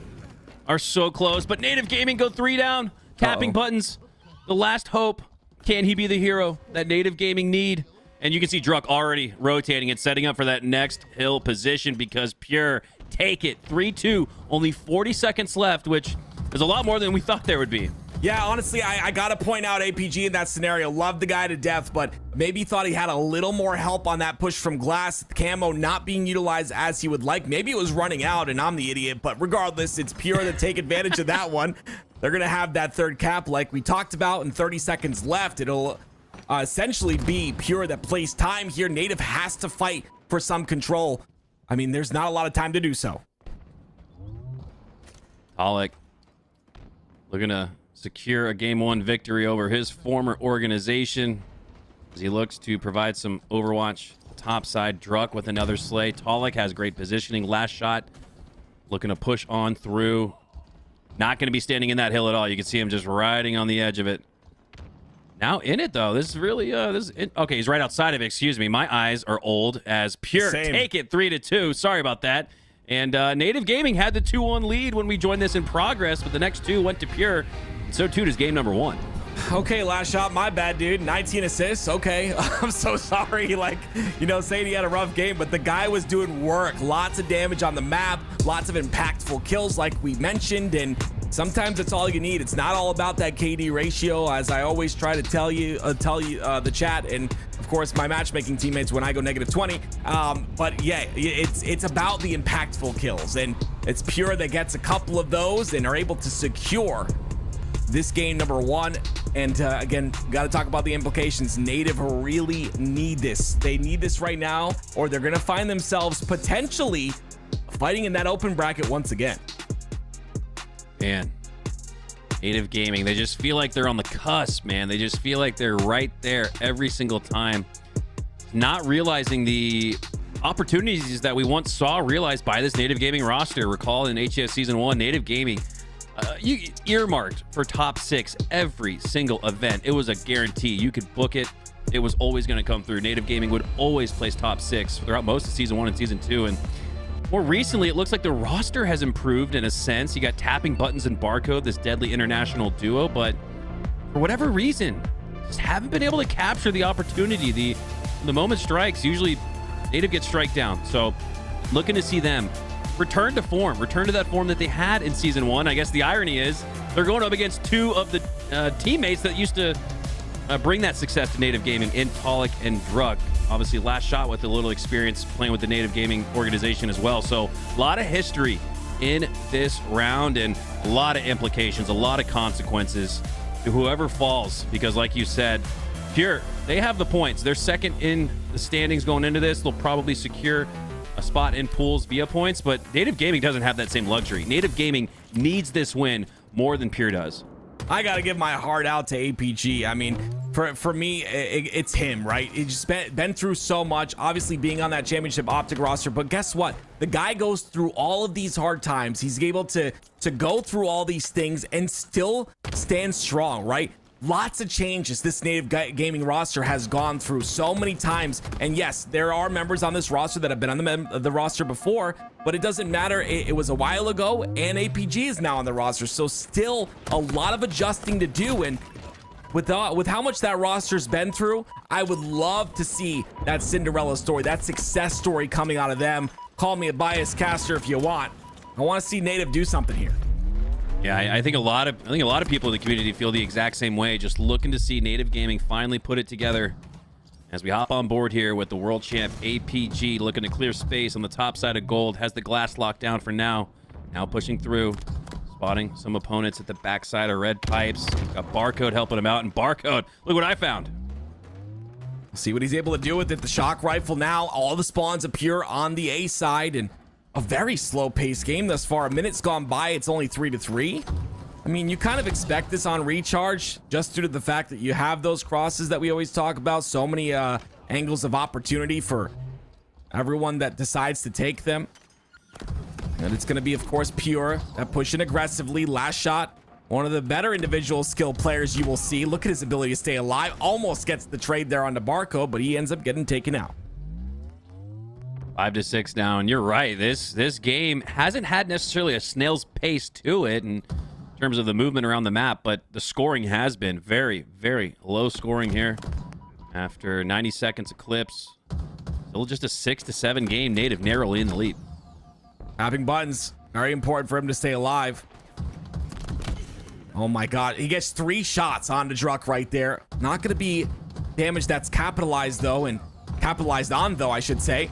are so close, but Native Gaming go 3 down. Tapping buttons. The last hope. Can he be the hero that Native Gaming need? And you can see Druck already rotating and setting up for that next hill position because Pure take it. 3-2. Only 40 seconds left, which is a lot more than we thought there would be. Yeah, honestly, I got to point out APG in that scenario. Loved the guy to death, but maybe thought he had a little more help on that push from Glass. The camo not being utilized as he would like. Maybe it was running out and I'm the idiot, but regardless, it's Pure to take advantage of that one. They're going to have that third cap like we talked about in 30 seconds left. It'll essentially be Pure that plays time here. Native has to fight for some control. I mean, there's not a lot of time to do so. Alec looking to secure a game 1 victory over his former organization as he looks to provide some Overwatch topside. Druck with another slay. Talik has great positioning. Last shot looking to push on through. Not going to be standing in that hill at all. You can see him just riding on the edge of it. Now in it, though. This is really... okay, he's right outside of it. Excuse me. My eyes are old as Pure take it 3-2. Sorry about that. And Native Gaming had the 2-1 lead when we joined this in progress, but the next 2 went to Pure. And so too does game number 1. Okay, last shot, my bad, dude. 19 assists. Okay, I'm so sorry. Like, you know, saying he had a rough game, but the guy was doing work. Lots of damage on the map, lots of impactful kills, like we mentioned, and sometimes it's all you need. It's not all about that KD ratio, as I always try to tell you, the chat, and of course my matchmaking teammates when I go -20. But yeah, it's about the impactful kills, and it's Pure that gets a couple of those and are able to secure this game number 1. And again, got to talk about the implications. Native really need this. They need this right now, or they're going to find themselves potentially fighting in that open bracket once again. Man, Native Gaming, they just feel like they're on the cusp, man. They just feel like they're right there every single time. Not realizing the opportunities that we once saw realized by this Native Gaming roster. Recall in HCS Season 1, Native Gaming, you earmarked for top 6 every single event. It was a guarantee. You could book it. It was always going to come through. Native Gaming would always place top 6 throughout most of Season 1 and Season 2. And more recently, it looks like the roster has improved in a sense. You got Tapping Buttons and Barcode, this deadly international duo, but for whatever reason, just haven't been able to capture the opportunity. The moment strikes, usually Native gets strike down. So looking to see them return to form, return to that form that they had in Season 1. I guess the irony is they're going up against 2 of the teammates that used to bring that success to Native Gaming in Talik and Druck. Obviously, last shot with a little experience playing with the Native Gaming organization as well. So a lot of history in this round and a lot of implications, a lot of consequences to whoever falls, because like you said, Pure, they have the points. They're second in the standings going into this. They'll probably secure a spot in pools via points, but Native Gaming doesn't have that same luxury. Native Gaming needs this win more than Pure does. I got to give my heart out to APG. I mean, for me, it's him, right? He's just been through so much, obviously being on that championship Optic roster, but guess what? The guy goes through all of these hard times. He's able to go through all these things and still stand strong, right? Lots of changes this Native Gaming roster has gone through so many times. And yes, there are members on this roster that have been on the roster before, but it doesn't matter. It was a while ago, and APG is now on the roster. So still a lot of adjusting to do. And with how much that roster's been through, I would love to see that Cinderella story, that success story coming out of them. Call me a biased caster if you want. I want to see Native do something here. Yeah, I think a lot of people in the community feel the exact same way. Just looking to see Native Gaming finally put it together. As we hop on board here with the world champ APG, looking to clear space on the top side of gold, has the glass locked down for now. Now pushing through, spotting some opponents at the backside of red pipes. Got Barcode helping him out, and Barcode, look what I found. See what he's able to do with it. The shock rifle now. All the spawns appear on the A side, and a very slow-paced game thus far. A minute's gone by. It's only 3-3. I mean, you kind of expect this on recharge just due to the fact that you have those crosses that we always talk about. So many angles of opportunity for everyone that decides to take them. And it's going to be, of course, Pure that pushing aggressively. Last shot, one of the better individual skill players you will see. Look at his ability to stay alive. Almost gets the trade there on the Barcode, but he ends up getting taken out. 5-6 now, and you're right. This game hasn't had necessarily a snail's pace to it in terms of the movement around the map, but the scoring has been very, very low scoring here. After 90 seconds eclipse, still just a 6-7 game. Native narrowly in the lead. Tapping buttons, very important for him to stay alive. Oh my god, he gets 3 shots on the Druck right there. Not gonna be damage that's capitalized though, and capitalized on though, I should say,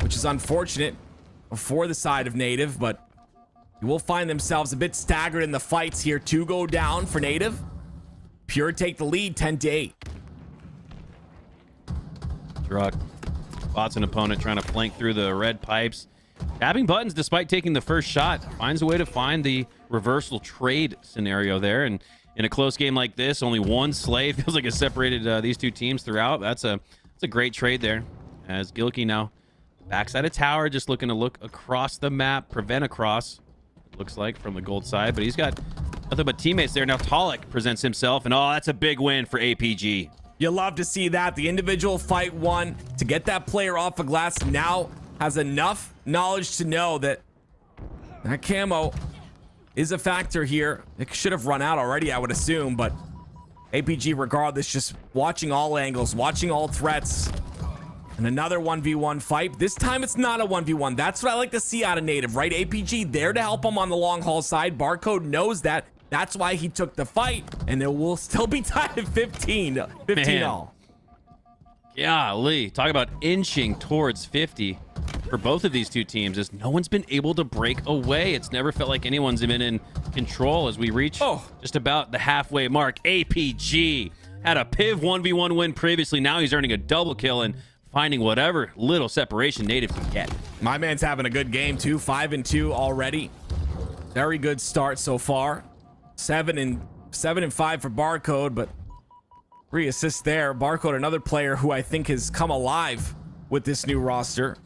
which is unfortunate for the side of Native, but you will find themselves a bit staggered in the fights here. 2 go down for Native. Pure take the lead, 10-8. Druck spots an opponent trying to flank through the red pipes. Tapping buttons, despite taking the first shot, finds a way to find the reversal trade scenario there. And in a close game like this, only one slay feels like it separated these two teams throughout. That's a great trade there. As Gilkey now backside of tower, just looking to look across the map, prevent a cross, it looks like, from the gold side. But he's got nothing but teammates there. Now Talik presents himself, and oh, that's a big win for APG. You love to see that. The individual fight won to get that player off of glass. Now has enough knowledge to know that that camo is a factor here. It should have run out already, I would assume, but APG, regardless, just watching all angles, watching all threats. And another 1v1 fight. This time it's not a 1v1. That's what I like to see out of Native, right? APG there to help him on the long haul side. Barcode knows that. That's why he took the fight, and it will still be tied at 15 all. Golly, talk about inching towards 50 for both of these two teams, as no one's been able to break away. It's never felt like anyone's been in control as we reach just about the halfway mark. APG had a Piv 1v1 win previously. Now he's earning a double kill and finding whatever little separation Native can get. My man's having a good game too. 5-2 already. Very good start so far. 7 and 5 for Barcode, but 3 assists there. Barcode, another player who I think has come alive with this new roster.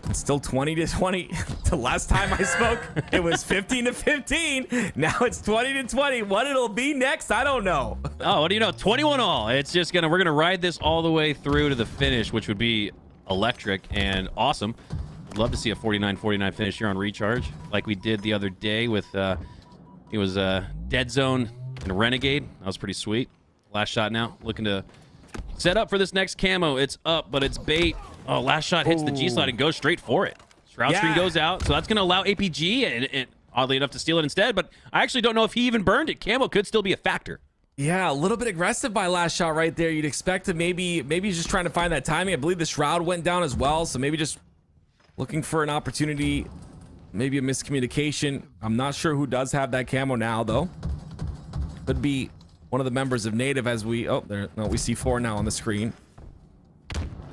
It's still 20-20. The last time I spoke, it was 15-15. Now it's 20-20. What it'll be next, I don't know. Oh, what do you know? 21 all. It's just we're gonna ride this all the way through to the finish, which would be electric and awesome. I'd love to see a 49-49 finish here on Recharge, like we did the other day with it was Dead Zone and Renegade. That was pretty sweet. Last shot now, looking to set up for this next camo. It's up, but it's bait. Oh, last shot hits the G slide and goes straight for it. Shroud screen goes out, so that's going to allow APG, and oddly enough, to steal it instead. But I actually don't know if he even burned it. Camo could still be a factor. Yeah, a little bit aggressive by last shot right there. You'd expect to maybe he's just trying to find that timing. I believe the Shroud went down as well, so maybe just looking for an opportunity, maybe a miscommunication. I'm not sure who does have that camo now, though. Could be one of the members of Native, as we we see 4 now on the screen.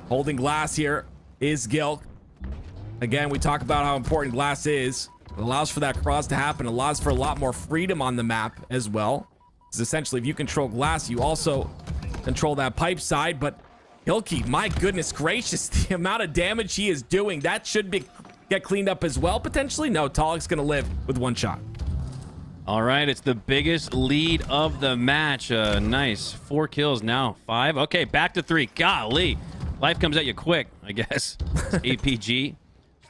Holding glass here is Gilk. Again, we talk about how important glass is. It allows for that cross to happen. It allows for a lot more freedom on the map as well. Because essentially, if you control glass, you also control that pipe side. But Gilkey, my goodness gracious, the amount of damage he is doing, that should get cleaned up as well, potentially. No, Talik's going to live with 1 shot. All right, it's the biggest lead of the match. Nice. 4 kills now. 5. Okay, back to 3. Golly. Life comes at you quick, I guess. APG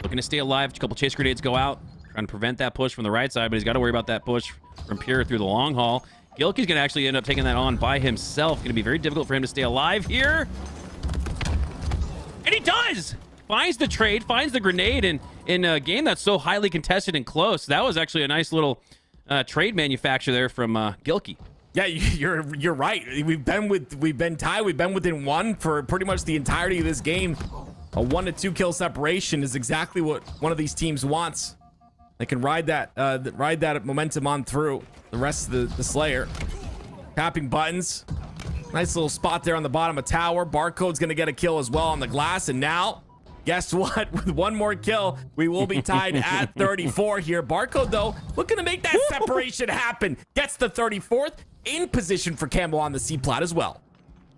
looking to stay alive. A couple chase grenades go out, trying to prevent that push from the right side, but he's got to worry about that push from Pure through the long haul. Gilkey's going to actually end up taking that on by himself. Going to be very difficult for him to stay alive here. And he does! Finds the trade, finds the grenade in a game that's so highly contested and close. That was actually a nice little trade manufacture there from Gilkey. Yeah, you're right. We've been tied. We've been within 1 for pretty much the entirety of this game. A 1 to 2 kill separation is exactly what one of these teams wants. They can ride that momentum on through the rest of the Slayer. Tapping buttons. Nice little spot there on the bottom of tower. Barcode's gonna get a kill as well on the glass, and now guess what? With one more kill, we will be tied at 34 here. Barcode, though, looking to make that separation happen. Gets the 34th in position for Cambo on the C-Plat as well.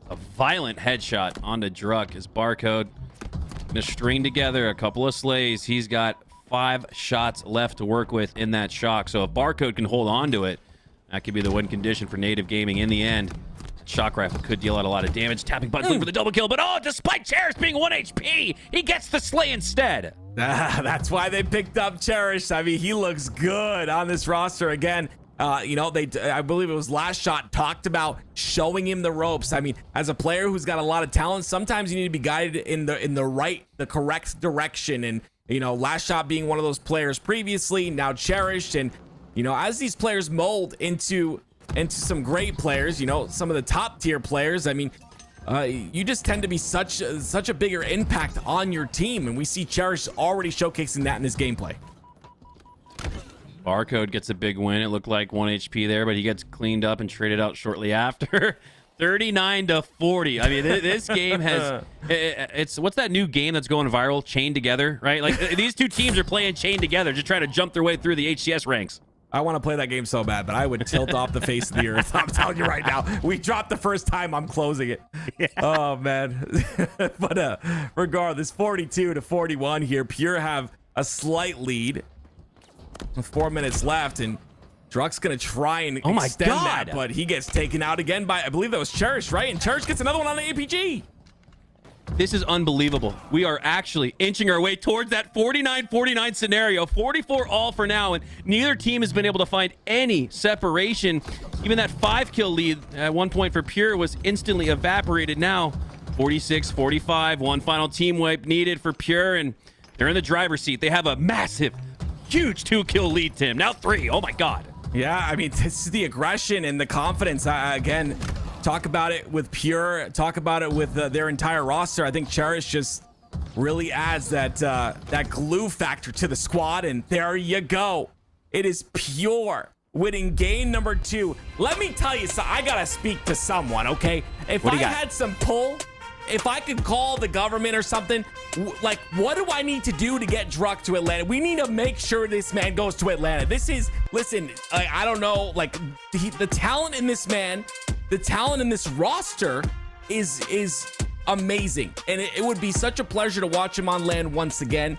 A violent headshot onto Druck as Barcode gonna string together a couple of slays. He's got 5 shots left to work with in that shock. So if Barcode can hold on to it, that could be the win condition for Native Gaming in the end. Shock rifle could deal out a lot of damage. Tapping button looking for the double kill, but oh, despite Cherish being 1 HP, he gets the slay instead. That's why they picked up Cherish. I mean, he looks good on this roster again. You know, I believe it was Last Shot talked about showing him the ropes. I mean, as a player who's got a lot of talent, sometimes you need to be guided in the correct direction. And you know, Last Shot being one of those players previously, now Cherished, and you know, as these players mold into some great players, you know, some of the top tier players, I mean, you just tend to be such a bigger impact on your team, and we see Cherish already showcasing that in his gameplay. Barcode gets a big win. It looked like 1 HP there, but he gets cleaned up and traded out shortly after. 39-40. I mean, this game has it's what's that new game that's going viral? Chained Together, right? Like these two teams are playing chained together, just trying to jump their way through the HCS ranks. I want to play that game so bad, but I would tilt off the face of the earth. I'm telling you right now. We dropped the first time. I'm closing it. Yeah. Oh, man. But regardless, 42-41 here. Pure have a slight lead. 4 minutes left, and Druck's going to try and extend that, but he gets taken out again by, I believe that was Cherish, right? And Cherish gets another one on the APG. This is unbelievable. We are actually inching our way towards that 49-49 scenario. 44 all for now, and neither team has been able to find any separation. Even that 5-kill lead at one point for Pure was instantly evaporated. Now 46-45, one final team wipe needed for Pure, and they're in the driver's seat. They have a massive, huge 2-kill lead, Tim. Now 3. Oh my God. Yeah, I mean, this is the aggression and the confidence. Again, talk about it with Pure, talk about it with their entire roster. I think Cherish just really adds that glue factor to the squad, and there you go. It is Pure winning game number 2. Let me tell you, so I gotta speak to someone, okay? If I had some pull, if I could call the government or something, like, what do I need to do to get Druck to Atlanta? We need to make sure this man goes to Atlanta. This is, listen, I don't know, like, the talent in this man, the talent in this roster is amazing. And it would be such a pleasure to watch him on land once again.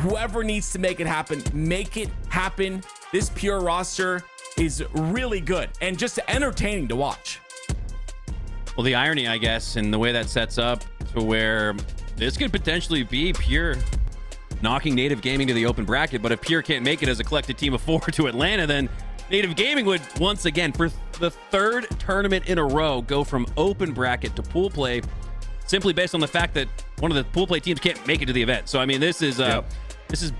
Whoever needs to make it happen, make it happen. This Pure roster is really good and just entertaining to watch. Well, the irony, I guess, and the way that sets up to where this could potentially be Pure knocking Native Gaming to the open bracket, but if Pure can't make it as a collected team of 4 to Atlanta, then Native Gaming would once again, for the 3rd tournament in a row, go from open bracket to pool play, simply based on the fact that one of the pool play teams can't make it to the event. So, I mean, this is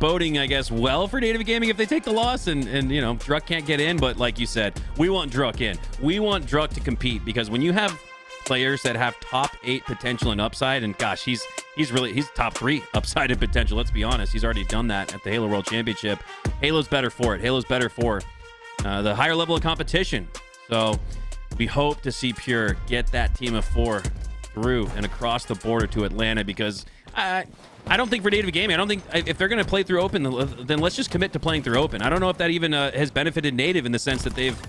boding, I guess, well for Native Gaming if they take the loss, and you know, Druck can't get in, but like you said, we want Druck in. We want Druck to compete, because when you have players that have top 8 potential and upside, and gosh, he's top 3 upside and potential. Let's be honest, he's already done that at the Halo World Championship. Halo's better for it. Halo's better for the higher level of competition. So we hope to see Pure get that team of 4 through and across the border to Atlanta, because I don't think for Native Gaming, I don't think if they're going to play through open, then let's just commit to playing through open. I don't know if that even has benefited Native in the sense that they've,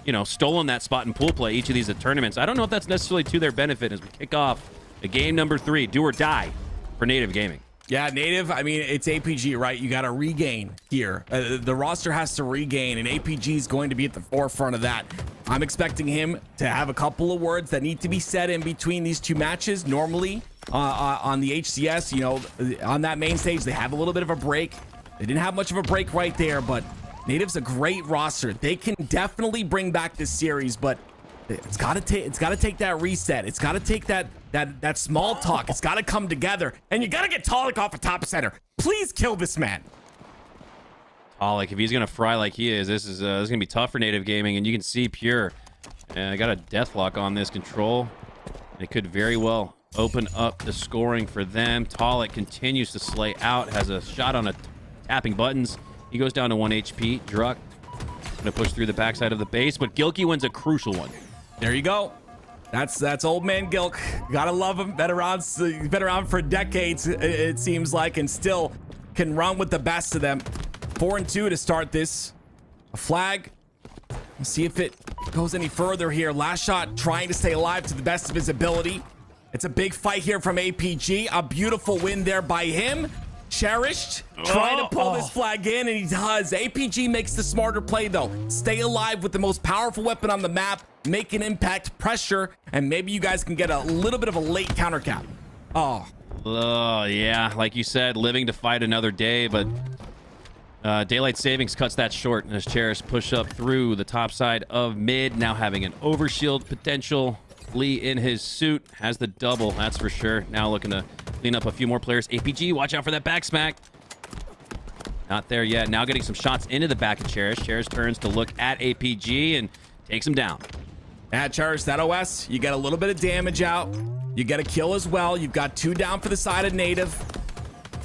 you know, stolen that spot in pool play each of these tournaments. I don't know if that's necessarily to their benefit as we kick off the game number 3, do or die for Native Gaming. Yeah, Native, I mean, it's APG, right? You got to regain here. The roster has to regain, and APG is going to be at the forefront of that. I'm expecting him to have a couple of words that need to be said in between these 2 matches. Normally, on the HCS, you know, on that main stage, they have a little bit of a break. They didn't have much of a break right there, but Native's a great roster. They can definitely bring back this series, but it's got to take that reset. It's got to take that small talk. It's got to come together, and you got to get Talik off a top center. Please kill this man. Talik, if he's gonna fry like he is, this is gonna be tough for Native Gaming, and you can see Pure. I got a deathlock on this control. It could very well open up the scoring for them. Talik continues to slay out, has a shot on tapping buttons. He goes down to 1 HP. Druck gonna push through the backside of the base, but Gilkey wins a crucial one. There you go. That's old man Gilk. Gotta love him. Been around for decades, it seems like, and still can run with the best of them. 4-2 to start this. A flag. Let's see if it goes any further here. Last shot trying to stay alive to the best of his ability. It's a big fight here from APG. A beautiful win there by him. Cherished trying to pull this flag in, and he does. APG makes the smarter play though. Stay alive with the most powerful weapon on the map, make an impact, pressure, and maybe you guys can get a little bit of a late counter cap. Oh yeah, like you said, living to fight another day, but daylight savings cuts that short as Cherish push up through the top side of mid, now having an overshield potential. Lee in his suit has the double, that's for sure. Now looking to clean up a few more players. APG, watch out for that back smack. Not there yet. Now getting some shots into the back of Cherish. Cherish turns to look at APG and takes him down. At Cherish, that OS, you get a little bit of damage out. You get a kill as well. You've got 2 down for the side of Native.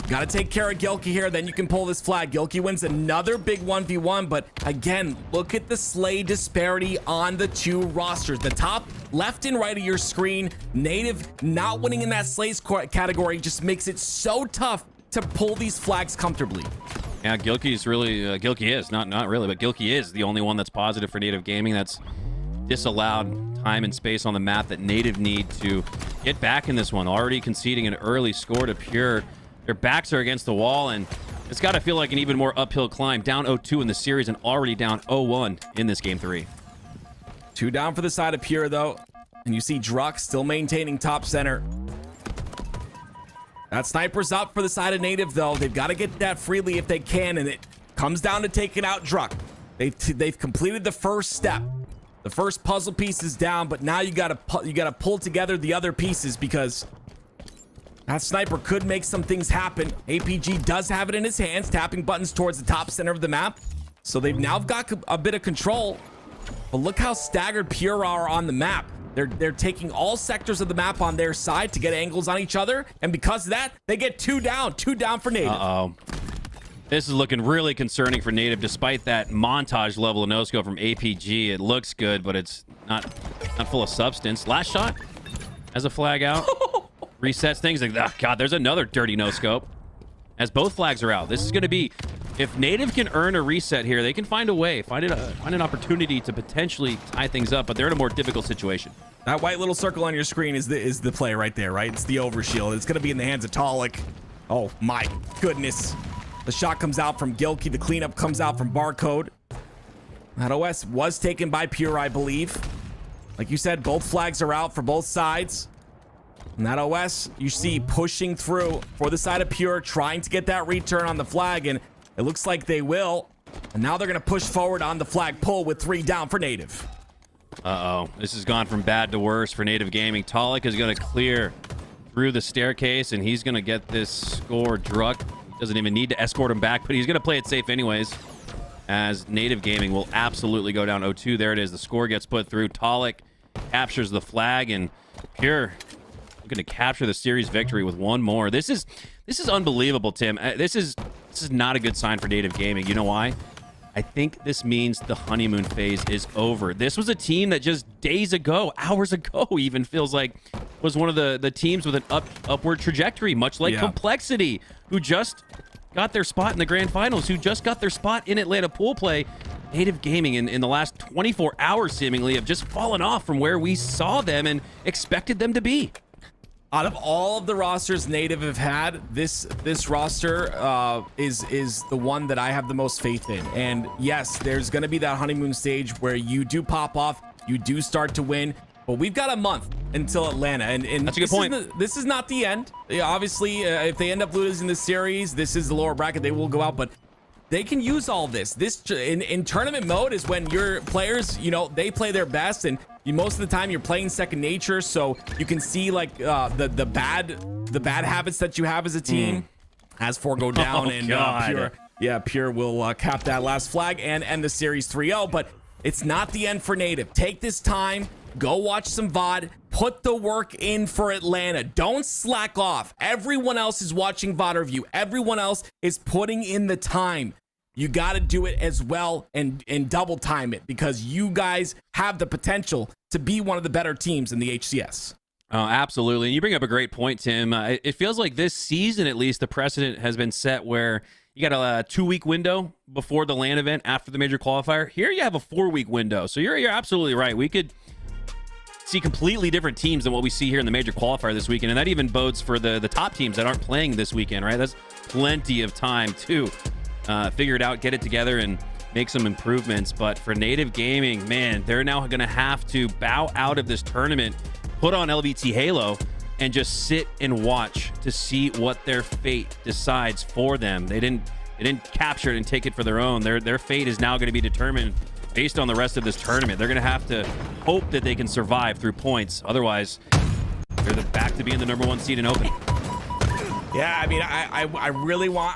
Got to take care of Gilkey here, then you can pull this flag. Gilkey wins another big 1v1, but again, look at the slay disparity on the 2 rosters. The top left and right of your screen, Native not winning in that slays category just makes it so tough to pull these flags comfortably. Yeah, Gilkey's really, Gilkey is, not really, but Gilkey is the only one that's positive for Native Gaming. That's disallowed time and space on the map that Native need to get back in this one. Already conceding an early score to Pure. Their backs are against the wall, and it's got to feel like an even more uphill climb. Down 0-2 in the series and already down 0-1 in this game 3. 2 down for the side of Pure, though. And you see Druck still maintaining top center. That sniper's up for the side of Native, though. They've got to get that freely if they can, and it comes down to taking out Druck. They've completed the first step. The first puzzle piece is down, but now you got to pull together the other pieces because that sniper could make some things happen. APG does have it in his hands, tapping buttons towards the top center of the map. So they've now got a bit of control. But look how staggered Pure are on the map. They're taking all sectors of the map on their side to get angles on each other. And because of that, they get 2 down. 2 down for Native. Uh-oh. This is looking really concerning for Native, despite that montage level of no-scope from APG. It looks good, but it's not full of substance. Last shot as a flag out. Resets things. Like, oh God, there's another dirty no-scope. As both flags are out. This is going to be... If Native can earn a reset here, they can find a way. Find an opportunity to potentially tie things up, but they're in a more difficult situation. That white little circle on your screen is the play right there, right? It's the overshield. It's going to be in the hands of Talik. Oh, my goodness. The shot comes out from Gilkey. The cleanup comes out from Barcode. That OS was taken by Pure, I believe. Like you said, both flags are out for both sides. And that OS, you see pushing through for the side of Pure, trying to get that return on the flag, and it looks like they will. And now they're going to push forward on the flag pull with 3 down for Native. Uh-oh. This has gone from bad to worse for Native Gaming. Talik is going to clear through the staircase, and he's going to get this score. Druck doesn't even need to escort him back, but he's going to play it safe anyways, as Native Gaming will absolutely go down 0-2. There it is. The score gets put through. Talik captures the flag, and Pure looking to capture the series victory with 1 more. This is unbelievable, Tim. This is not a good sign for Native Gaming. You know why? I think this means the honeymoon phase is over. This was a team that just days ago, hours ago even, feels like was one of the teams with an upward trajectory, much like Complexity, who just got their spot in the grand finals, who just got their spot in Atlanta pool play. Native Gaming in the last 24 hours seemingly have just fallen off from where we saw them and expected them to be. Out of all of the rosters Native have had, this roster is the one that I have the most faith in. And yes, there's going to be that honeymoon stage where you do pop off, you do start to win, but we've got a month until Atlanta, and that's a good point. This is not the end. Obviously, if they end up losing the series, this is the lower bracket. They will go out, but they can use all this. This in tournament mode is when your players, you know, they play their best, and most of the time you're playing second nature, so you can see like the bad habits that you have as a team. As 4 go down, and Pure will cap that last flag and end the series 3-0. But it's not the end for Native. Take this time, go watch some VOD, put the work in for Atlanta. Don't slack off. Everyone else is watching VOD review. Everyone else is putting in the time. you got to do it as well and double time it, because you guys have the potential to be one of the better teams in the HCS. Oh, absolutely. And you bring up a great point, Tim. It feels like this season, at least, the precedent has been set where you got a 2-week window before the LAN event after the major qualifier. Here you have a 4-week window. So you're absolutely right. We could see completely different teams than what we see here in the major qualifier this weekend. And that even bodes for the top teams that aren't playing this weekend, right? That's plenty of time to figure it out, get it together, and make some improvements. But for Native Gaming, man, they're now going to have to bow out of this tournament, put on LVT Halo, and just sit and watch to see what their fate decides for them. They didn't capture it and take it for their own. Their fate is now going to be determined based on the rest of this tournament. They're going to have to hope that they can survive through points. Otherwise, they're back to being the #1 seed in Open. Yeah, I mean, I really want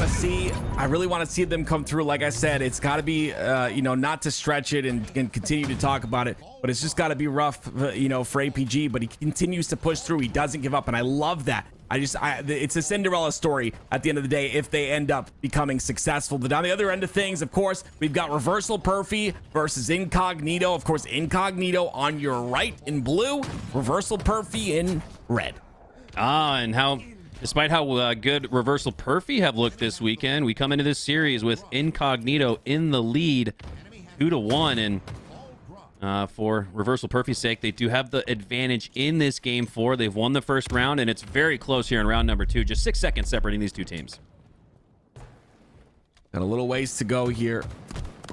to see them come through. Like I said, it's got to be, not to stretch it and continue to talk about it, but it's just got to be rough, for APG. But he continues to push through. He doesn't give up, and I love that. It's a Cinderella story at the end of the day if they end up becoming successful. But on the other end of things, of course, we've got Reversal Perfy versus Incognito. Of course, Incognito on your right in blue, Reversal Perfy in red. And despite how good Reversal Perfy have looked this weekend, we come into this series with Incognito in the lead, 2-1. And for Reversal Perfy's sake, they do have the advantage in this game 4. They've won the first round, and it's very close here in round number 2. Just 6 seconds separating these two teams. Got a little ways to go here.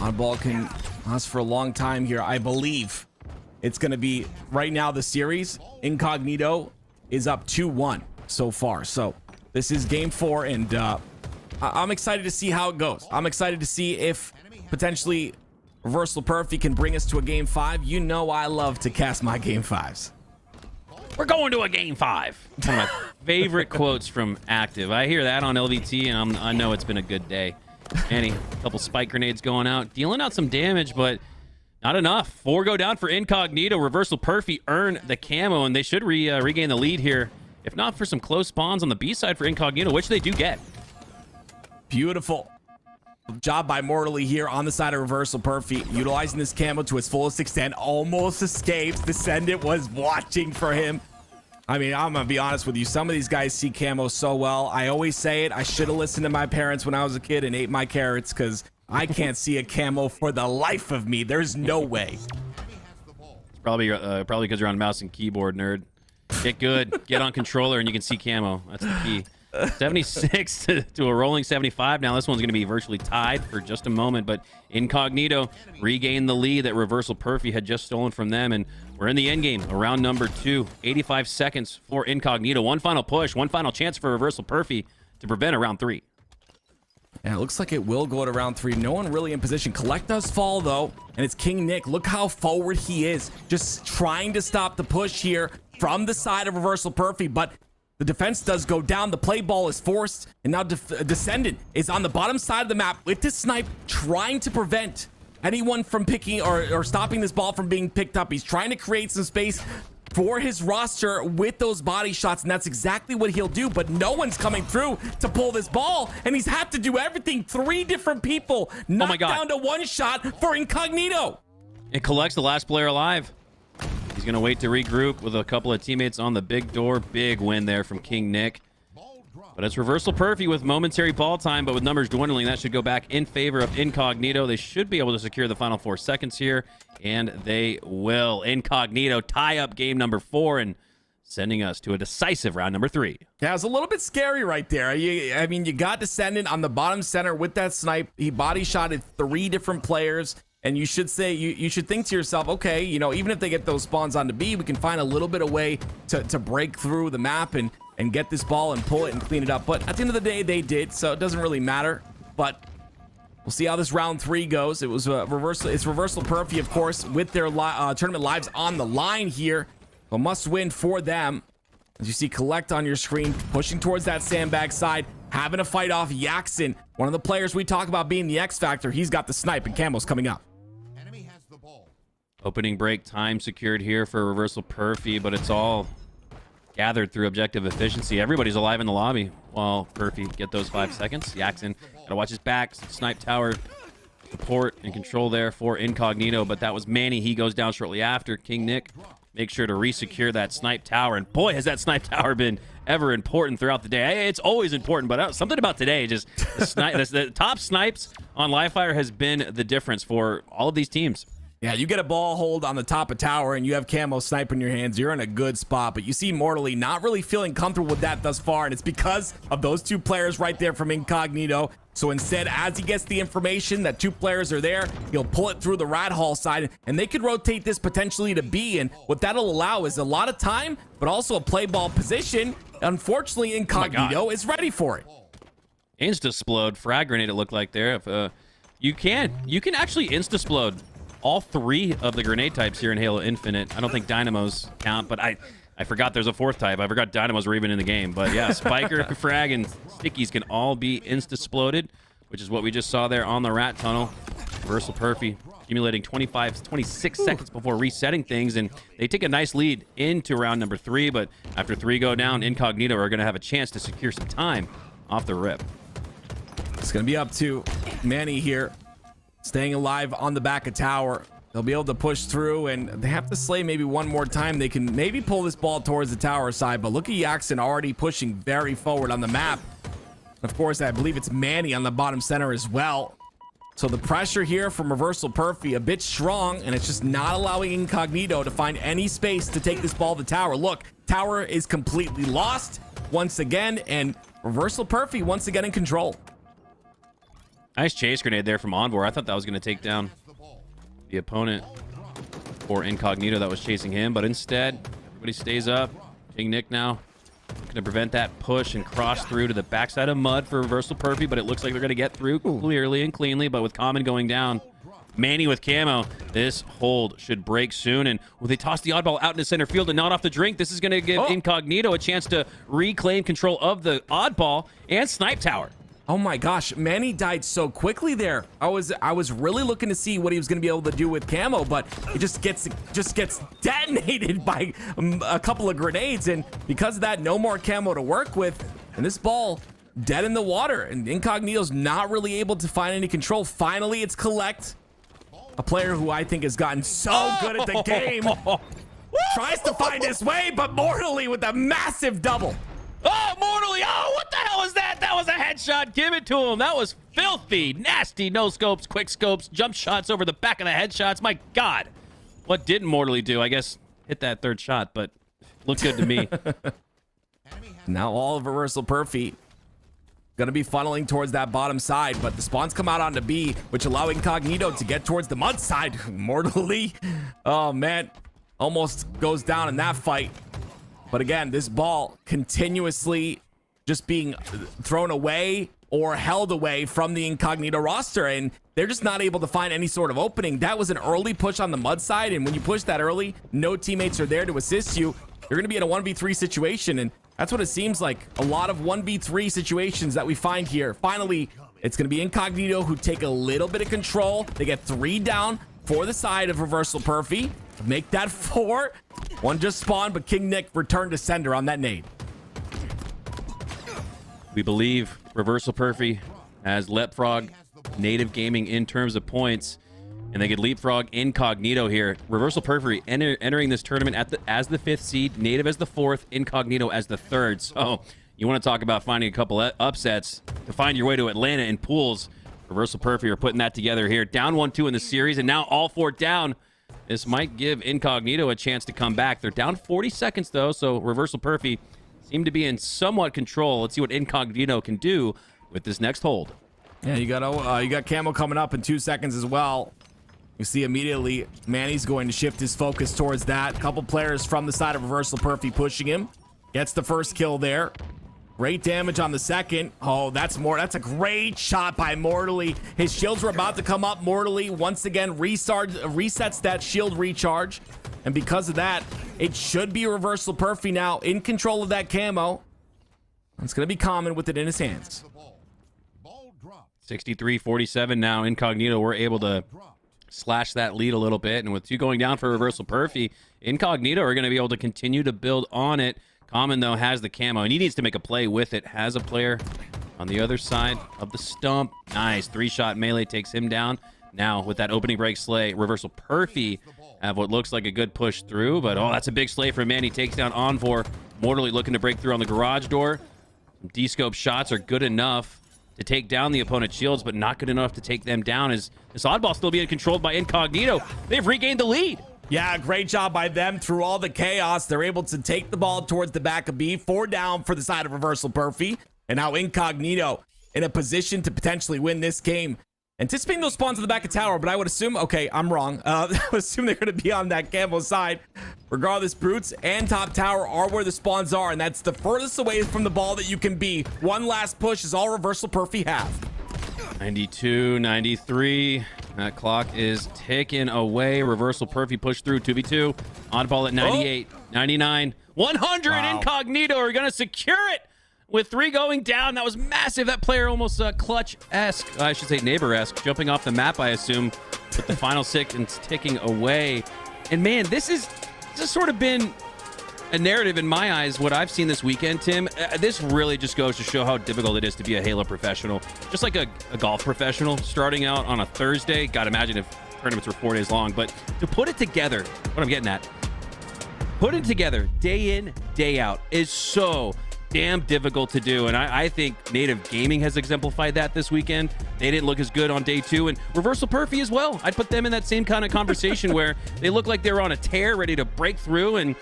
On ball can last for a long time here. I believe it's going to be right now the series. Incognito is up 2-1 so far. So this is game 4, and I'm excited to see how it goes. I'm excited to see if potentially Reversal Perfy can bring us to a game 5. You know I love to cast my game 5s. We're going to a game 5. One of my favorite quotes from Active. I hear that on LVT, and I know it's been a good day. Annie, a couple spike grenades going out, dealing out some damage, but not enough. 4 go down for Incognito. Reversal Perfy earn the camo, and they should regain the lead here, if not for some close spawns on the B side for Incognito, which they do get. Beautiful job by Mortally here on the side of Reversal Perfy, utilizing this camo to its fullest extent. Almost escapes. Descendant was watching for him. I mean, I'm gonna be honest with you, some of these guys see camo so well. I always say it, I should have listened to my parents when I was a kid and ate my carrots, because I can't see a camo for the life of me. There's no way. It's probably because you're on mouse and keyboard, nerd. Get good, get on controller, and you can see camo. That's the key. 76 to a rolling 75. Now this one's going to be virtually tied for just a moment, but Incognito regained the lead that Reversal Perfy had just stolen from them, and we're in the end game, round number 2. 85 seconds for Incognito. One final push, one final chance for Reversal Perfy to prevent a round 3. Yeah, it looks like it will go to round 3. No one really in position. Collect does fall, though, and it's King Nick. Look how forward he is, just trying to stop the push here from the side of Reversal Perfy, but the defense does go down. The play ball is forced, and now Descendant is on the bottom side of the map with this snipe, trying to prevent anyone from picking or stopping this ball from being picked up. He's trying to create some space for his roster with those body shots, and that's exactly what he'll do, but no one's coming through to pull this ball, and he's had to do everything. 3 different people knocked down to 1 shot for Incognito. It collects the last player alive. He's going to wait to regroup with a couple of teammates on the big door. Big win there from King Nick. But it's Reversal Perfy with momentary ball time, but with numbers dwindling, that should go back in favor of Incognito. They should be able to secure the final 4 seconds here, and they will. Incognito tie up game number 4 and sending us to a decisive round number 3. Yeah, it's a little bit scary right there. I mean, you got Descendant on the bottom center with that snipe. He body shotted 3 different players. And you should say, you should think to yourself, okay, even if they get those spawns onto B, we can find a little bit of way to break through the map and get this ball and pull it and clean it up. But at the end of the day, they did, so it doesn't really matter. But we'll see how this round 3 goes. It was Reversal Perfy, of course, with their tournament lives on the line here. A must win for them. As you see Collect on your screen, pushing towards that sandbag side, having a fight off Yaxon, one of the players we talk about being the X factor. He's got the snipe, and camo's coming up. Opening break time secured here for Reversal Perfy, but it's all gathered through objective efficiency. Everybody's alive in the lobby while Perfy get those 5 seconds. Jackson got to watch his back. Snipe tower support and control there for Incognito, but that was Manny. He goes down shortly after. King Nick make sure to resecure that snipe tower, and boy, has that snipe tower been ever important throughout the day. It's always important, but something about today, just the top snipes on Livefire has been the difference for all of these teams. Yeah, you get a ball hold on the top of tower and you have Camo snipe in your hands, you're in a good spot. But you see Mortally not really feeling comfortable with that thus far, and it's because of those 2 players right there from Incognito. So instead, as he gets the information that 2 players are there, he'll pull it through the rat hall side, and they could rotate this potentially to B. And what that'll allow is a lot of time, but also a play ball position. Unfortunately, Incognito is ready for it. Insta-splode, frag grenade it looked like there. If you can actually insta-splode all 3 of the grenade types here in Halo Infinite. I don't think dynamos count, but I forgot there's a 4th type. I forgot dynamos were even in the game. But yeah, Spiker, frag, and stickies can all be insta-sploded, which is what we just saw there on the rat tunnel. Reversal Perfy accumulating 26 seconds before resetting things, and they take a nice lead into round number 3, but after 3 go down, Incognito are going to have a chance to secure some time off the rip. It's going to be up to Manny here, staying alive on the back of tower. They'll be able to push through, and they have to slay maybe one more time. They can maybe pull this ball towards the tower side, but look at Jackson already pushing very forward on the map. Of course, I believe it's Manny on the bottom center as well. So the pressure here from Reversal Perfy a bit strong, and it's just not allowing Incognito to find any space to take this ball to tower. Look, tower is completely lost once again, and Reversal Perfy once again in control. Nice chase grenade there from Onboard. I thought that was going to take down the opponent or Incognito that was chasing him, but instead, everybody stays up. King Nick now going to prevent that push and cross through to the backside of mud for Reversal Perfy, but it looks like they're going to get through clearly and cleanly, but with Common going down, Manny with camo, this hold should break soon, and will they toss the oddball out into center field and not off the drink? This is going to give Incognito a chance to reclaim control of the oddball and snipe tower. Oh my gosh, Manny died so quickly there. I was really looking to see what he was going to be able to do with camo, but it just gets detonated by a couple of grenades, and because of that, no more camo to work with, and this ball dead in the water, and Incognito's not really able to find any control. Finally, it's Collect, a player who I think has gotten so good at the game. Tries to find his way, but Mortally with a massive double. Oh, Mortally! Oh, what the hell was that? That was a headshot. Give it to him. That was filthy. Nasty no scopes, quick scopes, jump shots over the back of the headshots. My God. What didn't Mortally do? I guess hit that 3rd shot, but looked good to me. Now all of Reversal Perfy going to be funneling towards that bottom side, but the spawns come out onto B, which allow Incognito to get towards the mud side. Mortally, oh man, almost goes down in that fight. But again, this ball continuously just being thrown away or held away from the Incognito roster, and they're just not able to find any sort of opening. That was an early push on the mud side, and when you push that early, no teammates are there to assist you. You're going to be in a 1v3 situation, and that's what it seems like. A lot of 1v3 situations that we find here. Finally, it's going to be Incognito who take a little bit of control. They get 3 down for the side of Reversal Perfy. Make that 4. One just spawned, but King Nick returned to sender on that nade. We believe Reversal Perfy has leapfrog native gaming in terms of points, and they could leapfrog Incognito here. Reversal Perfy entering this tournament as the 5th seed, native as the 4th, Incognito as the 3rd. So you want to talk about finding a couple upsets to find your way to Atlanta in pools. Reversal Perfy are putting that together here. Down 1-2 in the series, and now all 4 down. This might give Incognito a chance to come back. They're down 40 seconds, though, so Reversal Perfy seem to be in somewhat control. Let's see what Incognito can do with this next hold. Yeah, you got camo coming up in 2 seconds as well. You see immediately Manny's going to shift his focus towards that. A couple players from the side of Reversal Perfy pushing him. Gets the first kill there. Great damage on the second. Oh, that's a great shot by Mortally. His shields were about to come up. Mortally once again resets that shield recharge. And because of that, it should be Reversal Perfy now in control of that camo. It's going to be Common with it in his hands. 63-47 now. Incognito were able to slash that lead a little bit. And with 2 going down for Reversal Perfy, Incognito are going to be able to continue to build on it. Common, though, has the camo, and he needs to make a play with it. Has a player on the other side of the stump. Nice. 3-shot melee takes him down. Now, with that opening break slay, Reversal Perfy have what looks like a good push through, but oh, that's a big slay for him, man. He takes down Envor. Mortally looking to break through on the garage door. D-scope shots are good enough to take down the opponent's shields, but not good enough to take them down, as this oddball still being controlled by Incognito. They've regained the lead. Yeah, great job by them through all the chaos. They're able to take the ball towards the back of B. 4 down for the side of Reversal Perfy. And now Incognito in a position to potentially win this game. Anticipating those spawns in the back of tower, but I would assume, okay, I'm wrong. I would assume they're going to be on that Camo side. Regardless, Brutes and top tower are where the spawns are, and that's the furthest away from the ball that you can be. One last push is all Reversal Perfy have. 92, 93. That clock is ticking away. Reversal Perfy push through 2v2. Oddball at 98, 99, 100. Wow. Incognito are going to secure it with 3 going down. That was massive. That player almost clutch-esque, I should say neighbor-esque, jumping off the map, I assume, with the final seconds ticking away. And man, this has sort of been a narrative in my eyes, what I've seen this weekend, Tim. This really just goes to show how difficult it is to be a Halo professional. Just like a golf professional starting out on a Thursday. God, imagine if tournaments were 4 days long. But to put it together, what I'm getting at, put it together day in, day out is so damn difficult to do, and I think Native Gaming has exemplified that this weekend. They didn't look as good on day 2, and Reversal Perfy as well. I'd put them in that same kind of conversation where they look like they were on a tear, ready to break through, and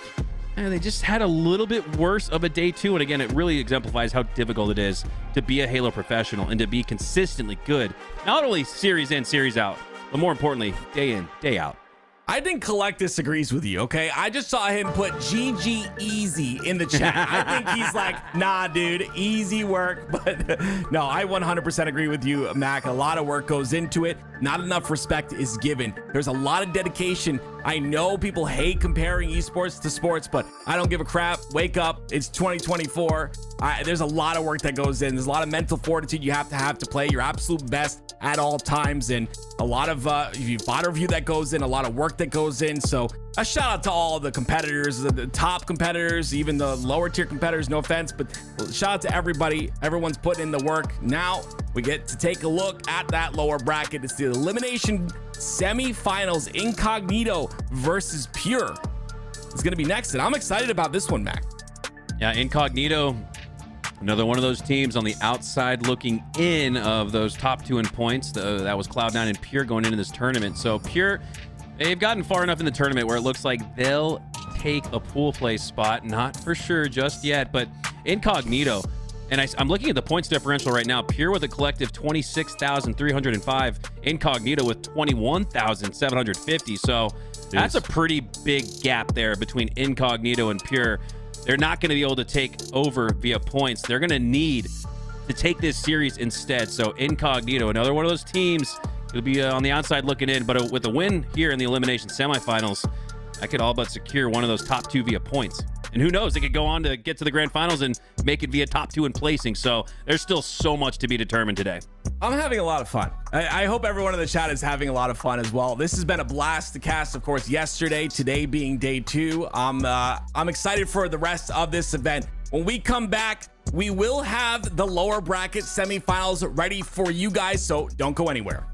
they just had a little bit worse of a day 2. And again, it really exemplifies how difficult it is to be a Halo professional and to be consistently good, not only series in, series out, but more importantly, day in, day out. I think Collect disagrees with you, okay? I just saw him put GG easy in the chat. I think he's like, nah, dude, easy work. But no, I 100% agree with you, Mac. A lot of work goes into it. Not enough respect is given. There's a lot of dedication. I know people hate comparing esports to sports, but I don't give a crap. Wake up. It's 2024. There's a lot of work that goes in. There's a lot of mental fortitude you have to play your absolute best at all times, and a lot of bot review that goes in, a lot of work that goes in. So a shout out to all the competitors, the top competitors, even the lower tier competitors, no offense, but shout out to everybody. Everyone's putting in the work. Now we get to take a look at that lower bracket. It's the elimination semifinals. Incognito versus Pure is going to be next, and I'm excited about this one, Mac. Yeah, Incognito, another one of those teams on the outside looking in of those top 2 in points. That was Cloud9 and Pure going into this tournament. So Pure, they've gotten far enough in the tournament where it looks like they'll take a pool play spot. Not for sure just yet, but Incognito, and I'm looking at the points differential right now. Pure with a collective 26,305. Incognito with 21,750. So that's a pretty big gap there between Incognito and Pure. They're not going to be able to take over via points. They're going to need to take this series instead. So Incognito, another one of those teams, will be on the outside looking in. But with a win here in the elimination semifinals, that could all but secure one of those top 2 via points. And who knows, they could go on to get to the grand finals and make it via top 2 in placing. So there's still so much to be determined today. I'm having a lot of fun. I hope everyone in the chat is having a lot of fun as well. This has been a blast to cast, of course, yesterday, today being day 2. I'm excited for the rest of this event. When we come back, we will have the lower bracket semifinals ready for you guys, so don't go anywhere.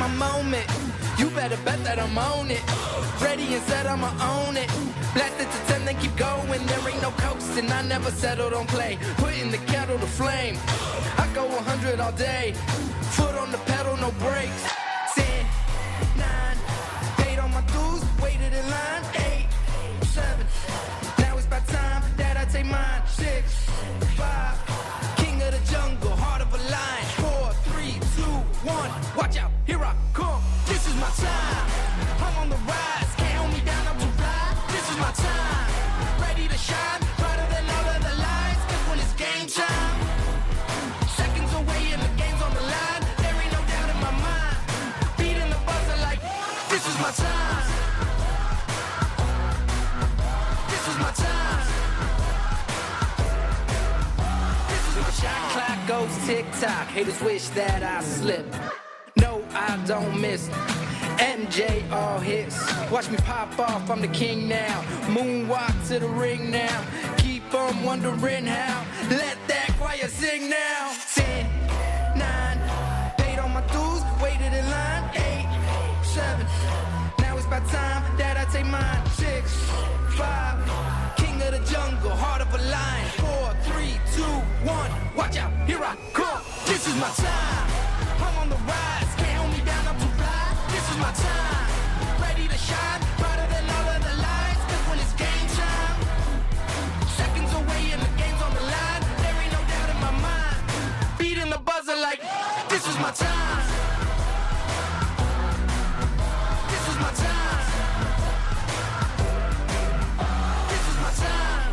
my moment. You better bet that I'm on it. Ready and said I'ma own it. Blast it to 10, then keep going. There ain't no coasting, I never settled on play. Putting the kettle to flame. I go 100 all day. Foot on the pedal, no brakes. 10, 9, paid on my dues, waited in line. 8, 7, now it's about time that I take mine. 6, 5, king of the jungle, heart of a lion. 4, 3, 2, 1, watch out, here I come. This is my time, I'm on the rise. Can't hold me down, I'm too fly. This is my time, ready to shine, brighter than all of the lights. Cause when it's game time, seconds away and the game's on the line. There ain't no doubt in my mind, beating the buzzer like this is my time. This is my time. This is my shot clock goes tick-tock. Haters wish that I slip. No, I don't miss. MJ all hits. Watch me pop off, I'm the king now. Moonwalk to the ring now. Keep on wondering how. Let that choir sing now. 10, 9, paid on my dues, waited in line. 8, 7, now it's about time that I take mine. 6, 5, king of the jungle, heart of a lion. 4, 3, 2, 1, watch out, here I come. This is my time, I'm on the rise. Can't hold me down, I'm too fly. This is my time, ready to shine, brighter than all of the lights. Cause when it's game time, seconds away and the game's on the line. There ain't no doubt in my mind, beating the buzzer like this is my time. This is my time. This is my time.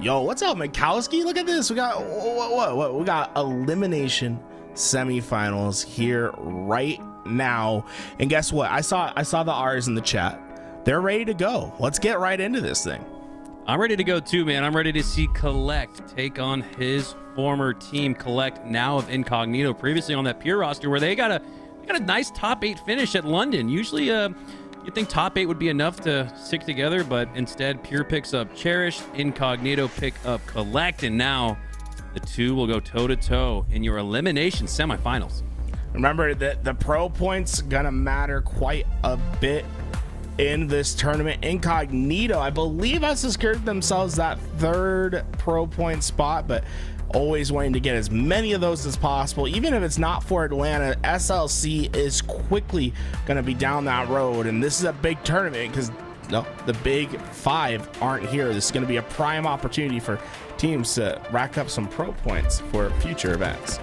Yo, what's up, Mikowski? Look at this. We got what? We got elimination semifinals here right now. And guess what? I saw the R's in the chat. They're ready to go. Let's get right into this thing. I'm ready to go too, man. I'm ready to see Collect take on his former team. Collect, now of Incognito, previously on that Pure roster where they got a nice top 8 finish at London. Usually you'd think top 8 would be enough to stick together, but instead Pure picks up Cherished, Incognito pick up Collect, and now the two will go toe-to-toe in your elimination semifinals. Remember that the pro points gonna matter quite a bit in this tournament. Incognito, I believe, has secured themselves that 3rd pro point spot, but always wanting to get as many of those as possible. Even if it's not for Atlanta, SLC is quickly going to be down that road, and this is a big tournament because no, the big 5 aren't here. This is going to be a prime opportunity for teams to rack up some pro points for future events.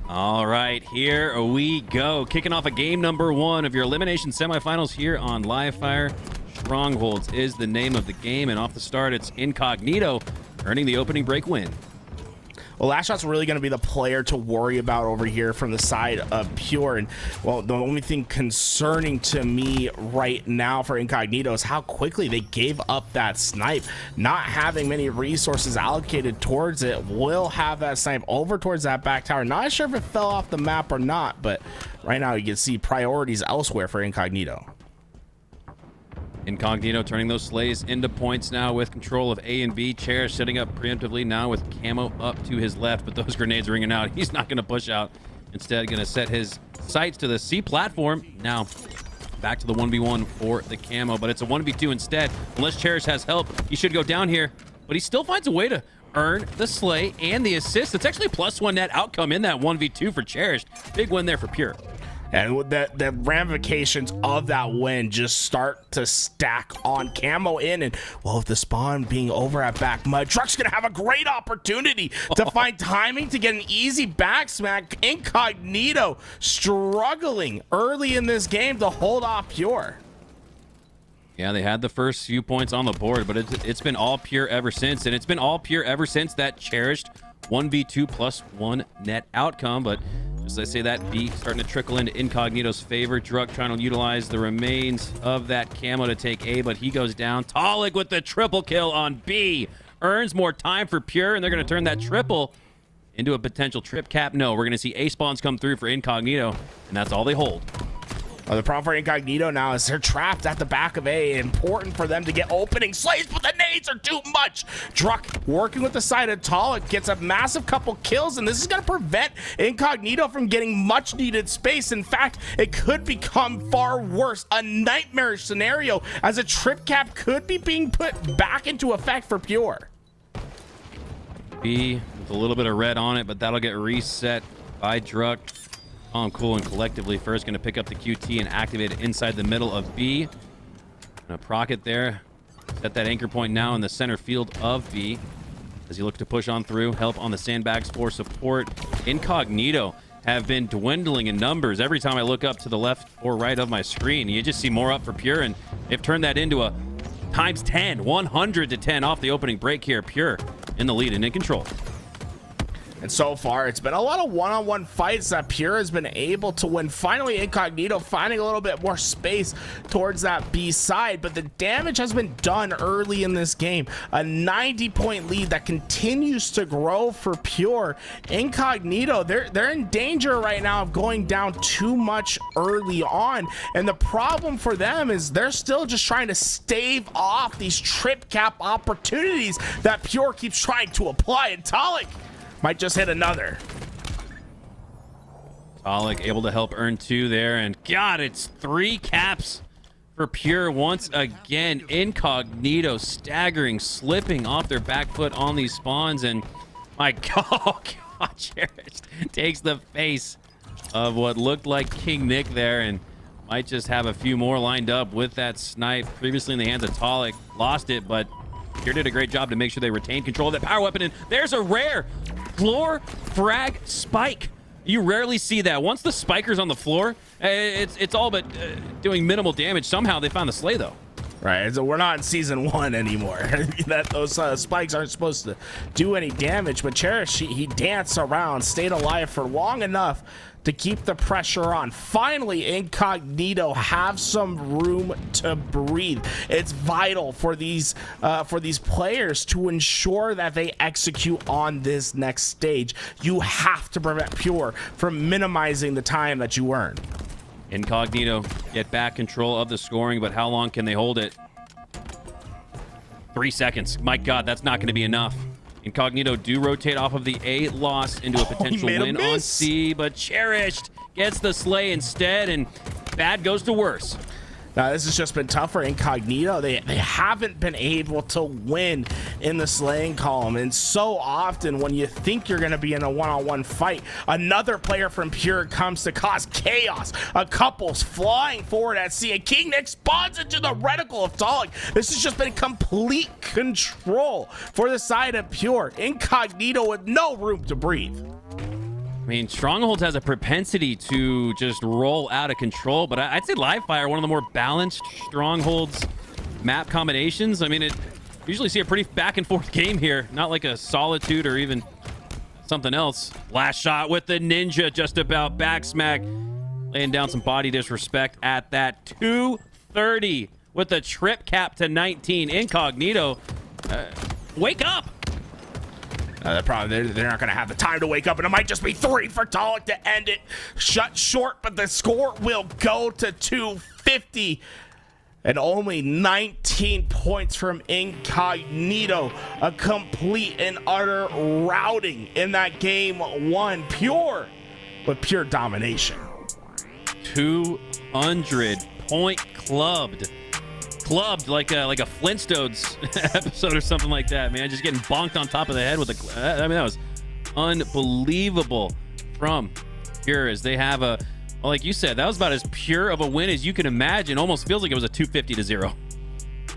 All right, here we go. Kicking off a game number 1 of your elimination semifinals here on Livefire. Strongholds is the name of the game, and off the start, it's Incognito earning the opening break win. Well, Last Shot's really going to be the player to worry about over here from the side of Pure. And, well, the only thing concerning to me right now for Incognito is how quickly they gave up that snipe. Not having many resources allocated towards it will have that snipe over towards that back tower. Not sure if it fell off the map or not, but right now you can see priorities elsewhere for Incognito. Incognito turning those slays into points now with control of A and B. Cherish setting up preemptively now with Camo up to his left, but those grenades ringing out. He's not going to push out. Instead, going to set his sights to the C platform. Now, back to the 1v1 for the Camo, but it's a 1v2 instead. Unless Cherish has help, he should go down here, but he still finds a way to earn the slay and the assist. It's actually a +1 net outcome in that 1v2 for Cherish. Big win there for Pure. And with the ramifications of that win just start to stack on Camo in. And well, with the spawn being over at back mud, Truck's gonna have a great opportunity to find timing to get an easy back smack. Incognito struggling early in this game to hold off Pure. Yeah, they had the first few points on the board, but it's been all Pure ever since. And it's been all Pure ever since that cherished 1v2 plus 1 net outcome. But as I say, that B starting to trickle into Incognito's favor. Druk trying to utilize the remains of that camo to take A, but he goes down. Talik with the triple kill on B. Earns more time for Pure, and they're going to turn that triple into a potential trip cap. No, we're going to see A spawns come through for Incognito, and that's all they hold. Well, the problem for Incognito now is they're trapped at the back of A. Important for them to get opening slays, but the nades are too much. Druk working with the side of Talik gets a massive couple kills, and this is going to prevent Incognito from getting much needed space. In fact, it could become far worse, a nightmarish scenario, as a trip cap could be being put back into effect for Pure. B with a little bit of red on it, but that'll get reset by Druk. Calm, cool, and collectively first going to pick up the QT and activate it inside the middle of B. Gonna proc it there. Set that anchor point now in the center field of B as he looks to push on through. Help on the sandbags for support. Incognito have been dwindling in numbers. Every time I look up to the left or right of my screen, you just see more up for Pure, and they've turned that into a times 10, 100 to 10 off the opening break here. Pure in the lead and in control. And so far, it's been a lot of one-on-one fights that Pure has been able to win. Finally, Incognito finding a little bit more space towards that B side, but the damage has been done early in this game. A 90-point lead that continues to grow for Pure. Incognito, they're in danger right now of going down too much early on, and the problem for them is they're still just trying to stave off these trip cap opportunities that Pure keeps trying to apply. And Talik might just hit another. Talik able to help earn 2 there, and God, it's 3 caps for Pure once again. Incognito staggering, slipping off their back foot on these spawns, and my God, Cherished takes the face of what looked like King Nick there, and might just have a few more lined up with that snipe. Previously in the hands of Talik, lost it, but Pure did a great job to make sure they retained control of that power weapon, and there's a rare floor frag spike. You rarely see that. Once the spiker's on the floor, it's all but doing minimal damage. Somehow they found the slay, though. Right, so we're not in season 1 anymore. That those spikes aren't supposed to do any damage, but Cherish, he danced around, stayed alive for long enough to keep the pressure on. Finally, Incognito have some room to breathe. It's vital for these players to ensure that they execute on this next stage. You have to prevent Pure from minimizing the time that you earn. Incognito get back control of the scoring, but how long can they hold it? 3 seconds. My God, that's not going to be enough. Incognito do rotate off of the A loss into a potential win on C, but Cherished gets the slay instead, and bad goes to worse. Now, this has just been tough for Incognito. They haven't been able to win in the slaying column. And so often when you think you're going to be in a one-on-one fight, another player from Pure comes to cause chaos. A couple's flying forward at C, and King Nick spawns into the reticle of Talik. This has just been complete control for the side of Pure. Incognito with no room to breathe. I mean, Strongholds has a propensity to just roll out of control, but I'd say Livefire, one of the more balanced Strongholds map combinations. I mean, it usually see a pretty back and forth game here, not like a Solitude or even something else. Last shot with the Ninja, just about back smack, laying down some body disrespect at that 230 with the trip cap to 19. Incognito, wake up! They're not going to have the time to wake up, and it might just be 3 for Talik to end it. Shut short, but the score will go to 250. And only 19 points from Incognito. A complete and utter routing in that game 1. Pure, but pure domination. 200-point clubbed like a Flintstones episode or something like that, man. Just getting bonked on top of the head with a... I mean, that was unbelievable from Pure, as they have a Well, like you said, that was about as pure of a win as you can imagine. Almost feels like it was a 250-0.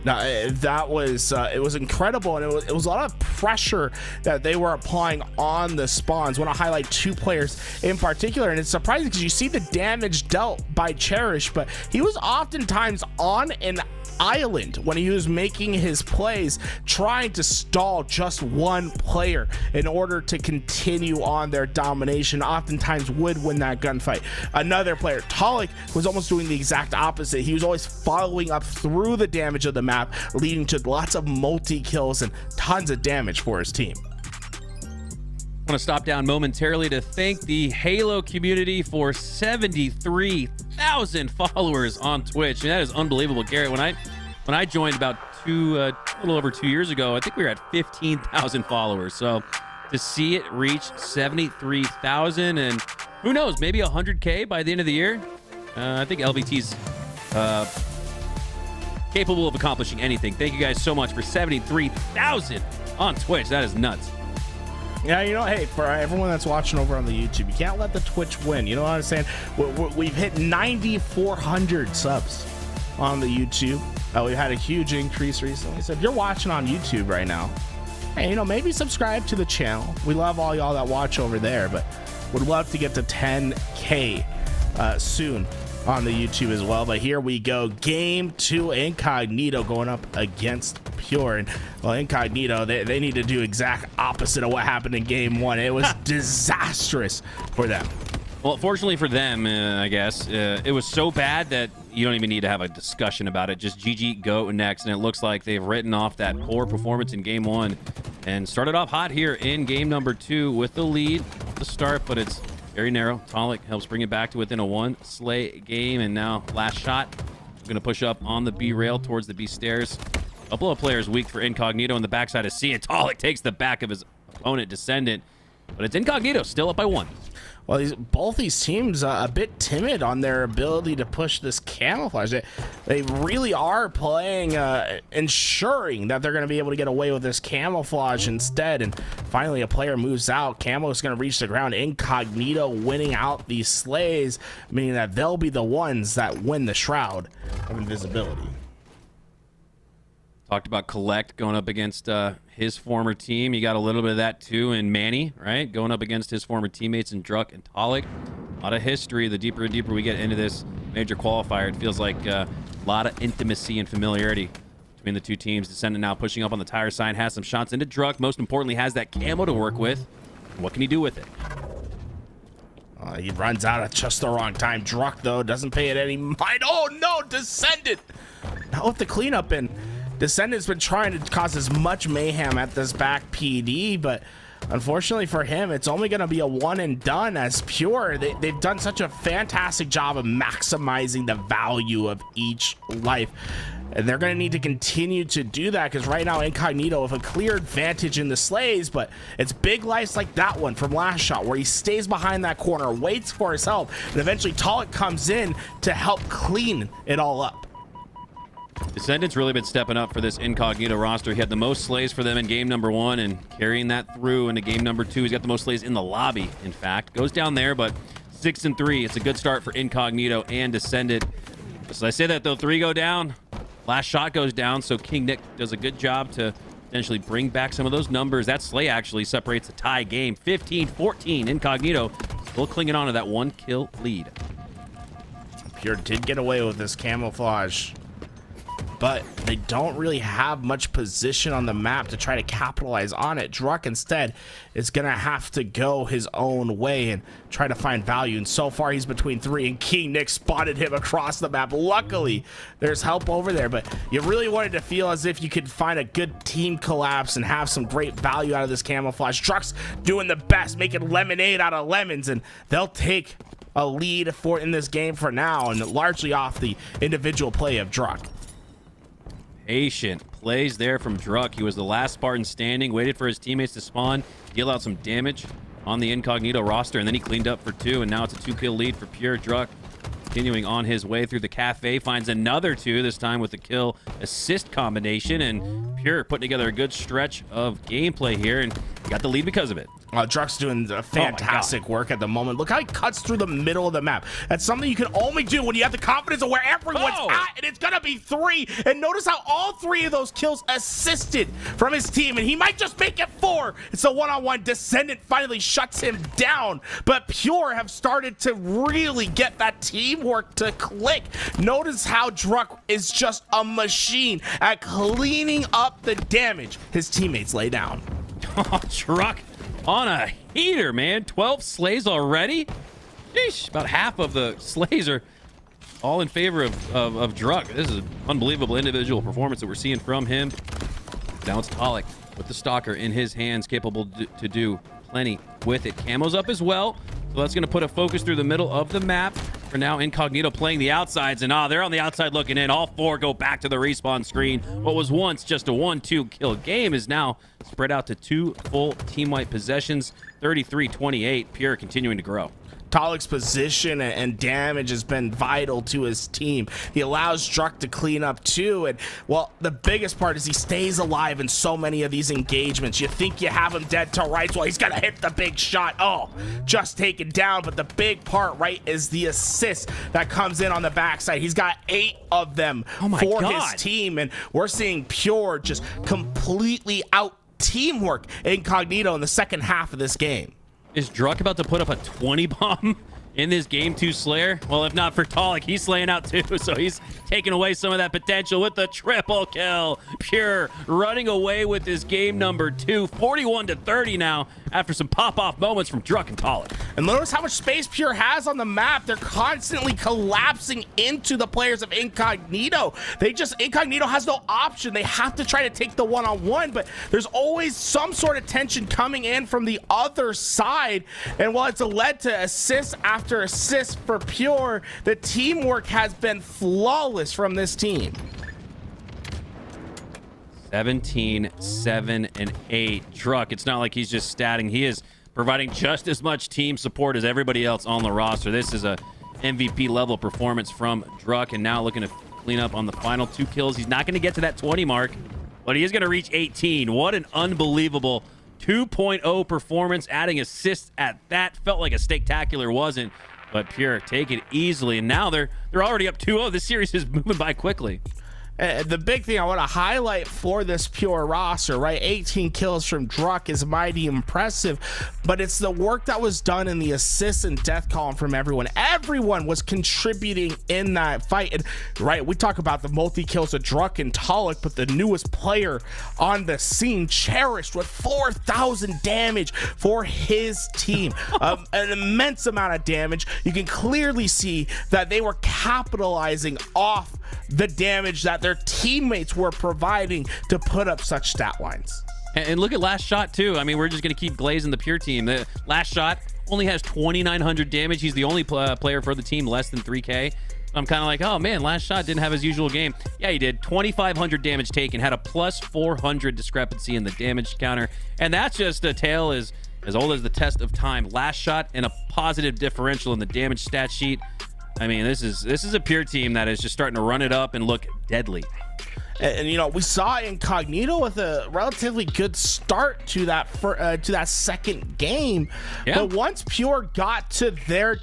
No, that was it was incredible, and it was a lot of pressure that they were applying on the spawns. I want to highlight 2 players in particular, and it's surprising because you see the damage dealt by Cherish, but he was oftentimes on an island when he was making his plays, trying to stall just one player in order to continue on their domination. Oftentimes would win that gunfight. Another player, Talik, was almost doing the exact opposite. He was always following up through the damage of the map, leading to lots of multi-kills and tons of damage for his team. I want to stop down momentarily to thank the Halo community for 73,000 followers on Twitch. And that is unbelievable, Garrett. When I joined about a little over 2 years ago, I think we were at 15,000 followers. So to see it reach 73,000, and who knows, maybe 100K by the end of the year. I think LVT's capable of accomplishing anything. Thank you guys so much for 73,000 on Twitch. That is nuts. Yeah, you know, hey, for everyone that's watching over on the YouTube, you can't let the Twitch win. You know what I'm saying? We've hit 9,400 subs on the YouTube. We've had a huge increase recently. So if you're watching on YouTube right now, hey, you know, maybe subscribe to the channel. We love all y'all that watch over there, but would love to get to 10K soon on the YouTube as well. But here we go. Game 2, Incognito going up against Pure. And well, Incognito, they need to do exact opposite of what happened in game 1. It was disastrous for them. Well, fortunately for them, I guess, it was so bad that you don't even need to have a discussion about it. Just GG, go next. And it looks like they've written off that poor performance in game 1 and started off hot here in game number 2 with the lead at the start, but it's very narrow. Talik helps bring it back to within a 1 slay game, and now last shot. We're going to push up on the B rail towards the B stairs. A couple of players weak for Incognito on the backside of C, and Talik takes the back of his opponent, Descendant. But it's Incognito still up by 1. Well, both these teams a bit timid on their ability to push this camouflage. They really are playing, ensuring that they're going to be able to get away with this camouflage instead. And finally, a player moves out. Camo is going to reach the ground. Incognito winning out these slays, meaning that they'll be the ones that win the Shroud of Invisibility. Talked about Collect going up against his former team. You got a little bit of that too in Manny, right? Going up against his former teammates in Druck and Talik. A lot of history. The deeper and deeper we get into this major qualifier, it feels like a lot of intimacy and familiarity between the two teams. Descendant now pushing up on the tire sign, has some shots into Druck. Most importantly, has that camo to work with. What can he do with it? He runs out at just the wrong time. Druck, though, doesn't pay it any mind. Oh, no, Descendant! Not with the cleanup in. Descendant's been trying to cause as much mayhem at this back PD, but unfortunately for him, it's only going to be a one and done as Pure. They've done such a fantastic job of maximizing the value of each life. And they're going to need to continue to do that because right now Incognito with a clear advantage in the slays, but it's big lives like that one from last shot where he stays behind that corner, waits for his help, and eventually Talik comes in to help clean it all up. Descendant's really been stepping up for this Incognito roster. He had the most slays for them in game number 1 and carrying that through into game number 2. He's got the most slays in the lobby, in fact. Goes down there, but 6-3. It's a good start for Incognito and Descendant. So I say that, though, 3 go down. Last shot goes down, so King Nick does a good job to potentially bring back some of those numbers. That slay actually separates the tie game. 15-14. Incognito still clinging on to that 1-kill lead. Pure did get away with this camouflage, but they don't really have much position on the map to try to capitalize on it. Druck instead is gonna have to go his own way and try to find value, and so far he's between 3, and King Nick spotted him across the map. Luckily there's help over there, but you really wanted to feel as if you could find a good team collapse and have some great value out of this camouflage. Druck's doing the best, making lemonade out of lemons, and they'll take a lead for in this game for now, and largely off the individual play of Druck. Patient plays there from Druck. He was the last Spartan standing, waited for his teammates to spawn, deal out some damage on the Incognito roster, and then he cleaned up for 2, and now it's a 2-kill lead for Pure. Druck continuing on his way through the cafe, finds another 2, this time with the kill assist combination, and Pure putting together a good stretch of gameplay here, and got the lead because of it. Druck's doing fantastic work at the moment. Look how he cuts through the middle of the map. That's something you can only do when you have the confidence of where everyone's at, and it's gonna be 3. And notice how all 3 of those kills assisted from his team, and he might just make it 4. It's a one-on-one. Descendant finally shuts him down, but Pure have started to really get that teamwork to click. Notice how Druck is just a machine at cleaning up the damage his teammates lay down. Druck on a heater, man. 12 slays already. Sheesh, about half of the slays are all in favor of Druck. This is an unbelievable individual performance that we're seeing from him. Now it's Tolic with the Stalker in his hands, capable to do plenty with it. Camo's up as well, so that's going to put a focus through the middle of the map. For now, Incognito playing the outsides, and they're on the outside looking in. All 4 go back to the respawn screen. What was once just a 1-2 kill game is now spread out to 2 full team-wide possessions. 33-28. Pure continuing to grow. Tolic's position and damage has been vital to his team. He allows Druck to clean up too, and well, the biggest part is he stays alive in so many of these engagements. You think you have him dead to rights, well, he's gonna hit the big shot. Oh, just taken down, but the big part, right, is the assist that comes in on the backside. He's got 8 of them for his team, and we're seeing Pure just completely out teamwork Incognito in the second half of this game. Is Druck about to put up a 20 bomb in this game 2 Slayer? Well, if not for Tolic, he's slaying out too, so he's taking away some of that potential with the triple kill. Pure running away with his game number 2, 41-30 now, after some pop-off moments from Druck and Tolic. And notice how much space Pure has on the map. They're constantly collapsing into the players of Incognito. Incognito has no option. They have to try to take the one-on-one, but there's always some sort of tension coming in from the other side. And while it's led to assist after assist for Pure, the teamwork has been flawless from this team. 17, 7, and 8. Druck, it's not like he's just statting. He is providing just as much team support as everybody else on the roster. This is a MVP level performance from Druck, and now looking to clean up on the final 2 kills. He's not going to get to that 20 mark, but he is going to reach 18. What an unbelievable 2.0 performance, adding assists at that. Felt like a steaktacular, wasn't, but Pure take it easily, and now they're already up 2-0. This series is moving by quickly. The big thing I want to highlight for this Pure roster, right? 18 kills from Druck is mighty impressive, but it's the work that was done in the assists and death column from everyone. Everyone was contributing in that fight. And, right, we talk about the multi-kills of Druck and Tolic, but the newest player on the scene, Cherished, with 4,000 damage for his team. An immense amount of damage. You can clearly see that they were capitalizing off the damage that their teammates were providing to put up such stat lines. And look at Last Shot too. I mean, we're just going to keep glazing the Pure team. The Last Shot only has 2,900 damage. He's the only player for the team less than 3K. I'm kind of like, oh man, Last Shot didn't have his usual game. Yeah, he did. 2,500 damage taken, had a plus 400 discrepancy in the damage counter, and that's just a tale as old as the test of time. Last Shot and a positive differential in the damage stat sheet. I mean, this is a Pure team that is just starting to run it up and look deadly. And you know, we saw Incognito with a relatively good start to that second game, but once Pure got to their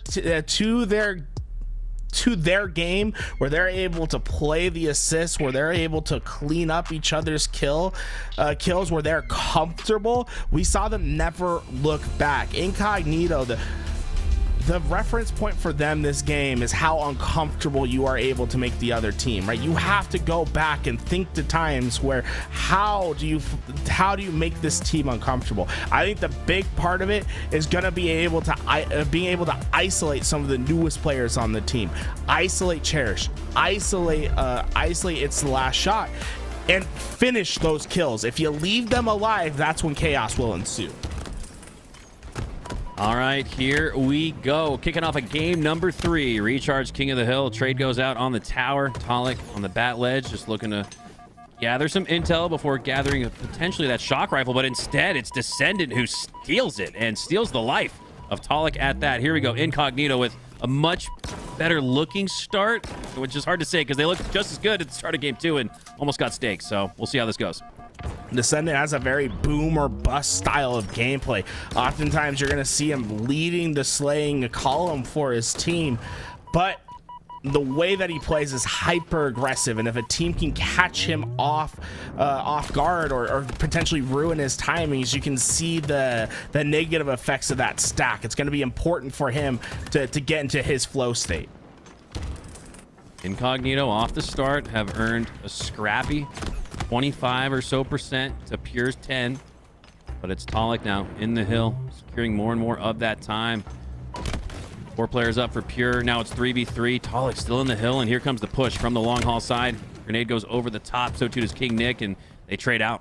game, where they're able to play the assists, where they're able to clean up each other's kills, where they're comfortable, we saw them never look back. Incognito, the reference point for them this game is how uncomfortable you are able to make the other team, right? You have to go back and think to times where how do you make this team uncomfortable? I think the big part of it is going to be being able to isolate some of the newest players on the team, isolate Cherish, isolate its Last Shot, and finish those kills. If you leave them alive, that's when chaos will ensue. All right, here we go. Kicking off a game number 3. Recharge King of the Hill. Trade goes out on the tower. Tolic on the bat ledge, just looking to gather some intel before gathering potentially that shock rifle, but instead it's Descendant who steals it and steals the life of Tolic at that. Here we go. Incognito with a much better looking start, which is hard to say because they look just as good at the start of game 2 and almost got staked. So we'll see how this goes. Descendant has a very boom or bust style of gameplay. Oftentimes you're going to see him leading the slaying column for his team, but the way that he plays is hyper aggressive, and if a team can catch him off guard or potentially ruin his timings, you can see the negative effects of that stack. It's going to be important for him to get into his flow state. Incognito off the start have earned a scrappy 25 or so percent to Pure's 10, but it's Tolic now in the hill, securing more and more of that time. 4 players up for Pure. Now it's 3v3. Tolic still in the hill, and here comes the push from the long haul side. Grenade goes over the top, so too does King Nick, and they trade out.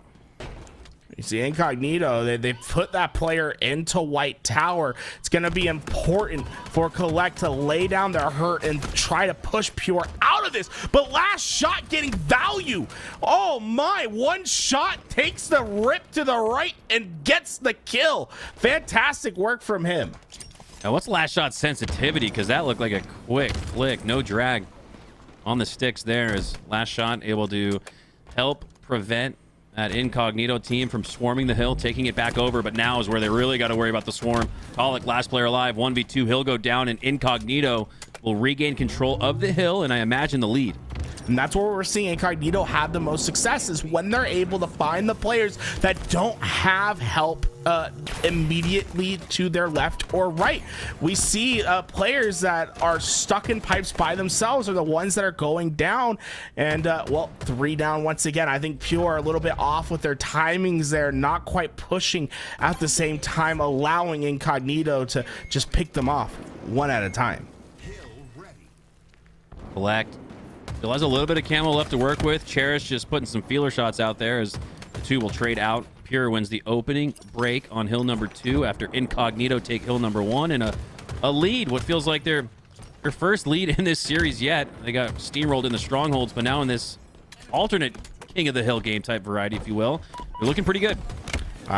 You see Incognito, they put that player into White Tower. It's going to be important for Collect to lay down their hurt and try to push Pure out of this. But last shot getting value. Oh my, one shot takes the rip to the right and gets the kill. Fantastic work from him. Now, what's last shot sensitivity? Because that looked like a quick flick. No drag on the sticks there. Is last shot able to help prevent that Incognito team from swarming the hill, taking it back over. But now is where they really got to worry about the swarm. Tolic, last player alive, 1v2. He'll go down, and Incognito will regain control of the hill, and I imagine the lead. And that's where we're seeing Incognito have the most success, is when they're able to find the players that don't have help immediately to their left or right. We see players that are stuck in pipes by themselves are the ones that are going down, and well, 3 down once again. I think Pure are a little bit off with their timings there, not quite pushing at the same time, allowing Incognito to just pick them off one at a time. Collect still has a little bit of camo left to work with. Cherish just putting some feeler shots out there as the two will trade out. Pure wins the opening break on hill number 2 after Incognito take hill number 1, and a lead, what feels like their first lead in this series yet. They got steamrolled in the strongholds, but now in this alternate king of the hill game type variety, if you will, they're looking pretty good.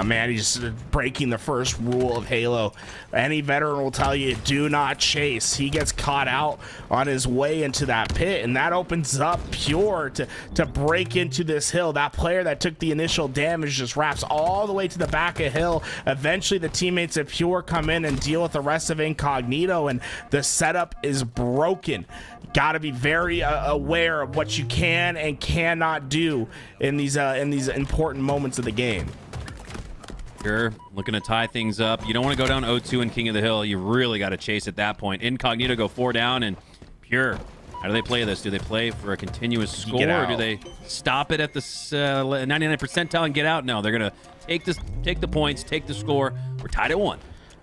Man, he's breaking the first rule of Halo. Any veteran will tell you, do not chase. He gets caught out on his way into that pit, and that opens up Pure to break into this hill. That player that took the initial damage just wraps all the way to the back of hill. Eventually, the teammates of Pure come in and deal with the rest of Incognito, and the setup is broken. Got to be very aware of what you can and cannot do in these important moments of the game. Pure looking to tie things up. You don't want to go down 0-2 in King of the Hill. You really got to chase at that point. Incognito go 4 down, and Pure, how do they play this? Do they play for a continuous score, or do they stop it at the 99th percentile and get out? No, they're going to take the points, take the score. We're tied at 1.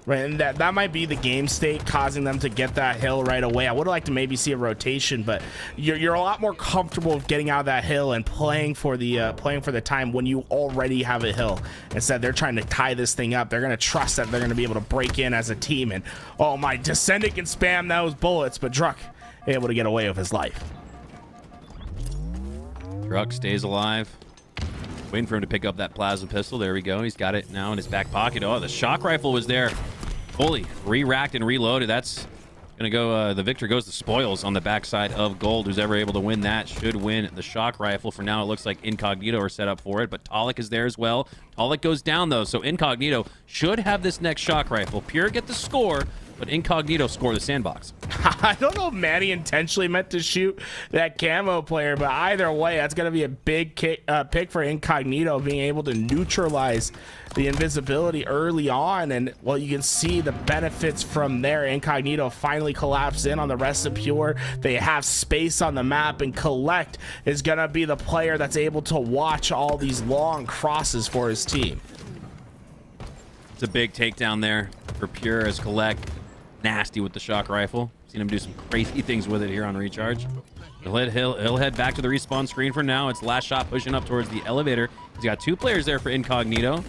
Right, and that might be the game state causing them to get that hill right away. I would like to maybe see a rotation, but you're a lot more comfortable with getting out of that hill and playing for the time when you already have a hill. Instead, they're trying to tie this thing up. They're going to trust that they're going to be able to break in as a team. And oh my, Descendant can spam those bullets, but Druck able to get away with his life. Druck stays alive. Waiting for him to pick up that plasma pistol. There we go. He's got it now in his back pocket. Oh, the shock rifle was there. Fully re-racked and reloaded. That's going to go, the victor goes to spoils on the backside of Gold. Who's ever able to win that should win the shock rifle. For now, it looks like Incognito are set up for it, but Tolic is there as well. Tolic goes down, though, so Incognito should have this next shock rifle. Pure get the score, but Incognito score the sandbox. I don't know if Manny intentionally meant to shoot that camo player, but either way, that's going to be a big pick for Incognito, being able to neutralize the invisibility early on. And, well, you can see the benefits from there. Incognito finally collapsed in on the rest of Pure. They have space on the map, and Collect is going to be the player that's able to watch all these long crosses for his team. It's a big takedown there for Pure as Collect. Nasty with the shock rifle. Seen him do some crazy things with it here on recharge. He'll head back to the respawn screen for now. It's last shot pushing up towards the elevator. He's got 2 players there for Incognito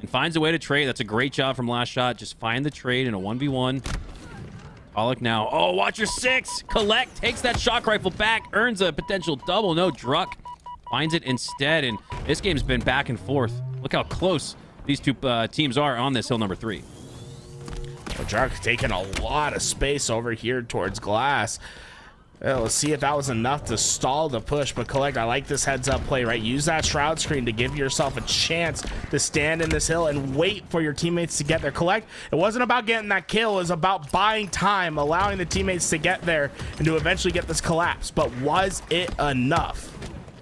and finds a way to trade. That's a great job from last shot. Just find the trade in a 1v1. Tolic now. Oh, watch your 6. Collect takes that shock rifle back, earns a potential double. No, Druck finds it instead, and this game's been back and forth. Look how close these two teams are on this hill number 3. Druck taking a lot of space over here towards glass. Let's see if that was enough to stall the push, but Collect, I like this heads up play, right? Use that shroud screen to give yourself a chance to stand in this hill and wait for your teammates to get there. Collect, it wasn't about getting that kill, it was about buying time, allowing the teammates to get there and to eventually get this collapse. But was it enough?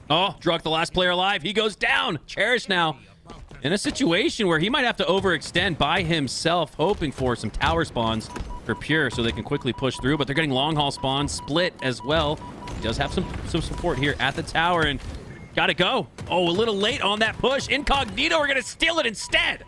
Oh, Druck, the last player alive. He goes down. Cherish now in a situation where he might have to overextend by himself, hoping for some tower spawns for Pure so they can quickly push through, but they're getting long haul spawns, split as well. He does have some support here at the tower, and gotta go. Oh, a little late on that push. Incognito are gonna steal it instead.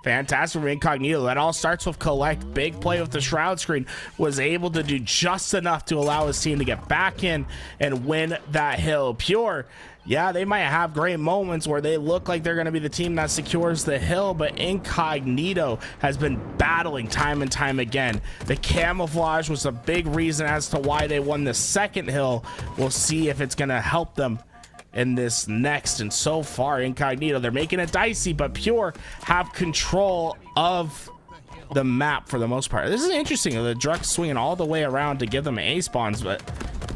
Fantastic for Incognito. That all starts with Collect. Big play with the shroud screen. Was able to do just enough to allow his team to get back in and win that hill. Pure, yeah, they might have great moments where they look like they're going to be the team that secures the hill, but Incognito has been battling time and time again. The camouflage was a big reason as to why they won the second hill. We'll see if it's going to help them in this next. And so far, Incognito, they're making it dicey, but Pure have control of the map for the most part. This is interesting. The Druck swinging all the way around to give them A spawns, but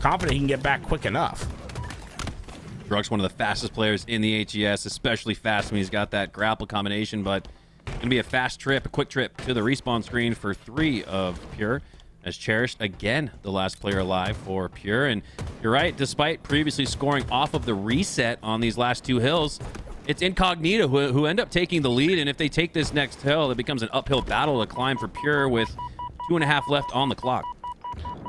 confident he can get back quick enough. Druck's one of the fastest players in the HES, especially fast when he's got that grapple combination, but gonna be a fast trip, a quick trip to the respawn screen for 3 of Pure, as Cherished, again, the last player alive for Pure. And you're right, despite previously scoring off of the reset on these last 2 hills, it's Incognito who end up taking the lead. And if they take this next hill, it becomes an uphill battle to climb for Pure with 2.5 left on the clock.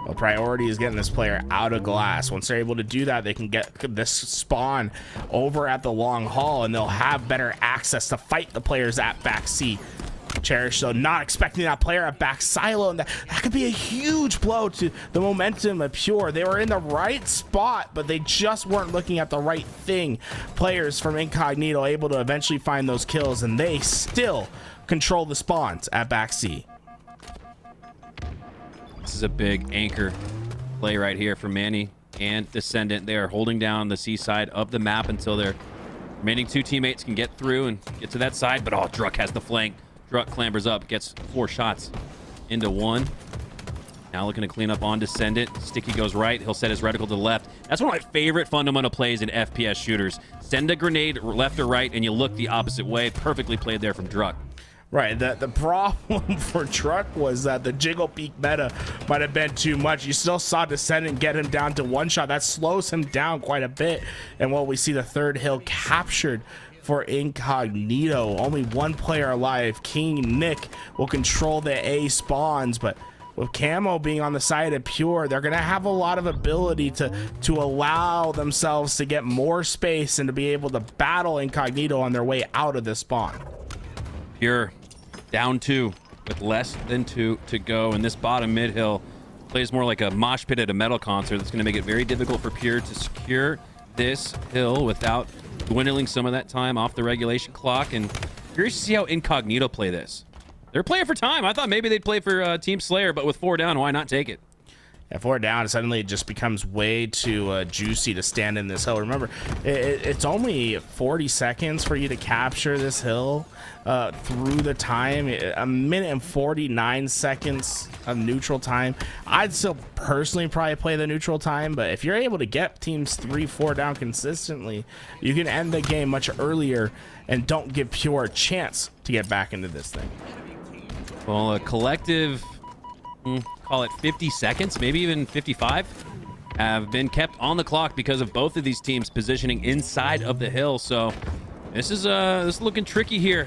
Well, priority is getting this player out of glass. Once they're able to do that, they can get this spawn over at the long haul, and they'll have better access to fight the players at back C. Cherish, so not expecting that player at back silo, and that could be a huge blow to the momentum of Pure. They were in the right spot, but they just weren't looking at the right thing. Players from Incognito able to eventually find those kills, and they still control the spawns at back C. This is a big anchor play right here for Manny and Descendant. They are holding down the C side of the map until their remaining 2 teammates can get through and get to that side. But oh, Druck has the flank. Druck clambers up, gets 4 shots into 1. Now looking to clean up on Descendant. Sticky goes right. He'll set his reticle to the left. That's one of my favorite fundamental plays in FPS shooters. Send a grenade left or right, and you look the opposite way. Perfectly played there from Druck. Right, the problem for Druck was that the jiggle peek meta might have been too much. You still saw Descendant get him down to 1 shot. That slows him down quite a bit. And while we see the 3rd hill captured for Incognito, only 1 player alive. King Nick will control the A spawns, but with Camo being on the side of Pure, they're going to have a lot of ability to allow themselves to get more space and to be able to battle Incognito on their way out of the spawn. Pure down 2 with less than 2 to go, and this bottom mid hill plays more like a mosh pit at a metal concert. That's going to make it very difficult for Pure to secure this hill without dwindling some of that time off the regulation clock. And curious to see how Incognito play this. They're playing for time. I thought maybe they'd play for Team Slayer, but with 4 down, why not take it? At 4 down, suddenly it just becomes way too juicy to stand in this hill. Remember, it's only 40 seconds for you to capture this hill through the time. 1 minute and 49 seconds of neutral time. I'd still personally probably play the neutral time, but if you're able to get teams 3-4 down consistently, you can end the game much earlier and don't give Pure a chance to get back into this thing. Well, a collective, call it 50 seconds, maybe even 55, have been kept on the clock because of both of these teams positioning inside of the hill. So this is looking tricky here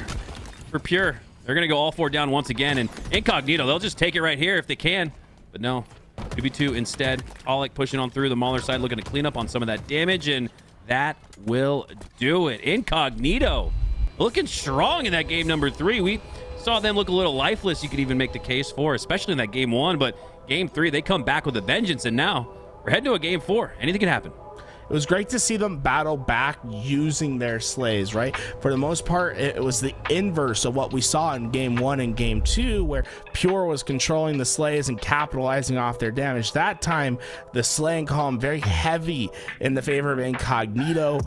for Pure. They're gonna go all 4 down once again, and Incognito, they'll just take it right here if they can, but no, 2v2 instead. Pollock pushing on through the Mauler side, looking to clean up on some of that damage, and that will do it. Incognito looking strong in that game number 3. We saw them look a little lifeless, you could even make the case for, especially in that game 1, but game 3, they come back with a vengeance, and now we're heading to a game 4. Anything can happen. It was great to see them battle back using their slays, right? For the most part, it was the inverse of what we saw in game 1 and game 2, where Pure was controlling the slays and capitalizing off their damage. That time, the slaying column very heavy in the favor of Incognito.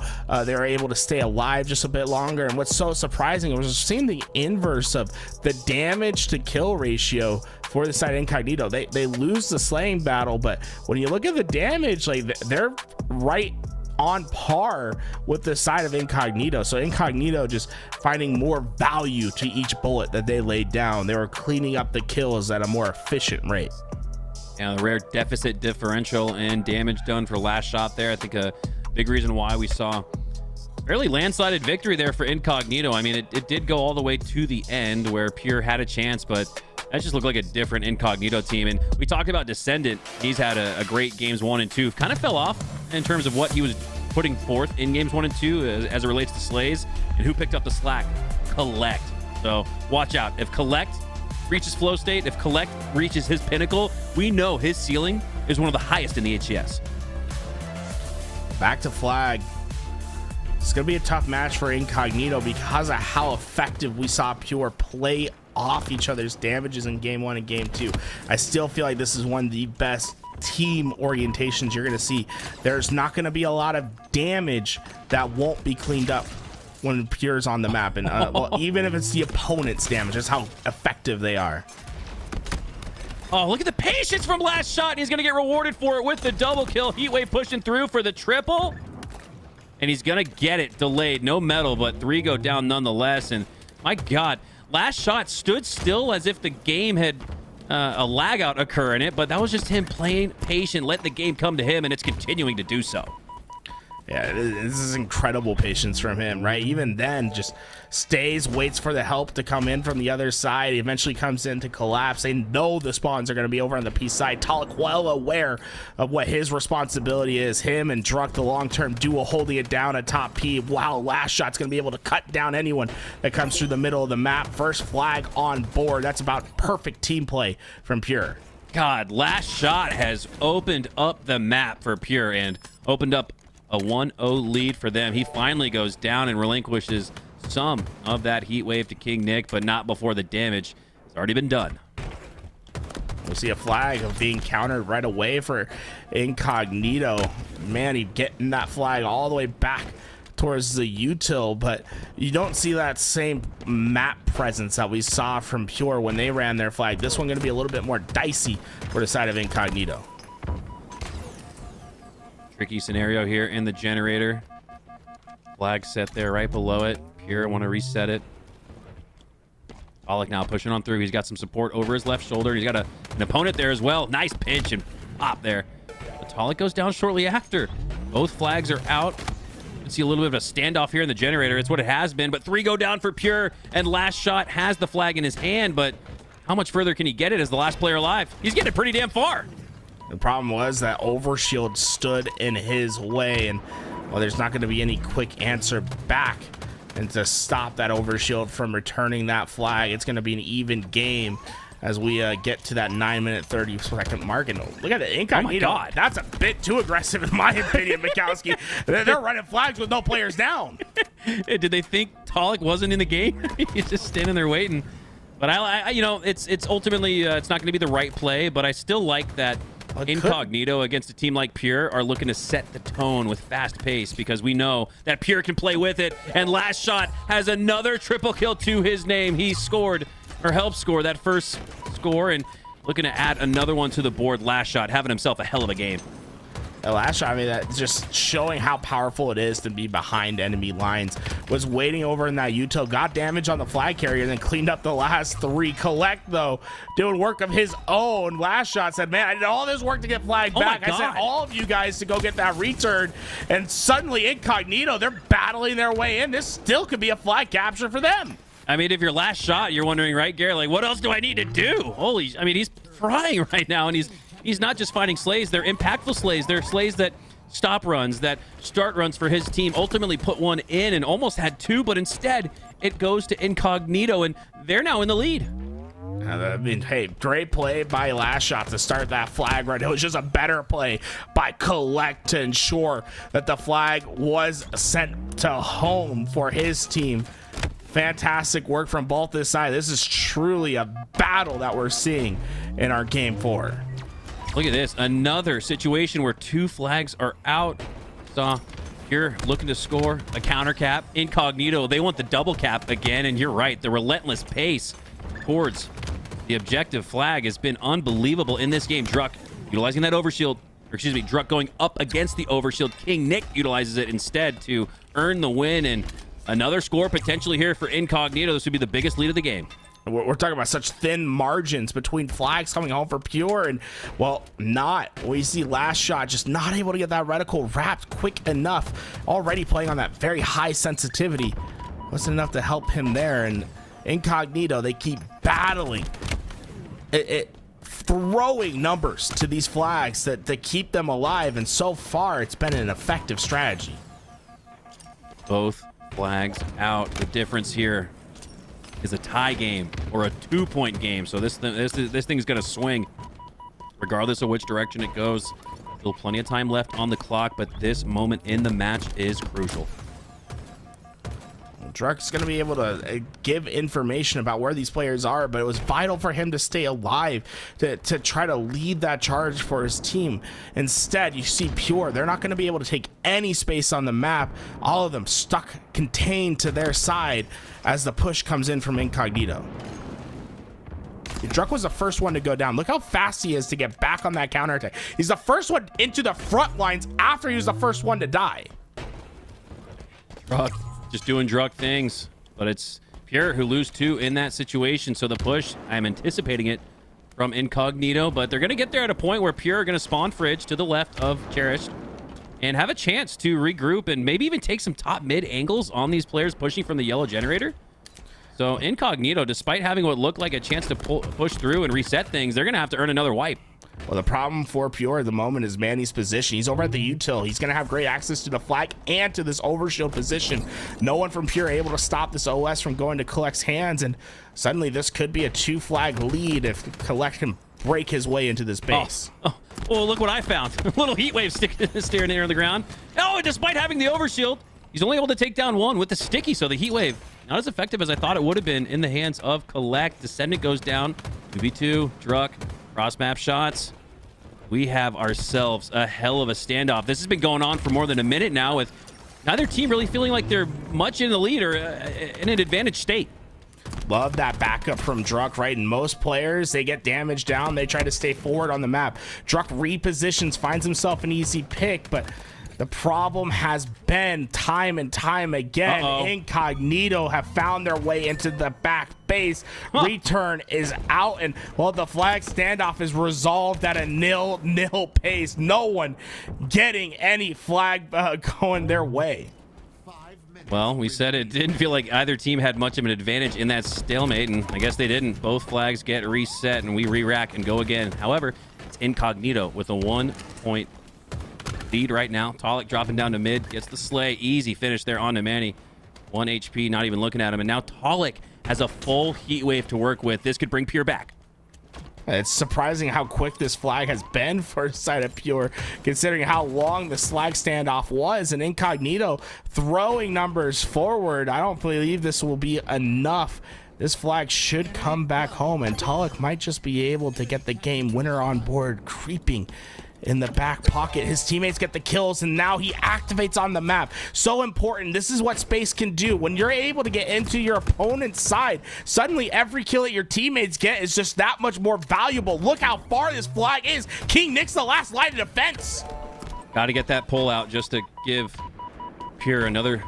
They were able to stay alive just a bit longer. And what's so surprising was seeing the inverse of the damage to kill ratio for the side of Incognito. They lose the slaying battle, but when you look at the damage, like they're right on par with the side of Incognito. So Incognito just finding more value to each bullet that they laid down. They were cleaning up the kills at a more efficient rate. Yeah, the rare deficit differential and damage done for last shot there. I think a big reason why we saw fairly landslided victory there for Incognito. I mean, it did go all the way to the end where Pure had a chance, but that just looked like a different Incognito team. And we talked about Descendant. He's had a great games 1 and 2. Kind of fell off in terms of what he was putting forth in games 1 and 2 as it relates to slays. And who picked up the slack? Collect. So watch out. If Collect reaches flow state, if Collect reaches his pinnacle, we know his ceiling is one of the highest in the HCS. Back to flag. It's going to be a tough match for Incognito because of how effective we saw Pure play off each other's damages in game 1 and game 2. I still feel like this is one of the best team orientations you're going to see. There's not going to be a lot of damage that won't be cleaned up when Pure's on the map. And well, even if it's the opponent's damage, that's how effective they are. Oh, look at the patience from last shot. And he's going to get rewarded for it with the double kill. Heatwave pushing through for the triple. And he's going to get it delayed. No medal, but 3 go down nonetheless. And my God, last shot stood still as if the game had a lag out occur in it. But that was just him playing patient, letting the game come to him, and it's continuing to do so. Yeah, this is incredible patience from him, right? Even then, just stays, waits for the help to come in from the other side. He eventually comes in to collapse. They know the spawns are going to be over on the P side. Talik well aware of what his responsibility is. Him and Druk, the long-term duo, holding it down at top P. Wow, last shot's going to be able to cut down anyone that comes through the middle of the map. First flag on board. That's about perfect team play from Pure. God, last shot has opened up the map for Pure and opened up a 1-0 lead for them. He finally goes down and relinquishes some of that heat wave to King Nick, but not before the damage has already been done. We'll see a flag of being countered right away for Incognito. Man, he's getting that flag all the way back towards the util, but you don't see that same map presence that we saw from Pure when they ran their flag. This one going to be a little bit more dicey for the side of Incognito. Tricky scenario here in the generator. Flag set there right below it. Pure want to reset it. Pollock now pushing on through. He's got some support over his left shoulder. He's got an opponent there as well. Nice pinch and pop there. But Pollock goes down shortly after. Both flags are out. You can see a little bit of a standoff here in the generator. It's what it has been, but 3 go down for Pure, and last shot has the flag in his hand, but how much further can he get it as the last player alive? He's getting it pretty damn far. The problem was that overshield stood in his way, and well, there's not going to be any quick answer back. And to stop that overshield from returning that flag, it's going to be an even game as we get to that 9-minute 30-second mark. And look at it, Incognito. Oh my God. That's a bit too aggressive in my opinion, Mikowski. They're running flags with no players down. Did they think Pollock wasn't in the game? He's just standing there waiting. But I you know, it's ultimately it's not going to be the right play, but I still like that Incognito against a team like Pure are looking to set the tone with fast pace, because we know that Pure can play with it. And last shot has another triple kill to his name. He scored, or helped score, that first score, and looking to add another one to the board. Last shot having himself a hell of a game. The last shot, I mean, that's just showing how powerful it is to be behind enemy lines. Was waiting over in that util, got damage on the flag carrier, and then cleaned up the last 3. Collect, though, doing work of his own. Last shot said, man, I did all this work to get flag back. I sent all of you guys to go get that return, and suddenly Incognito, they're battling their way in. This still could be a flag capture for them. I mean, if your last shot, you're wondering, right, Garrett, like, what else do I need to do? I mean, he's frying right now, and he's not just finding slays. They're impactful slays. They're slays that stop runs, that start runs for his team. Ultimately put one in and almost had 2, but instead it goes to Incognito, and they're now in the lead. I mean, hey, great play by Last Shot to start that flag right. It was just a better play by Collect to ensure that the flag was sent to home for his team. Fantastic work from both this side. This is truly a battle that we're seeing in our game 4. Look at this. Another situation where 2 flags are out. So you're looking to score a counter cap. Incognito, they want the double cap again. And you're right. The relentless pace towards The objective flag has been unbelievable in this game. Druck utilizing that overshield, or excuse me, Druck going up against the overshield. King Nick utilizes it instead to earn the win, and another score potentially here for Incognito. This would be the biggest lead of the game. We're talking about such thin margins between flags coming home for Pure and, well, not. We see Last Shot just not able to get that reticle wrapped quick enough. Already playing on that very high sensitivity. Wasn't enough to help him there. And Incognito, they keep battling. Throwing numbers to these flags that keep them alive. And so far, it's been an effective strategy. Both flags out. The difference here is a tie game or a 2-point game. So this thing's gonna swing regardless of which direction it goes. Still plenty of time left on the clock, but this moment in the match is crucial. Druck's going to be able to give information about where these players are, but it was vital for him to stay alive, to try to lead that charge for his team. Instead, you see Pure. They're not going to be able to take any space on the map. All of them stuck, contained to their side as the push comes in from Incognito. Druck was the first one to go down. Look how fast he is to get back on that counterattack. He's the first one into the front lines after he was the first one to die. Druck just doing Druck things, but it's Pure who lose 2 in that situation. So the push, I'm anticipating it from Incognito, but they're going to get there at a point where Pure are going to spawn Fridge to the left of Cherished and have a chance to regroup and maybe even take some top mid angles on these players pushing from the yellow generator. So Incognito, despite having what looked like a chance to push through and reset things, they're going to have to earn another wipe. Well, the problem for Pure at the moment is Manny's position. He's over at the util. He's going to have great access to the flag and to this overshield position. No one from Pure able to stop this OS from going to Collect's hands, and suddenly this could be a 2-flag lead if Collect can break his way into this base. Oh, look what I found. A little heat wave staring there on the ground. Oh, and despite having the overshield, he's only able to take down 1 with the sticky, so the heat wave not as effective as I thought it would have been in the hands of Collect. Descendant goes down. 2v2, Druck, cross map shots. We have ourselves a hell of a standoff. This has been going on for more than a minute now, with neither team really feeling like they're much in the lead or in an advantage state. Love that backup from Druck, right? And most players, they get damaged down. They try to stay forward on the map. Druck repositions, finds himself an easy pick, but the problem has been time and time again. Incognito have found their way into the back base. Return is out, and well, the flag standoff is resolved at a 0-0 pace. No one getting any flag going their way. Well, we said it didn't feel like either team had much of an advantage in that stalemate, and I guess they didn't. Both flags get reset, and we re-rack and go again. However, it's Incognito with a 1-point lead right now. Talik dropping down to mid, gets the slay. Easy finish there on Manny. 1 HP, not even looking at him. And now Talik has a full heat wave to work with. This could bring Pure back. It's surprising how quick this flag has been for side of Pure, considering how long this flag standoff was. And Incognito throwing numbers forward. I don't believe this will be enough. This flag should come back home, and Talik might just be able to get the game winner on board, creeping in the back pocket. His teammates get the kills, and now he activates on the map. So important. This is what Space can do. When you're able to get into your opponent's side, suddenly every kill that your teammates get is just that much more valuable. Look how far this flag is. King Nick's the last line of defense. Got to get that pull out just to give Pure another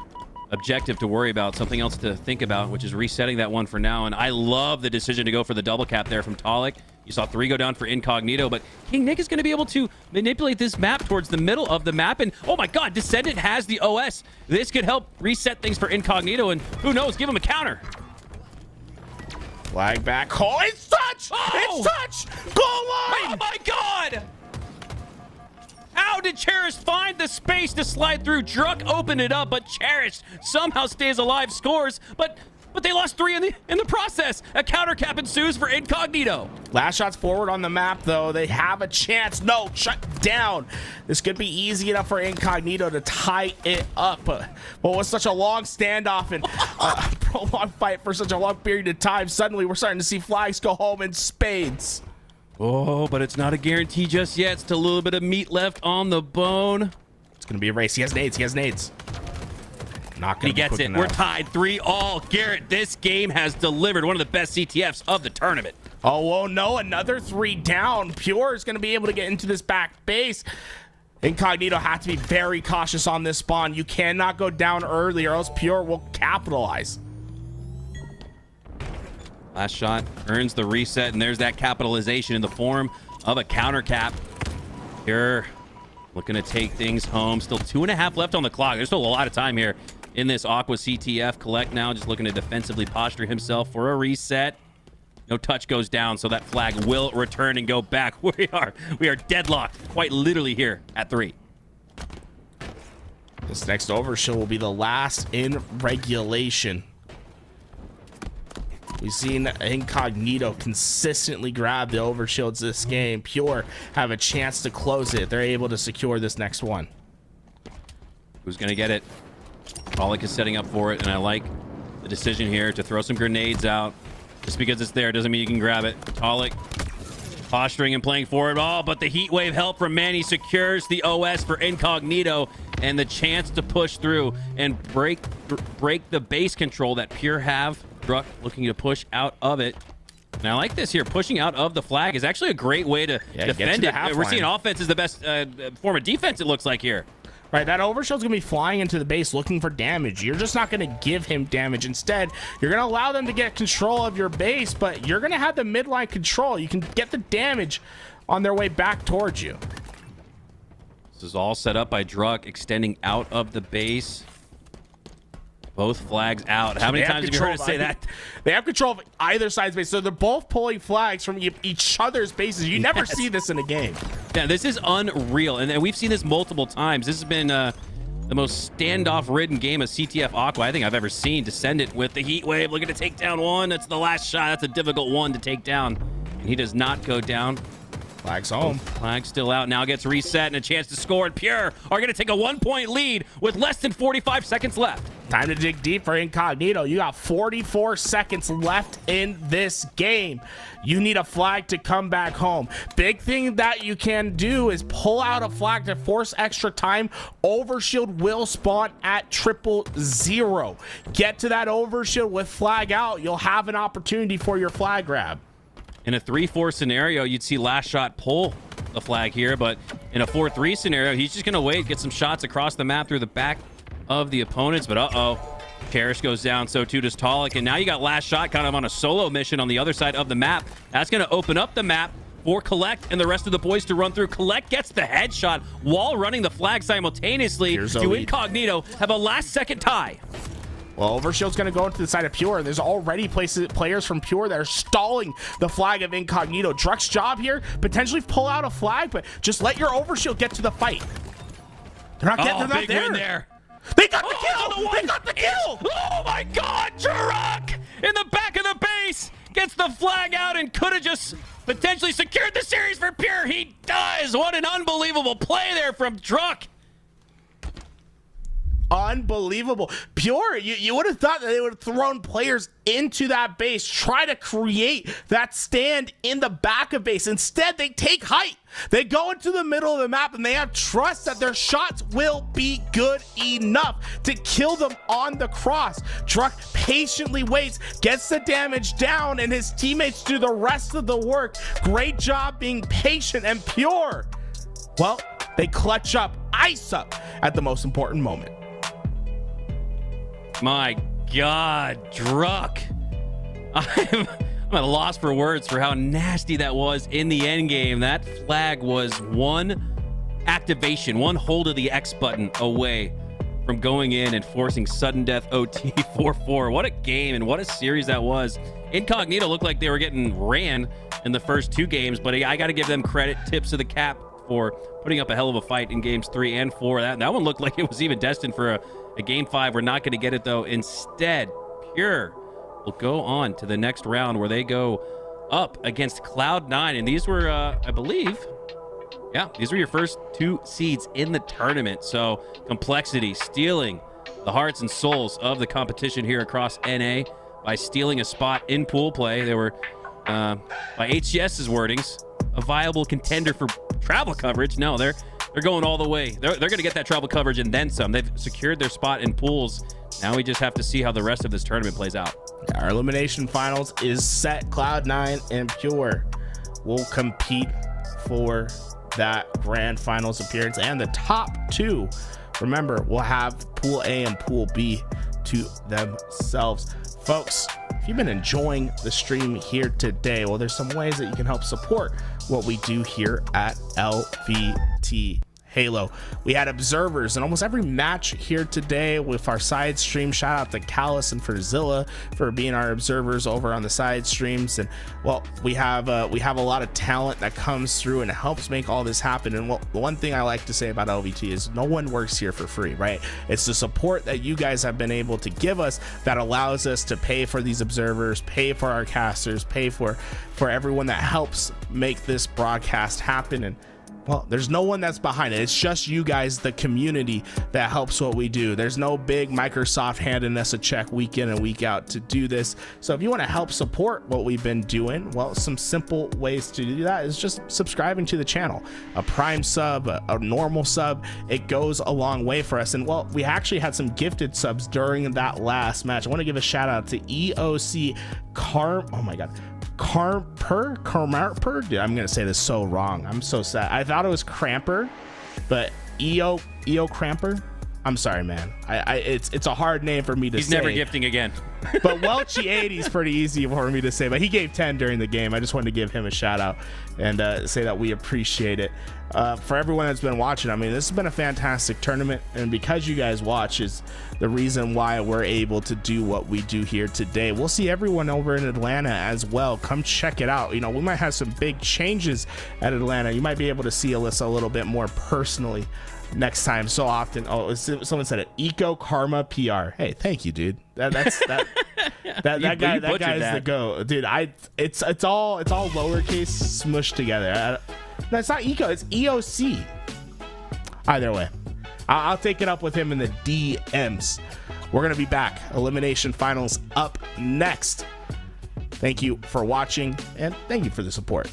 objective to worry about, something else to think about, which is resetting that one for now. And I love the decision to go for the double cap there from Talik. You saw 3 go down for Incognito, but King Nick is going to be able to manipulate this map towards the middle of the map. And oh my God, Descendant has the OS. This could help reset things for Incognito, and who knows, give him a counter. Flag back. Oh, it's touch! Oh! It's touch! Goal line! Oh my God! How did Cherish find the space to slide through? Druck opened it up, but Cherish somehow stays alive, scores, but they lost 3 in the process. A counter cap ensues for Incognito. Last shots forward on the map, though. They have a chance. No, shut down. This could be easy enough for Incognito to tie it up. But with such a long standoff and prolonged fight for such a long period of time, suddenly we're starting to see flags go home in spades. Oh, but it's not a guarantee just yet. It's a little bit of meat left on the bone. It's going to be a race. He has nades. He has nades. Not He gets it. Enough. We're tied 3-3. Garrett, this game has delivered one of the best CTFs of the tournament. Oh, no, another 3 down. Pure is going to be able to get into this back base. Incognito has to be very cautious on this spawn. You cannot go down early or else Pure will capitalize. Last shot earns the reset, and there's that capitalization in the form of a counter cap. Pure looking to take things home. Still 2.5 left on the clock. There's still a lot of time here in this Aqua CTF. Collect now just looking to defensively posture himself for a reset. No touch goes down, so that flag will return and go back. We are deadlocked quite literally here at 3. This next overshield will be the last in regulation. We've seen Incognito consistently grab the overshields this game. Pure have a chance to close it. They're able to secure this next one. Who's going to get it? Pollock is setting up for it, and I like the decision here to throw some grenades out. Just because it's there doesn't mean you can grab it. Pollock posturing and playing forward. Oh, but the heat wave help from Manny secures the OS for Incognito and the chance to push through and break the base control that Pure have. Druck looking to push out of it. And I like this here. Pushing out of the flag is actually a great way to defend it. We're seeing offense is the best form of defense, it looks like here. Right, that overshield's gonna be flying into the base looking for damage. You're just not gonna give him damage. Instead, you're gonna allow them to get control of your base, but you're gonna have the midline control. You can get the damage on their way back towards you. This is all set up by Druck, extending out of the base. Both flags out. How many times have you heard us say that? They have control of either side's base, so they're both pulling flags from each other's bases. You never see this in a game. Yeah, this is unreal, and we've seen this multiple times. This has been the most standoff-ridden game of CTF Aqua I think I've ever seen. Descendant with the heat wave, looking to take down one. That's the last shot. That's a difficult one to take down, and he does not go down. Flag's home. Flag still out. Now gets reset and a chance to score. And Pure are going to take a 1-point lead with less than 45 seconds left. Time to dig deep for Incognito. You got 44 seconds left in this game. You need a flag to come back home. Big thing that you can do is pull out a flag to force extra time. Overshield will spawn at 000. Get to that overshield with flag out. You'll have an opportunity for your flag grab. In a 3-4 scenario, you'd see last shot pull the flag here, but in a 4-3 scenario, he's just going to wait, get some shots across the map through the back of the opponents. But Parrish goes down, so too does Tolic, and now you got last shot kind of on a solo mission on the other side of the map. That's going to open up the map for Collect and the rest of the boys to run through. Collect gets the headshot while running the flag simultaneously. To Incognito have a last-second tie. Well, Overshield's going to go into the side of Pure. There's already players from Pure that are stalling the flag of Incognito. Druck's job here, potentially pull out a flag, but just let your Overshield get to the fight. They're not getting big win there. They got the kill! They got the kill! Oh my God, Druck in the back of the base gets the flag out and could have just potentially secured the series for Pure. He does. What an unbelievable play there from Druck. Unbelievable. Pure, you would have thought that they would have thrown players into that base, try to create that stand in the back of base. Instead, they take height. They go into the middle of the map and they have trust that their shots will be good enough to kill them on the cross. Druck patiently waits, gets the damage down, and his teammates do the rest of the work. Great job being patient, and Pure, well, they clutch up, ice up at the most important moment. My God, Druck. I'm at a loss for words for how nasty that was in the end game. That flag was one activation, one hold of the X button away from going in and forcing sudden death OT 4-4. What a game and what a series that was. Incognito looked like they were getting ran in the first 2 games, but I got to give them credit, tips of the cap, for putting up a hell of a fight in games 3 and 4. That one looked like it was even destined for a game 5. We're not going to get it, though. Instead, Pure will go on to the next round where they go up against Cloud9. And these were, I believe, these were your first 2 seeds in the tournament. So Complexity stealing the hearts and souls of the competition here across NA by stealing a spot in pool play. They were, by HCS's wordings, a viable contender for travel coverage. No, they're going all the way. They're going to get that travel coverage and then some. They've secured their spot in pools. Now we just have to see how the rest of this tournament plays out. Our elimination finals is set. Cloud9 and Pure will compete for that grand finals appearance, and the top two, remember, will have Pool A and Pool B to themselves. Folks, if you've been enjoying the stream here today, well, there's some ways that you can help support what we do here at LVT Halo. We had observers in almost every match here today with our side stream. Shout out to Callus and for Zilla for being our observers over on the side streams. And well, we have a lot of talent that comes through and helps make all this happen. And well, the one thing I like to say about LVT is no one works here for free, right? It's the support that you guys have been able to give us that allows us to pay for these observers, pay for our casters, pay for everyone that helps make this broadcast happen. And well, there's no one that's behind it. It's just you guys, the community, that helps what we do. There's no big Microsoft handing us a check week in and week out to do this. So if you want to help support what we've been doing, well, some simple ways to do that is just subscribing to the channel. A Prime sub, a normal sub, it goes a long way for us. And well, we actually had some gifted subs during that last match. I want to give a shout out to EOC Carmper. Dude, I'm gonna say this so wrong. I'm so sad. I thought it was Cramper, but EO Cramper. I'm sorry, man. It's a hard name for me to say. He's never gifting again. But Welchie 80 is pretty easy for me to say. But he gave 10 during the game. I just wanted to give him a shout out and say that we appreciate it. For everyone that's been watching, I mean, this has been a fantastic tournament, and because you guys watch is the reason why we're able to do what we do here today. We'll see everyone over in Atlanta as well. Come check it out. You know, we might have some big changes at Atlanta. You might be able to see Alyssa a little bit more personally next time. So often, someone said it, Eco Karma PR. Hey, thank you, dude. That guy is the go, dude. It's all lowercase smushed together. No, it's not Eco, it's EOC. Either way, I'll take it up with him in the DMs. We're gonna be back. Elimination finals up next. Thank you for watching, and thank you for the support.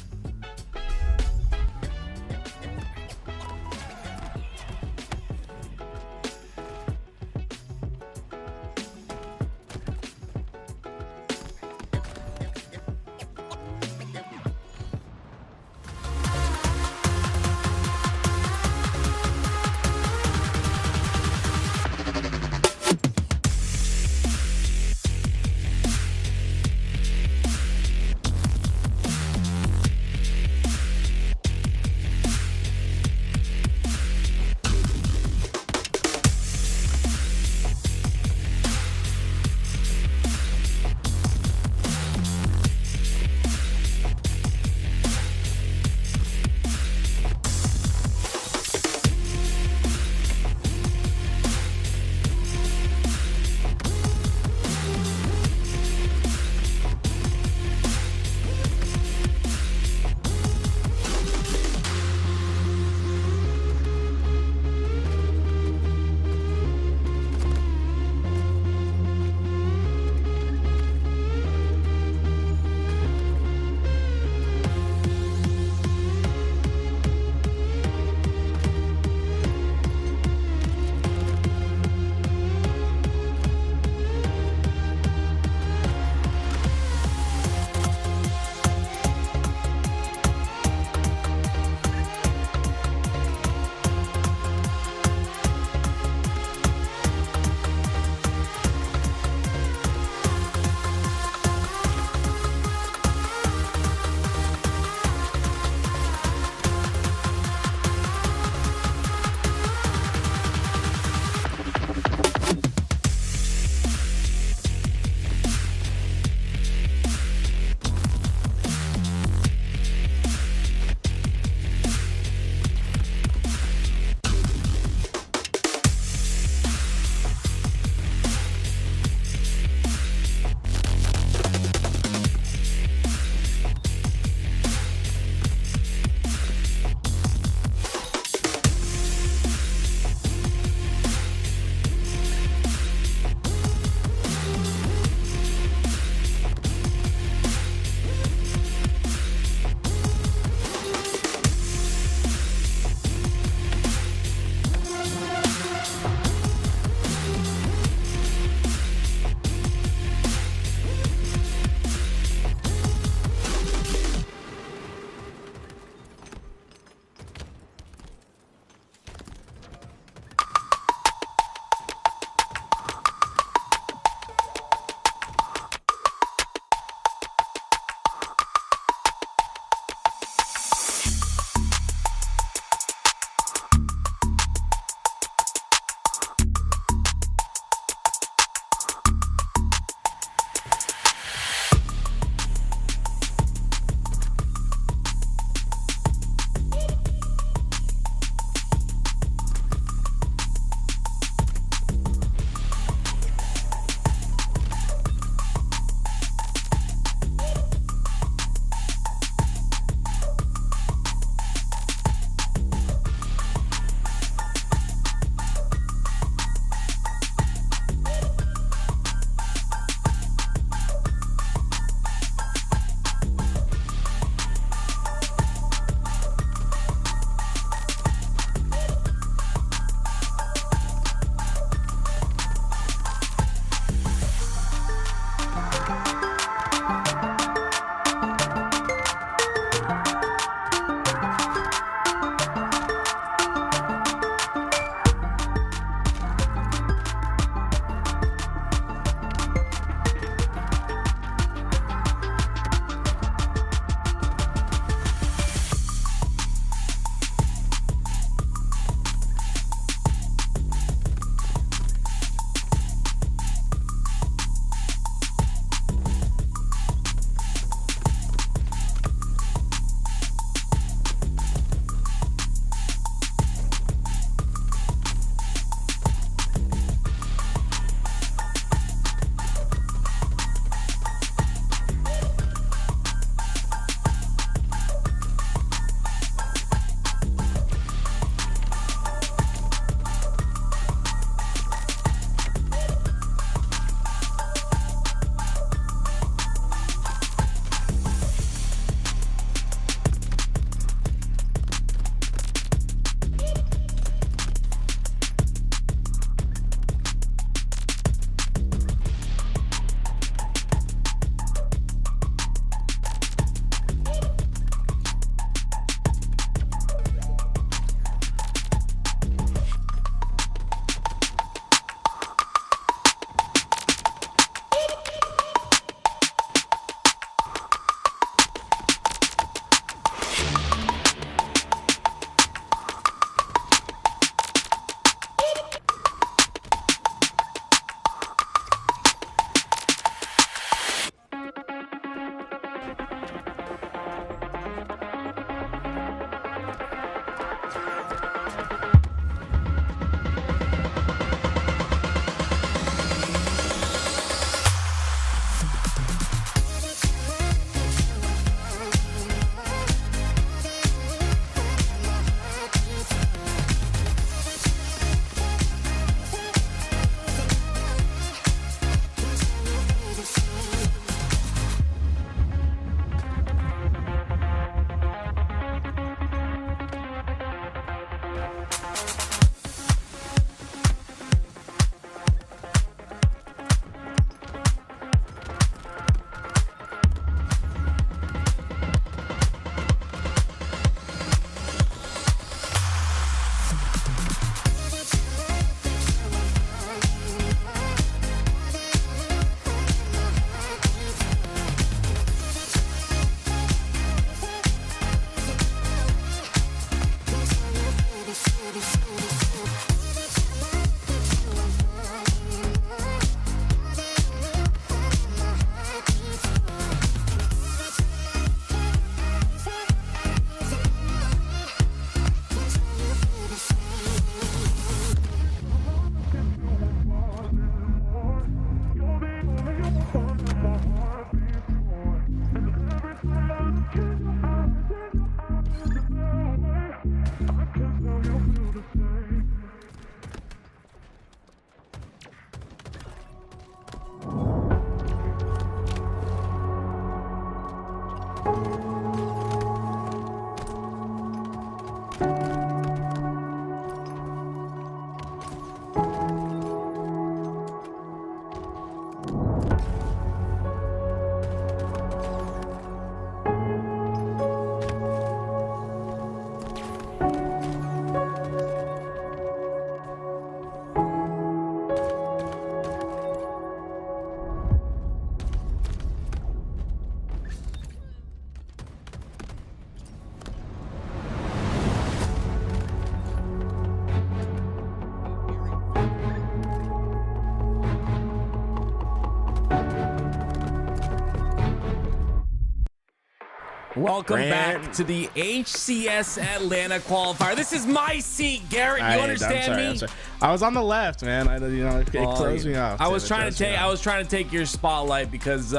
Welcome back to the HCS Atlanta qualifier. This is my seat, Garrett. You understand me? I'm sorry. I was on the left, man. It closed me off. I was trying to take your spotlight because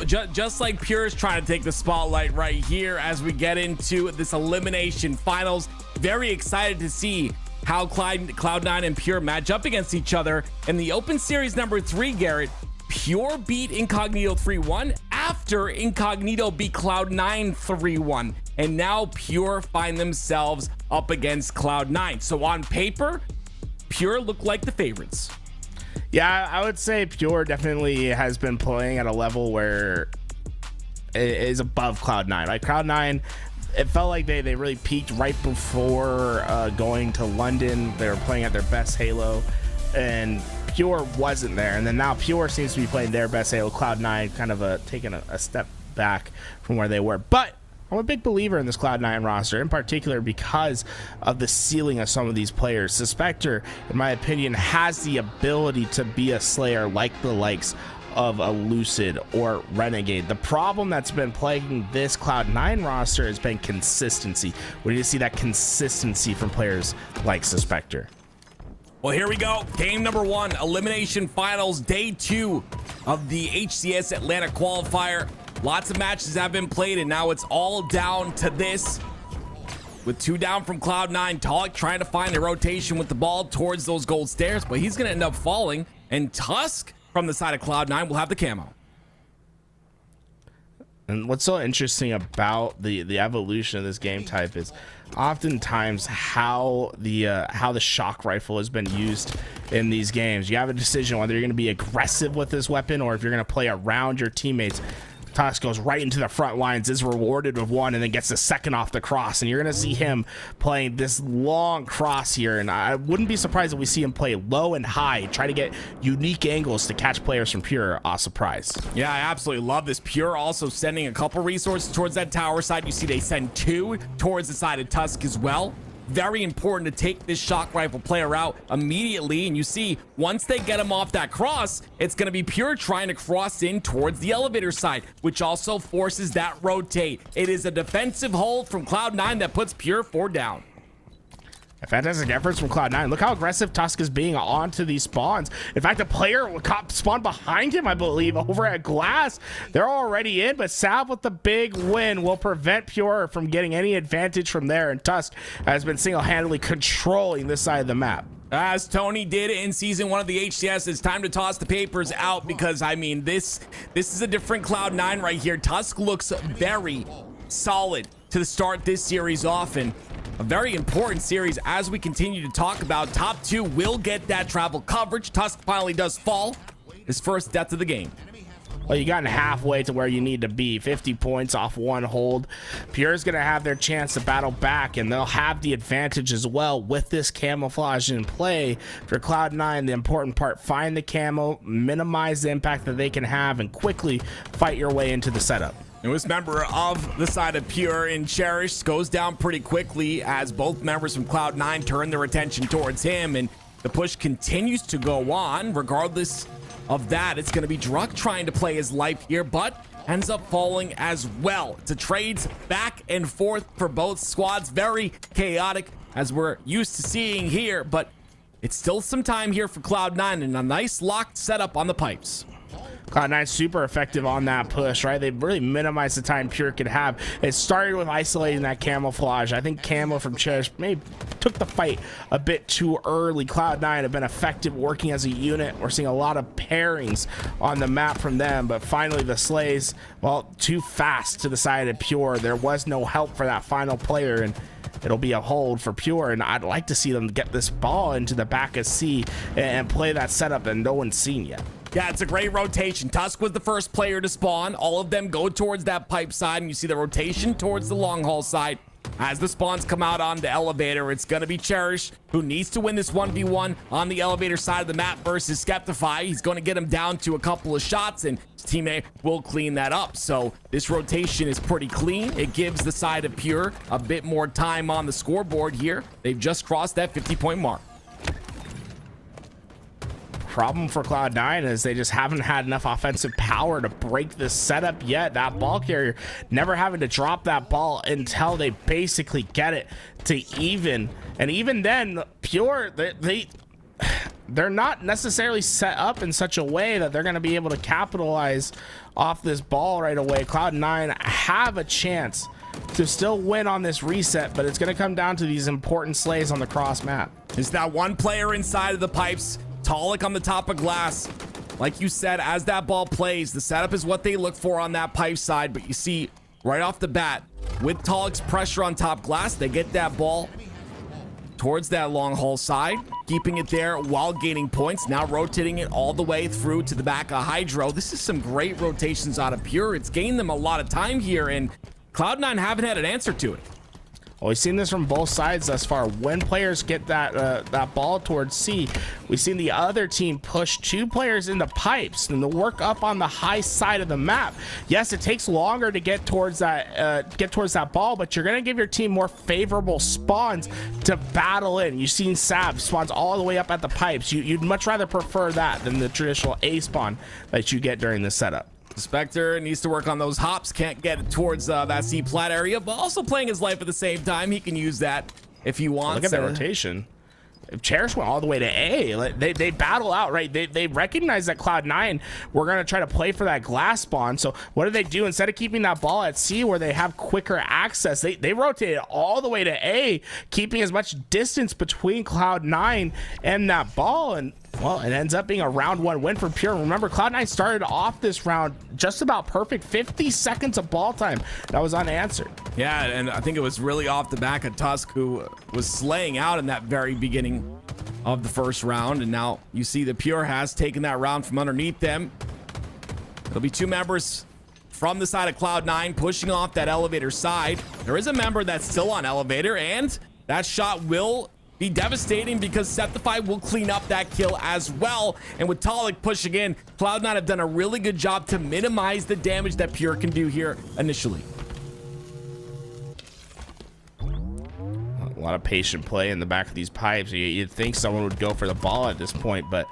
just like Pure is trying to take the spotlight right here as we get into this elimination finals. Very excited to see how Cloud9 and Pure match up against each other in the Open Series number 3, Garrett. Pure beat Incognito 3-1 after Incognito beat Cloud9 3-1. And now Pure find themselves up against Cloud9. So on paper, Pure look like the favorites. Yeah, I would say Pure definitely has been playing at a level where it is above Cloud9. Like Cloud9, it felt like they really peaked right before going to London. They were playing at their best Halo, and Pure wasn't there. And then now Pure seems to be playing their best Halo. Cloud9 kind of taking a step back from where they were. But I'm a big believer in this Cloud9 roster, in particular because of the ceiling of some of these players. The Spectre, in my opinion, has the ability to be a Slayer like the likes of a Lucid or Renegade. The problem that's been plaguing this Cloud9 roster has been consistency. We need to see that consistency from players like the Spectre. Well, here we go. Game number 1, elimination finals, day 2 of the HCS Atlanta qualifier. Lots of matches have been played, and now it's all down to this. With 2 down from Cloud9, Talik trying to find a rotation with the ball towards those gold stairs, but he's going to end up falling, and Tusk from the side of Cloud9 will have the camo. And what's so interesting about the evolution of this game type is oftentimes how the shock rifle has been used in these games. You have a decision whether you're going to be aggressive with this weapon or if you're going to play around your teammates. Tusk goes right into the front lines, is rewarded with 1, and then gets the second off the cross. And you're going to see him playing this long cross here. And I wouldn't be surprised if we see him play low and high, try to get unique angles to catch players from Pure off surprise. Yeah, I absolutely love this. Pure also sending a couple resources towards that tower side. You see they send 2 towards the side of Tusk as well. Very important to take this shock rifle player out immediately. And you see, once they get him off that cross, it's going to be Pure trying to cross in towards the elevator side, which also forces that rotate. It is a defensive hold from Cloud9 that puts Pure 4 down. Fantastic efforts from Cloud9. Look how aggressive Tusk is being onto these spawns. In fact, a player spawned behind him, I believe, over at Glass. They're already in, but Sav with the big win will prevent Pure from getting any advantage from there, and Tusk has been single-handedly controlling this side of the map. As Tony did in season 1 of the HCS, it's time to toss the papers out because, I mean, this is a different Cloud9 right here. Tusk looks very solid to start this series off, and a very important series as we continue to talk about. Top 2 will get that travel coverage. Tusk finally does fall. His first death of the game. Well, you gotten halfway to where you need to be. 50 points off 1 hold. Pure's going to have their chance to battle back, and they'll have the advantage as well with this camouflage in play. For Cloud9, the important part, find the camo, minimize the impact that they can have, and quickly fight your way into the setup. Newest member of the side of Pure in Cherish goes down pretty quickly as both members from Cloud9 turn their attention towards him, and the push continues to go on. Regardless of that, it's going to be Druck trying to play his life here, but ends up falling as well. It's a trades back and forth for both squads. Very chaotic as we're used to seeing here, but it's still some time here for Cloud9 and a nice locked setup on the pipes. Cloud9 super effective on that push, right? They really minimized the time Pure could have. It started with isolating that camouflage. I think Camo from Cherish maybe took the fight a bit too early. Cloud9 have been effective working as a unit. We're seeing a lot of pairings on the map from them, but finally the Slays, well, too fast to the side of Pure. There was no help for that final player, and it'll be a hold for Pure, and I'd like to see them get this ball into the back of C and play that setup that no one's seen yet. Yeah, it's a great rotation. Tusk was the first player to spawn. All of them go towards that pipe side, and you see the rotation towards the long haul side. As the spawns come out on the elevator, it's going to be Cherish who needs to win this 1v1 on the elevator side of the map versus Skeptify. He's going to get him down to a couple of shots, and his teammate will clean that up. So this rotation is pretty clean. It gives the side of Pure a bit more time on the scoreboard here. They've just crossed that 50-point mark. Problem for Cloud9 is they just haven't had enough offensive power to break this setup yet. That ball carrier never having to drop that ball until they basically get it to even. And even then, Pure, they're not necessarily set up in such a way that they're going to be able to capitalize off this ball right away. Cloud9 have a chance to still win on this reset, but it's going to come down to these important slays on the cross map. There's that one player inside of the pipes. Talik on the top of glass. Like you said, as that ball plays, the setup is what they look for on that pipe side. But you see right off the bat, with Talik's pressure on top glass, they get that ball towards that long haul side, keeping it there while gaining points. Now rotating it all the way through to the back of Hydro. This is some great rotations out of Pure. It's gained them a lot of time here, and Cloud9 haven't had an answer to it. Well, we've seen this from both sides thus far. When players get that ball towards C, we've seen the other team push two players into pipes and the work up on the high side of the map. Yes, it takes longer to get towards that ball, but you're gonna give your team more favorable spawns to battle in. You've seen Sab spawns all the way up at the pipes. You'd much rather prefer that than the traditional A spawn that you get during the setup. Spectre needs to work on those hops. Can't get it towards that C plat area, but also playing his life at the same time. He can use that if he wants. Look at that rotation. If Cherish went all the way to A, they battle out, right? They recognize that Cloud9 we're going to try to play for that glass spawn. So what do? Instead of keeping that ball at C where they have quicker access, they rotate it all the way to A, keeping as much distance between Cloud9 and that ball. And well, it ends up being a round one win for Pure. Remember, Cloud9 started off this round just about perfect. 50 seconds of ball time that was unanswered. Yeah, and I think it was really off the back of Tusk, who was slaying out in that very beginning of the first round. And now you see the Pure has taken that round from underneath them. There'll be two members from the side of Cloud9 pushing off that elevator side. There is a member that's still on elevator, and that shot will be devastating because Septify will clean up that kill as well. And with Talik pushing in, Cloud9 have done a really good job to minimize the damage that Pure can do here initially. A lot of patient play in the back of these pipes. You'd think someone would go for the ball at this point, but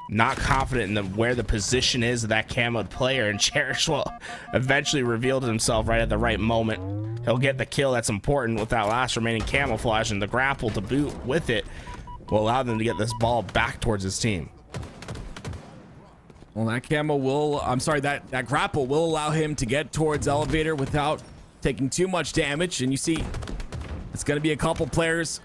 not confident in where the position is of that camoed player. And Cherish will eventually revealed himself right at the right moment. He'll get the kill that's important with that last remaining camouflage, and the grapple to boot with it will allow them to get this ball back towards his team. Well, that camo will, that grapple will allow him to get towards elevator without taking too much damage. And you see, it's going to be a couple players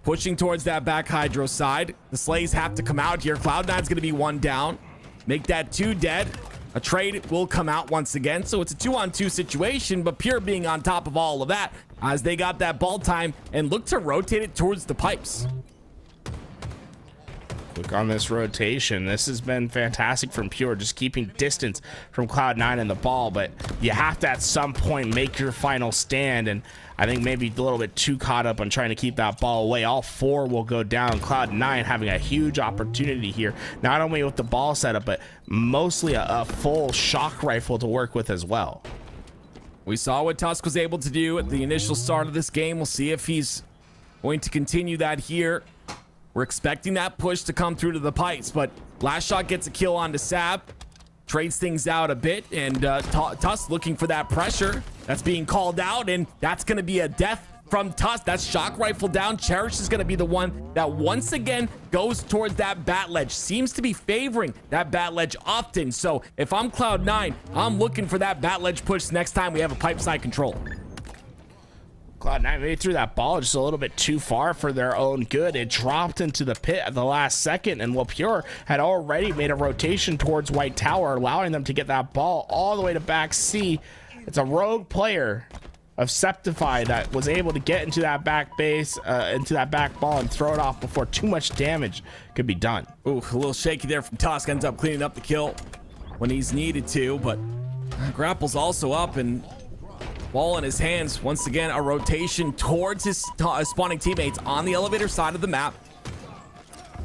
pushing towards that back Hydro side. The Slays have to come out here. Cloud9's going to be one down. Make that two dead. A trade will come out once again. So it's a 2-on-2 situation, but Pure being on top of all of that as they got that ball time and look to rotate it towards the pipes. Look on this rotation. This has been fantastic from Pure, just keeping distance from Cloud9 and the ball, but you have to at some point make your final stand, and I think maybe a little bit too caught up on trying to keep that ball away. All four will go down. Cloud9 having a huge opportunity here, not only with the ball setup, but mostly a full shock rifle to work with as well. We saw what Tusk was able to do at the initial start of this game. We'll see if he's going to continue that here. We're expecting that push to come through to the pipes, but last shot gets a kill onto Sab, trades things out a bit, and Tusk looking for that pressure that's being called out, and that's going to be a death from Tusk. That's shock rifle down. Cherish is going to be the one that once again goes towards that bat ledge. Seems to be favoring that bat ledge often. So if I'm Cloud9, I'm looking for that bat ledge push next time we have a pipe side control. Cloud9 maybe threw that ball just a little bit too far for their own good. It dropped into the pit at the last second, and Pure had already made a rotation towards White Tower, allowing them to get that ball all the way to back C. It's a rogue player of Septify that was able to get into that back base, into that back ball and throw it off before too much damage could be done. Ooh, a little shaky there from Tusk. Ends up cleaning up the kill when he's needed to, but Grapple's also up and ball in his hands. Once again, a rotation towards his spawning teammates on the elevator side of the map.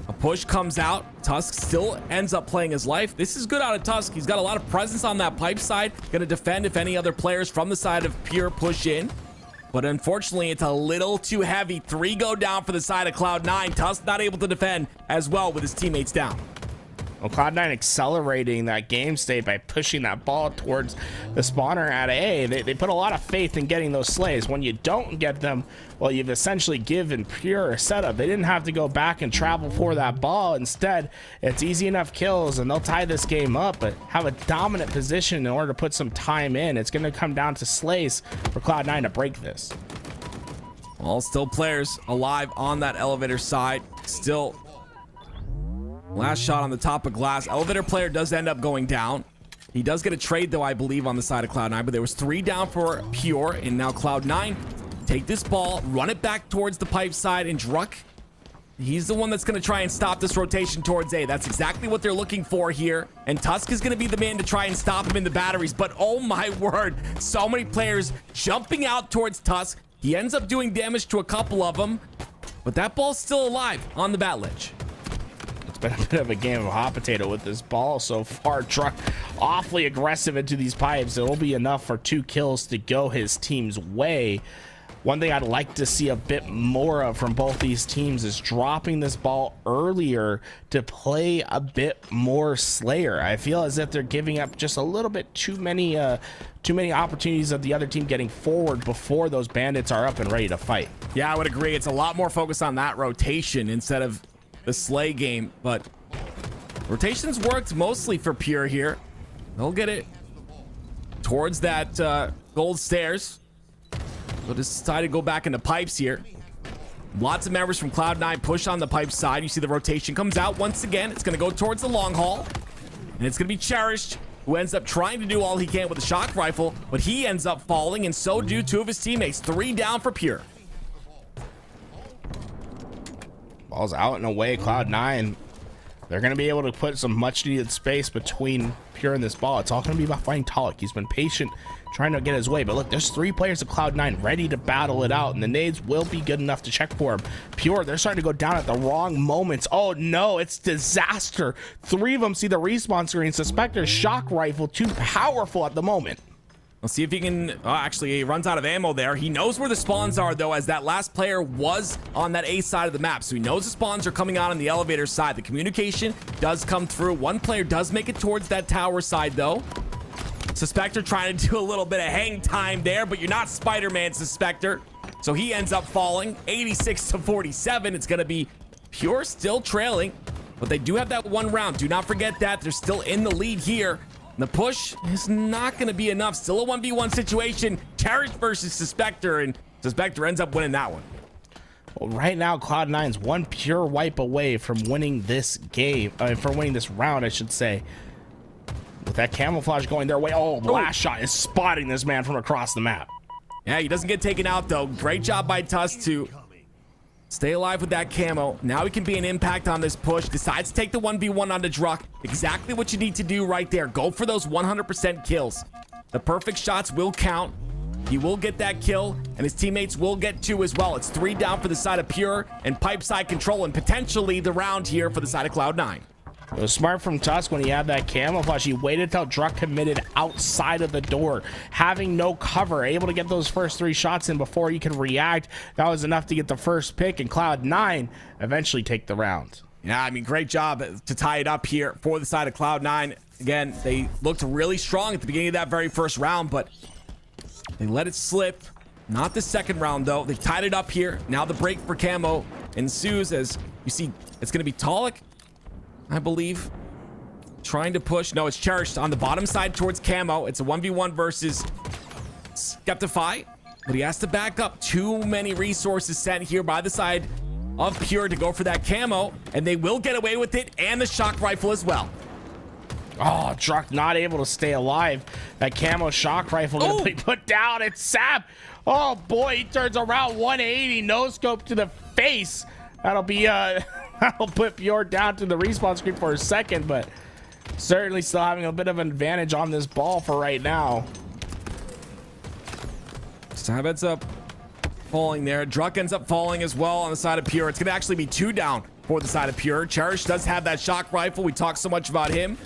A push comes out. Tusk still ends up playing his life. This is good out of Tusk. He's got a lot of presence on that pipe side. Gonna defend if any other players from the side of Pure push in. But unfortunately, it's a little too heavy. 3 go down for the side of Cloud9. Tusk not able to defend as well with his teammates down. Well, Cloud9 accelerating that game state by pushing that ball towards the spawner at A. They put a lot of faith in getting those slays. When you don't get them, well, you've essentially given Pure a setup. They didn't have to go back and travel for that ball. Instead, it's easy enough kills, and they'll tie this game up, but have a dominant position in order to put some time in. It's going to come down to slays for Cloud9 to break this. All still players alive on that elevator side. Still last shot on the top of glass. Elevator player does end up going down. He does get a trade though, I believe, on the side of Cloud9, but there was 3 down for Pure, and now Cloud9 take this ball, run it back towards the pipe side, and Druck, he's the one that's going to try and stop this rotation towards A. That's exactly what they're looking for here, and Tusk is going to be the man to try and stop him in the batteries. But oh my word, so many players jumping out towards Tusk. He ends up doing damage to a couple of them, but that ball's still alive on the bat ledge. It's been a bit of a game of hot potato with this ball so far. Druck awfully aggressive into these pipes. It'll be enough for 2 kills to go his team's way. One thing I'd like to see a bit more of from both these teams is dropping this ball earlier to play a bit more Slayer. I feel as if they're giving up just a little bit too many opportunities of the other team getting forward before those bandits are up and ready to fight. Yeah, I would agree. It's a lot more focused on that rotation instead of the slay game, but rotations worked mostly for Pure here. They'll get it towards that gold stairs. They'll decide to go back into pipes here. Lots of members from Cloud9 push on the pipe side. You see the rotation comes out once again. It's going to go towards the long haul, and it's going to be Cherished, who ends up trying to do all he can with the shock rifle, but he ends up falling, and so do 2 of his teammates. 3 down for Pure. Ball's out and away. Cloud9, they're going to be able to put some much needed space between Pure and this ball. It's all going to be about fighting Talik. He's been patient trying to get his way, but look, there's 3 players of Cloud9 ready to battle it out, and the nades will be good enough to check for him. Pure, they're starting to go down at the wrong moments. Oh no, it's disaster. 3 of them see the respawn screen. Suspector's shock rifle too powerful at the moment. Let's see if he can, actually he runs out of ammo there. He knows where the spawns are though, as that last player was on that A side of the map. So he knows the spawns are coming out on the elevator side. The communication does come through. 1 player does make it towards that tower side though. Suspector trying to do a little bit of hang time there, but you're not Spider-Man, Suspector. So he ends up falling 86 to 47. It's gonna be Pure still trailing, but they do have that 1 round. Do not forget that. They're still in the lead here. The push is not going to be enough. Still a 1v1 situation. Cherish versus Suspector, and Suspector ends up winning that one. Well, right now, Cloud9's 1 pure wipe away from winning this game, from winning this round, I should say. With that camouflage going their way. Oh, last shot is spotting this man from across the map. Yeah, he doesn't get taken out, though. Great job by Tusk to stay alive with that camo. Now he can be an impact on this push. Decides to take the 1v1 onto Druck. Exactly what you need to do right there. Go for those 100% kills. The perfect shots will count. He will get that kill, and his teammates will get 2 as well. It's 3 down for the side of Pure, and pipe side control, and potentially the round here for the side of Cloud9. It was smart from Tusk when he had that camouflage. He waited till Druck committed outside of the door, having no cover, able to get those first 3 shots in before he could react. That was enough to get the first pick, and Cloud9 eventually take the round. Yeah, I mean, great job to tie it up here for the side of Cloud9. Again, they looked really strong at the beginning of that very first round, but they let it slip. Not the second round, though. They've tied it up here. Now the break for Camo ensues as you see it's going to be Talik, I believe, trying to push. No, it's Cherished on the bottom side towards Camo. It's a 1v1 versus Skeptify, but he has to back up. Too many resources sent here by the side of Pure to go for that Camo, and they will get away with it, and the shock rifle as well. Oh, Druck not able to stay alive. That Camo shock rifle gonna be put down. It's Sab. Oh boy, he turns around 180, no scope to the face. That'll be that'll put Pure down to the respawn screen for a second, but certainly still having a bit of an advantage on this ball for right now. Sab ends up falling there. Druck ends up falling as well on the side of Pure. It's gonna actually be 2 down for the side of Pure. Cherish does have that shock rifle. We talked so much about him.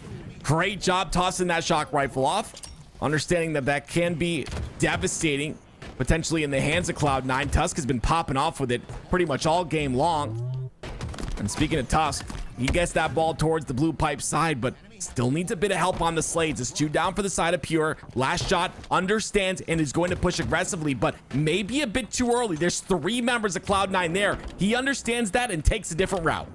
Great job tossing that shock rifle off, understanding that that can be devastating potentially in the hands of Cloud9. Tusk has been popping off with it pretty much all game long. And speaking of Tusk, he gets that ball towards the blue pipe side, but still needs a bit of help on the Slades. It's 2 down for the side of Pure. Last shot understands and is going to push aggressively, but maybe a bit too early. There's 3 members of Cloud9 there. He understands that and takes a different route.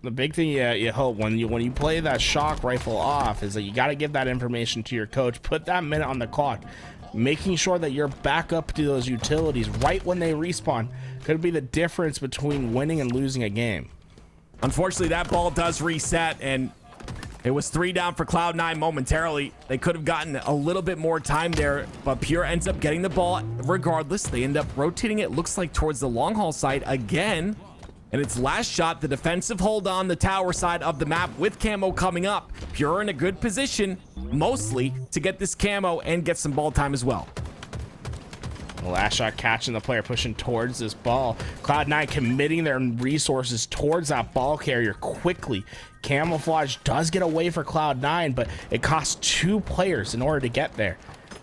The big thing you hope when you play that shock rifle off is that you got to give that information to your coach. Put that minute on the clock, making sure that you're back up to those utilities right when they respawn could be the difference between winning and losing a game. Unfortunately, that ball does reset, and it was 3 down for Cloud9 momentarily. They could have gotten a little bit more time there, but Pure ends up getting the ball regardless. They end up rotating it, looks like towards the long haul side again. And it's last shot, the defensive hold on the tower side of the map with Camo coming up. Pure in a good position, mostly to get this Camo and get some ball time as well. The last shot catching the player pushing towards this ball. Cloud9 committing their resources towards that ball carrier quickly. Camouflage does get away for Cloud9, but it costs 2 players in order to get there.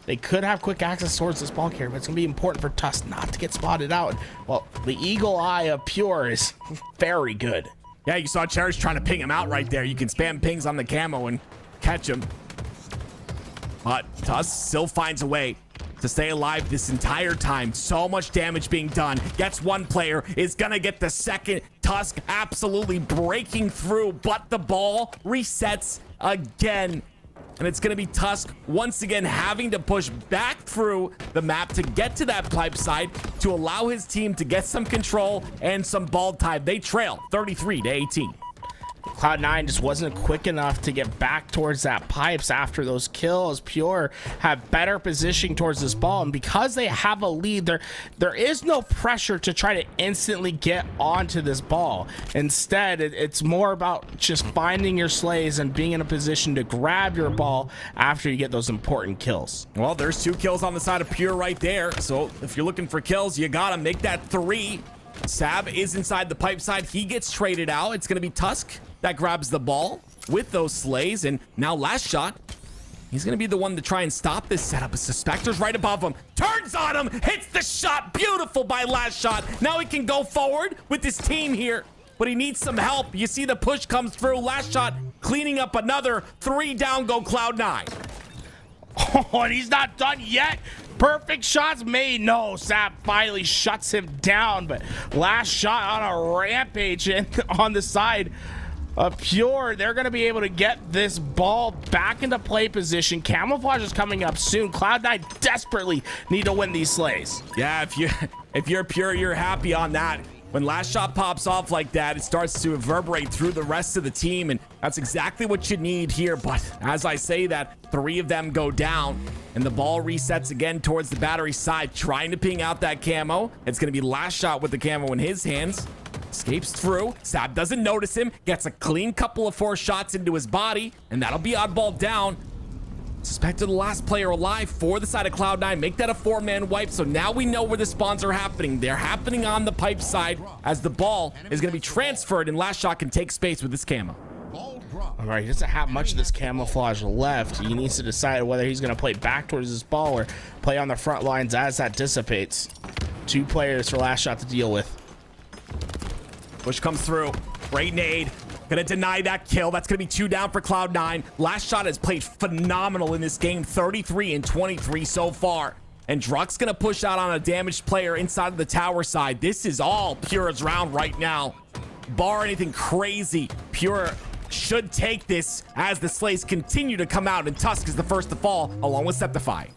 They could have quick access towards this ball carrier, but it's going to be important for Tusk not to get spotted out. Well, the eagle eye of Pure is very good. Yeah, you saw Cherish trying to ping him out right there. You can spam pings on the Camo and catch him. But Tusk still finds a way to stay alive this entire time. So much damage being done. Gets 1 player, is going to get the second. Tusk absolutely breaking through, but the ball resets again. And it's going to be Tusk once again having to push back through the map to get to that pipe side to allow his team to get some control and some ball time. They trail 33-18. Cloud9 just wasn't quick enough to get back towards that pipes after those kills. Pure have better positioning towards this ball, and because they have a lead, there is no pressure to try to instantly get onto this ball. Instead, it's more about just finding your slays and being in a position to grab your ball after you get those important kills. Well, there's 2 kills on the side of Pure right there, so if you're looking for kills, you gotta make that 3. Sab is inside the pipe side. He gets traded out. It's gonna be Tusk that grabs the ball with those slays, and now last shot, he's gonna be the one to try and stop this setup. A Suspector's right above him, turns on him, hits the shot. Beautiful by last shot. Now he can go forward with his team here, but he needs some help. You see the push comes through. Last shot cleaning up another. 3 down go Cloud9. Oh, and he's not done yet. Perfect shots made. No, Sap finally shuts him down, but last shot on a rampage and on the side of Pure, they're going to be able to get this ball back into play position. Camouflage is coming up soon. Cloud9 desperately need to win these slays. Yeah, if you're Pure, you're happy on that. When last shot pops off like that, it starts to reverberate through the rest of the team, and that's exactly what you need here. But as I say that, 3 of them go down, and the ball resets again towards the battery side, trying to ping out that Camo. It's going to be last shot with the Camo in his hands. Escapes through. Sab doesn't notice him. Gets a clean couple of 4 shots into his body, and that'll be oddball down. Suspected the last player alive for the side of Cloud9. Make that a 4-man wipe. So now we know where the spawns are happening. They're happening on the pipe side as the ball is going to be transferred, and last shot can take space with this Camo. All right, he doesn't have much of this camouflage left. He needs to decide whether he's going to play back towards this ball or play on the front lines as that dissipates. 2 players for last shot to deal with. Push comes through. Great nade. Gonna deny that kill. That's gonna be 2 down for Cloud9. Last shot has played phenomenal in this game. 33 and 23 so far. and Druck's gonna push out on a damaged player inside of the tower side. This is all Pure's round right now. Bar anything crazy, Pure should take this as the slays continue to come out, and Tusk is the first to fall along with Septify.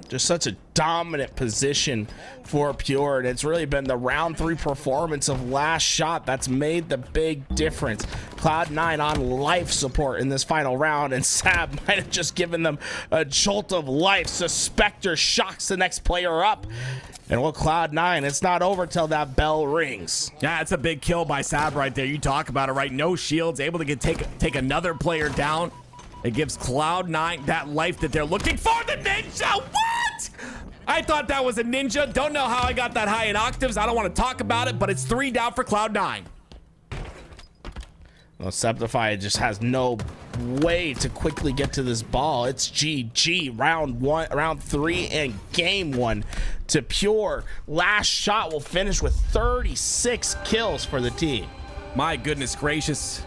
Just such a dominant position for Pure, and it's really been the round 3 performance of Last Shot that's made the big difference. Cloud9 on life support in this final round, and Sab might have just given them a jolt of life. Suspector shocks the next player up, and well, Cloud9, it's not over till that bell rings. Yeah, it's a big kill by Sab right there. You talk about it, right? No shields, able to take another player down. It gives Cloud9 that life that they're looking for. The ninja, what? I thought that was a ninja. Don't know how I got that high in octaves. I don't want to talk about it, but it's 3 down for Cloud9. Well, Septify just has no way to quickly get to this ball. It's GG, round 3 and game 1 to Pure. Last Shot will finish with 36 kills for the team. My goodness gracious.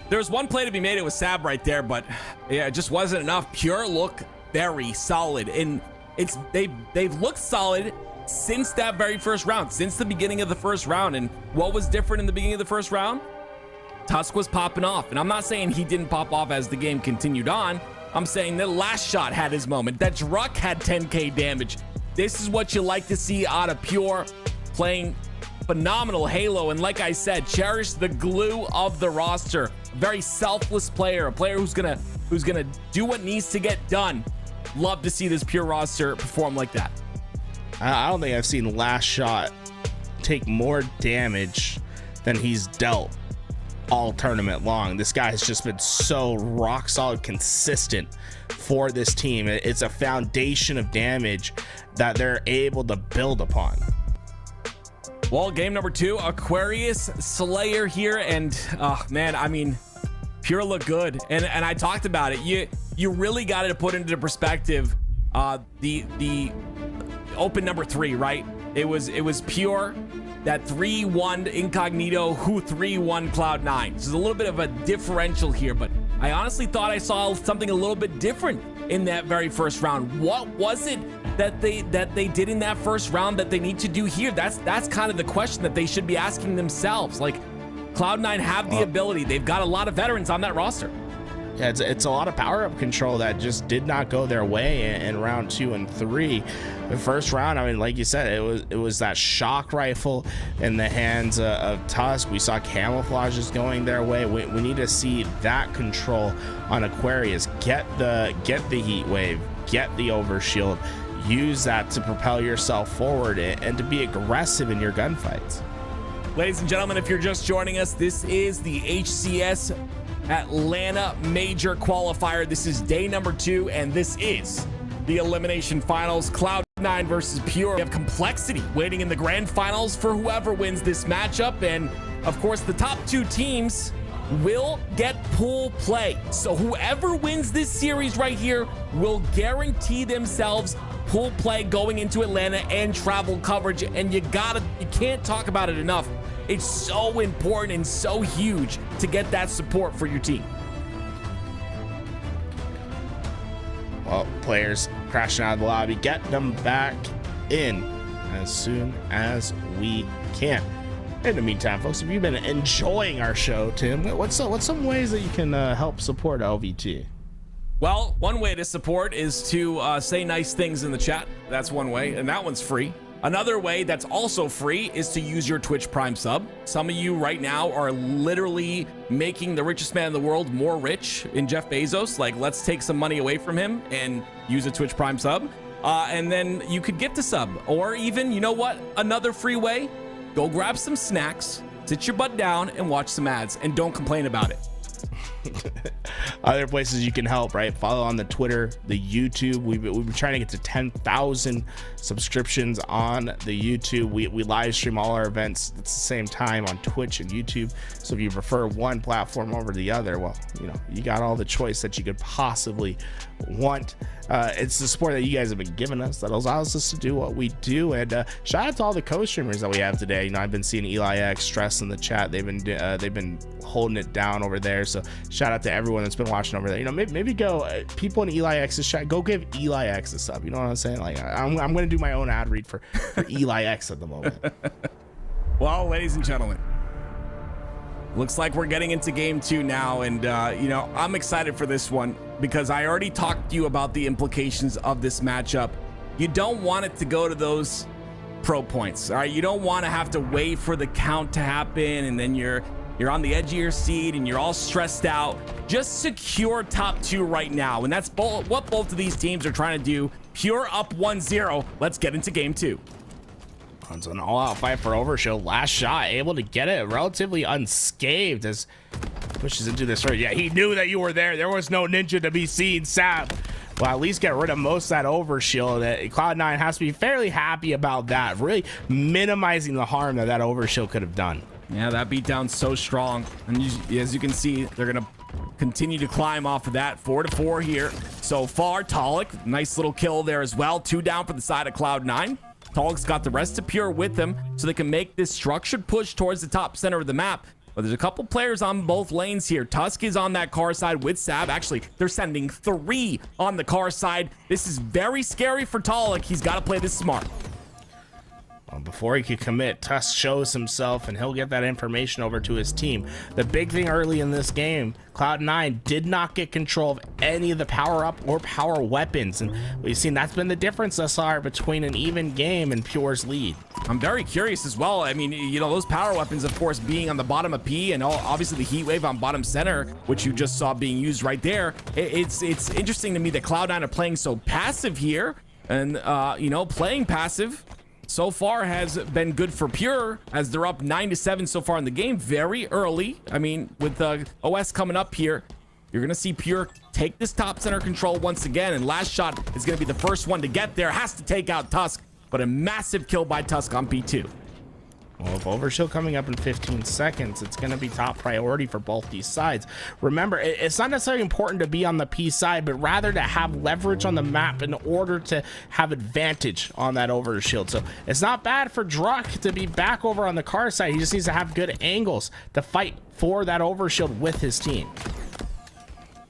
There's one play to be made. It was Sab right there, but yeah, it just wasn't enough. Pure look very solid, and they've looked solid since that very first round, since the beginning of the first round. And what was different in the beginning of the first round? Tusk was popping off, and I'm not saying he didn't pop off as the game continued on. I'm saying that Last Shot had his moment, that Druck had 10k damage. This is what you like to see out of Pure, playing phenomenal Halo, and like I said, cherish the glue of the roster. Very selfless player, a player who's gonna do what needs to get done. Love to see this Pure roster perform like that. I don't think I've seen Last Shot take more damage than he's dealt all tournament long. This guy has just been so rock solid, consistent for this team. It's a foundation of damage that they're able to build upon. Well, game number 2, Aquarius Slayer here, and man, I mean, Pure look good, and I talked about it. You really got to put into perspective the open number 3, right? It was Pure that 3-1 Incognito, who 3-1 Cloud9. There's a little bit of a differential here, but I honestly thought I saw something a little bit different in that very first round. What was it that they did in that first round that they need to do here? That's kind of the question that they should be asking themselves. Like, Cloud9 have the ability. They've got a lot of veterans on that roster. Yeah, it's a lot of power-up control that just did not go their way in round 2 and 3. The first round, I mean, like you said, it was that shock rifle in the hands of Tusk. We saw camouflages going their way. We need to see that control on Aquarius. Get the heat wave, get the overshield, use that to propel yourself forward and to be aggressive in your gunfights. Ladies and gentlemen, if you're just joining us, this is the HCS Atlanta Major Qualifier. This is day number 2, and this is the Elimination Finals. Cloud9 versus Pure. We have complexity waiting in the grand finals for whoever wins this matchup, and of course, the top 2 teams will get pool play. So whoever wins this series right here will guarantee themselves pool play going into Atlanta and travel coverage, and you can't talk about it enough. It's so important and so huge to get that support for your team. Well, players crashing out of the lobby, get them back in as soon as we can. In the meantime, folks, if you've been enjoying our show, Tim, what's some ways that you can help support LVT? Well, one way to support is to say nice things in the chat. That's one way, and that one's free. Another way that's also free is to use your Twitch Prime sub. Some of you right now are literally making the richest man in the world more rich in Jeff Bezos. Like, let's take some money away from him and use a Twitch Prime sub. And then you could gift a sub, or even, you know what? Another free way, go grab some snacks, sit your butt down and watch some ads, and don't complain about it. Other places you can help, right? Follow on the Twitter, the YouTube. We've been trying to get to 10,000 subscriptions on the YouTube. We live stream all our events at the same time on Twitch and YouTube. So if you prefer one platform over the other, well, you know, you got all the choice that you could possibly want. It's the support that you guys have been giving us that allows us to do what we do. And shout out to all the co-streamers that we have today. You know, I've been seeing Eli X, Stress in the chat. They've been holding it down over there. So shout out to everyone that's been watching over there. You know, maybe go people in Eli X's chat, go give Eli X a sub. You know what I'm saying? Like I'm gonna do my own ad read for Eli X at the moment. Well, ladies and gentlemen, looks like we're getting into game 2 now, and you know, I'm excited for this one because I already talked to you about the implications of this matchup. You don't want it to go to those pro points, all right? You don't want to have to wait for the count to happen, and then you're on the edge of your seat and you're all stressed out. Just secure top 2 right now, and that's what both of these teams are trying to do. Pure up 1-0. Let's get into game 2. It's an all-out fight for Overshield. Last shot, able to get it relatively unscathed as pushes into this. Yeah, he knew that you were there. There was no ninja to be seen. Sab, well, at least get rid of most of that Overshield. Cloud9 has to be fairly happy about that, really minimizing the harm that Overshield could have done. Yeah, that beatdown's so strong, and as you can see, they're gonna continue to climb off of that. 4-4 here so far. Talik, nice little kill there as well. 2 down for the side of Cloud9. Talik's got the rest of Pure with them, so they can make this structured push towards the top center of the map. But there's a couple players on both lanes here. Tusk is on that car side with Sab. Actually, they're sending 3 on the car side. This is very scary for Talik. He's got to play this smart. Well, before he could commit, Tusk shows himself and he'll get that information over to his team. The big thing early in this game, Cloud9 did not get control of any of the power up or power weapons, and we've seen that's been the difference thus far between an even game and Pure's lead. I'm very curious as well. I mean, you know, those power weapons, of course, being on the bottom of P, and obviously the heat wave on bottom center, which you just saw being used right there. It's interesting to me that Cloud9 are playing so passive here, and you know, playing passive so far has been good for Pure, as they're up 9-7 so far in the game. Very early. I mean, with the OS coming up here, you're gonna see Pure take this top center control once again, and last shot is gonna be the first one to get there. Has to take out Tusk, but a massive kill by Tusk on P2. Well, if Overshield coming up in 15 seconds, it's going to be top priority for both these sides. Remember, it's not necessarily important to be on the P side, but rather to have leverage on the map in order to have advantage on that Overshield. So it's not bad for Druck to be back over on the car side. He just needs to have good angles to fight for that Overshield with his team.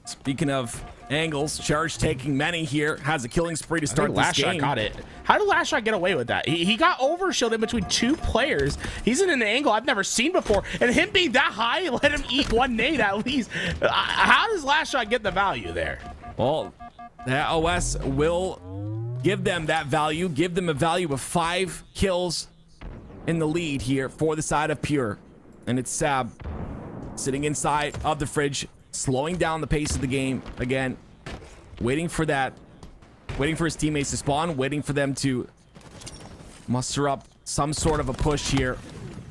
Speaking of angles, Charge taking many here, has a killing spree to start this game. Last shot got it. How did Last Shot get away with that? He got Overshield in between 2 players. He's in an angle I've never seen before, and him being that high let him eat 1 nade at least. How does Last Shot get the value there? Well, that OS will give them that value, give them a value of 5 kills in the lead here for the side of Pure. And it's Sab sitting inside of the fridge, slowing down the pace of the game again, waiting for his teammates to spawn, waiting for them to muster up some sort of a push here.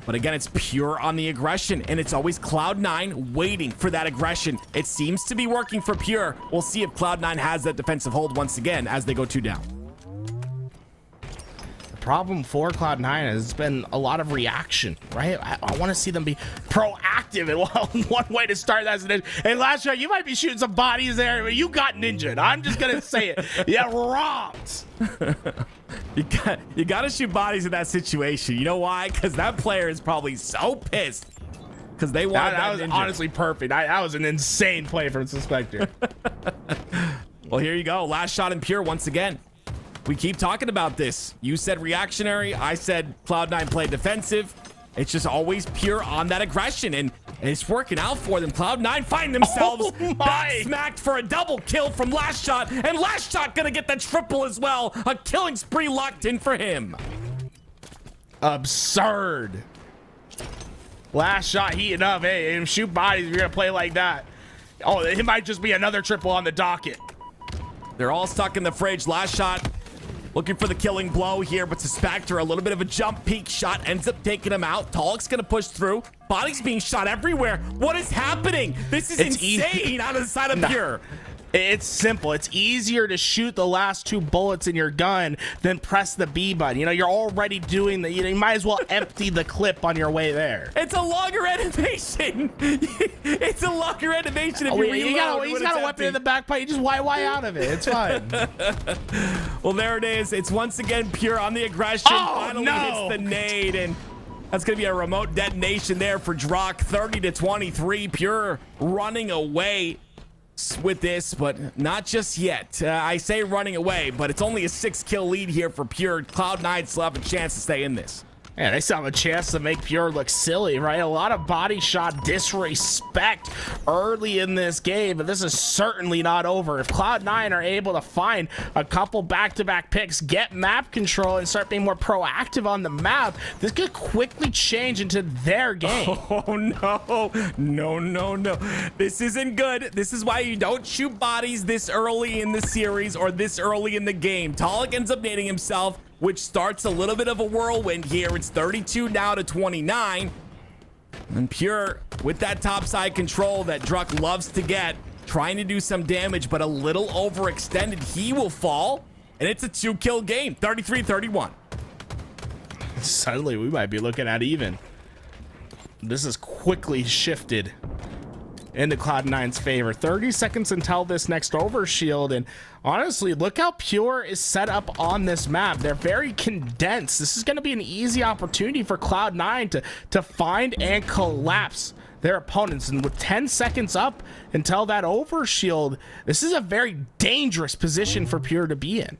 But again, it's Pure on the aggression, and it's always Cloud9 waiting for that aggression. It seems to be working for Pure. We'll see if Cloud9 has that defensive hold once again as they go 2 down. Problem for Cloud9 has been a lot of reaction, right? I want to see them be proactive, and one way to start that is ninja. And Last Shot, you might be shooting some bodies there, but you got ninja. I'm just gonna say it. Yeah, robbed. You got to shoot bodies in that situation. You know why? Because that player is probably so pissed because they wanted that was ninja. Honestly perfect. That was an insane play from Suspector. Well, here you go. Last Shot in Pure once again. We keep talking about this. You said reactionary. I said Cloud9 play defensive. It's just always Pure on that aggression, and it's working out for them. Cloud9 find themselves back smacked for a double kill from Last Shot, and Last Shot gonna get the triple as well. A killing spree locked in for him. Absurd. Last Shot heating up. Hey, shoot bodies if you're gonna play like that. Oh, it might just be another triple on the docket. They're all stuck in the fridge. Last Shot looking for the killing blow here, but Suspector, a little bit of a jump peek shot, ends up taking him out. Talik's gonna push through. Bodies being shot everywhere. What is happening? This is insane out of the side of Pure. It's simple. It's easier to shoot the last 2 bullets in your gun than press the B button. You know, you're already doing that. You might as well empty the clip on your way there. It's a longer animation. It's a longer animation. If he's got a weapon in the back pipe. You just Y out of it. It's fine. Well, there it is. It's once again Pure on the aggression. Oh, Finally hits the nade, and That's going to be a remote detonation there for Drock. 30-23. Pure running away with this, but not just yet. I say running away, but it's only a 6-kill lead here for Pure. Cloud9 still have a chance to stay in this. Yeah, they still have a chance to make Pure look silly, right? A lot of body shot disrespect early in this game, but this is certainly not over. If Cloud9 are able to find a couple back-to-back picks, get map control, and start being more proactive on the map, this could quickly change into their game. Oh, no. This isn't good. This is why you don't shoot bodies this early in the series or this early in the game. Talik ends up nading himself, which starts a little bit of a whirlwind here. It's 32 now to 29. And Pure, with that topside control that Druck loves to get, trying to do some damage, but a little overextended. He will fall, and it's a 2-kill game, 33-31. Suddenly, we might be looking at even. This is quickly shifted into Cloud9's favor. 30 seconds until this next overshield, and honestly, look how Pure is set up on this map. They're very condensed. This is going to be an easy opportunity for Cloud9 to find and collapse their opponents, and with 10 seconds up until that overshield, this is a very dangerous position for Pure to be in.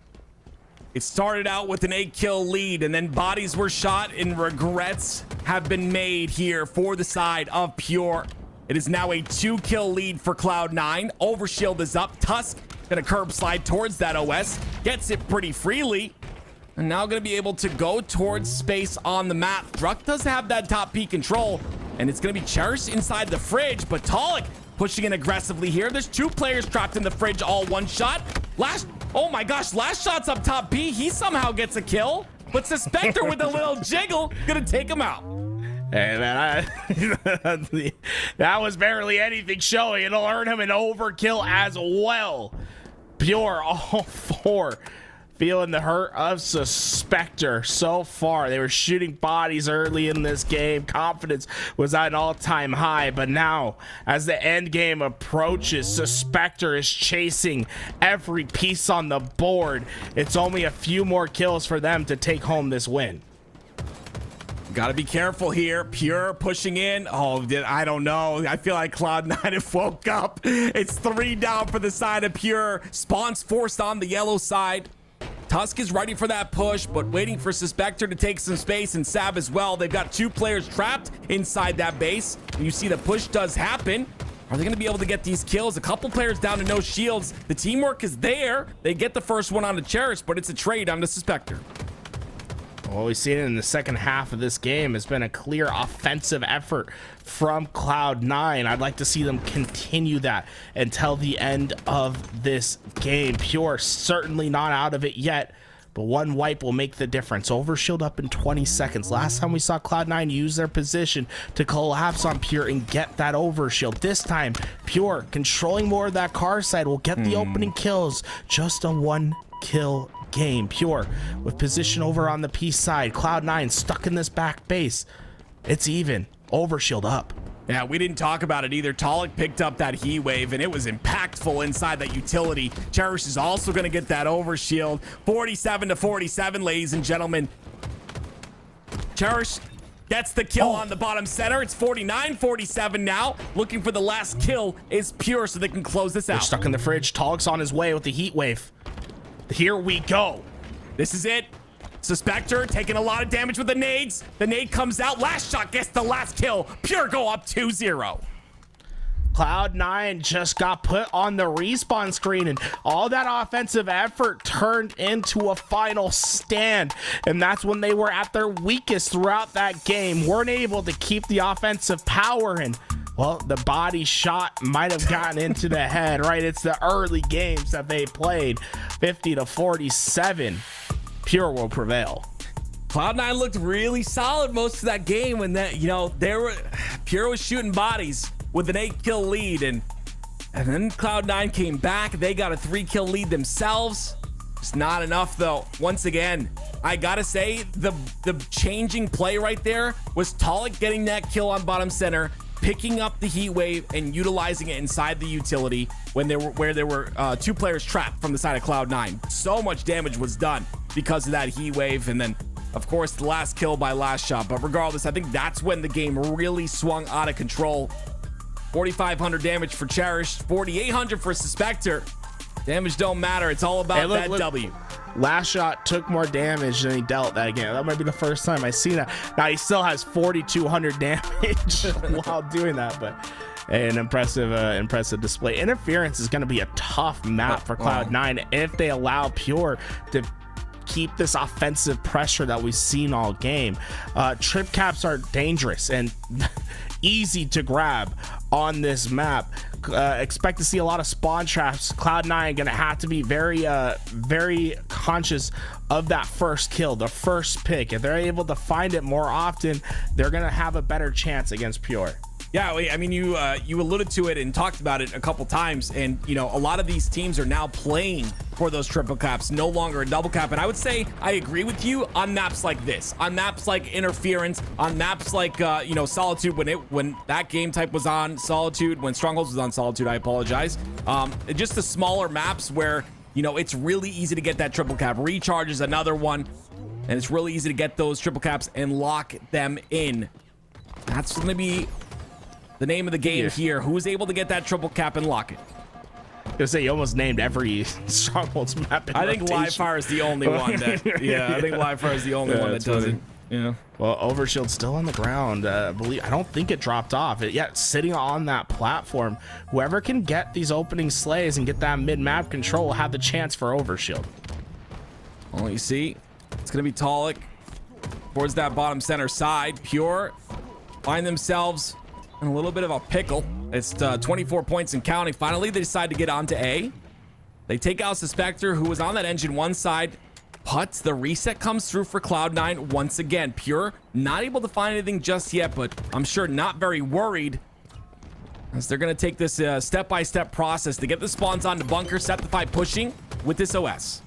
It started out with an 8-kill lead, and then bodies were shot, and regrets have been made here for the side of Pure. It is now a 2-kill lead for Cloud9. Overshield is up. Tusk gonna curb slide towards that OS. Gets it pretty freely. And now gonna be able to go towards space on the map. Druck does have that top P control, and it's gonna be Cherished inside the fridge, but Talik pushing in aggressively here. There's 2 players trapped in the fridge, all one shot. Oh my gosh, last shot's up top P. He somehow gets a kill, but Suspector with a little jiggle gonna take him out. Hey man, that was barely anything showing. It'll earn him an overkill as well. Pure, all 4 feeling the hurt of Suspector so far. They were shooting bodies early in this game. Confidence was at an all-time high, but now as the end game approaches, Suspector is chasing every piece on the board. It's only a few more kills for them to take home this win. Gotta be careful here. Pure pushing in. Oh, I don't know. I feel like Cloud9 have woke up. It's 3 down for the side of Pure. Spawn's forced on the yellow side. Tusk is ready for that push, but waiting for Suspector to take some space, and Sav as well. They've got 2 players trapped inside that base. And you see the push does happen. Are they going to be able to get these kills? A couple players down to no shields. The teamwork is there. They get the first one on the Cherish, but it's a trade on the Suspector. What we've seen in the second half of this game has been a clear offensive effort from Cloud9. I'd like to see them continue that until the end of this game. Pure certainly not out of it yet, but one wipe will make the difference. Overshield up in 20 seconds. Last time we saw Cloud9 use their position to collapse on Pure and get that overshield. This time, Pure controlling more of that car side will get the opening kills. Just a 1-kill game. Pure with position over on the P side. Cloud9 stuck in this back base. It's even. Overshield up. Yeah, we didn't talk about it either. Talik picked up that heat wave, and it was impactful inside that utility. Cherish is also going to get that overshield. 47-47, ladies and gentlemen. Cherish gets the kill on the bottom center. It's 49-47 now. Looking for the last kill is Pure so they can close this out. They're stuck in the fridge. Talik's on his way with the heat wave. Here we go. This is it. Suspector taking a lot of damage with the nades. The nade comes out. Last shot gets the last kill. Pure go up 2-0. Cloud9 just got put on the respawn screen, and all that offensive effort turned into a final stand. And that's when they were at their weakest throughout that game. Weren't able to keep the offensive power, and well, the body shot might have gotten into the head, right? It's the early games that they played. 50-47. Pure will prevail. Cloud9 looked really solid most of that game when that, Pure was shooting bodies with an 8-kill lead, and then Cloud9 came back. They got a 3-kill lead themselves. It's not enough though. Once again, I gotta say the changing play right there was Talik getting that kill on bottom center, picking up the heat wave and utilizing it inside the utility where there were 2 players trapped from the side of Cloud9. So much damage was done because of that heat wave, and then of course, the last kill by Last Shot. But regardless, I think that's when the game really swung out of control. 4,500 damage for Cherish, 4,800 for Suspector. Damage don't matter. It's all about that W. Last Shot took more damage than he dealt that game. That might be the first time I've seen that. Now he still has 4,200 damage while doing that, but an impressive display. Interference is going to be a tough map for Cloud9 if they allow Pure to keep this offensive pressure that we've seen all game. Trip caps are dangerous and easy to grab on this map. Expect to see a lot of spawn traps. Cloud9 gonna have to be very conscious of that first kill, the first pick. If they're able to find it more often, they're gonna have a better chance against Pure. Yeah, I mean, you alluded to it and talked about it a couple times, and you know, a lot of these teams are now playing for those triple caps, no longer a double cap. And I would say I agree with you on maps like this, on maps like Interference, on maps like you know, Solitude, when that game type was on Solitude, when Strongholds was on Solitude, I apologize. Just the smaller maps where, you know, it's really easy to get that triple cap. Recharge is another one, and it's really easy to get those triple caps and lock them in. That's gonna be the name of the game here. Who's able to get that triple cap and lock it? I was gonna say, you almost named every Strongholds map in I think rotation. Livefire is the only one that, yeah, I think Livefire is the only one that does it. Yeah. Well, Overshield's still on the ground. I don't think it dropped off. Sitting on that platform. Whoever can get these opening slays and get that mid-map control will have the chance for Overshield. Well, you see, it's gonna be Talik towards that bottom center side. Pure find themselves in a little bit of a pickle. It's 24 points and counting. Finally, they decide to get onto A. They take out Suspector, who was on that engine one side. But the reset comes through for Cloud9 once again. Pure not able to find anything just yet, but I'm sure not very worried, as they're going to take this step-by-step process to get the spawns onto bunker, Septify pushing with this OS.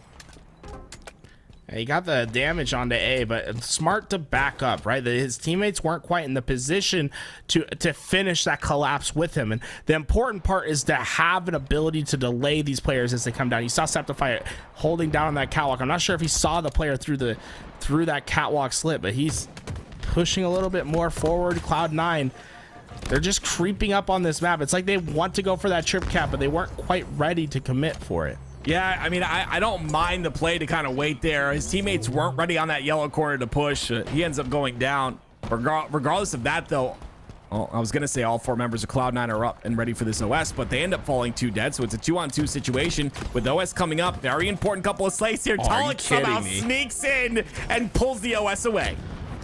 He got the damage onto A, but smart to back up, right? His teammates weren't quite in the position to finish that collapse with him. And the important part is to have an ability to delay these players as they come down. You saw Septify holding down on that catwalk. I'm not sure if he saw the player through that catwalk slit, but he's pushing a little bit more forward. Cloud9, they're just creeping up on this map. It's like they want to go for that trip cap, but they weren't quite ready to commit for it. Yeah, I mean, I don't mind the play to kind of wait there. His teammates weren't ready on that yellow corner to push. He ends up going down. Regardless of that, though, well, I was going to say all four members of Cloud9 are up and ready for this OS, but they end up falling 2 dead, so it's a 2-on-2 situation with OS coming up. Very important couple of slays here. Talik somehow sneaks in and pulls the OS away.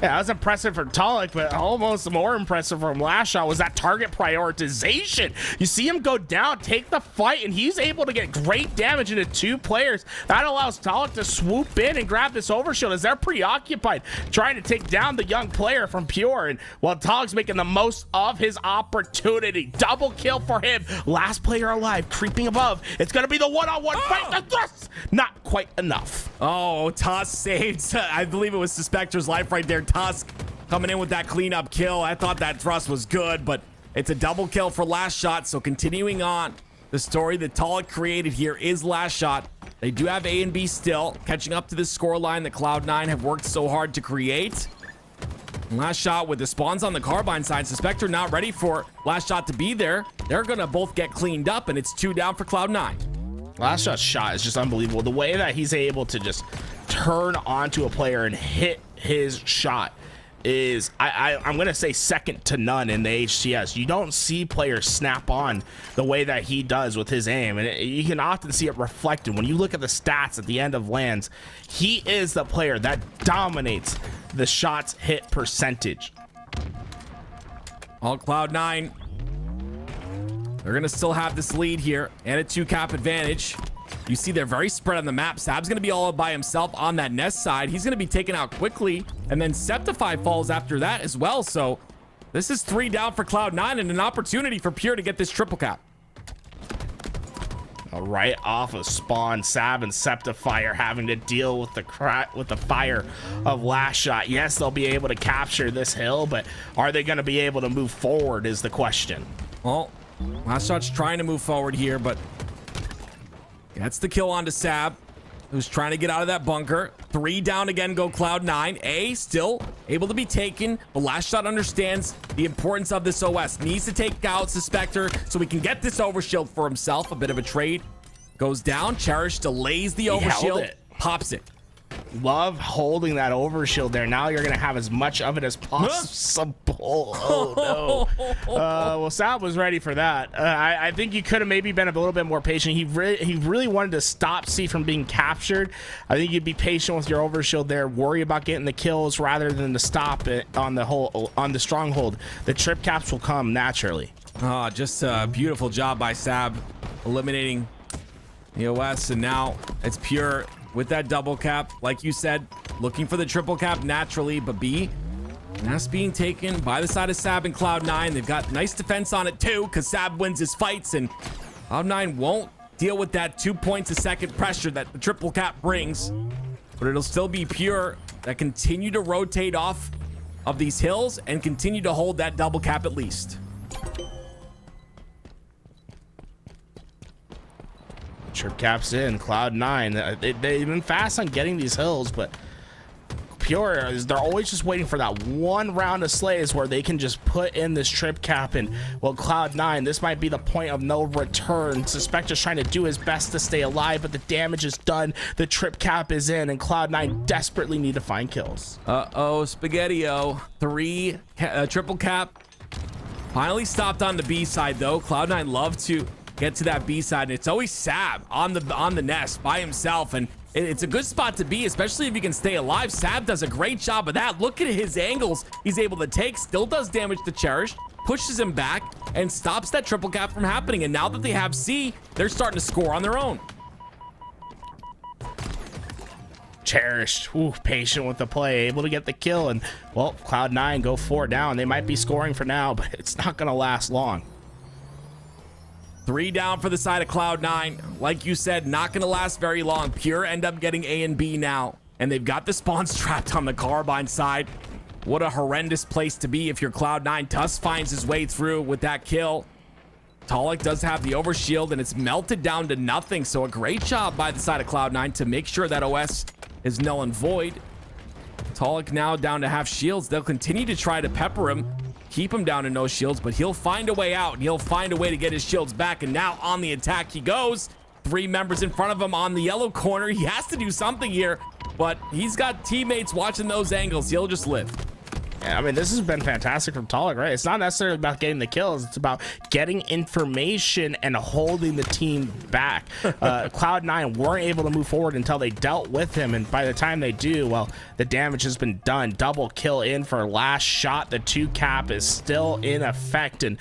Yeah, that was impressive for Talik, but almost more impressive from Last Shot was that target prioritization. You see him go down, take the fight, and he's able to get great damage into 2 players. That allows Talik to swoop in and grab this overshield as they're preoccupied trying to take down the young player from Pure. And while Talik's making the most of his opportunity, double kill for him. Last player alive, creeping above. It's going to be the one-on-one fight. The thrust, not quite enough. Oh, Tusk saved, I believe it was Suspector's life right there. Tusk coming in with that cleanup kill. I thought that thrust was good, but it's a double kill for Last Shot. So continuing on, the story that Talik created here is Last Shot. They do have A and B still, catching up to this scoreline that Cloud9 have worked so hard to create. Last Shot with the spawns on the carbine side. Suspector not ready for Last Shot to be there. They're gonna both get cleaned up, and it's 2 down for Cloud9. Last Shot's shot is just unbelievable. The way that he's able to just turn onto a player and hit his shot is, I'm going to say, second to none in the HCS. You don't see players snap on the way that he does with his aim, and you can often see it reflected. When you look at the stats at the end of lands, he is the player that dominates the shots hit percentage. All Cloud9, they're going to still have this lead here and a 2-cap advantage. You see they're very spread on the map. Sab's going to be all by himself on that nest side. He's going to be taken out quickly, and then Septify falls after that as well. So this is 3 down for Cloud9 and an opportunity for Pure to get this triple cap. Right off of spawn, Sab and Septify are having to deal with the fire of Last Shot. Yes, they'll be able to capture this hill, but are they going to be able to move forward is the question. Well, Last Shot's trying to move forward here, but that's the kill onto Sab. who's trying to get out of that bunker. 3 down again, go Cloud9. A still able to be taken, but Last Shot understands the importance of this OS. Needs to take out Suspector so he can get this overshield for himself. A bit of a trade. Goes down. Cherish delays the overshield. Pops it. Love holding that overshield there. Now you're gonna have as much of it as possible. Oh no. Well, Sab was ready for that. I think you could have maybe been a little bit more patient. He really wanted to stop C from being captured. I think you'd be patient with your overshield there. Worry about getting the kills rather than to stop it on the stronghold. The trip caps will come naturally. Just a beautiful job by Sab eliminating the OS, and now it's Pure with that double cap, like you said, looking for the triple cap naturally, but B, that's being taken by the side of Sab and Cloud9. They've got nice defense on it too, because Sab wins his fights, and Cloud9 won't deal with that 2 points a second pressure that the triple cap brings, but it'll still be Pure that continue to rotate off of these hills and continue to hold that double cap at least. Trip caps in. Cloud9. They've been fast on getting these hills, but Pure they're always just waiting for that one round of slays where they can just put in this trip cap. And well, Cloud9, this might be the point of no return. Suspector's trying to do his best to stay alive, but the damage is done. The trip cap is in, and Cloud9 desperately need to find kills. Spaghetti-O. 3 triple cap. Finally stopped on the B side though. Cloud9 love to get to that B side, and it's always Sab on the nest by himself, and it's a good spot to be, especially if you can stay alive. Sab does a great job of that. Look at his angles he's able to take. Still does damage to Cherish, pushes him back, and stops that triple cap from happening. And now that they have C, they're starting to score on their own. Cherished, patient with the play, able to get the kill, and well, Cloud9 go 4 down. They might be scoring for now, but it's not gonna last long. 3 down for the side of Cloud9. Like you said, not going to last very long. Pure end up getting A and B now, and they've got the spawns trapped on the Carbine side. What a horrendous place to be if you're Cloud9. Tusk finds his way through with that kill. Talik does have the overshield, and it's melted down to nothing, so a great job by the side of Cloud9 to make sure that OS is null and void. Talik now down to half shields. They'll continue to try to pepper him, keep him down to no shields, but he'll find a way out, and he'll find a way to get his shields back. And now on the attack he goes. 3 members in front of him on the yellow corner. He has to do something here, but he's got teammates watching those angles. He'll just live. Yeah, I mean, this has been fantastic from Talik, right? It's not necessarily about getting the kills. It's about getting information and holding the team back. Cloud9 weren't able to move forward until they dealt with him, and by the time they do, well, the damage has been done. Double kill in for Last Shot. The 2 cap is still in effect, and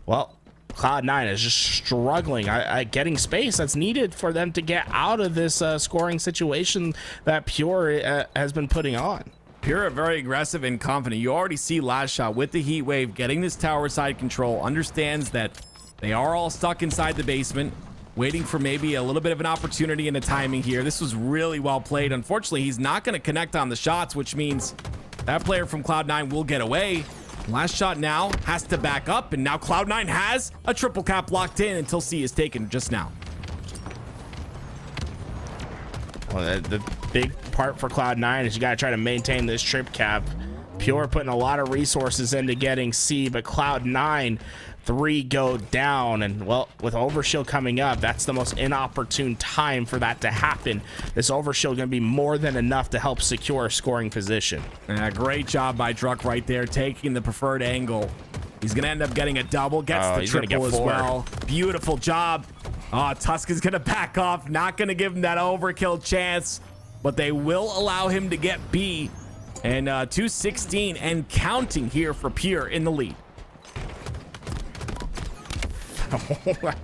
well, Cloud9 is just struggling at getting space that's needed for them to get out of this scoring situation that Pure has been putting on. Pure are very aggressive and confident. You already see Last Shot with the heat wave getting this tower side control, understands that they are all stuck inside the basement, waiting for maybe a little bit of an opportunity in the timing here. This was really well played. Unfortunately, he's not going to connect on the shots, which means that player from Cloud9 will get away. Last Shot now has to back up, and now Cloud9 has a triple cap locked in until C is taken just now. Well, the big part for Cloud9 is you got to try to maintain this trip cap. Pure putting a lot of resources into getting C, but Cloud9, 3 go down, and well, with Overshield coming up, that's the most inopportune time for that to happen. This Overshield going to be more than enough to help secure a scoring position. Yeah, great job by Druck right there, taking the preferred angle. He's going to end up getting a double, gets the triple as well. Beautiful job. Tusk is going to back off, not going to give him that overkill chance, but they will allow him to get B. And 216 and counting here for Pure in the lead. I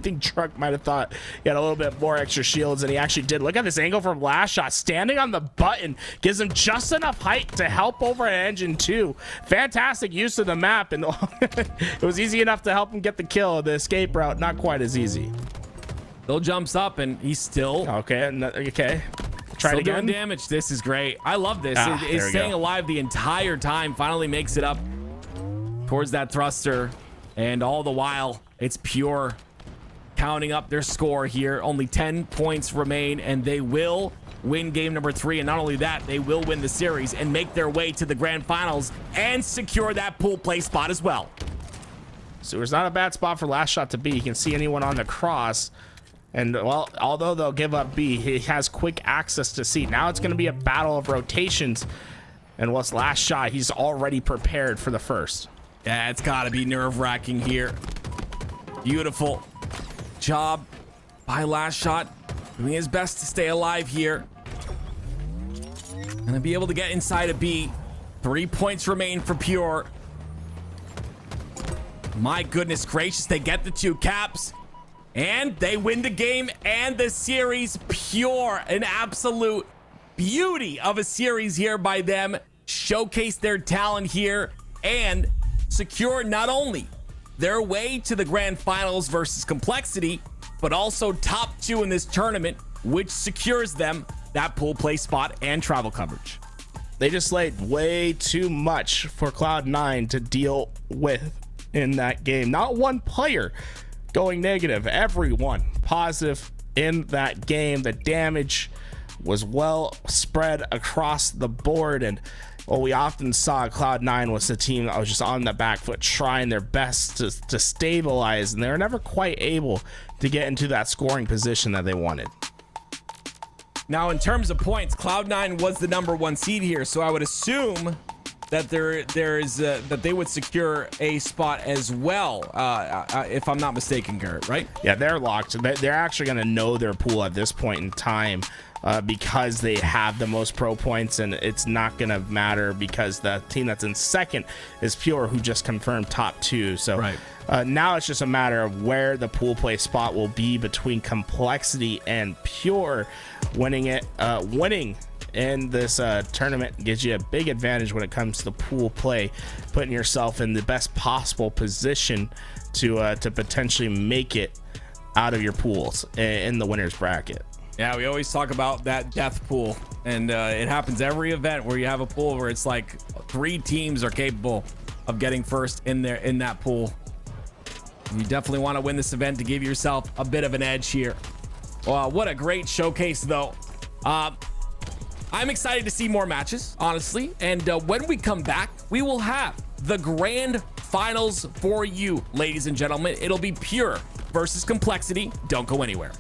think Druck might have thought he had a little bit more extra shields than he actually did. Look at this angle from Last Shot. Standing on the button gives him just enough height to help over at Engine 2. Fantastic use of the map, and it was easy enough to help him get the kill. The escape route, not quite as easy. Bill jumps up, and he's still... Okay. Try it again. Doing damage. This is great. I love this. It's staying alive the entire time. Finally makes it up towards that thruster, and all the while it's Pure counting up their score here. Only 10 points remain, and they will win game number 3, and not only that, they will win the series and make their way to the grand finals and secure that pool play spot as well. So it's not a bad spot for Last Shot to be. You can see anyone on the cross. And, well, although they'll give up B, he has quick access to C. Now it's going to be a battle of rotations. And what's Last Shot? He's already prepared for the first. Yeah, it's got to be nerve-wracking here. Beautiful job by Last Shot, doing his best to stay alive here. Gonna be able to get inside of B. 3 points remain for Pure. My goodness gracious, they get the 2 caps. And they win the game and the series. Pure, an absolute beauty of a series here by them. Showcase their talent here and secure not only their way to the grand finals versus Complexity, but also top 2 in this tournament, which secures them that pool play spot and travel coverage. They just laid way too much for Cloud9 to deal with in that game. Not one player going negative, everyone positive in that game. The damage was well spread across the board, and what we often saw Cloud9 was the team that was just on the back foot trying their best to stabilize, and they were never quite able to get into that scoring position that they wanted. Now, in terms of points, Cloud9 was the number 1 seed here, so I would assume that that they would secure a spot as well, if I'm not mistaken, Garrett, right? Yeah, they're locked. They're actually going to know their pool at this point in time because they have the most pro points, and it's not going to matter because the team that's in second is Pure, who just confirmed top 2. So right. Now it's just a matter of where the pool play spot will be between Complexity and Pure. Winning in this tournament gives you a big advantage when it comes to pool play, putting yourself in the best possible position to potentially make it out of your pools in the winner's bracket. Yeah, we always talk about that death pool, and it happens every event where you have a pool where it's like 3 teams are capable of getting first in that pool. You definitely want to win this event to give yourself a bit of an edge here. Wow, what a great showcase, though. I'm excited to see more matches, honestly. And when we come back, we will have the grand finals for you, ladies and gentlemen. It'll be Pure versus Complexity. Don't go anywhere.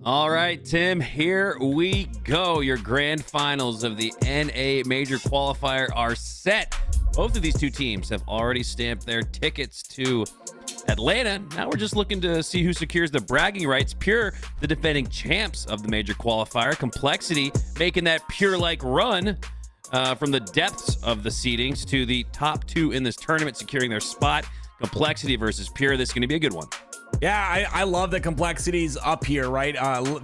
All right, Tim, here we go. Your grand finals of the NA Major Qualifier are set. Both of these two teams have already stamped their tickets to Atlanta. Now we're just looking to see who secures the bragging rights. Pure, the defending champs of the Major Qualifier. Complexity making that Pure-like run from the depths of the seedings to the top two in this tournament, securing their spot. Complexity versus Pure. This is going to be a good one. Yeah, I love the complexities up here, right?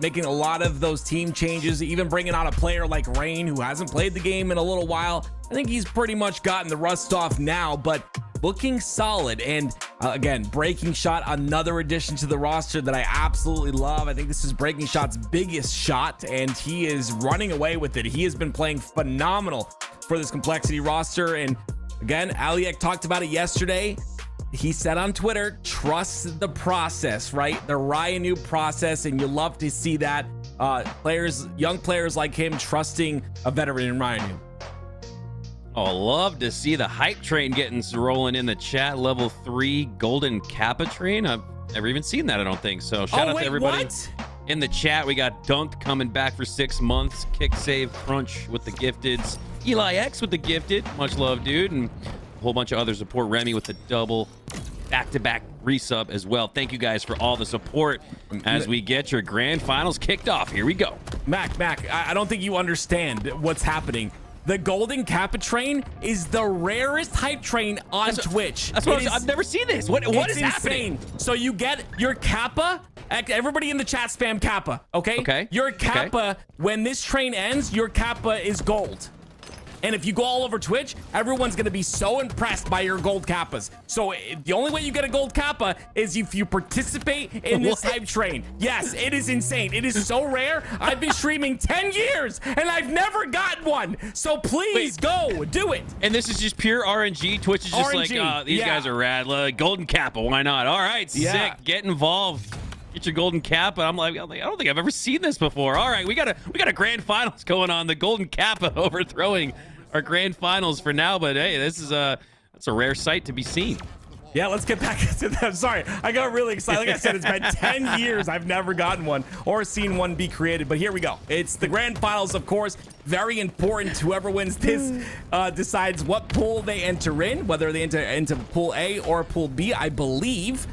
Making a lot of those team changes, even bringing on a player like Rain, who hasn't played the game in a little while. I think he's pretty much gotten the rust off now, but looking solid. And again, Breaking Shot, another addition to the roster that I absolutely love. I think this is Breaking Shot's biggest shot, and he is running away with it. He has been playing phenomenal for this Complexity roster. And again, Aliek talked about it yesterday. He said on Twitter, trust the process, right? The Ryanu process, and you love to see that. Young players like him trusting a veteran in Ryanu. Oh, love to see the hype train getting rolling in the chat. Level 3 Golden Kappa train. I've never even seen that, I don't think. So shout out to everybody in the chat. We got Dunked coming back for 6 months. Kick Save Crunch with the gifteds. Eli X with the gifted. Much love, dude. And a whole bunch of other support. Remy with the double back-to-back resub as well. Thank you guys for all the support as we get your grand finals kicked off. Here we go. Mac, I don't think you understand what's happening. The Golden Kappa train is the rarest hype train on Twitch. That's what I've never seen this. What is happening? So you get your Kappa. Everybody in the chat spam Kappa, okay? Okay. Your Kappa, when this train ends, your Kappa is gold. And if you go all over Twitch, everyone's going to be so impressed by your gold Kappas. So the only way you get a gold Kappa is if you participate in this hype train. Yes, it is insane. It is so rare. I've been streaming 10 years and I've never gotten one. So please go do it. And this is just pure RNG. Twitch is just RNG. Like, these guys are rad. Golden Kappa, why not? All right, sick. Get involved. Get your Golden Kappa. I'm like, I don't think I've ever seen this before. All right, we got a grand finals going on. The Golden Kappa overthrowing our grand finals for now, but hey, that's a rare sight to be seen. Yeah, let's get back to that. Sorry, I got really excited. Like I said, it's been 10 years. I've never gotten one or seen one be created, but here we go. It's the grand finals, of course. Very important. Whoever wins this decides what pool they enter in, whether they enter into pool A or pool B, I believe.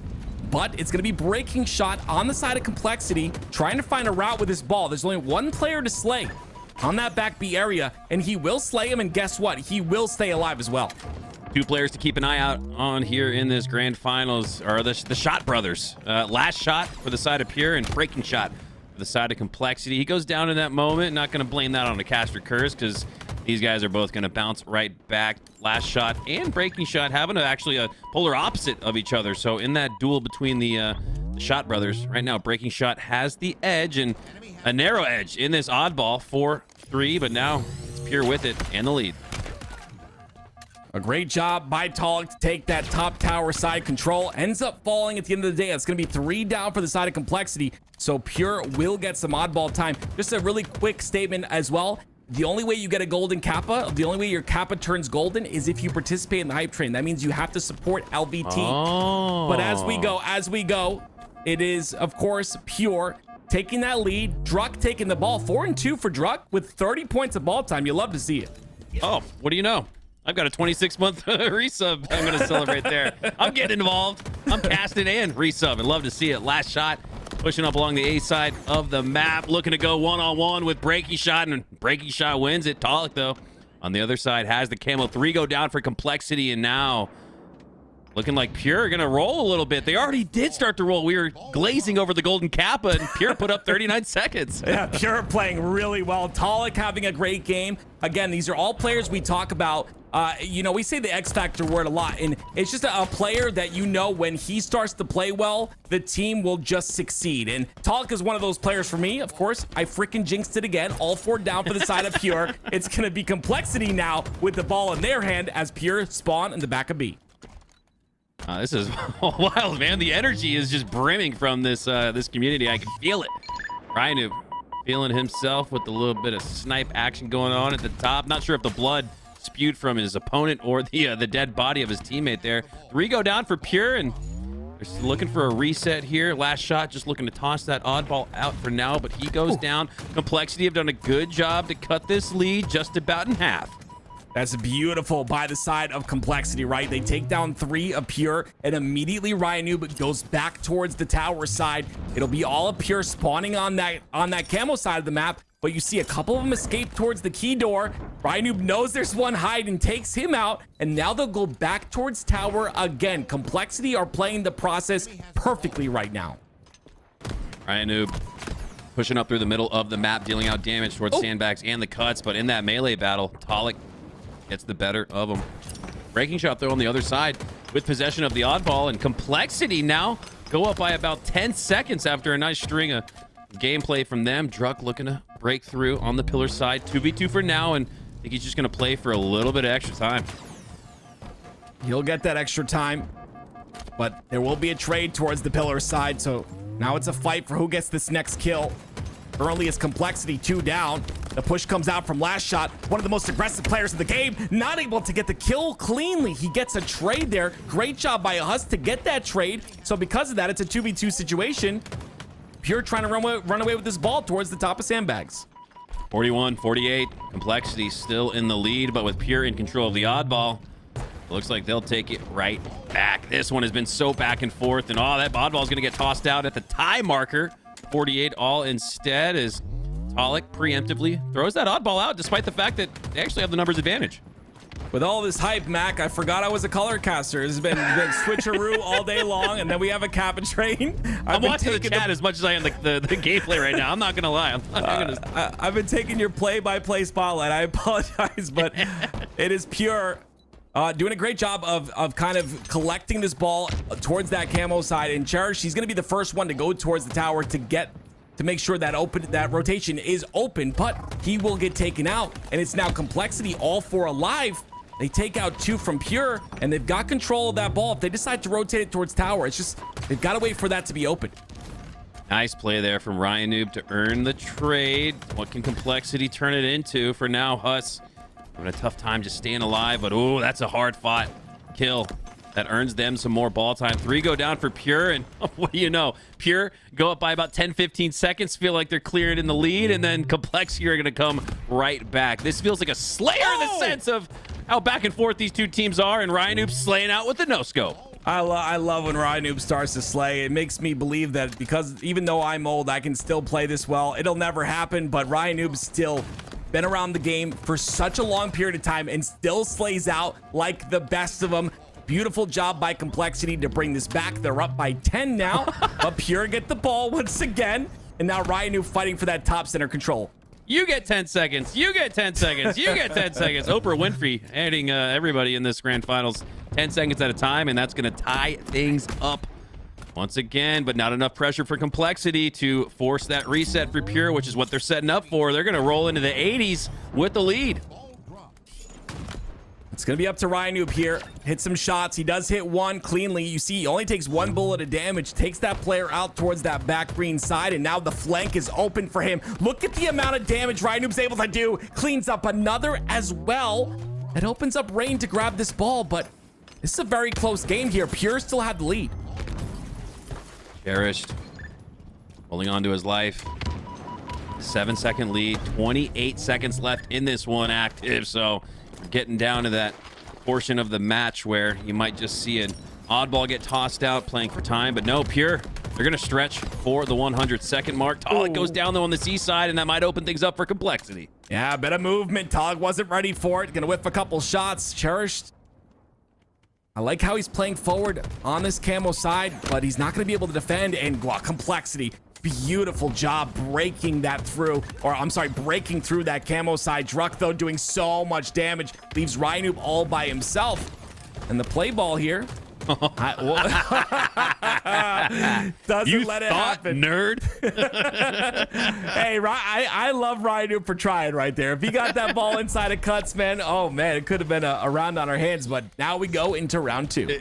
But it's going to be Breaking Shot on the side of Complexity, trying to find a route with this ball. There's only one player to slay on that back B area, and he will slay him, and guess what? He will stay alive as well. 2 players to keep an eye out on here in this grand finals are the Shot brothers. Last Shot for the side of Pure and Breaking Shot for the side of Complexity. He goes down in that moment. Not going to blame that on the caster curse, because these guys are both going to bounce right back. Last Shot and Breaking Shot having actually a polar opposite of each other. So in that duel between the Shot brothers, right now Breaking Shot has the edge, and a narrow edge in this oddball 4-3, but now it's Pure with it and the lead. A great job by Talik to take that top tower side control. Ends up falling at the end of the day. It's going to be 3 down for the side of Complexity, so Pure will get some oddball time. Just a really quick statement as well. The only way you get a golden Kappa, the only way your Kappa turns golden is if you participate in the hype train. That means you have to support LVT. Oh. But as we go, it is, of course, Pure taking that lead. Druck taking the ball. 4-2 for Druck with 30 points of ball time. You love to see it. Oh, what do you know? I've got a 26-month resub I'm going to celebrate there. I'm getting involved. I'm casting and resub, and love to see it. Last Shot pushing up along the A side of the map, looking to go one-on-one with Breaking Shot, and Breaking Shot wins it. Talik, though, on the other side has the Camo. 3 go down for Complexity, and now looking like Pure are going to roll a little bit. They already did start to roll. We were glazing over the Golden Kappa, and Pure put up 39 seconds. Yeah, Pure playing really well. Talik having a great game. Again, these are all players we talk about. We say the X Factor word a lot, and it's just a player that when he starts to play well, the team will just succeed. And Talik is one of those players for me. Of course, I freaking jinxed it again. All 4 down for the side of Pure. It's going to be Complexity now with the ball in their hand as Pure spawn in the back of B. This is wild, man. The energy is just brimming from this this community. I can feel it. Ryan feeling himself with a little bit of snipe action going on at the top. Not sure if the blood spewed from his opponent or the dead body of his teammate there. 3 go down for Pure, and Just looking for a reset here. Last shot, just looking to toss that oddball out for now, but he goes down. Complexity have done a good job to cut this lead just about in half. That's beautiful by the side of Complexity, right? They take down 3 of Pure, and immediately Ryan Noob goes back towards the tower side. It'll be all of Pure spawning on that camo side of the map, but you see a couple of them escape towards the key door. Ryan Noob knows there's one hide and takes him out, and now they'll go back towards tower again. Complexity are playing the process perfectly right now. Ryan Noob pushing up through the middle of the map, dealing out damage towards sandbags and the cuts, but in that melee battle, Talik gets the better of him. Breaking shot though on the other side with possession of the oddball, and Complexity now go up by about 10 seconds after a nice string of gameplay from them. Druck looking to break through on the pillar side. 2v2 for now, and I think he's just going to play for a little bit of extra time. He'll get that extra time, but there will be a trade towards the pillar side, so now it's a fight for who gets this next kill. Early is Complexity 2 down. The push comes out from Last Shot, one of the most aggressive players in the game, not able to get the kill cleanly. He gets a trade there. Great job by Huss to get that trade. So because of that, it's a 2v2 situation. Pure trying to run away with this ball towards the top of sandbags. 41-48. Complexity still in the lead, but with Pure in control of the oddball, looks like they'll take it right back. This one has been so back and forth, and that oddball is going to get tossed out at the tie marker. 48 all instead, as Talik preemptively throws that oddball out despite the fact that they actually have the numbers advantage. With all this hype, Mac, I forgot I was a color caster. It's been switcheroo all day long, and then we have a cap and train. I'm watching the chat as much as I am the gameplay right now. I'm not gonna lie. I've been taking your play-by-play spotlight. I apologize, but it is Pure doing a great job of kind of collecting this ball towards that camo side. And Cherish, he's going to be the first one to go towards the tower to make sure that rotation is open, but he will get taken out. And it's now Complexity, all 4 alive. They take out 2 from Pure, and they've got control of that ball. If they decide to rotate it towards tower, it's just they've got to wait for that to be open. Nice play there from Ryan Noob to earn the trade. What can Complexity turn it into? For now, Huss having a tough time just staying alive, but that's a hard fought kill that earns them some more ball time. 3 go down for Pure, and what do you know? Pure go up by about 10-15 seconds, feel like they're cleared in the lead, and then Complexity are going to come right back. This feels like a slayer in the sense of how back and forth these two teams are, and Ryan Noob slaying out with the no-scope. I love when Ryan Noob starts to slay. It makes me believe that because even though I'm old, I can still play this well. It'll never happen, but Ryan Noob's still been around the game for such a long period of time and still slays out like the best of them. Beautiful job by Complexity to bring this back. They're up by 10 now, but Pure get the ball once again, and now Ryan Noob fighting for that top center control. You get 10 seconds. You get 10 seconds. You get 10 seconds. Oprah Winfrey adding everybody in this grand finals 10 seconds at a time, and that's going to tie things up once again, but not enough pressure for Complexity to force that reset for Pure, which is what they're setting up for. They're going to roll into the 80s with the lead. It's going to be up to Ryan Noob here. Hit some shots. He does hit one cleanly. You see, he only takes 1 bullet of damage, takes that player out towards that back green side, and now the flank is open for him. Look at the amount of damage Ryan Noob's able to do. Cleans up another as well. It opens up Rain to grab this ball, but this is a very close game here. Pure still had the lead. Cherished, holding on to his life. 7-second lead, 28 seconds left in this one active, so we're getting down to that portion of the match where you might just see an oddball get tossed out playing for time, but no, Pure, they're gonna stretch for the 100-second mark. Talik goes down though on the C side, and that might open things up for Complexity. Yeah, a bit of movement. Talik wasn't ready for it. Gonna whiff a couple shots. Cherished, I like how he's playing forward on this camo side, but he's not going to be able to defend. And Complexity, beautiful job breaking that through, or I'm sorry, breaking through that camo side. Druck, though, doing so much damage, leaves Ryan Noob all by himself. And the play ball here doesn't let it happen. Nerd. Hey, I love Ryan Noob for trying right there. If he got that ball inside of cuts, man, oh man, it could have been a round on our hands. But now we go into round 2.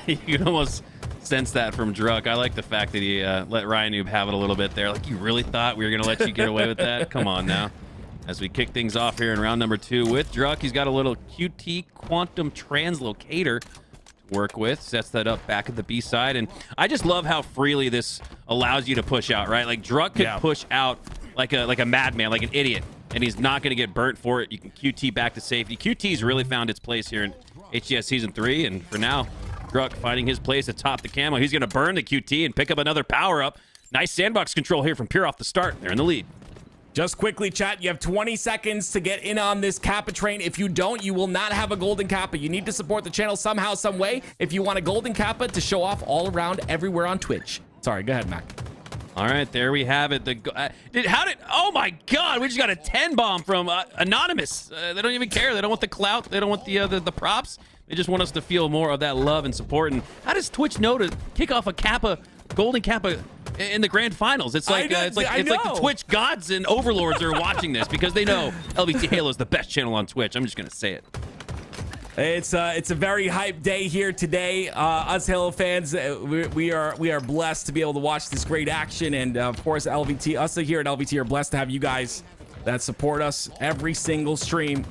You can almost sense that from Druck. I like the fact that he let Ryan Noob have it a little bit there. Like, you really thought we were going to let you get away with that? Come on now. As we kick things off here in round number 2 with Druck, he's got a little QT quantum translocator to work with. Sets that up back at the B side. And I just love how freely this allows you to push out, right? Like Druck could push out like a madman, like an idiot, and he's not going to get burnt for it. You can QT back to safety. QT's really found its place here in HGS Season 3, and for now, Druck finding his place atop the camo. He's going to burn the QT and pick up another power-up. Nice sandbox control here from Pure off the start. They're in the lead. Just quickly, chat, you have 20 seconds to get in on this Kappa train. If you don't, you will not have a golden Kappa. You need to support the channel somehow, some way, if you want a golden Kappa to show off all around everywhere on Twitch. Sorry, go ahead, Mac. All right, there we have it. Oh my God, we just got a 10 bomb from Anonymous. They don't even care. They don't want the clout. They don't want the props. They just want us to feel more of that love and support. And how does Twitch know to kick off a Kappa, golden Kappa in the grand finals? It's like it's like the Twitch gods and overlords are watching this because they know LVT Halo is the best channel on Twitch. I'm just gonna say it. It's a very hype day here today. Us Halo fans, we are blessed to be able to watch this great action, and of course, us here at LVT are blessed to have you guys that support us every single stream.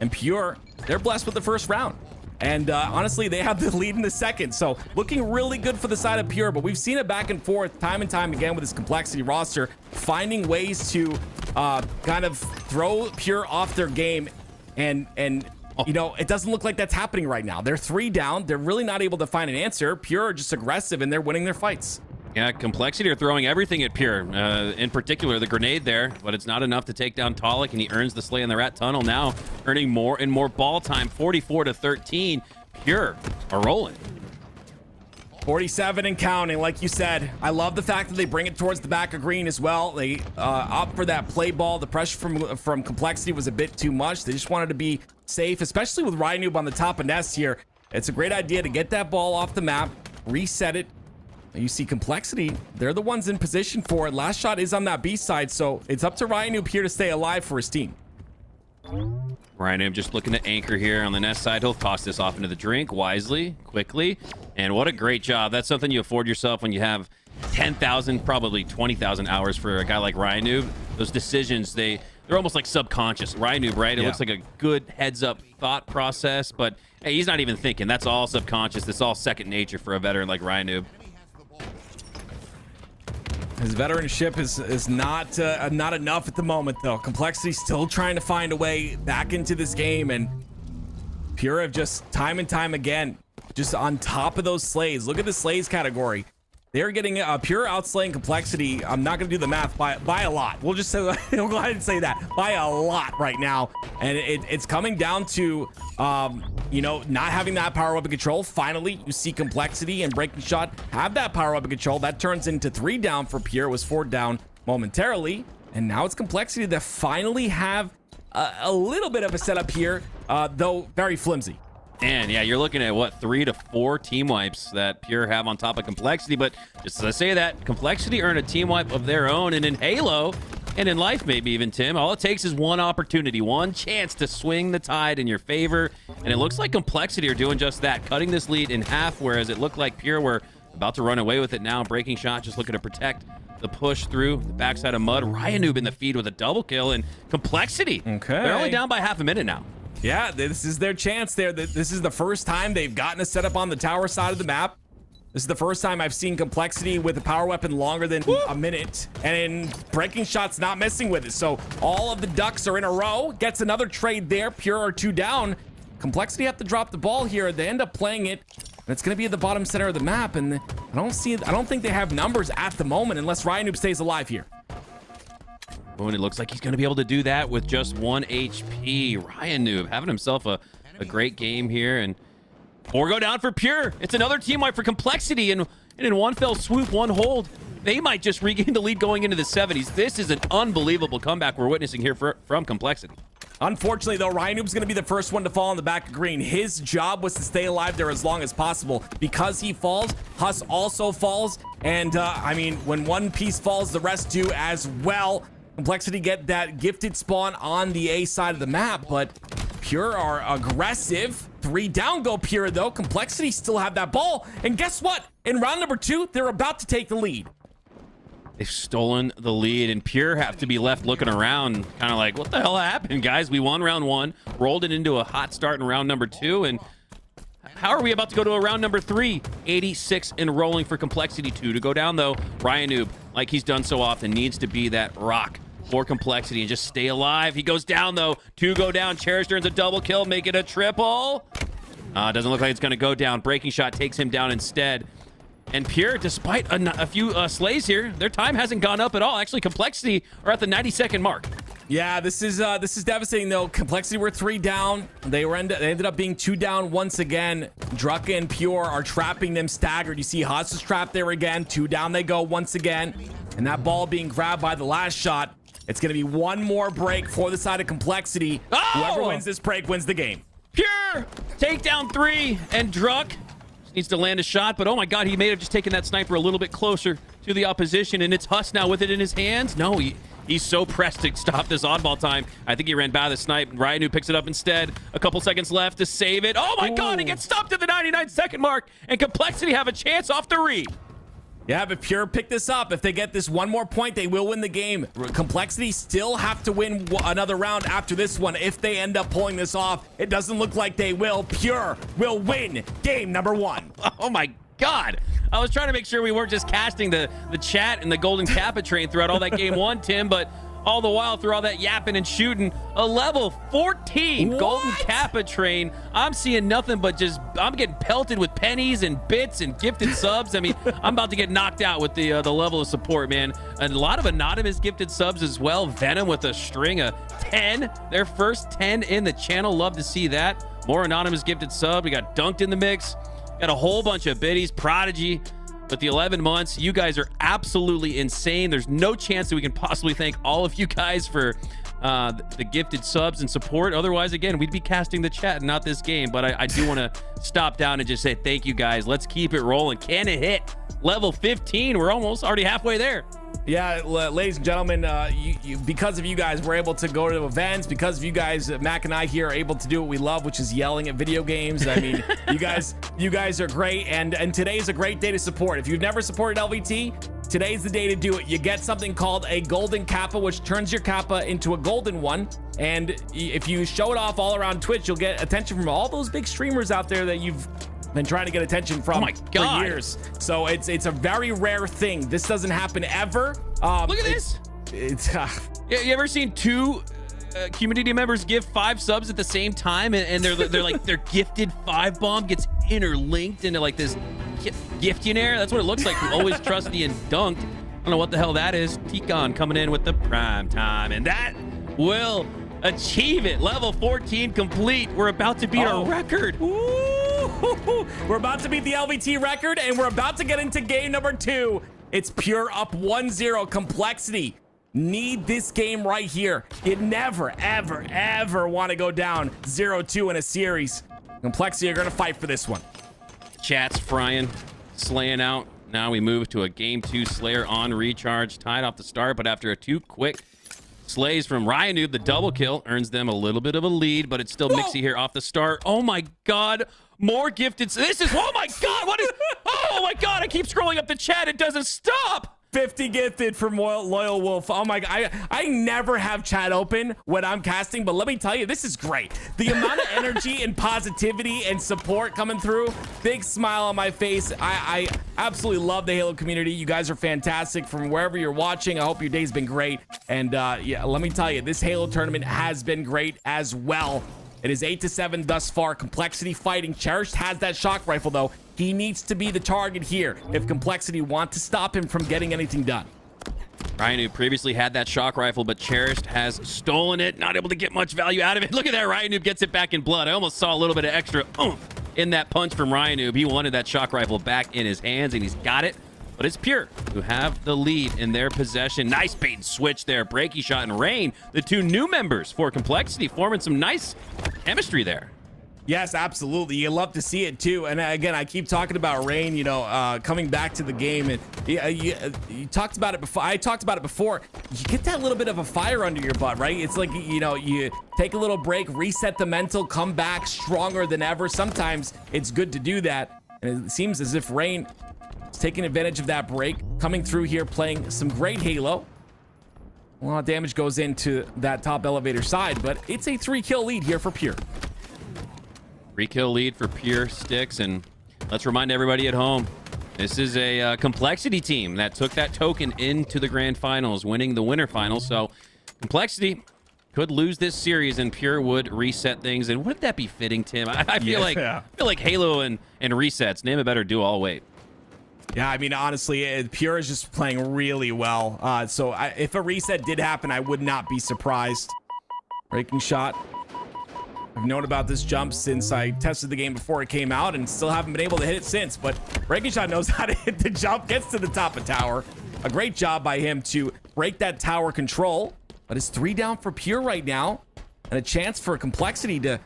And Pure, they're blessed with the first round, and honestly, they have the lead in the second. So looking really good for the side of Pure, but we've seen it back and forth time and time again with this complexity roster, finding ways to kind of throw Pure off their game, and you know, it doesn't look like that's happening right now. They're 3 down. They're really not able to find an answer. Pure are just aggressive, and they're winning their fights. Yeah, Complexity are throwing everything at Pure, in particular the grenade there, but it's not enough to take down Talik, and he earns the slay in the rat tunnel now, earning more and more ball time, 44-13. Pure are rolling. 47 and counting, like you said. I love the fact that they bring it towards the back of green as well. They opt for that play ball. The pressure from Complexity was a bit too much. They just wanted to be safe, especially with Ryanoob on the top of Nest here. It's a great idea to get that ball off the map, reset it. You see Complexity, they're the ones in position for it. Last shot is on that B side, so it's up to Ryanoob here to stay alive for his team. Ryanoob just looking to anchor here on the Nest side. He'll toss this off into the drink wisely, quickly, and what a great job. That's something you afford yourself when you have 10,000, probably 20,000 hours for a guy like Ryanoob. Those decisions, they're almost like subconscious. Ryanoob, right? It looks like a good heads-up thought process, but hey, he's not even thinking. That's all subconscious. That's all second nature for a veteran like Ryanoob. His veteranship is not enough at the moment, though. Complexity still trying to find a way back into this game, and Pure have just time and time again just on top of those slays. Look at the slays category. They're getting Pure outslaying Complexity. I'm not going to do the math by a lot. We'll just say, we'll go ahead and say that by a lot right now. And it's coming down to, you know, not having that power weapon control. Finally, you see Complexity and Breaking Shot have that power weapon control. That turns into 3 down for Pure. It was 4 down momentarily. And now it's Complexity that finally have a little bit of a setup here, though very flimsy. And yeah, you're looking at what, 3 to 4 team wipes that Pure have on top of Complexity. But just as I say that, Complexity earn a team wipe of their own, and in Halo and in life, maybe even, Tim, all it takes is one opportunity, one chance to swing the tide in your favor. And it looks like Complexity are doing just that, cutting this lead in half, whereas it looked like Pure were about to run away with it now. Breaking Shot just looking to protect the push through the backside of Mud. Ryanoob in the feed with a double kill, and Complexity, they're only down by half a minute now. Yeah, this is their chance there. This is the first time they've gotten a setup on the tower side of the map. This is the first time I've seen Complexity with a power weapon longer than a minute. And Breaking Shot's not messing with it. So all of the ducks are in a row. Gets another trade there. Pure are 2 down. Complexity have to drop the ball here. They end up playing it. And it's going to be at the bottom center of the map. And I don't think they have numbers at the moment unless Ryanoob stays alive here. And it looks like he's going to be able to do that with just 1 HP. Ryanoob having himself a great game here. And 4 go down for Pure. It's another team wipe for Complexity. And in one fell swoop, one hold, they might just regain the lead going into the 70s. This is an unbelievable comeback we're witnessing here from Complexity. Unfortunately, though, Ryanoob's going to be the first one to fall on the back of green. His job was to stay alive there as long as possible. Because he falls, Huss also falls. And, I mean, when one piece falls, the rest do as well. Complexity get that gifted spawn on the A side of the map, but Pure are aggressive. 3 down go Pure, though. Complexity still have that ball. And guess what? In round number 2, they're about to take the lead. They've stolen the lead, and Pure have to be left looking around, kind of like, what the hell happened, guys? We won round 1, rolled it into a hot start in round number 2, and How are we about to go to a round number 3? 86 and rolling for Complexity. 2 to go down, though. Ryan Noob, like he's done so often, needs to be that rock for Complexity and just stay alive. He goes down, though. 2 go down. Cherish earns a double kill, make it a triple. Doesn't look like it's going to go down. Breaking Shot takes him down instead. And Pure, despite a few slays here, their time hasn't gone up at all. Actually, Complexity are at the 90-second mark. Yeah, this is devastating though. Complexity were 3 down. They ended up being 2 down once again. Drucka and Pure are trapping them staggered. You see Haas trapped there again. 2 down they go once again. And that ball being grabbed by the last shot. It's going to be one more break for the side of Complexity. Oh! Whoever wins this break wins the game. Pure takedown 3, and Druck needs to land a shot, but oh my god, he may have just taken that sniper a little bit closer to the opposition, and it's Huss now with it in his hands. No, he's so pressed to stop this oddball time. I think he ran by the snipe. Ryan, who picks it up instead. A couple seconds left to save it. Oh my god, he gets stopped at the 99-second mark, and Complexity have a chance off the re. Yeah, but Pure pick this up. If they get this one more point, they will win the game. Complexity still have to win another round after this one. If they end up pulling this off, it doesn't look like they will. Pure will win game number 1. Oh my god. I was trying to make sure we weren't just casting the chat and the Golden Kappa train throughout all that game 1, Tim, but all the while through all that yapping and shooting, a level 14 Golden Kappa train. I'm seeing nothing but I'm getting pelted with pennies and bits and gifted subs. I mean, I'm about to get knocked out with the level of support, man. And a lot of anonymous gifted subs as well. Venom with a string of 10. Their first 10 in the channel. Love to see that. More anonymous gifted sub. We got Dunked in the mix. Got a whole bunch of biddies. Prodigy. But the 11 months, you guys are absolutely insane. There's no chance that we can possibly thank all of you guys for the gifted subs and support. Otherwise, again, we'd be casting the chat and not this game. But I do want to stop down and just say thank you guys. Let's keep it rolling. Can it hit level 15? We're already halfway there. Yeah, ladies and gentlemen, because of you guys, we're able to go to events. Because of you guys, Mac and I here are able to do what we love, which is yelling at video games. I mean, you guys are great, and today's a great day to support. If you've never supported LVT, today's the day to do it. You get something called a Golden Kappa, which turns your Kappa into a golden one. And if you show it off all around Twitch, you'll get attention from all those big streamers out there that you've been trying to get attention from for years. So it's a very rare thing. This doesn't happen ever. Look at this. You ever seen 2 community members give 5 subs at the same time, and they're like their gifted 5 bomb gets interlinked into like this giftionaire? That's what it looks like. Always trusty and dunked. I don't know what the hell that is. Tikon coming in with the prime time, and that will achieve it. Level 14 complete. We're about to beat our record. We're about to beat the LVT record, and we're about to get into game number 2. It's Pure up 1-0. Complexity need this game right here. You never, ever, ever want to go down 0-2 in a series. Complexity are going to fight for this one. Chat's frying, slaying out. Now we move to a game 2 Slayer on recharge. Tied off the start, but after a 2 quick slays from Ryan Noob, the double kill earns them a little bit of a lead, but it's still Mixie here off the start. Oh my god. More gifted. This is, oh my god, what is, oh my god, I keep scrolling up the chat. It doesn't stop. 50 gifted from Loyal Wolf. Oh my god, I never have chat open when I'm casting, but let me tell you, this is great. The amount of energy and positivity and support coming through, big smile on my face. I absolutely love the Halo community. You guys are fantastic from wherever you're watching. I hope your day's been great. And yeah, let me tell you, this Halo tournament has been great as well. It is 8-7 thus far. Complexity fighting. Cherished has that shock rifle, though. He needs to be the target here if Complexity want to stop him from getting anything done. Ryan, who previously had that shock rifle, but Cherished has stolen it. Not able to get much value out of it. Look at that. Ryan Noob gets it back in blood. I almost saw a little bit of extra oomph in that punch from Ryan Noob. He wanted that shock rifle back in his hands, and he's got it. But it's Pure who have the lead in their possession. Nice bait and switch there. Breaky Shot and Rain, the 2 new members for Complexity, forming some nice chemistry there. Yes, absolutely. You love to see it too. And again, I keep talking about Rain, you know, coming back to the game. And you talked about it before. I talked about it before. You get that little bit of a fire under your butt, right? It's like, you know, you take a little break, reset the mental, come back stronger than ever. Sometimes it's good to do that. And it seems as if Rain is taking advantage of that break, coming through here, playing some great Halo. A lot of damage goes into that top elevator side, but it's a 3-kill lead here for Pure. 3-kill lead for Pure Sticks, and let's remind everybody at home, this is a Complexity team that took that token into the grand finals, winning the winter final. So Complexity could lose this series and Pure would reset things. And wouldn't that be fitting, Tim? I feel like Halo and resets. Name a better duo. I'll wait. Yeah, I mean, honestly, Pure is just playing really well. So if a reset did happen, I would not be surprised. Breaking shot. I've known about this jump since I tested the game before it came out and still haven't been able to hit it since, but Breaking Shot knows how to hit the jump, gets to the top of tower. A great job by him to break that tower control, but it's 3 down for Pure right now and a chance for Complexity to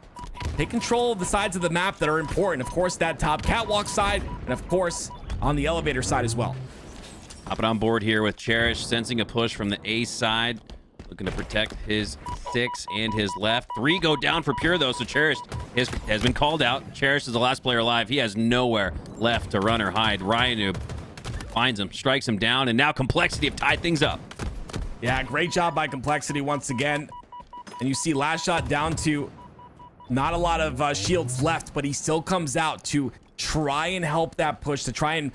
take control of the sides of the map that are important. Of course, that top catwalk side, and of course, on the elevator side as well. Hopping on board here with Cherish, sensing a push from the A side. Looking to protect his 6 and his left. 3 go down for Pure, though, so Cherish has been called out. Cherish is the last player alive. He has nowhere left to run or hide. Ryanoob finds him, strikes him down, and now Complexity have tied things up. Yeah, great job by Complexity once again. And you see Last Shot down to not a lot of shields left, but he still comes out to try and help that push, to try and,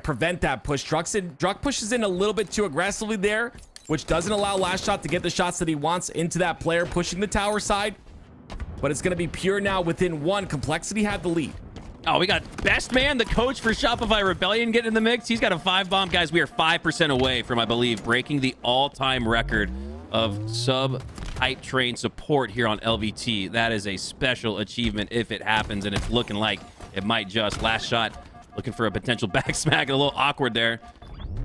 prevent that push. Druk pushes in a little bit too aggressively there, which doesn't allow Last Shot to get the shots that he wants into that player pushing the tower side. But it's going to be Pure now within 1. Complexity had the lead. Oh, we got Best Man, the coach for Shopify Rebellion, getting in the mix. He's got a 5-bomb. Guys, we are 5% away from, I believe, breaking the all-time record of sub-hype train support here on LVT. That is a special achievement if it happens, and it's looking like it might just. Last Shot looking for a potential back smack. A little awkward there.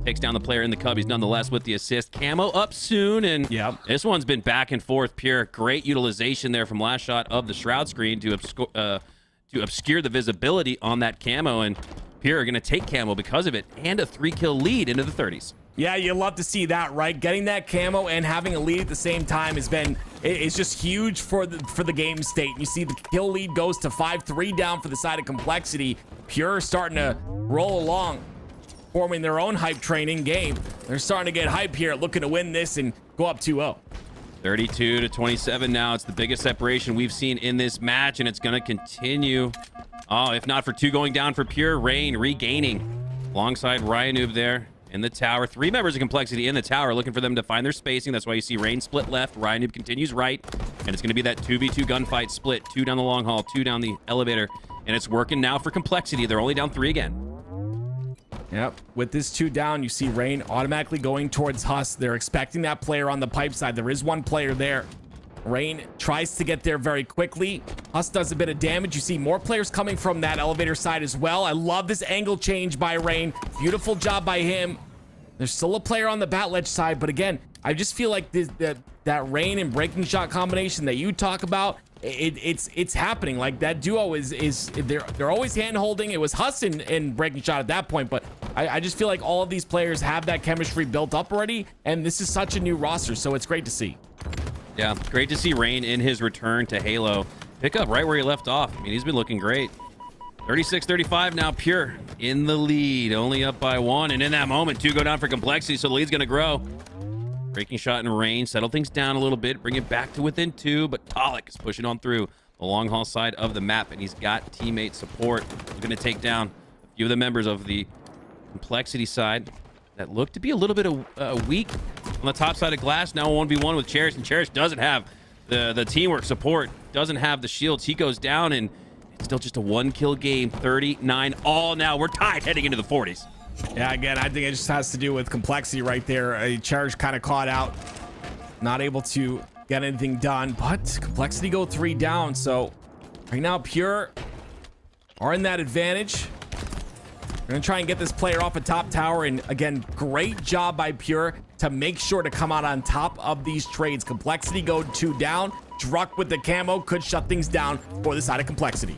Takes down the player in the Cubbies nonetheless with the assist. Camo up soon, and this one's been back and forth. Pure, great utilization there from Last Shot of the shroud screen to obscure the visibility on that camo, and Pure are going to take camo because of it, and a 3-kill lead into the 30s. Yeah, you love to see that, right? Getting that camo and having a lead at the same time it's just huge for the game state. You see the kill lead goes to 5-3 down for the side of Complexity. Pure starting to roll along, forming their own hype train in game. They're starting to get hype here, looking to win this and go up 2-0. 32-27 now. It's the biggest separation we've seen in this match, and it's going to continue. Oh, if not for 2 going down for Pure. Rain regaining alongside Ryanoob there in the tower. 3 members of Complexity in the tower, looking for them to find their spacing. That's why you see Rain split left. Ryanoob continues right, and it's going to be that 2v2 gunfight split. 2 down the long haul, 2 down the elevator, and it's working now for Complexity. They're only down 3 again. Yep, with this 2 down, you see Rain automatically going towards Huss. They're expecting that player on the pipe side. There is 1 player there. Rain tries to get there very quickly. Huss does a bit of damage. You see more players coming from that elevator side as well. I love this angle change by Rain. Beautiful job by him. There's still a player on the bat ledge side, but again, I just feel like that Rain and Breaking Shot combination that you talk about, it's happening. Like, that duo is they're always hand holding. It was Huss and Breaking Shot at that point, but I just feel like all of these players have that chemistry built up already, and this is such a new roster, so it's great to see. Yeah, great to see Rain in his return to Halo pick up right where he left off. I mean, he's been looking great. 36-35 now. Pure in the lead, only up by 1, and in that moment 2 go down for Complexity, so the lead's gonna grow. Breaking Shot and Rain settle things down a little bit, bring it back to within 2, but Talik is pushing on through the long haul side of the map, and he's got teammate support. He's going to take down a few of the members of the Complexity side that look to be a little bit weak on the top side of glass. Now 1v1 with Cherish, and Cherish doesn't have the teamwork support, doesn't have the shields. He goes down, and it's still just a 1-kill game. 39 all now. We're tied heading into the 40s. Yeah, again, I think it just has to do with Complexity right there. Cherish kind of caught out, not able to get anything done, but Complexity go 3 down. So right now, Pure are in that advantage. We're going to try and get this player off a top tower. And again, great job by Pure to make sure to come out on top of these trades. Complexity go 2 down. Druk with the camo could shut things down for the side of Complexity.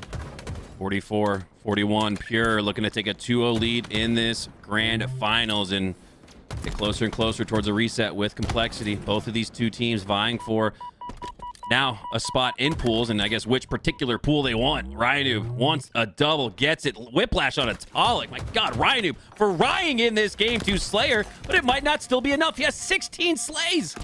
44-41. Pure looking to take a 2-0 lead in this grand finals and get closer and closer towards a reset with Complexity. Both of these 2 teams vying for now a spot in pools, and I guess which particular pool they want. Ryanoob wants a double, gets it. Whiplash on a Talik. My God, Ryanoob for Rying in this game to Slayer, but it might not still be enough. He has 16 slays.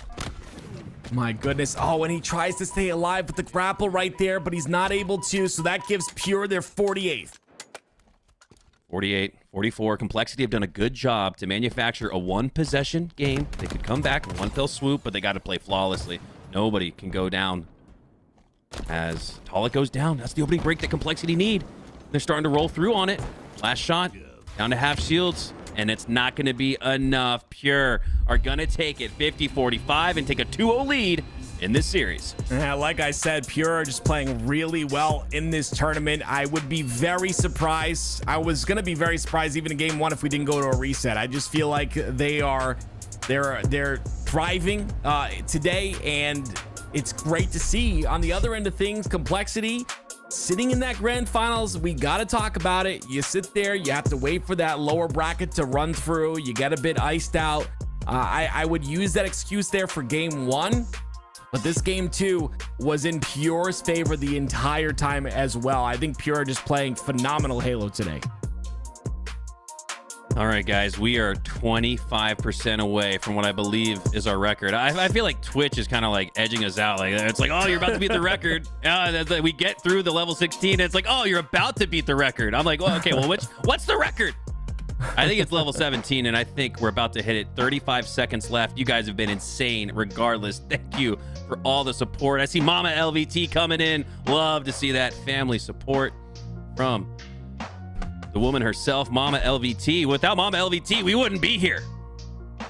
My goodness. Oh, and he tries to stay alive with the grapple right there, but he's not able to. So that gives Pure their 48th. 48, 44. Complexity have done a good job to manufacture a one-possession game. They could come back in one fell swoop, but they got to play flawlessly. Nobody can go down. As Tolic goes down, that's the opening break that Complexity need. They're starting to roll through on it. Last shot, down to half shields, and it's not going to be enough. Pure are going to take it 50-45 and take a 2-0 lead in this series. Yeah, like I said, Pure are just playing really well in this tournament. I would be very surprised. I was going to be very surprised even in game one if we didn't go to a reset. I just feel like they're thriving today, and it's great to see. On the other end of things, Complexity sitting in that grand finals. We got to talk about it. You sit there, you have to wait for that lower bracket to run through. You get a bit iced out. I would use that excuse there for game one, but this game two was in Pure's favor the entire time as well. I think Pure are just playing phenomenal Halo today. All right, guys, we are 25% away from what I believe is our record. I feel like Twitch is kind of like edging us out. Like, it's like, oh, you're about to beat the record. We get through the level 16. And it's like, oh, you're about to beat the record. I'm like, well, okay, well, what's the record? I think it's level 17, and I think we're about to hit it. 35 seconds left. You guys have been insane regardless. Thank you for all the support. I see Mama LVT coming in. Love to see that family support from the woman herself, Mama LVT. Without Mama LVT, we wouldn't be here.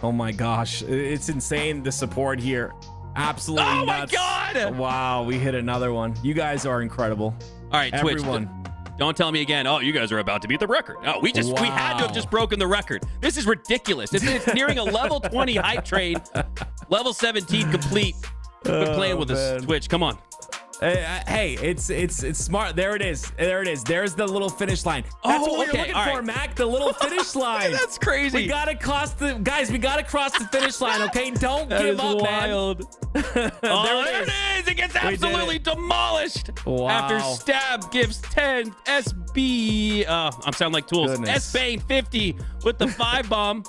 Oh my gosh, it's insane, the support here. Absolutely nuts. Oh my God! Wow, we hit another one. You guys are incredible. All right, everyone. Twitch, don't tell me again, oh, you guys are about to beat the record. No, we had to have just broken the record. This is ridiculous. It's nearing a level 20 hype train, level 17 complete. Quit playing with us, Twitch. Come on. Hey, it's smart. There it is. There's the little finish line. That's what we're looking for, Mac. The little finish line. That's crazy. We gotta cross the finish line. Okay, don't give up, wild. man. There it is. It gets absolutely demolished. Wow. After Stab gives 10. SB. I'm sounding like Tools. S-Bane 50 with the 5 bomb.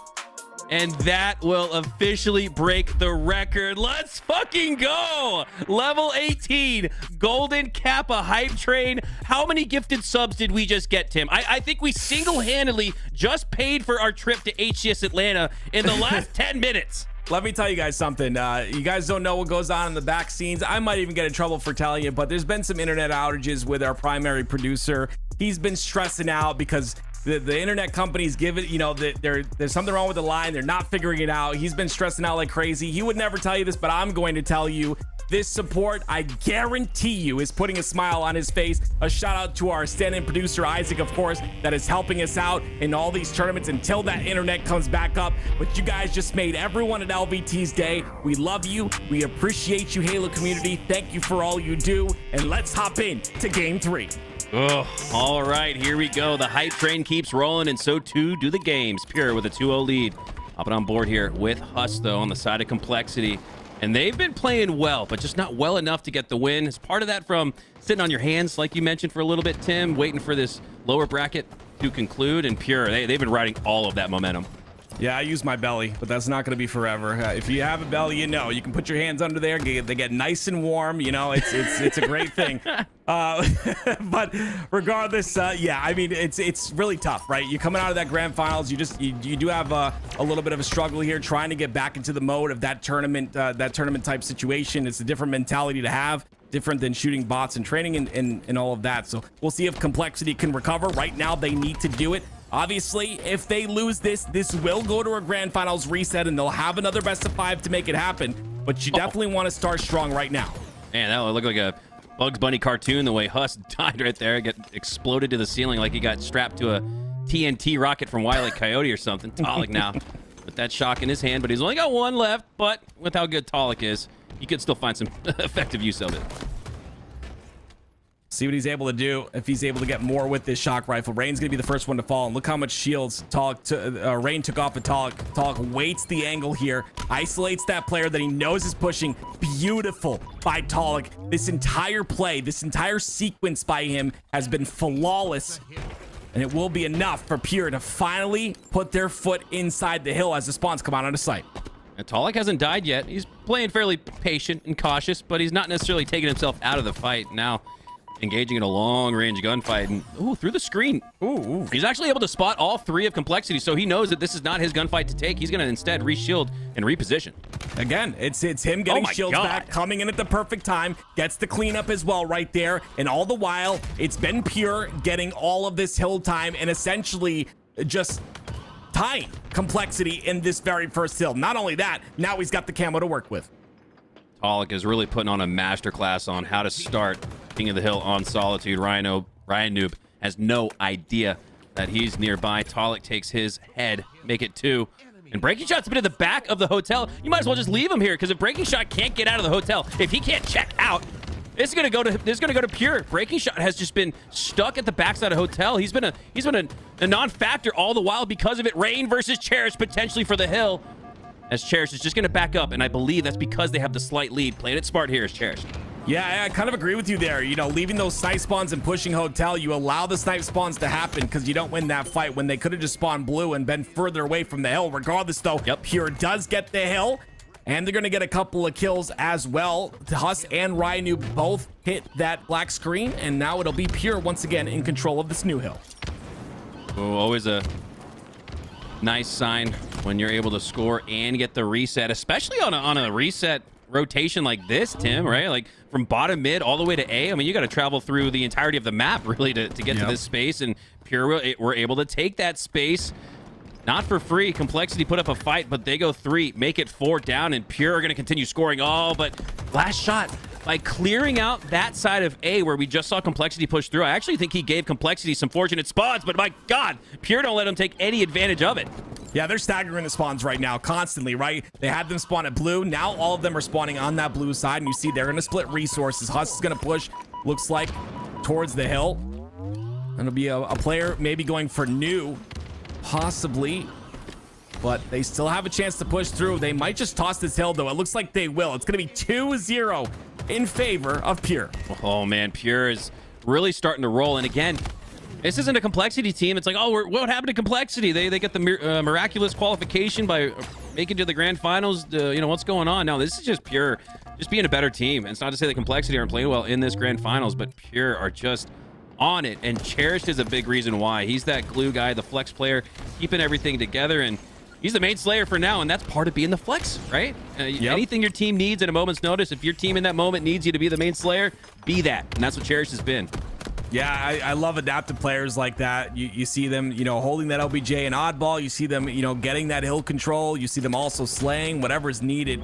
And that will officially break the record. Let's fucking go. Level 18, Golden Kappa hype train. How many gifted subs did we just get, Tim? I think we single-handedly just paid for our trip to HCS Atlanta in the last 10 minutes. Let me tell you guys something. You guys don't know what goes on in the back scenes. I might even get in trouble for telling you, but there's been some internet outages with our primary producer. He's been stressing out because the internet companies give it, there's something wrong with the line. They're not figuring it out. He's been stressing out like crazy. He would never tell you this, but I'm going to tell you. This support, I guarantee you, is putting a smile on his face. A shout out to our stand-in producer, Isaac, of course, that is helping us out in all these tournaments until that internet comes back up. But you guys just made everyone at LVT's day. We love you. We appreciate you, Halo community. Thank you for all you do. And let's hop in to game 3. Oh, all right, here we go. The hype train keeps rolling, and so too do the games. Pure with a 2-0 lead. Hopping on board here with Huss, though, on the side of Complexity. And they've been playing well, but just not well enough to get the win. Is part of that from sitting on your hands, like you mentioned for a little bit, Tim, waiting for this lower bracket to conclude? And Pure, they've been riding all of that momentum. Yeah, I use my belly, but that's not going to be forever. If you have a belly, you can put your hands under there. They get nice and warm. It's a great thing. But regardless, yeah, I mean, it's really tough, right? You're coming out of that grand finals. You do have a little bit of a struggle here, trying to get back into the mode of that tournament type situation. It's a different mentality to have, different than shooting bots and training and all of that. So we'll see if Complexity can recover. Right now, they need to do it. Obviously, if they lose this will go to a grand finals reset, and they'll have another best of 5 to make it happen. But you definitely want to start strong right now. Man, that would look like a Bugs Bunny cartoon, the way Huss died right there. Get exploded to the ceiling like he got strapped to a TNT rocket from Wile E. Coyote or something. Tolic now with that shock in his hand, but he's only got 1 left. But with how good Tolic is, he could still find some effective use of it. See what he's able to do, if he's able to get more with this shock rifle. Rain's going to be the first one to fall, and look how much shields Rain took off of Tolic. Tolic waits the angle here, isolates that player that he knows is pushing. Beautiful by Tolic. This entire play, this entire sequence by him has been flawless, and it will be enough for Pure to finally put their foot inside the hill as the spawns come out of sight. And Talik hasn't died yet. He's playing fairly patient and cautious, but he's not necessarily taking himself out of the fight. Now engaging in a long-range gunfight. And, ooh, through the screen. Ooh. He's actually able to spot all three of Complexity, so he knows that this is not his gunfight to take. He's going to instead reshield and reposition. Again, it's him getting shields back, coming in at the perfect time, gets the cleanup as well right there. And all the while, it's been Pure getting all of this hill time and essentially just tying Complexity in this very first hill. Not only that, now he's got the camo to work with. Talik is really putting on a masterclass on how to start King of the Hill on Solitude. Ryan Noob has no idea that he's nearby. Talik takes his head, make it 2. And Breaking Shot's been in the back of the hotel. You might as well just leave him here, because if Breaking Shot can't get out of the hotel, if he can't check out, this is gonna go to Pure. Breaking Shot has just been stuck at the backside of the hotel. He's been a non-factor all the while because of it. Rain versus Cherish potentially for the hill, as Cherish is just gonna back up, and I believe that's because they have the slight lead. Playing it smart here is Cherish. Yeah, I kind of agree with you there. You know, leaving those snipe spawns and pushing hotel, you allow the snipe spawns to happen because you don't win that fight when they could have just spawned blue and been further away from the hill. Regardless, though, Pure does get the hill, and they're going to get a couple of kills as well. Huss and Ryu both hit that black screen, and now it'll be Pure once again in control of this new hill. Oh, always a nice sign when you're able to score and get the reset, especially on a reset rotation like this, Tim, right? Like from bottom mid all the way to A. I mean, you got to travel through the entirety of the map really to get to this space, and Pure were able to take that space. Not for free. Complexity put up a fight, but they go 3, make it 4 down, and Pure are going to continue scoring. Oh, but last shot, by clearing out that side of A where we just saw Complexity push through, I actually think he gave Complexity some fortunate spawns, but my God, Pure don't let him take any advantage of it. Yeah, they're staggering the spawns right now constantly, right? They had them spawn at blue. Now all of them are spawning on that blue side, and you see they're going to split resources. Huss is going to push, looks like, towards the hill. And it'll be a player maybe going for new, possibly. But they still have a chance to push through. They might just toss this hill, though. It looks like they will. It's going to be 2-0 in favor of Pure. Oh, man, Pure is really starting to roll. And again, this isn't a Complexity team. It's like, oh, what happened to Complexity? They get the miraculous qualification by making it to the grand finals. You know, what's going on? No, this is just Pure just being a better team. And it's not to say that Complexity aren't playing well in this grand finals, but Pure are just on it. And Cherished is a big reason why. He's that glue guy, the flex player, keeping everything together. And he's the main slayer for now, and that's part of being the flex, right? Anything your team needs at a moment's notice, if your team in that moment needs you to be the main slayer, be that. And that's what Cherish has been. Yeah, I love adaptive players like that. You see them, you know, holding that OBJ and oddball. You see them, you know, getting that hill control. You see them also slaying whatever is needed.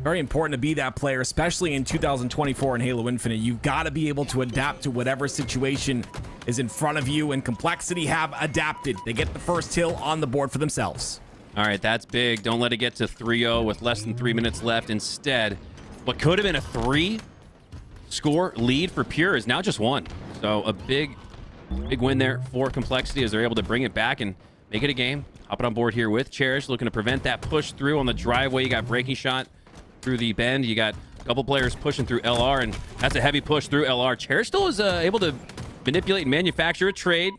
Very important to be that player, especially in 2024 in Halo Infinite. You've got to be able to adapt to whatever situation is in front of you, and Complexity have adapted. They get the first hill on the board for themselves. All right, that's big. Don't let it get to 3-0 with less than 3 minutes left. Instead, what could have been a 3-score lead for Pure is now just 1. So a big win there for Complexity as they're able to bring it back and make it a game. Hopping on board here with Cherish, looking to prevent that push through on the driveway. You got Breaking Shot through the bend. You got a couple players pushing through LR, and that's a heavy push through LR. Cherish still is able to manipulate and manufacture a trade.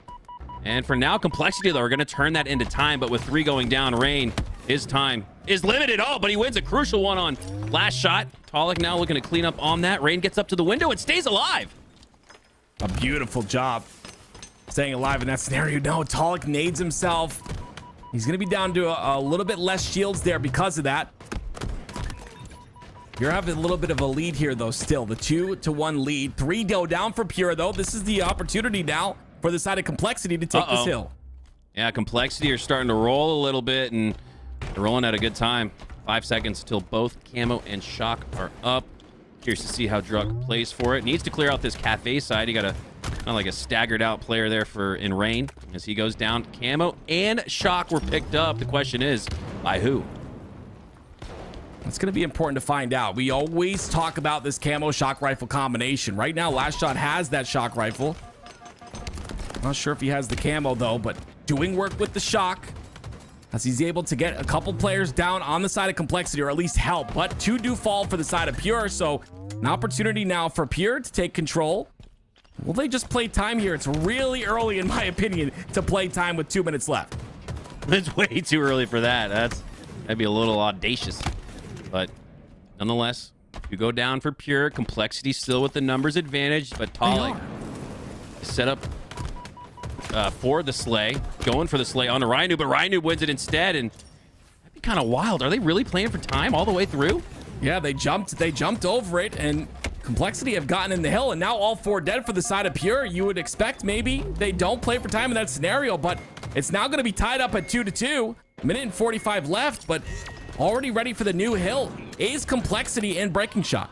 And for now, Complexity, though, are going to turn that into time. But with 3 going down, Rain, his time is limited. Oh, but he wins a crucial one on last shot. Talik now looking to clean up on that. Rain gets up to the window and stays alive. A beautiful job staying alive in that scenario. No, Talik nades himself. He's going to be down to a little bit less shields there because of that. You're having a little bit of a lead here, though, still. The 2-1 lead. 3 go down for Pure, though. This is the opportunity now for the side of Complexity to take this hill. Yeah, Complexity are starting to roll a little bit, and they're rolling at a good time. 5 seconds till both Camo and Shock are up. Curious to see how Druk plays for it. Needs to clear out this cafe side. You got a kind of like a staggered out player there in Rain as he goes down. Camo and Shock were picked up. The question is, by who? It's going to be important to find out. We always talk about this Camo Shock rifle combination. Right now, Last Shot has that Shock rifle. Not sure if he has the camo, though, but doing work with the Shock as he's able to get a couple players down on the side of Complexity, or at least help. But 2 do fall for the side of Pure, so an opportunity now for Pure to take control. Will they just play time here? It's really early, in my opinion, to play time with 2 minutes left. It's way too early for that. That'd be a little audacious, but nonetheless, you go down for Pure. Complexity still with the numbers advantage, but Talik set up for the Slay, going for the Slay on the Rhino, but Rhino wins it instead, and that'd be kind of wild. Are they really playing for time all the way through? Yeah, they jumped over it, and Complexity have gotten in the hill, and now all 4 dead for the side of Pure. You would expect maybe they don't play for time in that scenario, but it's now going to be tied up at 2-2. Minute and 45 left, but already ready for the new hill is Complexity and Breaking Shot.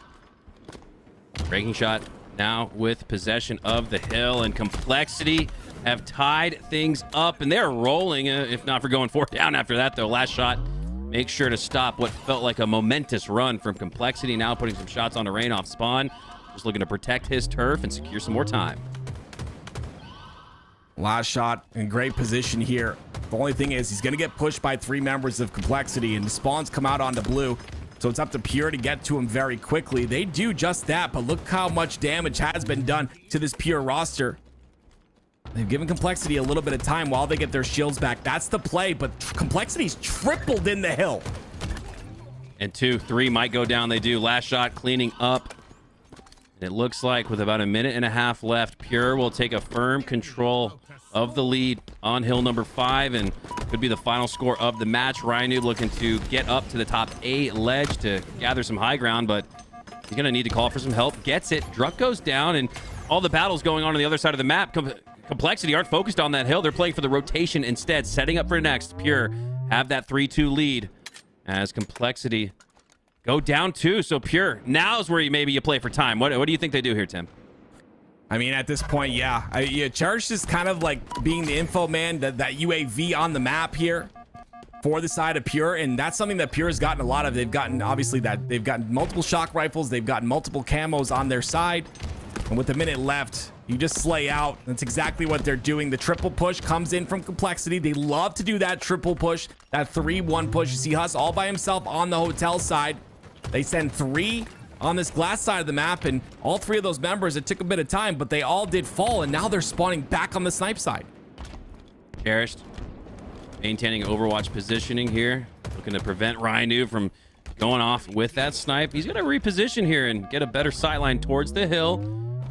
Breaking Shot now with possession of the hill, and Complexity have tied things up, and they're rolling, if not for going 4 down after that, though. Last shot makes sure to stop what felt like a momentous run from Complexity, now putting some shots on the Rain off spawn. Just looking to protect his turf and secure some more time. Last shot in great position here. The only thing is he's going to get pushed by 3 members of Complexity, and the spawns come out onto blue. So it's up to Pure to get to him very quickly. They do just that, but look how much damage has been done to this Pure roster. They've given Complexity a little bit of time while they get their shields back. That's the play, but Complexity's tripled in the hill. And 2-3 might go down. They do. Last shot cleaning up. And it looks like with about a minute and a half left, Pure will take a firm control of the lead on hill number 5, and could be the final score of the match. Rhino looking to get up to the top A ledge to gather some high ground, but he's going to need to call for some help. Gets it. Druck goes down, and all the battles going on the other side of the map. Complexity aren't focused on that hill. They're playing for the rotation instead, setting up for next. Pure have that 3-2 lead as Complexity go down 2. So Pure, now's where maybe you play for time. What do you think they do here, Tim? I mean, at this point, yeah. Cherish is kind of like being the info man, that UAV on the map here for the side of Pure, and that's something that Pure has gotten a lot of. They've gotten, obviously, that they've gotten multiple shock rifles, they've gotten multiple camos on their side, and with a minute left, you just slay out. That's exactly what they're doing. The triple push comes in from Complexity. They love to do that triple push, that 3-1 push. You see Huss all by himself on the hotel side. They send 3 on this glass side of the map, and all 3 of those members, it took a bit of time, but they all did fall, and now they're spawning back on the snipe side. Cherished maintaining Overwatch positioning here, looking to prevent Rhino from going off with that snipe. He's going to reposition here and get a better sightline towards the hill.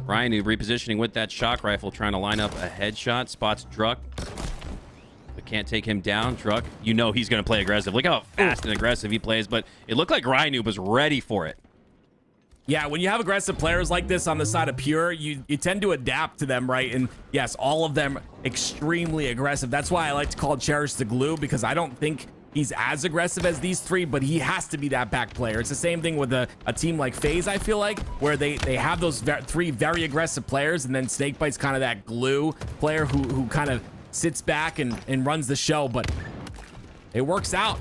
Rhino repositioning with that shock rifle, trying to line up a headshot. Spots Druck, but can't take him down. Druck, you know he's going to play aggressive. Look how fast and aggressive he plays, but it looked like Rhino was ready for it. Yeah, when you have aggressive players like this on the side of Pure, you tend to adapt to them, right? And yes, all of them extremely aggressive. That's why I like to call Cherish the glue, because I don't think he's as aggressive as these 3, but he has to be that back player. It's the same thing with a team like FaZe, I feel like, where they have those 3 very aggressive players, and then Snakebite's kind of that glue player who kind of sits back and runs the show, but it works out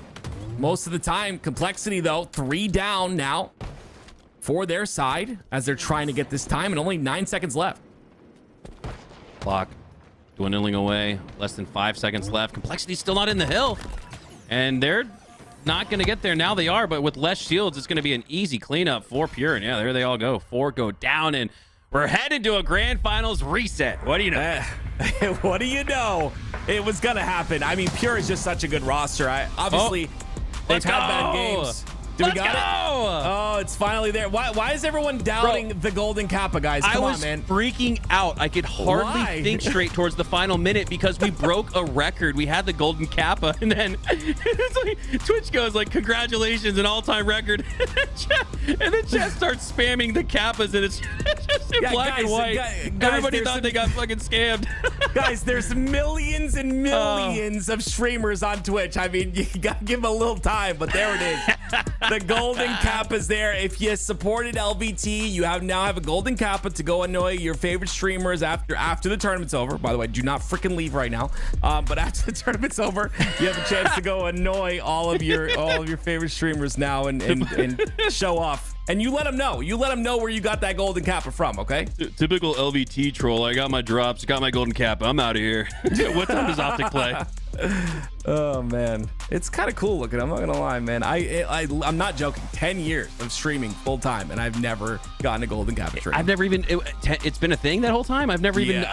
most of the time. Complexity, though, 3 down now for their side as they're trying to get this time, and only 9 seconds left. Clock dwindling away, less than 5 seconds left. Complexity's still not in the hill, and they're not going to get there. Now they are, but with less shields, it's going to be an easy cleanup for Pure. And yeah, there they all go. 4 go down, and we're headed to a grand finals reset. What do you know? What do you know? It was going to happen. I mean, Pure is just such a good roster. Obviously, they've had bad games. We got it? Oh, it's finally there. Why is everyone doubting the Golden Kappa, guys? Come on, man. I was freaking out. I could hardly think straight towards the final minute because we broke a record. We had the Golden Kappa, and then it's like, Twitch goes like, congratulations, an all-time record. And then chat starts spamming the Kappas, and it's just in black and white. Everybody thought they got fucking scammed. Guys, there's millions and millions of streamers on Twitch. I mean, you gotta give them a little time, but there it is. The Golden Kappa is there. If you supported LVT, you now have a Golden Kappa to go annoy your favorite streamers after the tournament's over. By the way, do not freaking leave right now. But after the tournament's over, you have a chance to go annoy all of your favorite streamers now and show off. And you let them know. You let them know where you got that Golden Kappa from, okay? Typical LVT troll. I got my drops, got my Golden Kappa. I'm out of here. What time does Optic play? Oh man, it's kind of cool looking. I'm not gonna lie, man. I'm not joking. 10 years of streaming full time, and I've never gotten a Golden Kappa trade. I've never even. It's been a thing that whole time. I've never even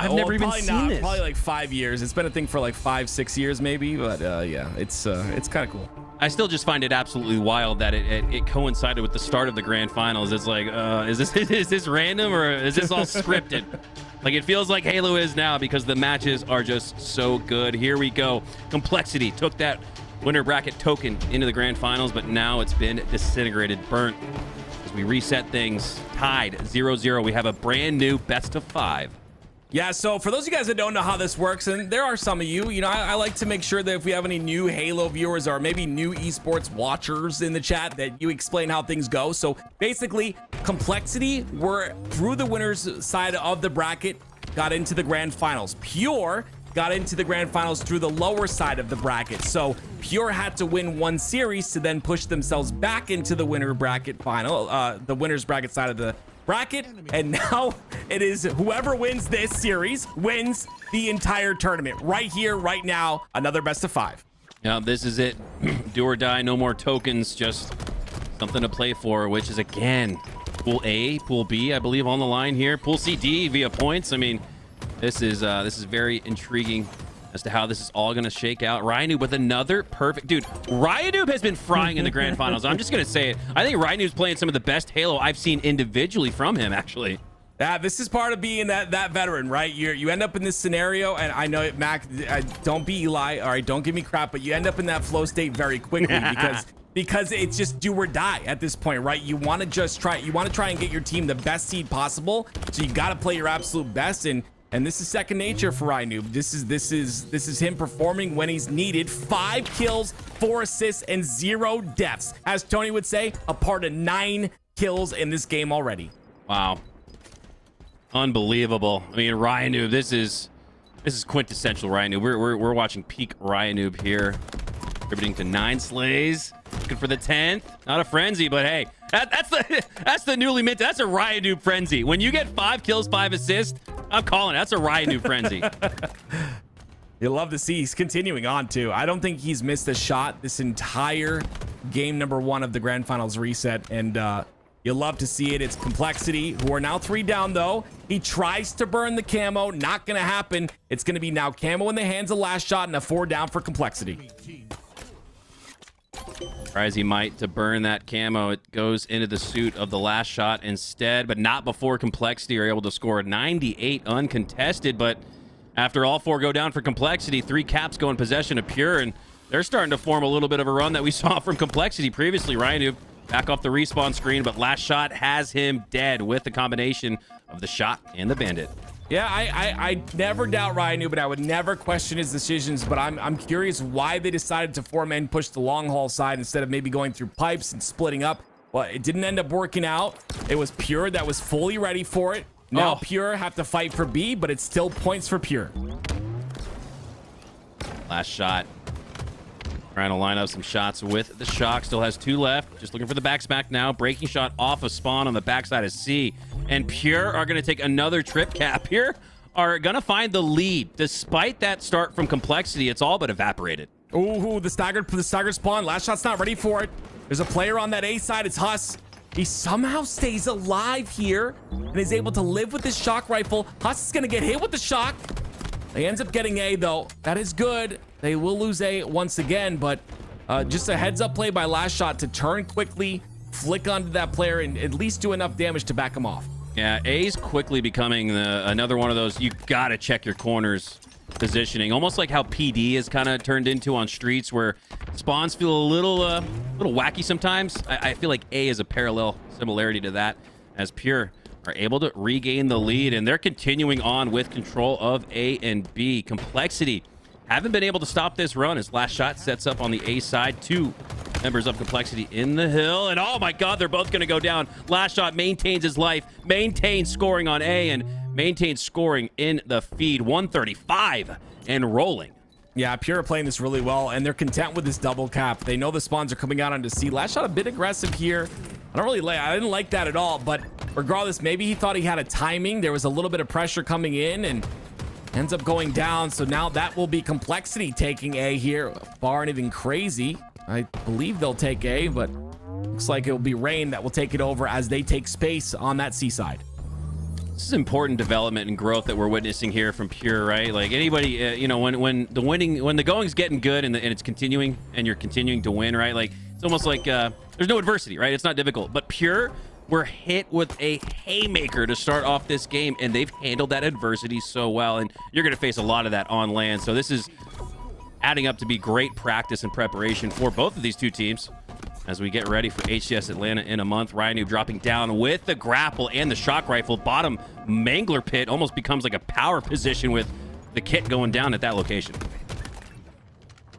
seen this. Probably like 5 years. It's been a thing for like 5-6 years maybe. But yeah, it's kind of cool. I still just find it absolutely wild that it coincided with the start of the grand finals. It's like, is this random or is this all scripted? Like, it feels like Halo is now because the matches are just so good. Here we go. Complexity took that winner bracket token into the grand finals, but now it's been disintegrated, burnt. As we reset things, tied 0-0. We have a brand new best of 5. Yeah, so for those of you guys that don't know how this works, and there are some of you, I like to make sure that if we have any new Halo viewers or maybe new esports watchers in the chat, that you explain how things go. So basically, Complexity were through the winners side of the bracket, got into the grand finals. Pure got into the grand finals through the lower side of the bracket. So Pure had to win one series to then push themselves back into the winner bracket final, the winners bracket side of the bracket. And now it is whoever wins this series wins the entire tournament right here, right now. Another best of 5. Yeah, this is it. Do or die, no more tokens, just something to play for, which is again Pool A, Pool B, I believe, on the line here. Pool C, D via points. I mean, this is very intriguing as to how this is all going to shake out. Ryanoob with another perfect... Dude, Ryanoob has been frying in the grand finals. I'm just going to say it. I think Ryanoob's playing some of the best Halo I've seen individually from him, actually. Yeah, this is part of being that veteran, right? You end up in this scenario, and I know, Mac, don't be Eli, all right? Don't give me crap, but you end up in that flow state very quickly because it's just do or die at this point, right? You want to try and get your team the best seed possible, so you got to play your absolute best, and this is second nature for Ryanoob. This is him performing when he's needed. 5 kills, 4 assists, and 0 deaths. As Tony would say, a part of 9 kills in this game already. Wow. Unbelievable. I mean, Ryanoob, this is quintessential Ryanoob. We're watching peak Ryanoob here. Contributing to 9 slays. Looking for the 10th. Not a frenzy, but hey, that's the newly minted. That's a Ryanoob frenzy. When you get 5 kills, 5 assists, I'm calling it. That's a Ryanoob frenzy. You'll love to see he's continuing on too. I don't think he's missed a shot this entire game number 1 of the grand finals reset, and you'll love to see it. It's Complexity, who are now 3 down though. He tries to burn the camo. Not gonna happen. It's gonna be now camo in the hands of Last Shot and a 4 down for Complexity. Try as he might to burn that camo. It goes into the suit of the Last Shot instead, but not before Complexity are able to score 98 uncontested. But after all 4 go down for Complexity, 3 caps go in possession of Pure, and they're starting to form a little bit of a run that we saw from Complexity previously. Ryanoob back off the respawn screen, but Last Shot has him dead with the combination of the shot and the bandit. Yeah, I never doubt Ryanoob, but I would never question his decisions. But I'm curious why they decided to 4-man push the long haul side instead of maybe going through pipes and splitting up. Well, it didn't end up working out. It was Pure that was fully ready for it. Now Pure have to fight for B, but it's still points for Pure. Last Shot. Trying to line up some shots with the Shock. Still has 2 left. Just looking for the back smack now. Breaking shot off of spawn on the backside of C. And Pure are going to take another trip cap here. Are going to find the lead. Despite that start from Complexity, it's all but evaporated. Ooh, the staggered spawn. Last Shot's not ready for it. There's a player on that A side. It's Huss. He somehow stays alive here and is able to live with this shock rifle. Huss is going to get hit with the shock. He ends up getting A, though. That is good. They will lose A once again, but just a heads-up play by Last Shot to turn quickly, flick onto that player, and at least do enough damage to back him off. Yeah, A's quickly becoming another one of those you gotta check your corners positioning, almost like how PD is kind of turned into on streets, where spawns feel a little wacky sometimes. I feel like A is a parallel similarity to that, as Pure are able to regain the lead, and they're continuing on with control of A and B. Complexity haven't been able to stop this run as Last Shot sets up on the A side. 2 members of Complexity in the hill, and oh my god, they're both going to go down. Last Shot maintains his life, maintains scoring on A, and maintains scoring in the feed. 135 and rolling. Yeah, Pure are playing this really well, and they're content with this double cap. They know the spawns are coming out onto C. Last Shot a bit aggressive here. I didn't like that at all, but regardless, maybe he thought he had a timing. There was a little bit of pressure coming in, and ends up going down. So now that will be Complexity taking A here. Bar anything crazy, I believe they'll take A, but looks like it will be Rain that will take it over as they take space on that C side. This is important development and growth that we're witnessing here from Pure, right? Like anybody, you know, when the going's getting good and it's continuing and you're continuing to win, right? Like it's almost like there's no adversity, right? It's not difficult. But Pure were hit with a haymaker to start off this game, and they've handled that adversity so well. And you're going to face a lot of that on land. So this is adding up to be great practice and preparation for both of these two teams as we get ready for HCS Atlanta in a month. Ryan dropping down with the grapple and the shock rifle. Bottom mangler pit almost becomes like a power position with the kit going down at that location.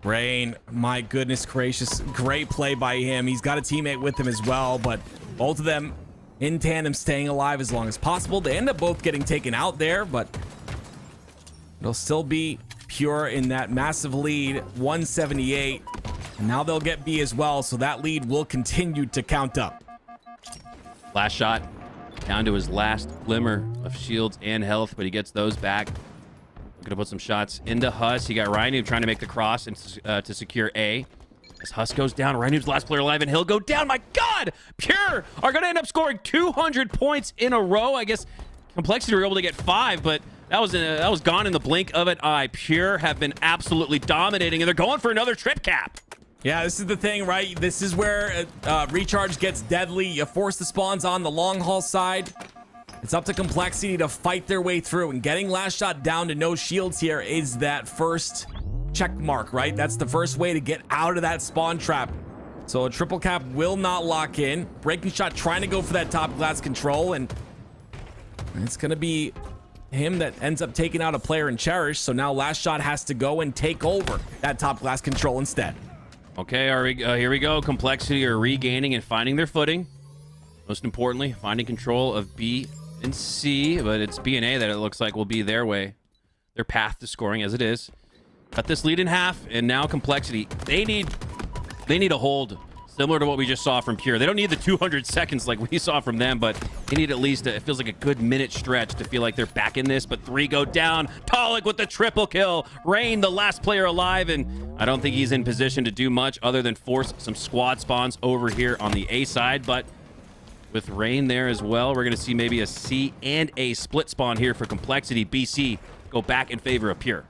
Rain, my goodness gracious, great play by him. He's got a teammate with him as well, but both of them in tandem staying alive as long as possible. They end up both getting taken out there, but it'll still be Pure in that massive lead, 178. And now they'll get B as well, so that lead will continue to count up. Last shot, down to his last glimmer of shields and health, but he gets those back. Looking to put some shots into Huss. He got Ryan trying to make the cross and to secure A. As Huss goes down, Ryan's the last player alive, and he'll go down. My God! Pure are going to end up scoring 200 points in a row. I guess Complexity were able to get 5, but that was gone in the blink of an eye. Pure have been absolutely dominating, and they're going for another trip cap. Yeah, this is the thing, right? This is where Recharge gets deadly. You force the spawns on the long haul side. It's up to Complexity to fight their way through, and getting Last Shot down to no shields here is that first check mark, right? That's the first way to get out of that spawn trap. So a triple cap will not lock in. Breaking Shot trying to go for that top glass control, and it's going to be him that ends up taking out a player in Cherish. So now Last Shot has to go and take over that top glass control instead. Okay, here we go. Complexity are regaining and finding their footing. Most importantly, finding control of B and C, but it's B and A that it looks like will be their way, their path to scoring as it is. Cut this lead in half, and now Complexity, they need a hold similar to what we just saw from Pure. They don't need the 200 seconds like we saw from them, but they need at least it feels like a good minute stretch to feel like they're back in this. But 3 go down. Talik with the triple kill. Rain, the last player alive, and I don't think he's in position to do much other than force some squad spawns over here on the A side. But with Rain there as well, we're going to see maybe a C and A split spawn here for Complexity. BC go back in favor of Pure.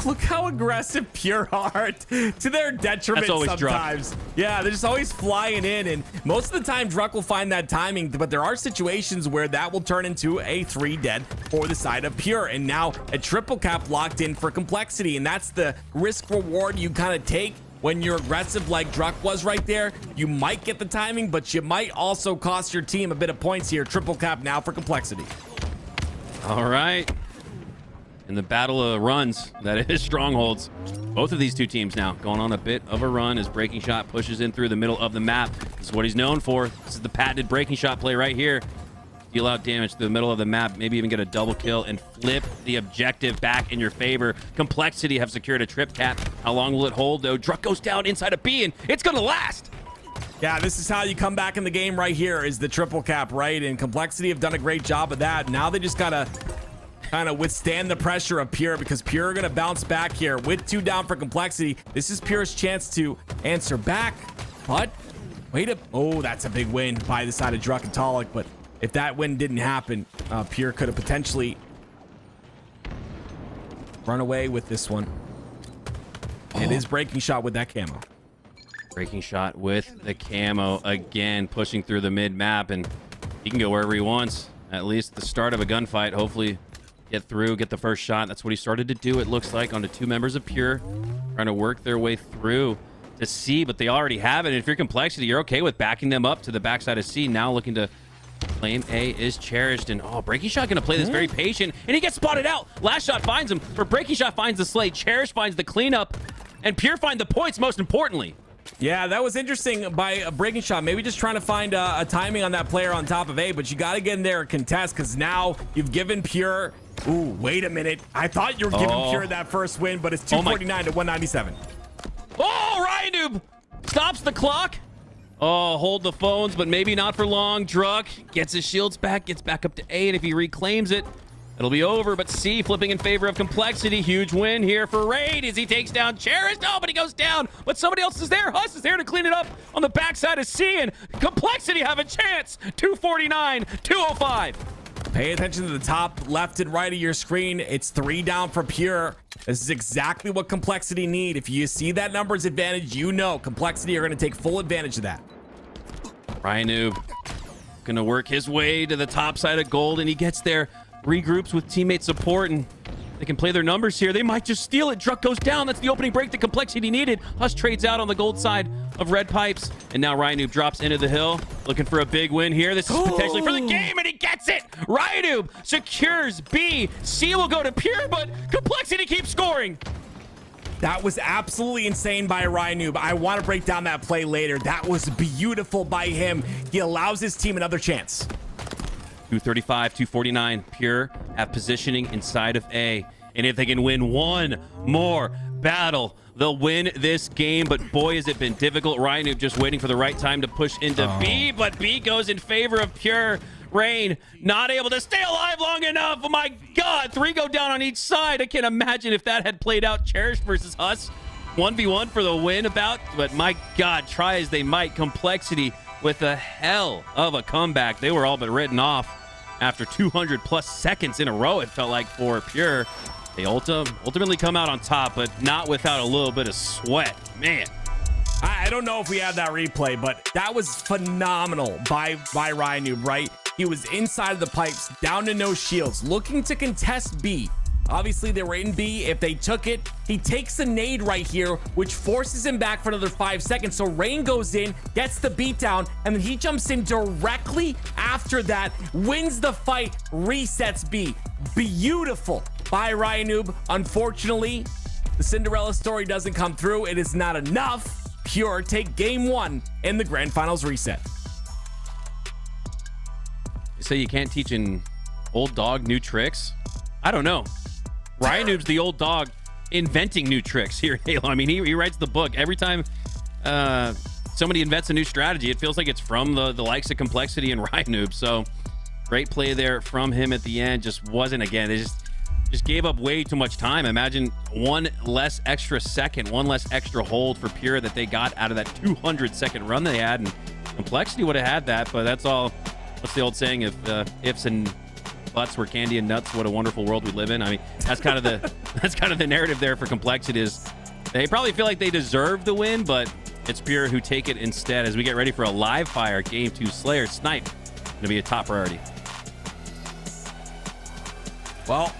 Look how aggressive Pure are to their detriment sometimes. Druck. Yeah, they're just always flying in, and most of the time Druck will find that timing, but there are situations where that will turn into a 3 dead for the side of Pure, and now a triple cap locked in for Complexity, and that's the risk reward you kind of take when you're aggressive like Druck was right there. You might get the timing, but you might also cost your team a bit of points here. Triple cap now for Complexity. All right. In the battle of runs, that is Strongholds. Both of these two teams now going on a bit of a run as Breaking Shot pushes in through the middle of the map. This is what he's known for. This is the patented Breaking Shot play right here. Deal out damage to the middle of the map, maybe even get a double kill and flip the objective back in your favor. Complexity have secured a trip cap. How long will it hold, though? Druck goes down inside a B, and it's going to last. Yeah, this is how you come back in the game right here, is the triple cap, right? And Complexity have done a great job of that. Now they just got to kind of withstand the pressure of Pure, because Pure are going to bounce back here with 2 down for Complexity. This is Pure's chance to answer back, but wait a... Oh, that's a big win by the side of Druck and Talik, but if that win didn't happen, Pure could have potentially run away with this one. It is Breaking Shot with that camo. Breaking Shot with the camo again, pushing through the mid map, and he can go wherever he wants. At least the start of a gunfight. Hopefully get through, get the first shot. That's what he started to do, it looks like, onto 2 members of Pure, trying to work their way through to C, but they already have it. And if you're Complexity, you're okay with backing them up to the backside of C. Now looking to claim A is cherished, and Breaking Shot gonna play this very patient, and he gets spotted out. Last Shot finds him, but Breaking Shot finds the slay. Cherish finds the cleanup, and Pure find the points, most importantly. Yeah, that was interesting by Breaking Shot. Maybe just trying to find a timing on that player on top of A, but you got to get in there and contest, because now you've given Pure... Ooh, wait a minute. I thought you were giving Pure that first win, but it's 249 to 197. Oh, Ryan stops the clock. Oh, hold the phones, but maybe not for long. Druck gets his shields back, gets back up to A, and if he reclaims it, it'll be over. But C flipping in favor of Complexity. Huge win here for Raid as he takes down Cherish. Oh, but he goes down. But somebody else is there. Huss is there to clean it up on the backside of C, and Complexity have a chance. 249, 205. Pay attention to the top left and right of your screen. It's 3 down for Pure. This is exactly what Complexity need. If you see that numbers advantage, you know Complexity are going to take full advantage of that. Ryanoob going to work his way to the top side of gold, and he gets there, regroups with teammate support, and they can play their numbers here. They might just steal it. Druck goes down. That's the opening break that Complexity needed. Huss trades out on the gold side of red pipes, and now Ryanoob drops into the hill, looking for a big win here. This is potentially for the game, and he gets it. Ryanoob secures B. C will go to Pure, but Complexity keeps scoring. That was absolutely insane by Ryanoob. I want to break down that play later. That was beautiful by him. He allows his team another chance. 235, 249. Pure have positioning inside of A. And if they can win one more battle, they'll win this game. But boy, has it been difficult. Ryanoob just waiting for the right time to push into B, but B goes in favor of Pure. Rain not able to stay alive long enough. Oh my God, 3 go down on each side. I can't imagine if that had played out. Cherish versus Huss, 1v1 for the win about. But my God, try as they might, Complexity with a hell of a comeback. They were all but written off after 200 plus seconds in a row, it felt like, for Pure. They ultimately come out on top, but not without a little bit of sweat. Man. I don't know if we have that replay, but that was phenomenal by Ryanoob, right? He was inside of the pipes, down to no shields, looking to contest B. Obviously, they were in B. If they took it, he takes the nade right here, which forces him back for another 5 seconds. So Rain goes in, gets the beatdown, and then he jumps in directly after that, wins the fight, resets B. Beautiful by Ryanoob. Unfortunately, the Cinderella story doesn't come through. It is not enough. Pure take game 1 in the Grand Finals reset. You say you can't teach an old dog new tricks? I don't know. Ryanoob's the old dog inventing new tricks here in Halo. I mean, he writes the book. Every time somebody invents a new strategy, it feels like it's from the likes of Complexity and Ryanoob. So great play there from him at the end. Just wasn't, again, they just gave up way too much time. Imagine one less extra second, one less extra hold for Pure that they got out of that 200-second run they had. And Complexity would have had that, but that's all. What's the old saying? If ifs and buts were candy and nuts, what a wonderful world we live in. I mean, that's kind of the narrative there for Complexity. Is they probably feel like they deserve the win, but it's Pure who take it instead. As we get ready for a live fire game 2, Slayer Snipe gonna be a top priority. Well,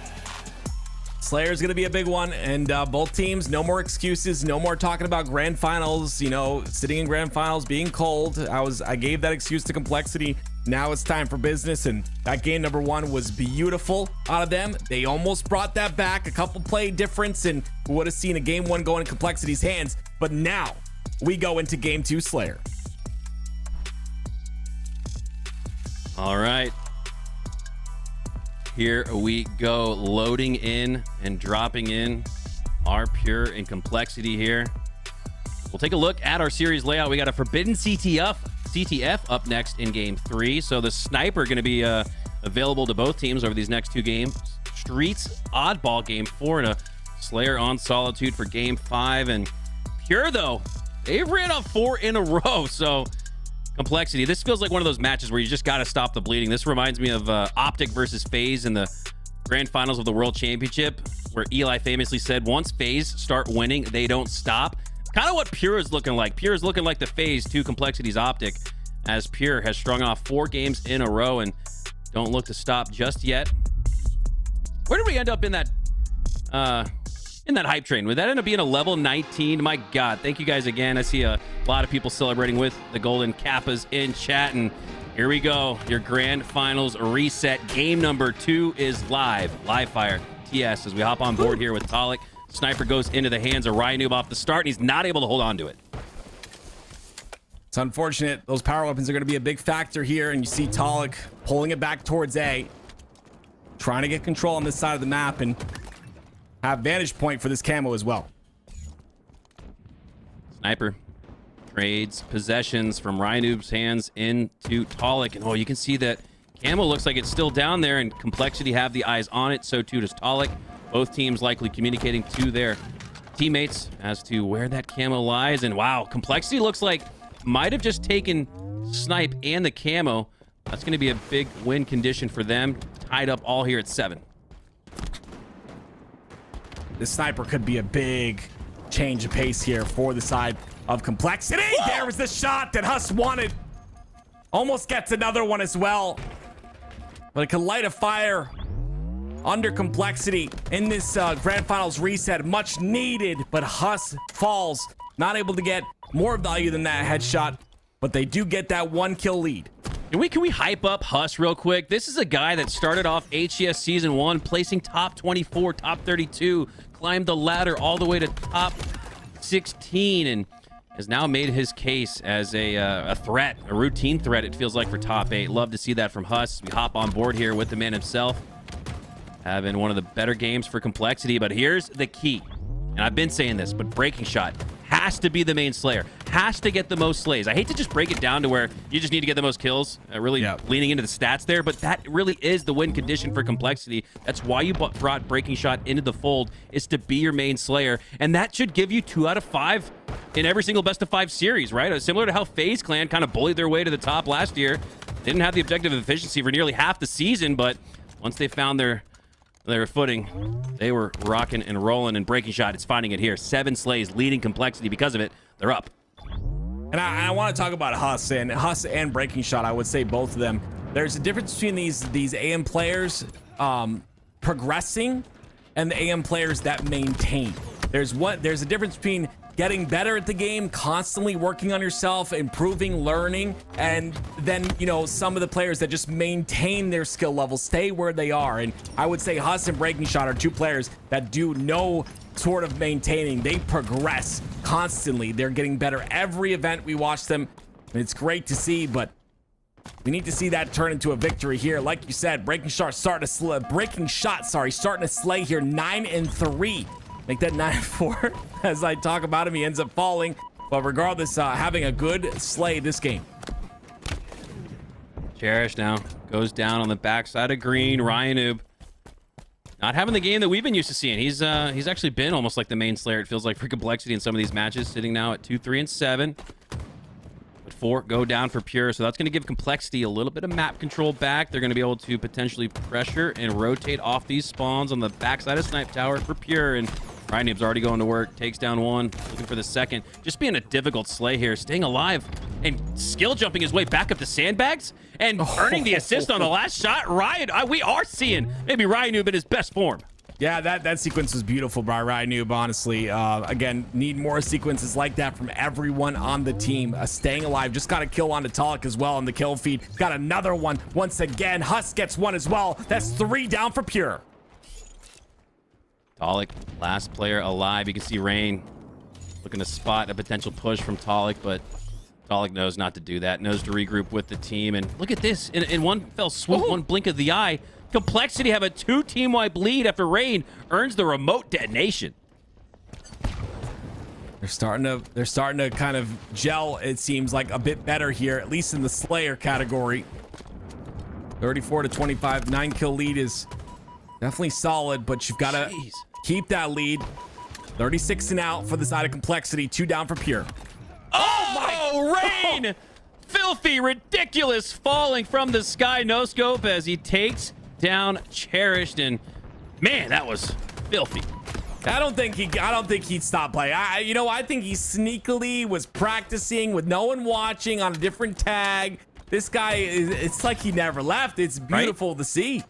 Slayer's going to be a big one, and both teams, no more excuses, no more talking about grand finals, you know, sitting in grand finals, being cold. I gave that excuse to Complexity. Now it's time for business, and that game number 1 was beautiful out of them. They almost brought that back, a couple play difference, and we would have seen a game 1 go in Complexity's hands, but now we go into game 2, Slayer. All right. Here we go, loading in and dropping in our Pure and Complexity here. We'll take a look at our series layout. We got a Forbidden CTF up next in game 3. So the Sniper going to be available to both teams over these next 2 games. Streets Oddball game 4 and a Slayer on Solitude for game 5. And Pure, though, they've ran up 4 in a row. So Complexity, this feels like one of those matches where you just got to stop the bleeding. This reminds me of Optic versus FaZe in the grand finals of the World Championship, where Eli famously said, once FaZe start winning, they don't stop. Kind of what Pure is looking like. Pure is looking like the FaZe to Complexity's Optic, as Pure has strung off 4 games in a row and don't look to stop just yet. Where did we end up in that hype train? Would that end up being a level 19? My God, thank you guys again. I see a lot of people celebrating with the golden kappas in chat, and here we go. Your grand finals reset. Game number 2 is live fire TS as we hop on board here with Talik. Sniper goes into the hands of Ryanoob off the start, and he's not able to hold on to it. It's unfortunate. Those power weapons are going to be a big factor here, and you see Talik pulling it back towards A, trying to get control on this side of the map and have vantage point for this camo as well. Sniper trades possessions from Ryanoob's hands into Talik, and oh, you can see that camo looks like it's still down there, and Complexity have the eyes on it. So too does Talik. Both teams likely communicating to their teammates as to where that camo lies. And wow, Complexity looks like might have just taken Snipe and the camo. That's going to be a big win condition for them. tied up all here at 7. The sniper could be a big change of pace here for the side of Complexity. Whoa! There was the shot that Huss wanted. Almost gets another one as well. But it can light a fire under Complexity in this Grand Finals reset. Much needed, but Huss falls. Not able to get more value than that headshot, but they do get that 1 kill lead. Can we hype up Huss real quick? This is a guy that started off HCS Season 1 placing top 24, top 32, climbed the ladder all the way to top 16, and has now made his case as a threat, a routine threat, it feels like, for top 8. Love to see that from Huss. We hop on board here with the man himself, having one of the better games for Complexity. But here's the key, and I've been saying this, but Breaking Shot has to be the main slayer, has to get the most slays. I hate to just break it down to where you just need to get the most kills, really leaning into the stats there, but that really is the win condition for Complexity. That's why you brought Breaking Shot into the fold, is to be your main slayer, and that should give you 2 out of 5 in every single best of 5 series, right? Similar to how FaZe Clan kind of bullied their way to the top last year. Didn't have the objective of efficiency for nearly half the season, but once they found their footing, they were rocking and rolling, and Breaking Shot is finding it here. 7 slays, leading Complexity because of it. They're up. And I want to talk about Huss and Breaking Shot. I would say both of them. There's a difference between these AM players progressing and the AM players that maintain. There's a difference between getting better at the game, constantly working on yourself, improving, learning, and then, you know, some of the players that just maintain their skill level, stay where they are. And I would say Huss and Breaking Shot are 2 players that do no sort of maintaining. They progress constantly. They're getting better every event we watch them, and it's great to see, but we need to see that turn into a victory here. Like you said, Breaking Shot starting to slay here. 9-3. Make that 9-4. As I talk about him, he ends up falling. But regardless, having a good slay this game. Cherish now goes down on the backside of green. Ryan Noob not having the game that we've been used to seeing. He's actually been almost like the main slayer, it feels like, for Complexity in some of these matches, sitting now at 2, 3, and 7. But 4 go down for Pure, so that's going to give Complexity a little bit of map control back. They're going to be able to potentially pressure and rotate off these spawns on the backside of Snipe Tower for Pure, and Ryan Noob's already going to work. Takes down 1, looking for the second. Just being a difficult slay here, staying alive and skill jumping his way back up to sandbags and earning the assist on the last shot. Ryan, we are seeing maybe Ryan Noob in his best form. Yeah, that sequence was beautiful by Ryan Noob, honestly. Again, need more sequences like that from everyone on the team. Staying alive, just got a kill on Talik as well on the kill feed. Got another one once again. Huss gets 1 as well. That's 3 down for Pure. Talik, last player alive. You can see Rain looking to spot a potential push from Talik, but Talik knows not to do that, knows to regroup with the team. And look at this, in one fell swoop, one blink of the eye, Complexity have a 2 team-wide lead after Rain earns the remote detonation. They're starting to kind of gel, it seems like, a bit better here, at least in the Slayer category. 34-25, 9 kill lead is definitely solid, but you've got to keep that lead. 36 and out for the side of Complexity, 2 down for Pure. Rain! Filthy, ridiculous, falling from the sky, no scope as he takes down Cherished, and man, that was filthy. I don't think he'd stop playing. I think he sneakily was practicing with no one watching on a different tag. This guy it's like he never left. It's beautiful to see.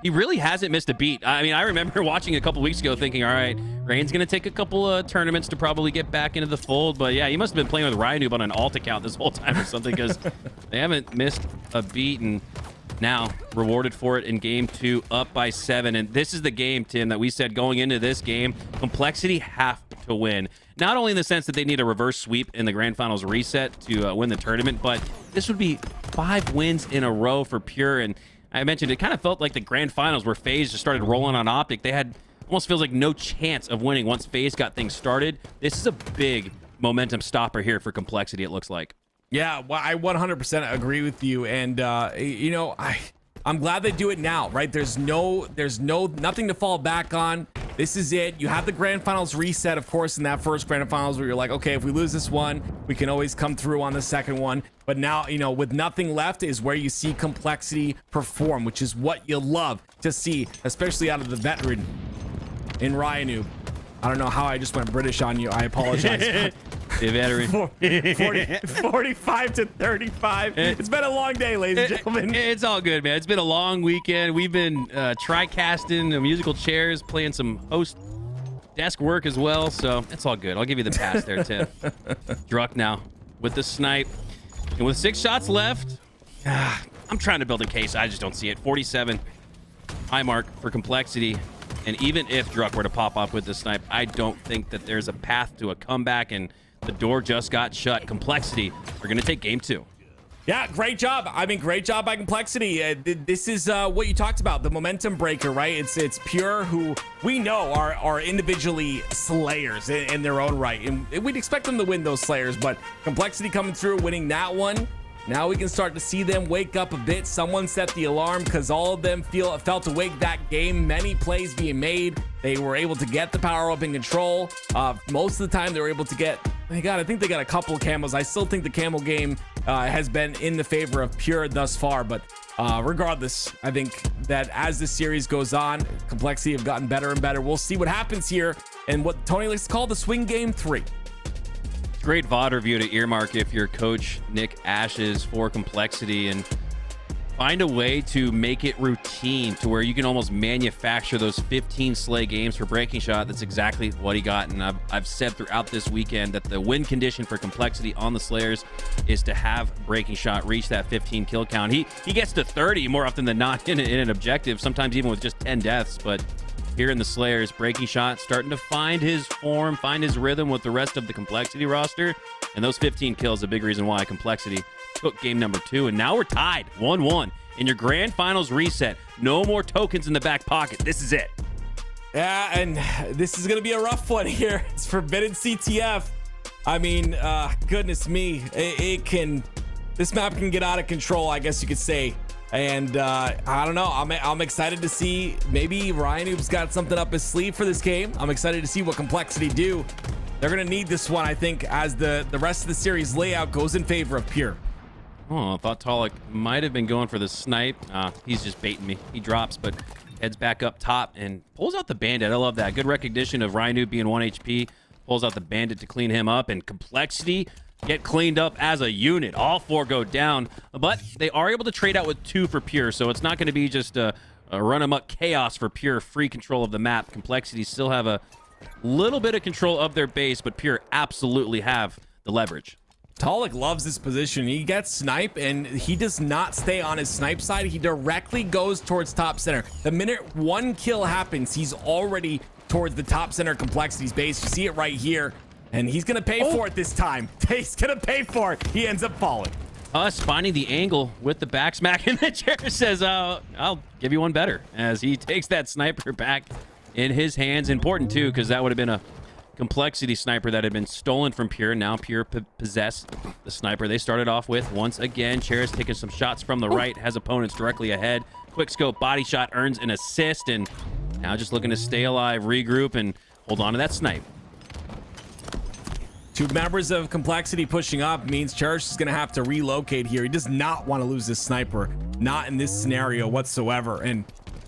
He really hasn't missed a beat. I mean, I remember watching a couple weeks ago thinking, all right, Rain's going to take a couple of tournaments to probably get back into the fold. But yeah, he must have been playing with Ryan Noob on an alt account this whole time or something, because they haven't missed a beat, and now rewarded for it in game 2, up by 7. And this is the game, Tim, that we said going into this game, Complexity have to win. Not only in the sense that they need a reverse sweep in the Grand Finals reset to win the tournament, but this would be 5 wins in a row for Pure. And I mentioned it kind of felt like the Grand Finals where FaZe just started rolling on Optic. They had almost feels like no chance of winning once FaZe got things started. This is a big momentum stopper here for Complexity, it looks like. Yeah, well, I 100% agree with you, and I'm glad they do it now, right? There's nothing to fall back on. This is it. You have the grand finals reset, of course, in that first grand finals where you're like, okay, if we lose this one, we can always come through on the second one. But now, you know, with nothing left is where you see Complexity perform, which is what you love to see, especially out of the veteran in Ryanu. I don't know how I just went British on you. I apologize. The veteran. 45 to 35. It's been a long day, ladies and gentlemen. It's all good, man. It's been a long weekend. We've been tri-casting the musical chairs, playing some host desk work as well. So it's all good. I'll give you the pass there, Tim. Druck now with the snipe. And with 6 shots left, I'm trying to build a case. I just don't see it. 47 high mark for Complexity. And even if Druck were to pop off with the snipe, I don't think that there's a path to a comeback, and the door just got shut. Complexity are going to take game 2. Yeah, great job. I mean, great job by Complexity. This is what you talked about, the momentum breaker, right? It's Pure, who we know are individually slayers in their own right, and we'd expect them to win those slayers, but Complexity coming through, winning that one. Now we can start to see them wake up a bit. Someone set the alarm because all of them felt awake that game. Many plays being made. They were able to get the power up in control. Most of the time they were able to get, I think they got a couple of camos. I still think the camo game has been in the favor of Pure thus far. But regardless, I think that as the series goes on, Complexity have gotten better and better. We'll see what happens here and what Tony likes to call the swing game 3. Great VOD review to earmark if you're coach Nick Ashes for Complexity, and find a way to make it routine to where you can almost manufacture those 15 slay games for Breaking Shot. That's exactly what he got. And I've said throughout this weekend that the win condition for Complexity on the Slayers is to have Breaking Shot reach that 15 kill count. He gets to 30 more often than not in an objective, sometimes even with just 10 deaths. But here in the Slayers, Breaking Shot starting to find his form, find his rhythm with the rest of the Complexity roster. And those 15 kills, a big reason why Complexity took game number 2. And now we're tied 1-1 in your grand finals reset. No more tokens in the back pocket. This is it. Yeah, and this is going to be a rough one here. It's Forbidden CTF. I mean, goodness me. This map can get out of control, I guess you could say. And I don't know. I'm excited to see maybe Ryanoob's got something up his sleeve for this game. I'm excited to see what Complexity do. They're going to need this one, I think, as the rest of the series layout goes in favor of Pure. Oh, I thought Talik might have been going for the snipe. He's just baiting me. He drops, but heads back up top and pulls out the bandit. I love that. Good recognition of Rynoob being 1 HP. Pulls out the bandit to clean him up, and Complexity get cleaned up as a unit. All 4 go down, but they are able to trade out with 2 for Pure, so it's not going to be just a run-em-up chaos for Pure. Free control of the map. Complexity still have a little bit of control of their base, but Pure absolutely have the leverage. Talik loves this position. He gets snipe, and he does not stay on his snipe side. He directly goes towards top center. The minute 1 kill happens, he's already towards the top center Complexity's base. You see it right here. And he's going to pay for it this time. He's going to pay for it. He ends up falling. Us finding the angle with the back smack, and the chair says, I'll give you one better, as he takes that sniper back in his hands. Important, too, because that would have been a Complexity sniper that had been stolen from Pure. Now Pure possess the sniper they started off with. Once again, Chair's taking some shots from the right, has opponents directly ahead. Quick scope body shot earns an assist, and now just looking to stay alive, regroup, and hold on to that snipe. 2 members of Complexity pushing up means Cherish is going to have to relocate here. He does not want to lose this sniper. Not in this scenario whatsoever. And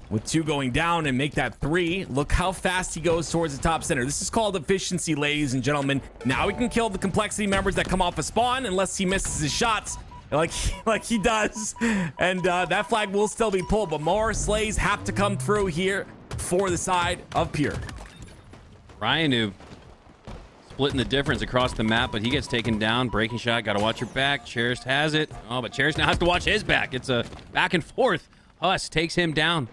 with 2 going down and make that 3, look how fast he goes towards the top center. This is called efficiency, ladies and gentlemen. Now he can kill the Complexity members that come off a spawn unless he misses his shots like he does. And that flag will still be pulled, but more slays have to come through here for the side of Pure. Ryanoob's splitting the difference across the map, but he gets taken down. Breaking Shot, got to watch your back. Cheris has it. Oh, but Cheris now has to watch his back. It's a back and forth. Huss takes him down.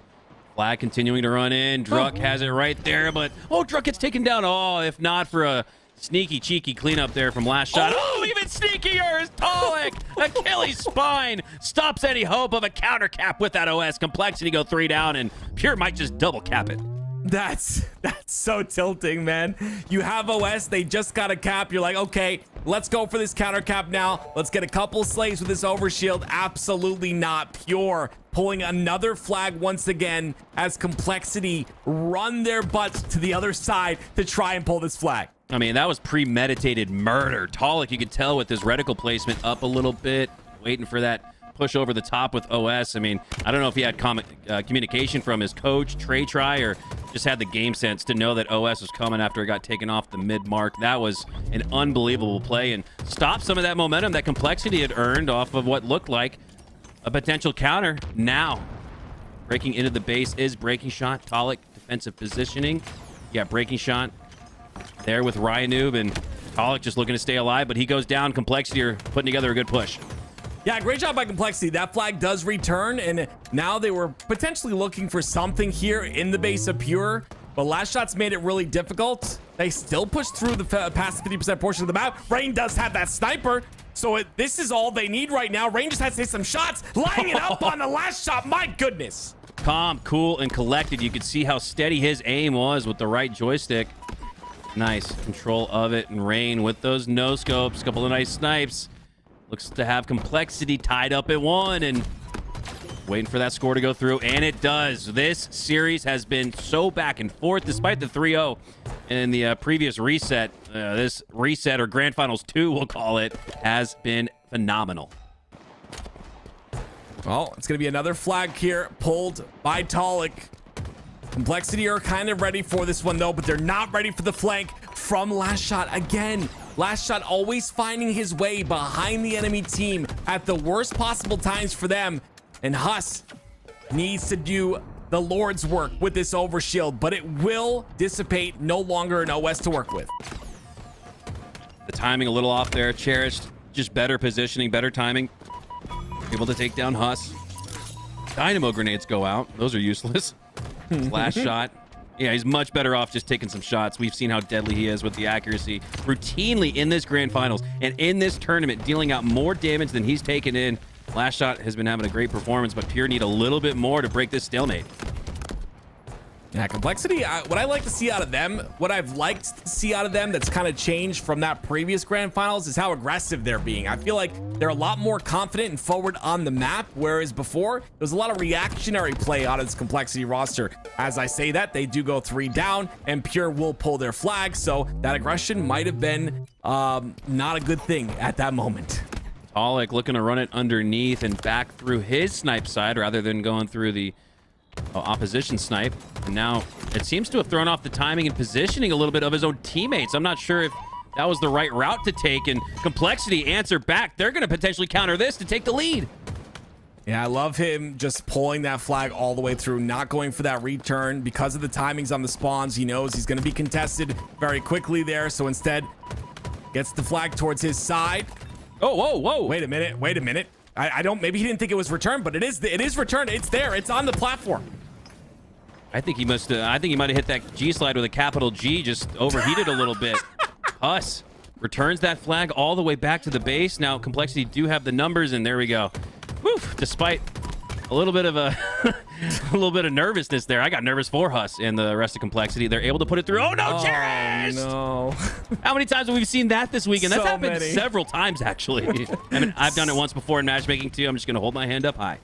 Flag continuing to run in. Druck has it right there, but Druck gets taken down. Oh, if not for a sneaky, cheeky cleanup there from last shot. Oh, even sneakier is Talik. Achilles spine stops any hope of a counter cap with that OS. Complexity go 3 down, and Pure might just double cap it. That's so tilting, man. You have OS, they just got a cap. You're like, okay, let's go for this counter cap now. Let's get a couple slaves with this overshield. Absolutely not. Pure pulling another flag once again as Complexity run their butts to the other side to try and pull this flag. I mean, that was premeditated murder. Talik, you could tell with his reticle placement up a little bit, waiting for that push over the top with OS. I mean, I don't know if he had communication from his coach, Trey Try, or just had the game sense to know that OS was coming after it got taken off the mid mark. That was an unbelievable play and stopped some of that momentum that Complexity had earned off of what looked like a potential counter. Now, breaking into the base is Breaking Shot. Talik, defensive positioning. Yeah, Breaking Shot there with Ryanoob, and Talik just looking to stay alive, but he goes down. Complexity are putting together a good push. Yeah, great job by Complexity. That flag does return, and now they were potentially looking for something here in the base of Pure, but last shots made it really difficult. They still pushed through the past 50% portion of the map. Rain does have that sniper, so this is all they need right now. Rain just has to hit some shots, lining it up on the last shot. My goodness. Calm, cool, and collected. You could see how steady his aim was with the right joystick. Nice control of it, and Rain with those no scopes, a couple of nice snipes. Looks to have Complexity tied up at 1 and waiting for that score to go through, and it does. This series has been so back and forth despite the 3-0 in the previous reset. This reset, or Grand Finals 2 we'll call it, has been phenomenal. Well, it's going to be another flag here pulled by Talik. Complexity are kind of ready for this one though, but they're not ready for the flank from Last Shot again. Last Shot always finding his way behind the enemy team at the worst possible times for them. And Huss needs to do the Lord's work with this overshield, but it will dissipate. No longer an OS to work with. The timing a little off there. Cherished, just better positioning, better timing. Able to take down Huss. Dynamo grenades go out. Those are useless. Last Shot. Yeah, he's much better off just taking some shots. We've seen how deadly he is with the accuracy routinely in this Grand Finals and in this tournament, dealing out more damage than he's taken in. Last Shot has been having a great performance, but Pure need a little bit more to break this stalemate. Yeah, Complexity, what I like to see out of them, what I've liked to see out of them that's kind of changed from that previous Grand Finals is how aggressive they're being. I feel like they're a lot more confident and forward on the map, whereas before, there was a lot of reactionary play out of this Complexity roster. As I say that, they do go 3 down, and Pure will pull their flag, so that aggression might have been not a good thing at that moment. Talik looking to run it underneath and back through his snipe side rather than going through the opposition snipe. And now it seems to have thrown off the timing and positioning a little bit of his own teammates. I'm not sure if that was the right route to take, and Complexity answer back. They're going to potentially counter this to take the lead. Yeah, I love him just pulling that flag all the way through, not going for that return because of the timings on the spawns. He knows he's going to be contested very quickly there, so instead gets the flag towards his side. Oh, whoa, whoa. Wait a minute. I don't, maybe he didn't think it was returned, but it is returned. It's there. It's on the platform. I think he might have hit that G slide with a capital G, just overheated a little bit. Huss returns that flag all the way back to the base. Now Complexity do have the numbers, and there we go. Whew, despite a little bit of a nervousness there. I got nervous for Huss and the rest of Complexity. They're able to put it through. Oh no, Cherished! No. How many times have we seen that this weekend? That's So happened many. several times, actually. I mean, I've done it once before in matchmaking, too. I'm just going to hold my hand up high.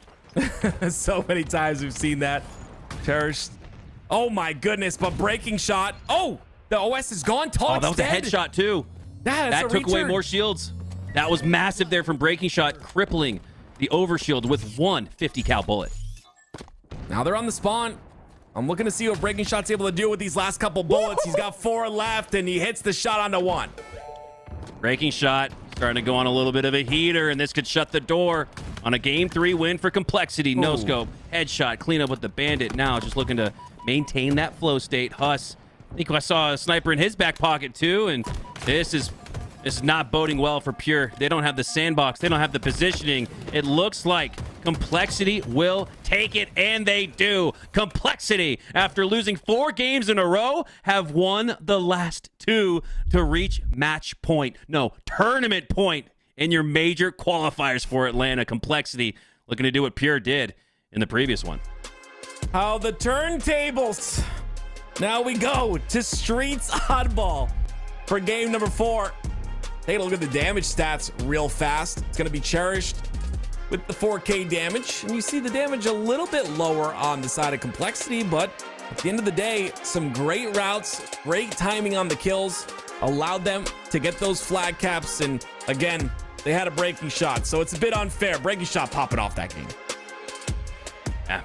So many times we've seen that. Cherished. Oh my goodness, but Breaking Shot. Oh, the OS is gone. Oh, that was a dead. headshot, too. That took away more shields. That was massive there from Breaking Shot, crippling the overshield with one 50 cal bullet. Now they're on the spawn. I'm looking to see what Breaking Shot's able to do with these last couple bullets. He's got 4 left, and he hits the shot onto 1. Breaking Shot starting to go on a little bit of a heater, and this could shut the door on a Game 3 win for Complexity. No scope, headshot, clean up with the Bandit. Now just looking to maintain that flow state. Huss, I think I saw a sniper in his back pocket too, and this is not boding well for Pure. They don't have the sandbox. They don't have the positioning. It looks like Complexity will take it, and they do. Complexity, after losing 4 games in a row, have won the last 2 to reach match point. No, tournament point in your major qualifiers for Atlanta. Complexity looking to do what Pure did in the previous one. How the turntables Now we go to Streets Oddball for game number 4. Take a look at the damage stats real fast. It's going to be Cherished with the 4K damage. And you see the damage a little bit lower on the side of Complexity, but at the end of the day, some great routes, great timing on the kills, allowed them to get those flag caps. And again, they had a breaking shot, so it's a bit unfair. Breaking shot popping off that game. Yeah.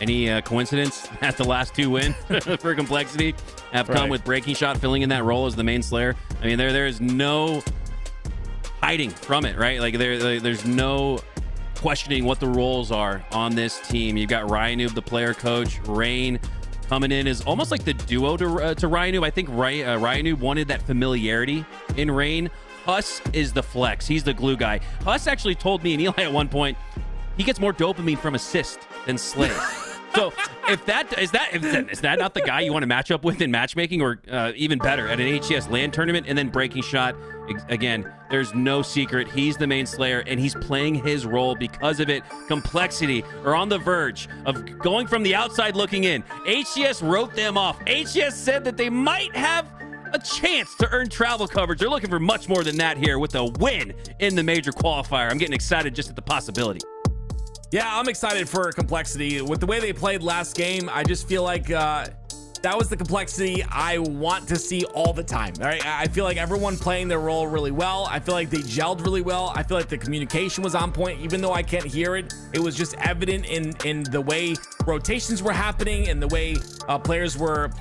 Any coincidence that the last 2 win for Complexity have come with Breaking Shot filling in that role as the main Slayer? I mean, there is no hiding from it, right? Like there's no questioning what the roles are on this team. You've got Ryanoob, the player coach, Rain coming in as almost like the duo to Ryanoob. I think Ryanoob wanted that familiarity in Rain. Huss is the flex. He's the glue guy. Huss actually told me and Eli at one point he gets more dopamine from assist than slay. So if that is that not the guy you want to match up with in matchmaking, or even better at an HCS LAN tournament? And then Breaking Shot, again, there's no secret. He's the main Slayer and he's playing his role because of it. Complexity are on the verge of going from the outside looking in. HCS wrote them off. HCS said that they might have a chance to earn travel coverage. They're looking for much more than that here with a win in the major qualifier. I'm getting excited just at the possibility. Yeah, I'm excited for Complexity. With the way they played last game, I just feel like that was the Complexity I want to see all the time. All right, I feel like everyone playing their role really well. I feel like they gelled really well. I feel like the communication was on point. Even though I can't hear it, it was just evident in the way rotations were happening and the way players were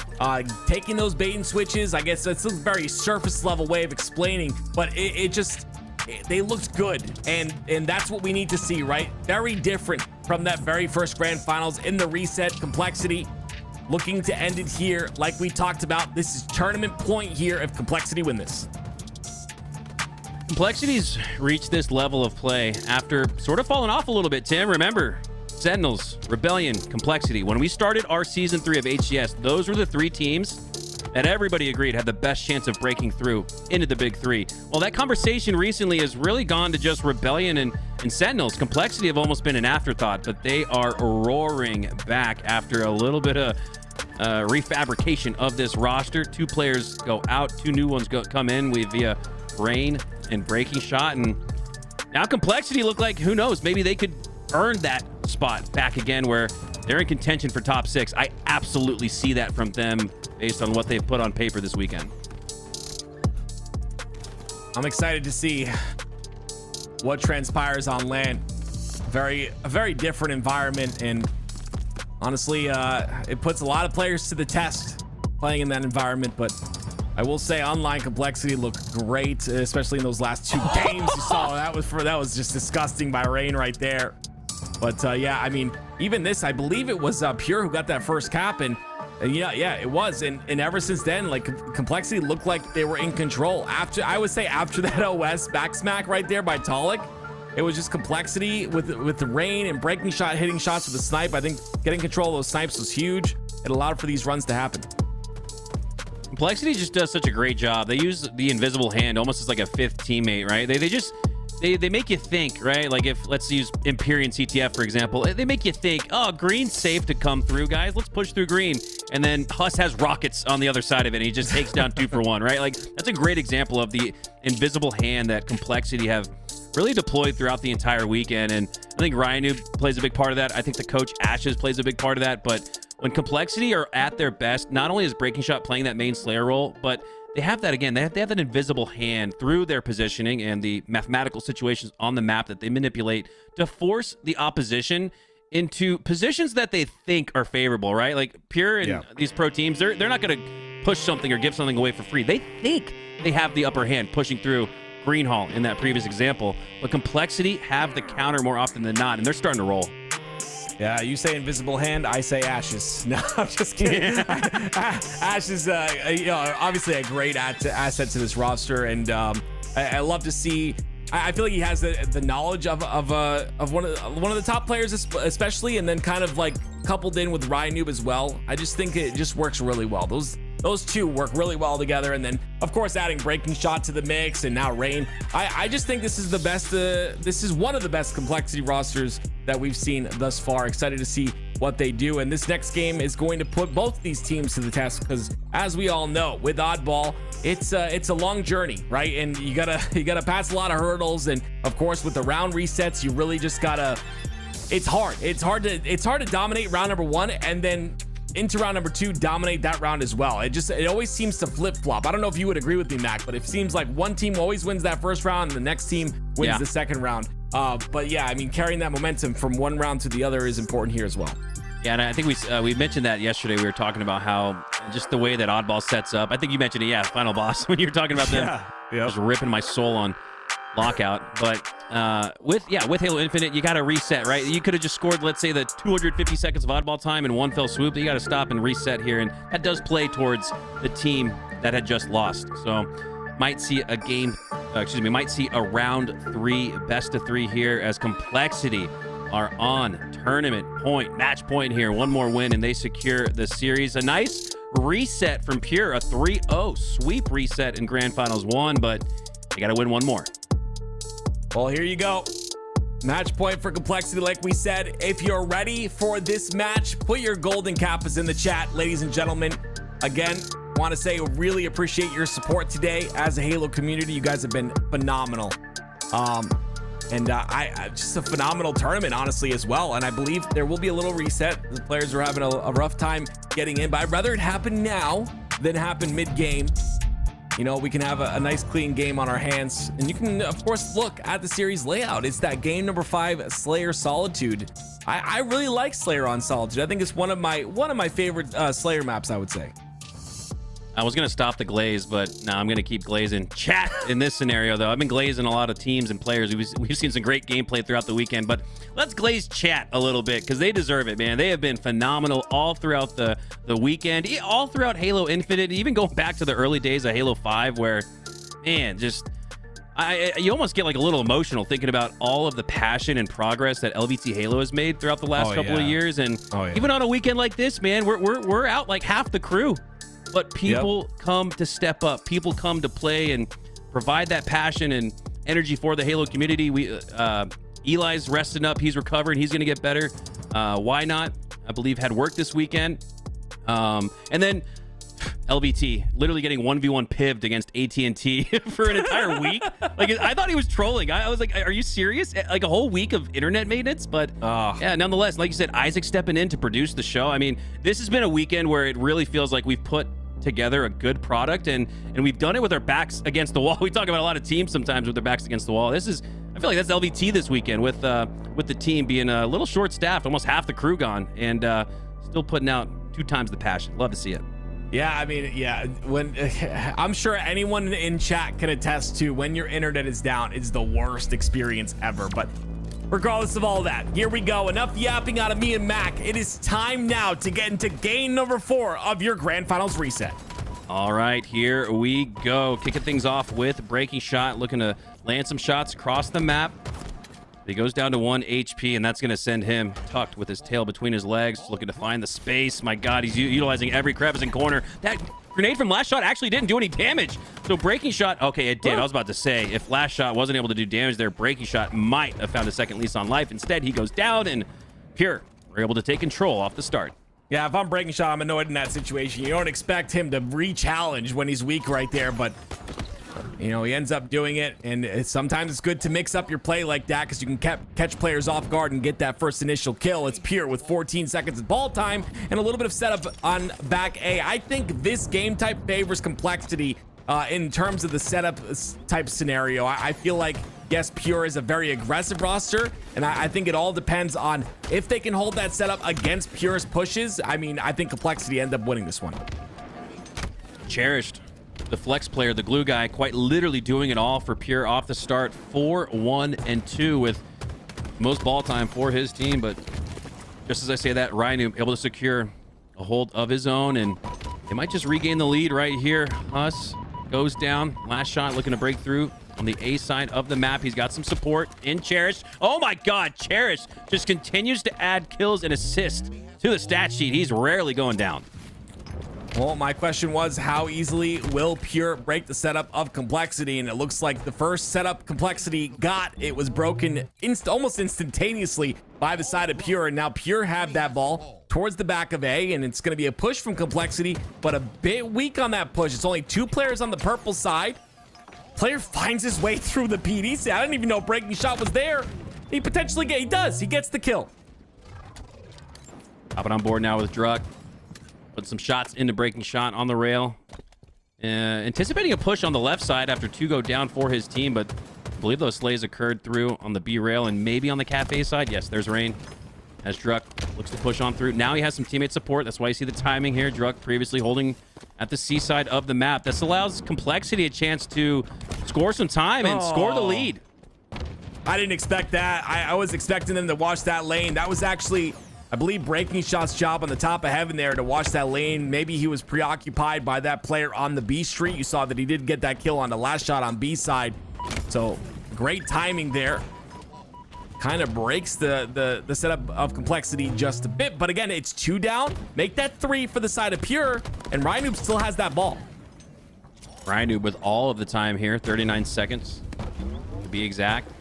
taking those bait and switches. I guess that's a very surface level way of explaining, but they looked good, and that's what we need to see, right? Very different from that very first grand finals in the reset. Complexity looking to end it here like we talked about. This is tournament point here if Complexity win this. Complexity's reached this level of play after sort of falling off a little bit, Tim. Remember, Sentinels, Rebellion, Complexity. When we started our season 3 of HCS, those were the 3 teams that everybody agreed had the best chance of breaking through into the big 3. Well, that conversation recently has really gone to just Rebellion and Sentinels. Complexity have almost been an afterthought, but they are roaring back after a little bit of refabrication of this roster. 2 players go out, 2 new ones come in via Rain and Breaking Shot, and now Complexity look like, who knows, maybe they could earn that spot back again where they're in contention for top 6. I absolutely see that from them based on what they've put on paper this weekend. I'm excited to see what transpires on LAN. A very different environment, and honestly, it puts a lot of players to the test playing in that environment. But I will say online Complexity looked great, especially in those last 2 games. You saw that was just disgusting by Rain right there. But yeah, I mean, even this, I believe it was Pure who got that first cap, and yeah, it was. And ever since then, like, Complexity looked like they were in control. After that OS back smack right there by Talik, it was just Complexity with the Rain and Breaking Shot hitting shots with the snipe. I think getting control of those snipes was huge. It allowed for these runs to happen. Complexity just does such a great job. They use the invisible hand almost as like a 5th teammate, right? They make you think, right? Like, if let's use Empyrean CTF, for example, they make you think, oh, green's safe to come through, guys. Let's push through green. And then Huss has rockets on the other side of it, and he just takes down 2 for 1, right? Like, that's a great example of the invisible hand that Complexity have really deployed throughout the entire weekend. And I think Ryanoob plays a big part of that. I think the coach Ashes plays a big part of that. But when Complexity are at their best, not only is Breaking Shot playing that main Slayer role, but they have that again. They have that invisible hand through their positioning and the mathematical situations on the map that they manipulate to force the opposition into positions that they think are favorable, right? Like Pure and these pro teams, they're not going to push something or give something away for free. They think they have the upper hand pushing through Green Hall in that previous example, but Complexity have the counter more often than not, and they're starting to roll. Yeah, you say invisible hand, I say Ashes. No, I'm just kidding. Ashes, obviously a great asset to this roster, and I love to see. I feel like he has the knowledge of one of the top players, especially, and then kind of like coupled in with Ryanoob as well. I just think it just works really well. Those 2 work really well together, and then of course adding Breaking Shot to the mix, and now Rain. I just think this is the best. This is one of the best Complexity rosters that we've seen thus far. Excited to see what they do. And this next game is going to put both these teams to the test, because as we all know, with Oddball, it's a long journey, right? And you gotta pass a lot of hurdles. And of course, with the round resets, you really just gotta. It's hard to dominate round number 1 and then into round number 2 dominate that round as well. It always seems to flip-flop. I don't know if you would agree with me, Mac, but it seems like one team always wins that first round and the next team wins the second round. But yeah, I mean, carrying that momentum from one round to the other is important here as well. Yeah, and I think we mentioned that yesterday. We were talking about how just the way that Oddball sets up. I think you mentioned it, yeah, Final Boss, when you were talking about them. Just ripping my soul on Lockout. But with Halo Infinite, you got to reset, right? You could have just scored, let's say, the 250 seconds of Oddball time in one fell swoop. You got to stop and reset here, and that does play towards the team that had just lost. So might see a game, might see a round 3 best of 3 here, as Complexity are on tournament point, match point here. One more win and they secure the series. A nice reset from Pure, a 3-0 sweep reset in Grand Finals 1, but they got to win one more. Well, here you go. Match point for Complexity. Like we said, if you're ready for this match, put your golden kappas in the chat, ladies and gentlemen. Again, want to say really appreciate your support today as a Halo community. You guys have been phenomenal. And I just a phenomenal tournament, honestly, as well. And I believe there will be a little reset. The players are having a rough time getting in, but I'd rather it happen now than happen mid-game. You know, we can have a nice clean game on our hands, and you can of course look at the series layout. It's that game number 5, Slayer Solitude. I really like Slayer on Solitude. I think it's one of my favorite Slayer maps, I would say. I was gonna stop the glaze, but now I'm gonna keep glazing chat in this scenario, though. I've been glazing a lot of teams and players. We've seen some great gameplay throughout the weekend, but let's glaze chat a little bit, because they deserve it, man. They have been phenomenal all throughout the weekend, all throughout Halo Infinite, even going back to the early days of Halo 5, where, man, just you almost get like a little emotional thinking about all of the passion and progress that LVT Halo has made throughout the last couple of years. And even on a weekend like this, man, we're out like half the crew. But people come to step up. People come to play and provide that passion and energy for the Halo community. Eli's resting up. He's recovering. He's going to get better. Why not? I believe had work this weekend. And then LVT literally getting 1v1 pived against AT&T for an entire week. Like, I thought he was trolling. I was like, are you serious? Like a whole week of internet maintenance? But yeah, nonetheless, like you said, Isaac stepping in to produce the show. I mean, this has been a weekend where it really feels like we've put together a good product, and we've done it with our backs against the wall. We talk about a lot of teams sometimes with their backs against the wall. I feel like that's LVT this weekend, with the team being a little short-staffed, almost half the crew gone, and still putting out 2 times the passion. Love to see it. Yeah, I mean, yeah, when I'm sure anyone in chat can attest to when your internet is down, it's the worst experience ever. But regardless of all that, here we go. Enough yapping out of me and Mac. It is time now to get into game number 4 of your Grand Finals reset. All right, here we go. Kicking things off with Breaking Shot, looking to land some shots across the map. He goes down to 1 HP, and that's going to send him tucked with his tail between his legs, looking to find the space. My God, he's utilizing every crevice and corner. That grenade from Last Shot actually didn't do any damage. So Breaking Shot, okay, it did. I was about to say, if Last Shot wasn't able to do damage there, Breaking Shot might have found a second lease on life. Instead, he goes down, and Pure were able to take control off the start. Yeah, if I'm Breaking Shot, I'm annoyed in that situation. You don't expect him to re-challenge when he's weak right there, but you know, he ends up doing it, and sometimes it's good to mix up your play like that, because you can catch players off guard and get that first initial kill. It's Pure with 14 seconds of ball time and a little bit of setup on back A. I think this game type favors Complexity in terms of the setup type scenario. I feel like, yes, Pure is a very aggressive roster, and I think it all depends on if they can hold that setup against Pure's pushes. I mean, I think Complexity end up winning this one. Cherished, the flex player, the glue guy, quite literally doing it all for Pure off the start. 4-1-2 with most ball time for his team. But just as I say that, Rhino able to secure a hold of his own, and they might just regain the lead right here. Huss goes down. Last Shot looking to break through on the A side of the map. He's got some support in Cherish. Oh my God, Cherish just continues to add kills and assists to the stat sheet. He's rarely going down. Well, my question was, how easily will Pure break the setup of Complexity? And it looks like the first setup Complexity got, it was broken almost instantaneously by the side of Pure. And now Pure have that ball towards the back of A, and it's going to be a push from Complexity, but a bit weak on that push. It's only 2 players on the purple side. Player finds his way through the PDC. I didn't even know breaking shot was there. He potentially he does. He gets the kill. Hopping on board now with Druck. Put some shots into breaking shot on the rail. Anticipating a push on the left side after 2 go down for his team, but I believe those slays occurred through on the B rail and maybe on the cafe side. Yes, there's Rain. As Druck looks to push on through. Now he has some teammate support. That's why you see the timing here. Druck previously holding at the C side of the map. This allows Complexity a chance to score some time and score the lead. I didn't expect that. I was expecting them to watch that lane. That was actually, I believe, Breaking Shot's job on the top of heaven there to watch that lane. Maybe he was preoccupied by that player on the B street. You saw that he did get that kill on the last shot on B side. So great timing there. Kind of breaks the setup of Complexity just a bit. But again, it's 2 down. Make that 3 for the side of Pure. And Ryanoob still has that ball. Ryanoob with all of the time here. 39 seconds to be exact.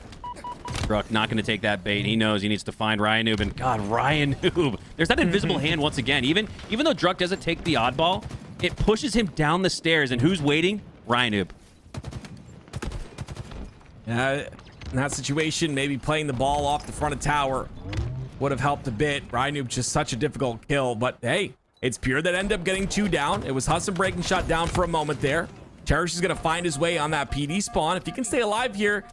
Druck not going to take that bait. He knows he needs to find Ryanoob. And God, Ryanoob. There's that invisible hand once again. Even though Druck doesn't take the oddball, it pushes him down the stairs. And who's waiting? Ryanoob. In that situation, maybe playing the ball off the front of tower would have helped a bit. Ryanoob just such a difficult kill, but hey, it's Pure that ended up getting 2 down. It was Hassan Breaking Shot down for a moment there. Cherish is going to find his way on that PD spawn. If he can stay alive here,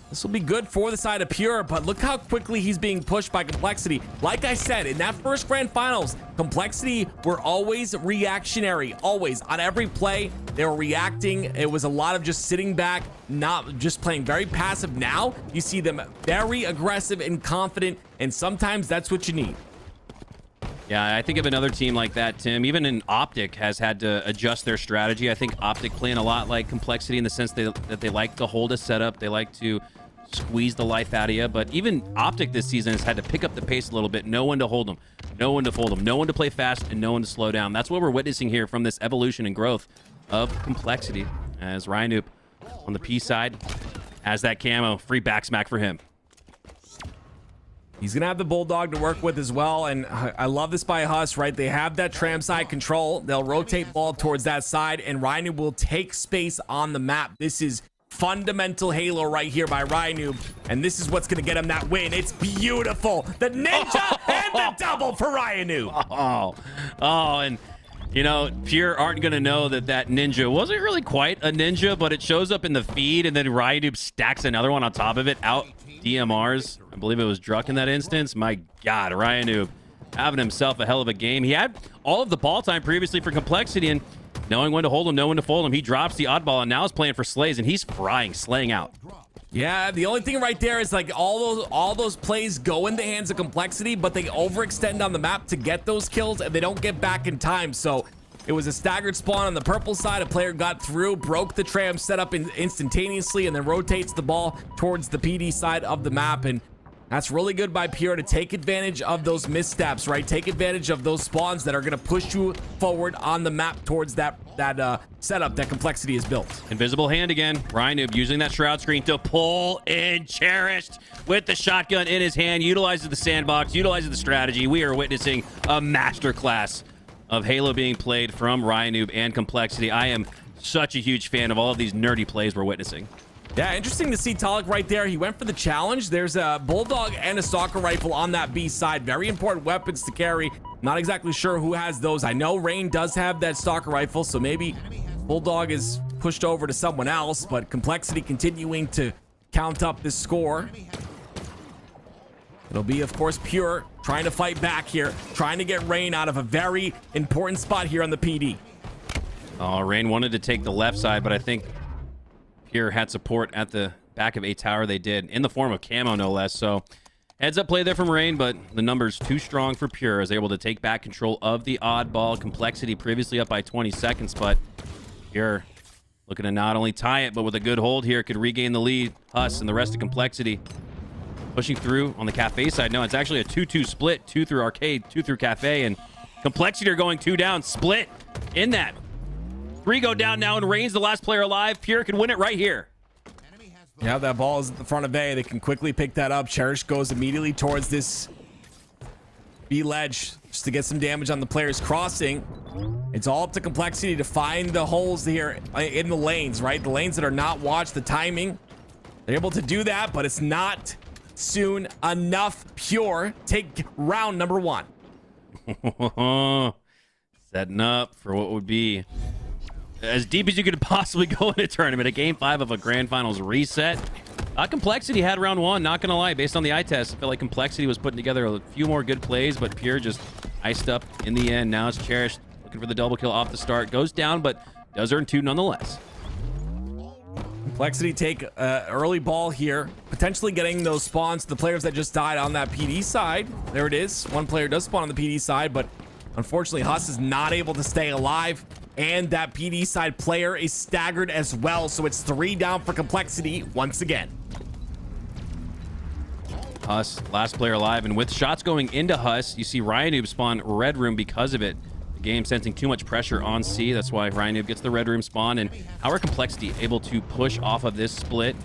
this will be good for the side of Pure, but look how quickly he's being pushed by Complexity. Like I said, in that first grand finals, Complexity were always reactionary. Always. On every play, they were reacting. It was a lot of just sitting back, not just playing very passive. Now, you see them very aggressive and confident, and sometimes that's what you need. Yeah, I think of another team like that, Tim. Even in Optic has had to adjust their strategy. I think Optic playing a lot like Complexity in the sense that they like to hold a setup. They like to squeeze the life out of you. But even Optic this season has had to pick up the pace a little bit. No one to hold them, no one to fold them, no one to play fast, and no one to slow down. That's what we're witnessing here from this evolution and growth of Complexity. As Ryanoob on the P side has that camo. Free back smack for him. He's going to have the Bulldog to work with as well, and I love this by Huss, right? They have that tram side control. They'll rotate ball towards that side, and Ryanoob will take space on the map. This is fundamental Halo right here by Ryanoob, and this is what's going to get him that win. It's beautiful. The ninja and the double for Ryanoob. And you know, Pure aren't going to know that ninja wasn't really quite a ninja, but it shows up in the feed, and then Ryanoob stacks another one on top of it. Out DMRs. I believe it was Druck in that instance. My God, Ryanoob having himself a hell of a game. He had all of the ball time previously for Complexity, and knowing when to hold him, knowing when to fold him. He drops the oddball, and now is playing for slays, and he's slaying out. Yeah, the only thing right there is like all those plays go in the hands of Complexity, but they overextend on the map to get those kills, and they don't get back in time. So it was a staggered spawn on the purple side. A player got through, broke the tram setup instantaneously, and then rotates the ball towards the PD side of the map. And that's really good by Pure to take advantage of those missteps, right? Take advantage of those spawns that are going to push you forward on the map towards that setup that Complexity has built. Invisible hand again. Ryanoob using that shroud screen to pull in Cherished with the shotgun in his hand. Utilizes the sandbox, utilizes the strategy. We are witnessing a masterclass of Halo being played from Ryanoob and Complexity. I am such a huge fan of all of these nerdy plays we're witnessing. Yeah, interesting to see Talik right there. He went for the challenge. There's a Bulldog and a Stalker Rifle on that B side. Very important weapons to carry. Not exactly sure who has those. I know Rain does have that Stalker Rifle, so maybe Bulldog is pushed over to someone else, but Complexity continuing to count up this score. It'll be, of course, Pure trying to fight back here, trying to get Rain out of a very important spot here on the PD. Oh, Rain wanted to take the left side, but I think Pure had support at the back of A tower. They did, in the form of camo, no less. So heads up play there from Rain, but the numbers too strong for Pure, as able to take back control of the oddball. Complexity previously up by 20 seconds, but Pure looking to not only tie it, but with a good hold here, could regain the lead. Huss and the rest of Complexity pushing through on the cafe side. No, it's actually a 2-2 split. 2 through arcade, 2 through cafe, and Complexity are going 2 down. Split in that. 3 go down now, and Rain's the last player alive. Pure can win it right here. Yeah, that ball is at the front of A. They can quickly pick that up. Cherish goes immediately towards this B ledge just to get some damage on the players crossing. It's all up to Complexity to find the holes here in the lanes, right? The lanes that are not watched, the timing. They're able to do that, but it's not soon enough. Pure take round number 1. Setting up for what would be as deep as you could possibly go in a tournament. A game 5 of a grand finals reset. Complexity had round 1, not gonna lie. Based on the eye test, I feel like Complexity was putting together a few more good plays, but Pure just iced up in the end. Now it's Cherish looking for the double kill off the start. Goes down, but does earn 2 nonetheless. Complexity take early ball here, potentially getting those spawns to the players that just died on that PD side. There it is. One player does spawn on the PD side, but unfortunately Huss is not able to stay alive, and that PD side player is staggered as well. So it's 3 down for Complexity once again. Huss, last player alive, and with shots going into Huss, you see Ryan Noob spawn red room because of it. The game sensing too much pressure on C. That's why Ryan Noob gets the red room spawn. And how are Complexity able to push off of this split?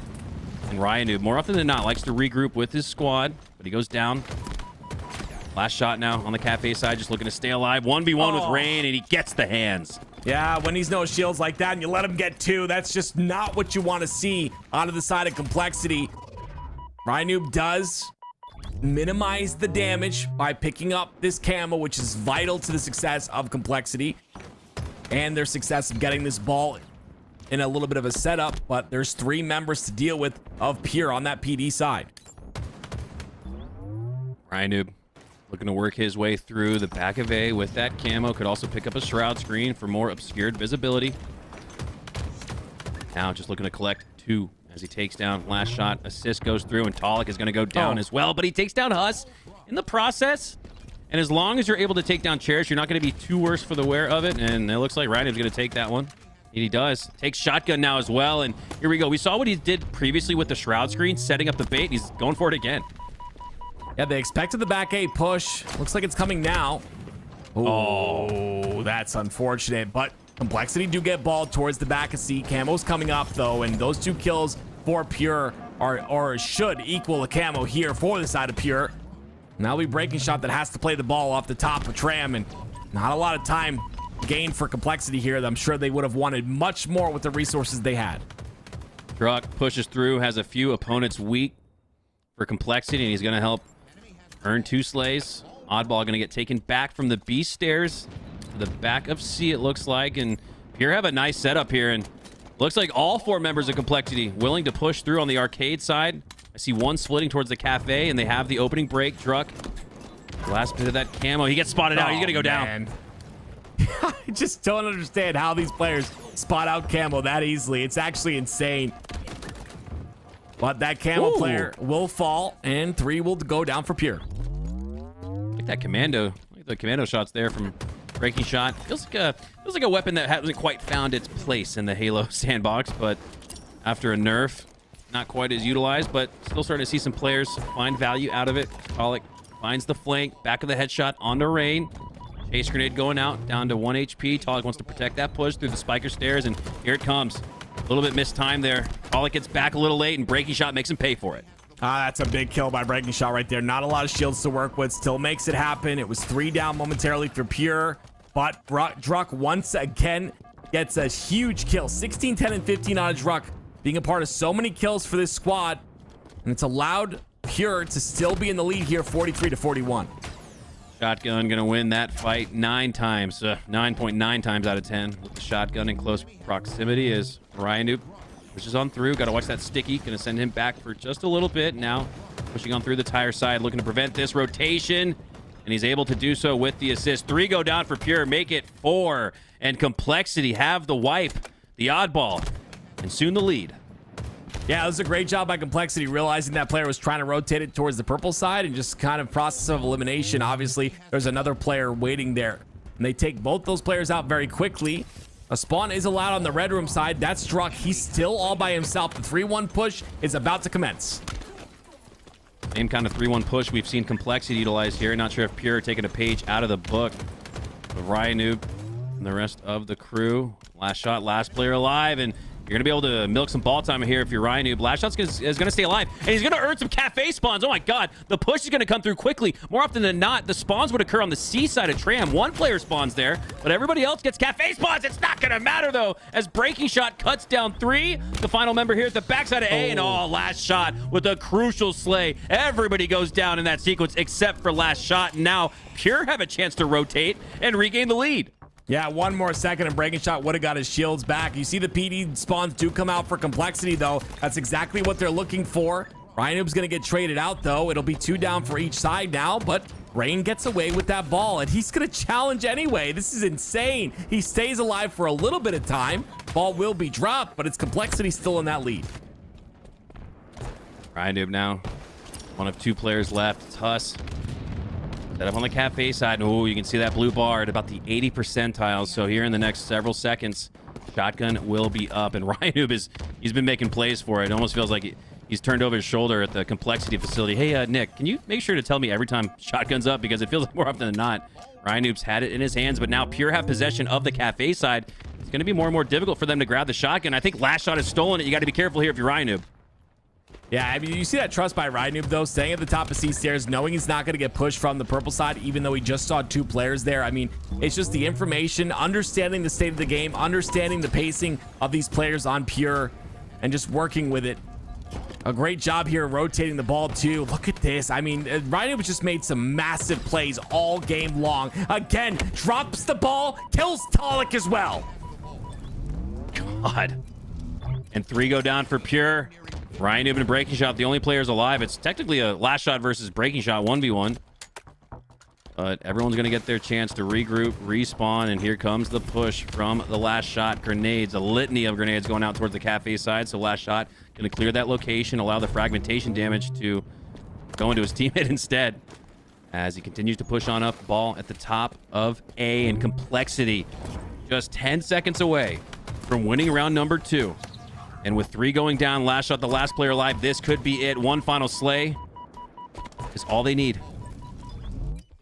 And Ryan Noob, more often than not, likes to regroup with his squad, but he goes down. Last shot now on the Cafe side, just looking to stay alive. 1v1 with Rain, and he gets the hands. Yeah, when he's no shields like that and you let him get 2, that's just not what you want to see out of the side of Complexity. Ryan Noob does minimize the damage by picking up this camo, which is vital to the success of Complexity and their success of getting this ball in a little bit of a setup. But there's 3 members to deal with of Pure on that PD side. Ryan Noob looking to work his way through the back of A with that camo. Could also pick up a shroud screen for more obscured visibility. Now just looking to collect 2 as he takes down. Last shot, assist goes through, and Talik is going to go down as well, but he takes down Huss in the process. And as long as you're able to take down Cherish, you're not going to be too worse for the wear of it. And it looks like Ryan's going to take that one. And he does. Takes shotgun now as well. And here we go. We saw what he did previously with the shroud screen, setting up the bait. He's going for it again. Yeah, they expected the back A push. Looks like it's coming now. Oh, that's unfortunate. But Complexity do get ball towards the back of C. Camo's coming up, though, and those 2 kills for Pure are should equal a camo here for the side of Pure. Now we breaking shot that has to play the ball off the top of Tram, and not a lot of time gained for Complexity here. I'm sure they would have wanted much more with the resources they had. Druck pushes through, has a few opponents weak for Complexity, and he's going to help earn 2 slays. Oddball going to get taken back from the B stairs to the back of C, it looks like. And Pure have a nice setup here, and looks like all 4 members of Complexity willing to push through on the arcade side. I see one splitting towards the Cafe, and they have the opening break. Druck, last bit of that camo. He gets spotted out. He's going to go down. I just don't understand how these players spot out camo that easily. It's actually insane. But that camo player will fall, and 3 will go down for Pure. Like that commando. Look at the commando shots there from breaking shot. Feels like a weapon that hasn't quite found its place in the Halo sandbox, but after a nerf, not quite as utilized, but still starting to see some players find value out of it. Pollock finds the flank, back of the headshot onto Rain. Chase grenade going out, down to 1 HP. Pollock wants to protect that push through the spiker stairs, and here it comes. A little bit missed time there. Pollock gets back a little late, and breaking shot makes him pay for it. That's a big kill by breaking shot right there. Not a lot of shields to work with. Still makes it happen. It was 3 down momentarily for Pure, but Druck once again gets a huge kill. 16, 10, and 15 on Druck, being a part of so many kills for this squad, and it's allowed Pure to still be in the lead here, 43-41. Shotgun gonna win that fight 9 times, 9.9 times out of 10 with the shotgun in close proximity as Ryan Noob pushes on through. Got to watch that sticky. Gonna send him back for just a little bit. Now pushing on through the tire side, looking to prevent this rotation, and he's able to do so with the assist. 3 go down for Pure, make it 4, and Complexity have the wipe, the oddball, and soon the lead. Yeah, it was a great job by Complexity, realizing that player was trying to rotate it towards the purple side, and just kind of process of elimination. Obviously, there's another player waiting there, and they take both those players out very quickly. A spawn is allowed on the red room side. That's Druck. He's still all by himself. The 3-1 push is about to commence. Same kind of 3-1 push we've seen Complexity utilize here. Not sure if Pure taking a page out of the book. Ryan Noob and the rest of the crew. Last shot, last player alive, and you're gonna be able to milk some ball time here if you're Ryan Noob. Last shot's is gonna stay alive, and he's gonna earn some cafe spawns. Oh my god, the push is gonna come through quickly. More often than not, the spawns would occur on the C side of Tram. One player spawns there, but everybody else gets cafe spawns. It's not gonna matter though, as Breaking Shot cuts down 3. The final member here at the backside of A, and last shot with a crucial slay. Everybody goes down in that sequence except for last shot. And now Pure have a chance to rotate and regain the lead. Yeah, one more second and Breaking Shot would have got his shields back. You see the PD spawns do come out for complexity, though. That's exactly what they're looking for. Ryan Noob's going to get traded out, though. It'll be 2 down for each side now, but Rain gets away with that ball, and he's going to challenge anyway. This is insane. He stays alive for a little bit of time. Ball will be dropped, but it's complexity still in that lead. Ryan Noob now. One of 2 players left. It's Huss. Set up on the cafe side. Oh, you can see that blue bar at about the 80 percentile. So here in the next several seconds, shotgun will be up. And Ryan Noob he's been making plays for it. It almost feels like he's turned over his shoulder at the complexity facility. Hey, Nick, can you make sure to tell me every time shotgun's up? Because it feels like more often than not, Ryan Noob's had it in his hands, but now Pure have possession of the cafe side. It's going to be more and more difficult for them to grab the shotgun. I think last shot has stolen it. You got to be careful here if you're Ryan Noob. Yeah, I mean, you see that trust by Ryan Noob, though, staying at the top of C stairs, knowing he's not going to get pushed from the purple side, even though he just saw 2 players there. I mean, it's just the information, understanding the state of the game, understanding the pacing of these players on Pure, and just working with it. A great job here rotating the ball, too. Look at this. I mean, Ryan Noob just made some massive plays all game long. Again, drops the ball, kills Talik as well. God. And 3 go down for Pure. Ryan Noob and Breaking Shot, the only players alive. It's technically a last shot versus Breaking Shot 1v1. But everyone's going to get their chance to regroup, respawn, and here comes the push from the last shot. Grenades, a litany of grenades going out towards the cafe side. So last shot going to clear that location, allow the fragmentation damage to go into his teammate instead. As he continues to push on up, ball at the top of A, and complexity just 10 seconds away from winning round number 2. And with 3 going down, last shot, the last player alive, this could be it. One final slay is all they need.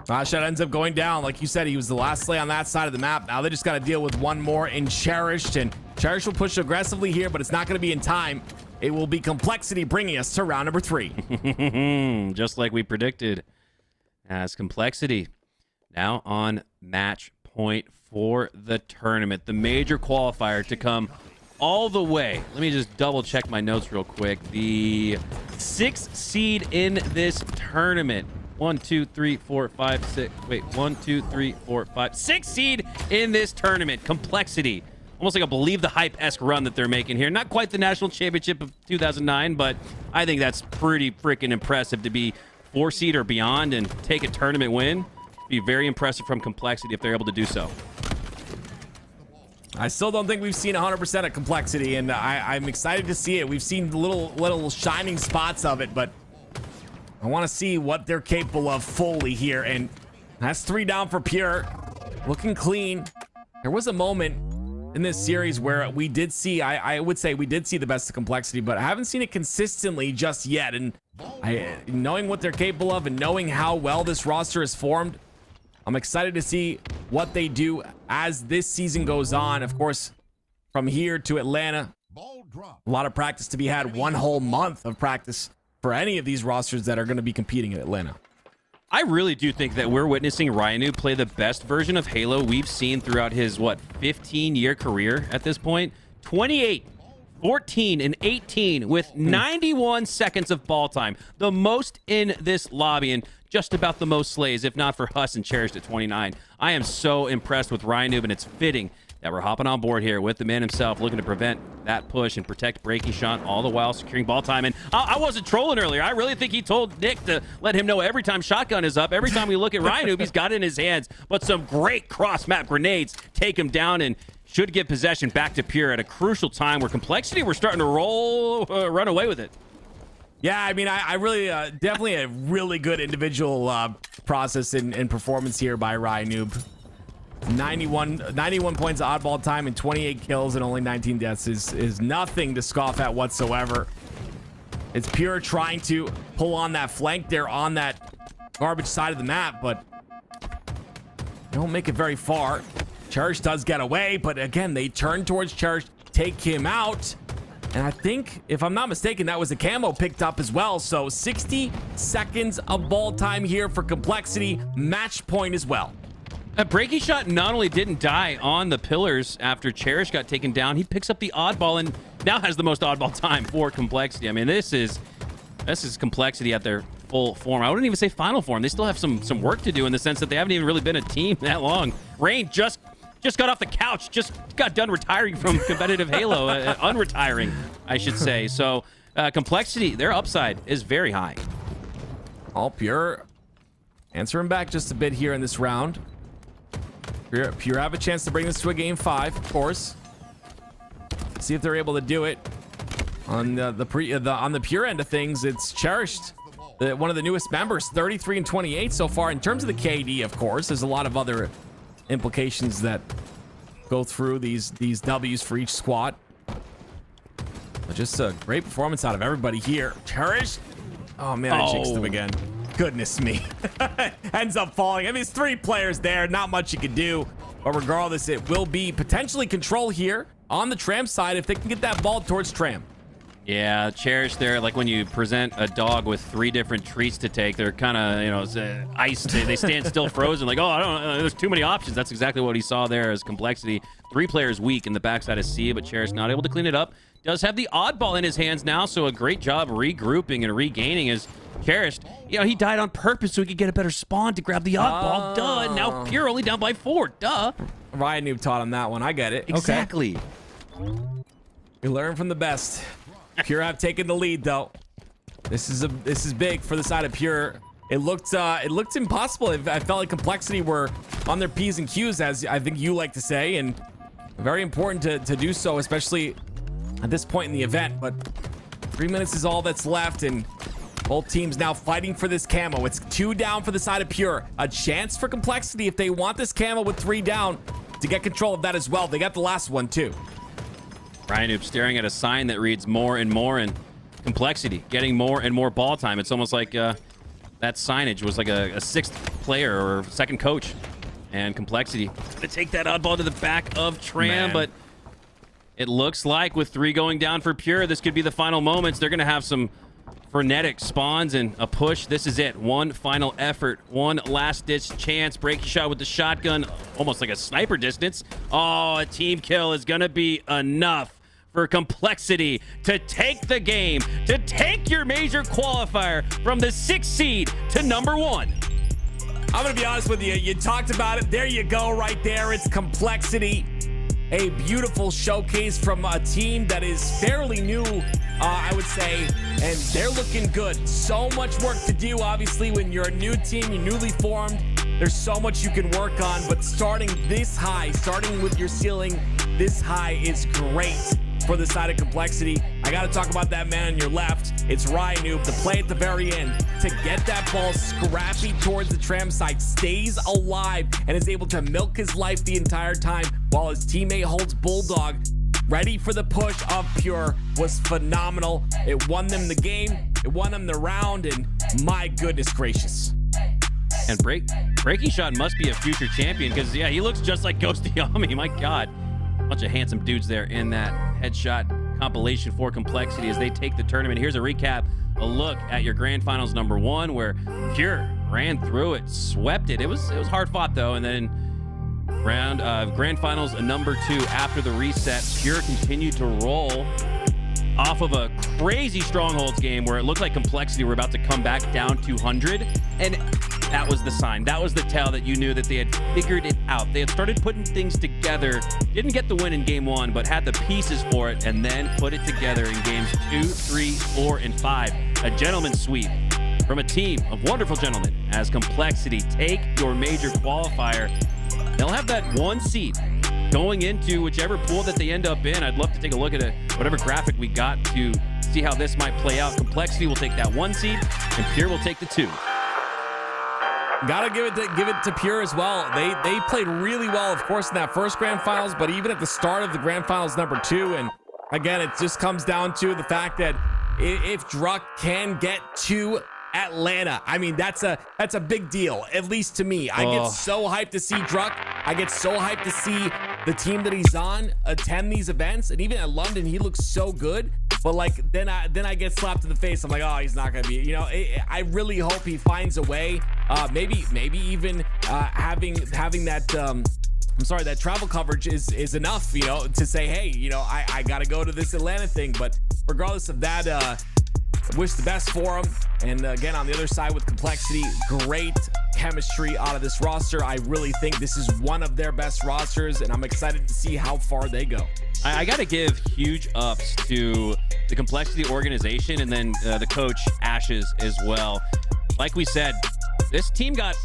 Last shot ends up going down. Like you said, he was the last slay on that side of the map. Now they just got to deal with one more in Cherished. And Cherished will push aggressively here, but it's not going to be in time. It will be complexity bringing us to round number 3. Just like we predicted. As complexity now on match point for the tournament. The major qualifier to come all the way. Let me just double check my notes real quick. The 6th seed in this tournament. 1, 2, 3, 4, 5, 6. Wait, 1, 2, 3, 4, 5. 6th seed in this tournament. Complexity. Almost like a Believe the Hype-esque run that they're making here. Not quite the national championship of 2009, but I think that's pretty freaking impressive to be 4 seed or beyond and take a tournament win. Be very impressive from Complexity if they're able to do so. I still don't think we've seen 100% of complexity, and I'm excited to see it. We've seen little shining spots of it, but I want to see what they're capable of fully here. And that's 3 down for Pure. Looking clean. There was a moment in this series where we did see, I would say we did see the best of complexity, but I haven't seen it consistently just yet. And knowing what they're capable of and knowing how well this roster is formed, I'm excited to see what they do as this season goes on. Of course, from here to Atlanta, a lot of practice to be had. 1 whole month of practice for any of these rosters that are going to be competing in Atlanta. I really do think that we're witnessing Ryanu play the best version of Halo we've seen throughout his, 15-year career at this point. 28, 14, and 18 with 91 seconds of ball time. The most in this lobby and just about the most slays, if not for Huss and Cherished at 29. I am so impressed with Ryanu, and it's fitting that we're hopping on board here with the man himself, looking to prevent that push and protect Breaking Shot, all the while securing ball time. And I wasn't trolling earlier. I really think he told Nick to let him know every time shotgun is up, every time we look at Ryanu, he's got it in his hands. But some great cross-map grenades take him down and should give possession back to Pure at a crucial time where Complexity we're starting to run away with it. Yeah, I mean, I really, definitely a really good individual process and performance here by Ryanu. 91 points of oddball time and 28 kills and only 19 deaths is nothing to scoff at whatsoever. It's Pure trying to pull on that flank there on that garbage side of the map, but don't make it very far. Cherish does get away, but again, they turn towards Cherish, take him out. And I think, if I'm not mistaken, that was a camo picked up as well. So 60 seconds of ball time here for Complexity. Match point as well. A Breaky Shot not only didn't die on the pillars after Cherish got taken down, he picks up the oddball and now has the most oddball time for Complexity. I mean, this is Complexity at their full form. I wouldn't even say final form. They still have some work to do in the sense that they haven't even really been a team that long. Rain just got off the couch, just got done retiring from competitive Halo, unretiring, I should say. So Complexity, their upside is very high. All Pure answering back just a bit here in this round. Pure have a chance to bring this to a game 5, of course. See if they're able to do it. On on the Pure end of things, it's Cherished, one of the newest members, 33 and 28 so far. In terms of the KD, of course, there's a lot of other implications that go through these W's for each squad. But just a great performance out of everybody here. Cherished. Oh man, I jinxed him again. Goodness me. Ends up falling. I mean, it's 3 players there. Not much you can do. But regardless, it will be potentially control here on the Tram side if they can get that ball towards Tram. Yeah, Cherish there, like when you present a dog with 3 different treats to take, they're kind of, iced. They stand still frozen, like, oh, I don't know, there's too many options. That's exactly what he saw there as Complexity. 3 players weak in the backside of C, but Cherish not able to clean it up. Does have the oddball in his hands now, so a great job regrouping and regaining his Cherish. He died on purpose so he could get a better spawn to grab the oddball. Duh. Now Pure only down by 4. Duh. Ryan Noob taught him that one. I get it. Exactly. Okay. We learn from the best. Pure have taken the lead though. This is big for the side of Pure. It looked impossible. I felt like Complexity were on their P's and Q's, as I think you like to say, and very important to do so, especially at this point in the event. But 3 minutes is all that's left, and both teams now fighting for this camo. It's 2 down for the side of Pure. A chance for Complexity if they want this camo with 3 down to get control of that as well. They got the last one too. Ryan Noob staring at a sign that reads more and more, and Complexity getting more and more ball time. It's almost like that signage was like a 6th player or 2nd coach. And Complexity to take that oddball to the back of Tram, but it looks like with 3 going down for Pure, this could be the final moments. They're going to have some frenetic spawns and a push. This is it. One final effort. One last-ditch chance. Breaky Shot with the shotgun, almost like a sniper distance. Oh, a team kill is going to be enough for Complexity to take the game, to take your major qualifier from the 6th seed to number 1. I'm going to be honest with you. You talked about it. There you go right there. It's Complexity. A beautiful showcase from a team that is fairly new, I would say, and they're looking good. So much work to do, obviously, when you're a new team, you're newly formed. There's so much you can work on, but starting this high, starting with your ceiling this high is great for the side of Complexity. I got to talk about that man on your left. It's Ryan Noob, the play at the very end to get that ball scrappy towards the Tram side, stays alive and is able to milk his life the entire time while his teammate holds Bulldog. Ready for the push of Pure was phenomenal. It won them the game, it won them the round, and my goodness gracious. And Breaky Shot must be a future champion because, yeah, he looks just like Ghosty Yami. My God. Bunch of handsome dudes there in that headshot compilation for Complexity as they take the tournament. Here's a recap, a look at your grand finals number 1, where Pure ran through it, swept it. It was hard fought though, and then grand finals number 2 after the reset, Pure continued to roll off of a crazy strongholds game where it looked like Complexity were about to come back down 200, and that was the sign. That was the tell that you knew that they had figured it out. They had started putting things together. Didn't get the win in game 1, but had the pieces for it, and then put it together in games 2, 3, 4, and 5. A gentleman's sweep from a team of wonderful gentlemen as Complexity take your major qualifier. They'll have that 1 seed going into whichever pool that they end up in. I'd love to take a look at whatever graphic we got to see how this might play out. Complexity will take that 1 seed, and Pure will take the 2. Gotta give it to Pure as well. They played really well, of course, in that first grand finals, but even at the start of the grand finals number 2. And again, it just comes down to the fact that if Druck can get to Atlanta. I mean, that's a big deal, at least to me. I get so hyped to see Druck. I get so hyped to see the team that he's on attend these events. And even at London, he looks so good. But like then I get slapped in the face. I'm like, oh, he's not gonna be. You know, I really hope he finds a way. Maybe even having that. That travel coverage is enough, you know, to say, hey, you know, I got to go to this Atlanta thing. But regardless of that, wish the best for him. And again, on the other side with Complexity, great chemistry out of this roster. I really think this is one of their best rosters, and I'm excited to see how far they go. I got to give huge ups to the Complexity organization and then the coach Ashes as well. Like we said, this team got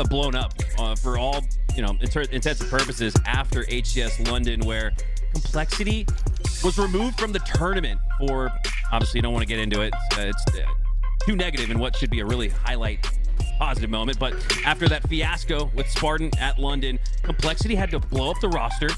blown up for all, you know, intents and purposes after HCS London, where Complexity was removed from the tournament for, obviously you don't want to get into it. It's too negative in what should be a really highlight positive moment. But after that fiasco with Spartan at London, Complexity had to blow up the roster.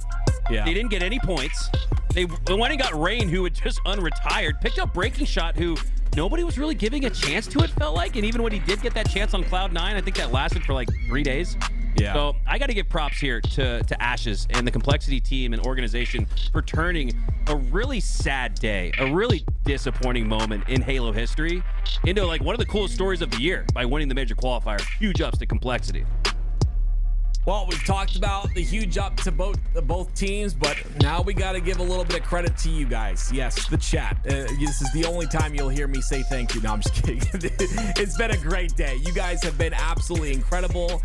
Yeah. They didn't get any points. They went and got Rain, who had just unretired, picked up Breaking Shot, who nobody was really giving a chance to, it felt like. And even when he did get that chance on Cloud9, I think that lasted for like 3 days. Yeah. So I got to give props here to Ashes and the Complexity team and organization for turning a really sad day, a really disappointing moment in Halo history into like one of the coolest stories of the year by winning the major qualifier. Huge ups to Complexity. Well, we've talked about the huge up to both teams, but now we got to give a little bit of credit to you guys. Yes, the chat. This is the only time you'll hear me say thank you. No, I'm just kidding. It's been a great day. You guys have been absolutely incredible.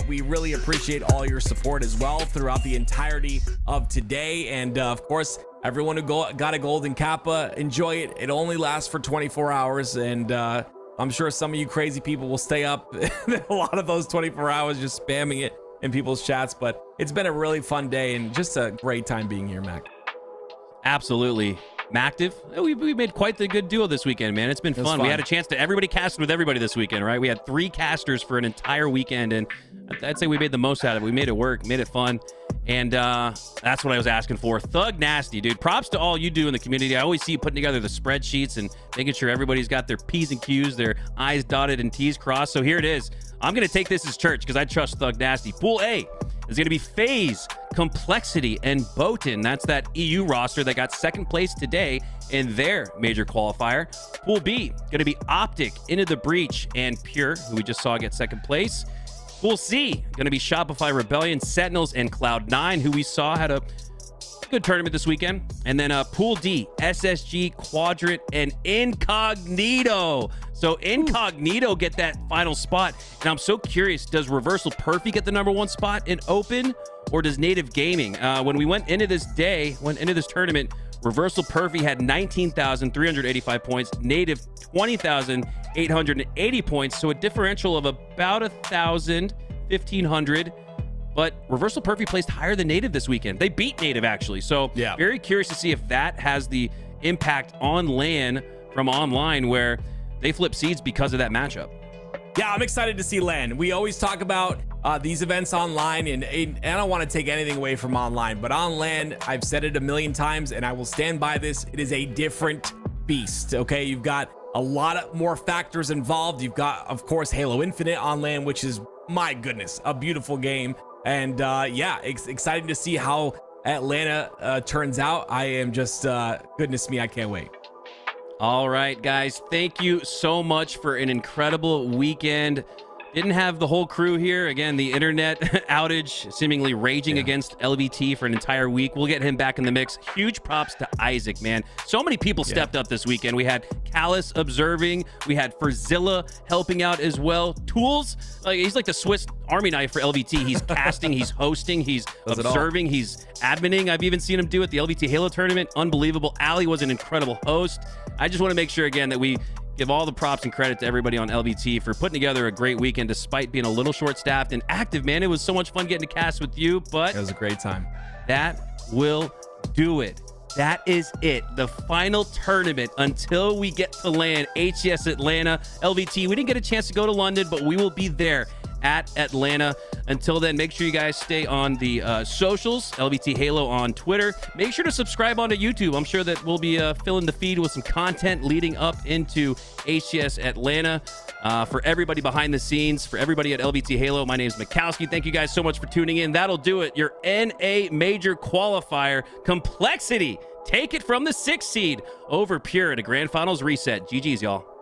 We really appreciate all your support as well throughout the entirety of today. And of course, everyone who got a golden Kappa, enjoy it. It only lasts for 24 hours. And I'm sure some of you crazy people will stay up a lot of those 24 hours just spamming it in people's chats. But it's been a really fun day and just a great time being here, Mac. Absolutely. Mactive, we made quite the good duo this weekend, man. It's been fun. We had a chance to everybody cast with everybody this weekend, right? We had 3 casters for an entire weekend, and I'd say we made the most out of it. We made it work, made it fun, and that's what I was asking for. Thug Nasty, dude. Props to all you do in the community. I always see you putting together the spreadsheets and making sure everybody's got their P's and Q's, their I's dotted and T's crossed. So here it is. I'm going to take this as church because I trust Thug Nasty. Pool A is going to be FaZe, Complexity, and Botan. That's that EU roster that got second place today in their major qualifier. Pool B, going to be Optic, Into the Breach, and Pure, who we just saw get second place. Pool C, going to be Shopify, Rebellion, Sentinels, and Cloud9, who we saw had a good tournament this weekend. And then Pool D, SSG, Quadrant, and Incognito. So Incognito get that final spot. And I'm so curious, does Reversal Perfy get the #1 spot in Open, or does Native Gaming? When we went into this tournament, Reversal Perfy had 19,385 points, Native 20,880 points. So a differential of about 1,500. But Reversal Perfy placed higher than Native this weekend. They beat Native, actually. So yeah, very curious to see if that has the impact on LAN from online, where they flip seeds because of that matchup. Yeah, I'm excited to see LAN. We always talk about these events online, and I don't want to take anything away from online, but on LAN, I've said it a million times, and I will stand by this. It is a different beast, okay? You've got a lot more factors involved. You've got, of course, Halo Infinite on LAN, which is, my goodness, a beautiful game. And yeah, excited to see how Atlanta turns out. I am just, goodness me, I can't wait. All right, guys, thank you so much for an incredible weekend. Didn't have the whole crew here. Again, the internet outage seemingly raging against LVT for an entire week. We'll get him back in the mix. Huge props to Isaac, man. So many people stepped up this weekend. We had Callus observing. We had Ferzilla helping out as well. Tools, he's like the Swiss Army knife for LVT. He's casting, he's hosting, he's observing, he's adminning. I've even seen him do it. The LVT Halo tournament, unbelievable. Ali was an incredible host. I just want to make sure, again, that we give all the props and credit to everybody on LVT for putting together a great weekend despite being a little short-staffed and active, man. It was so much fun getting to cast with you, but it was a great time. That will do it. That is it. The final tournament until we get to LAN, HCS Atlanta, LVT. We didn't get a chance to go to London, but we will be there at Atlanta. Until then, make sure you guys stay on the socials, LBT Halo on Twitter. Make sure to subscribe onto YouTube. I'm sure that we'll be filling the feed with some content leading up into HCS Atlanta. For everybody behind the scenes, for everybody at LBT Halo, my name is Mikowski. Thank you guys so much for tuning in. That'll do it. Your NA Major Qualifier Complexity. Take it from the 6th seed over Pure in a Grand Finals reset. GG's, y'all.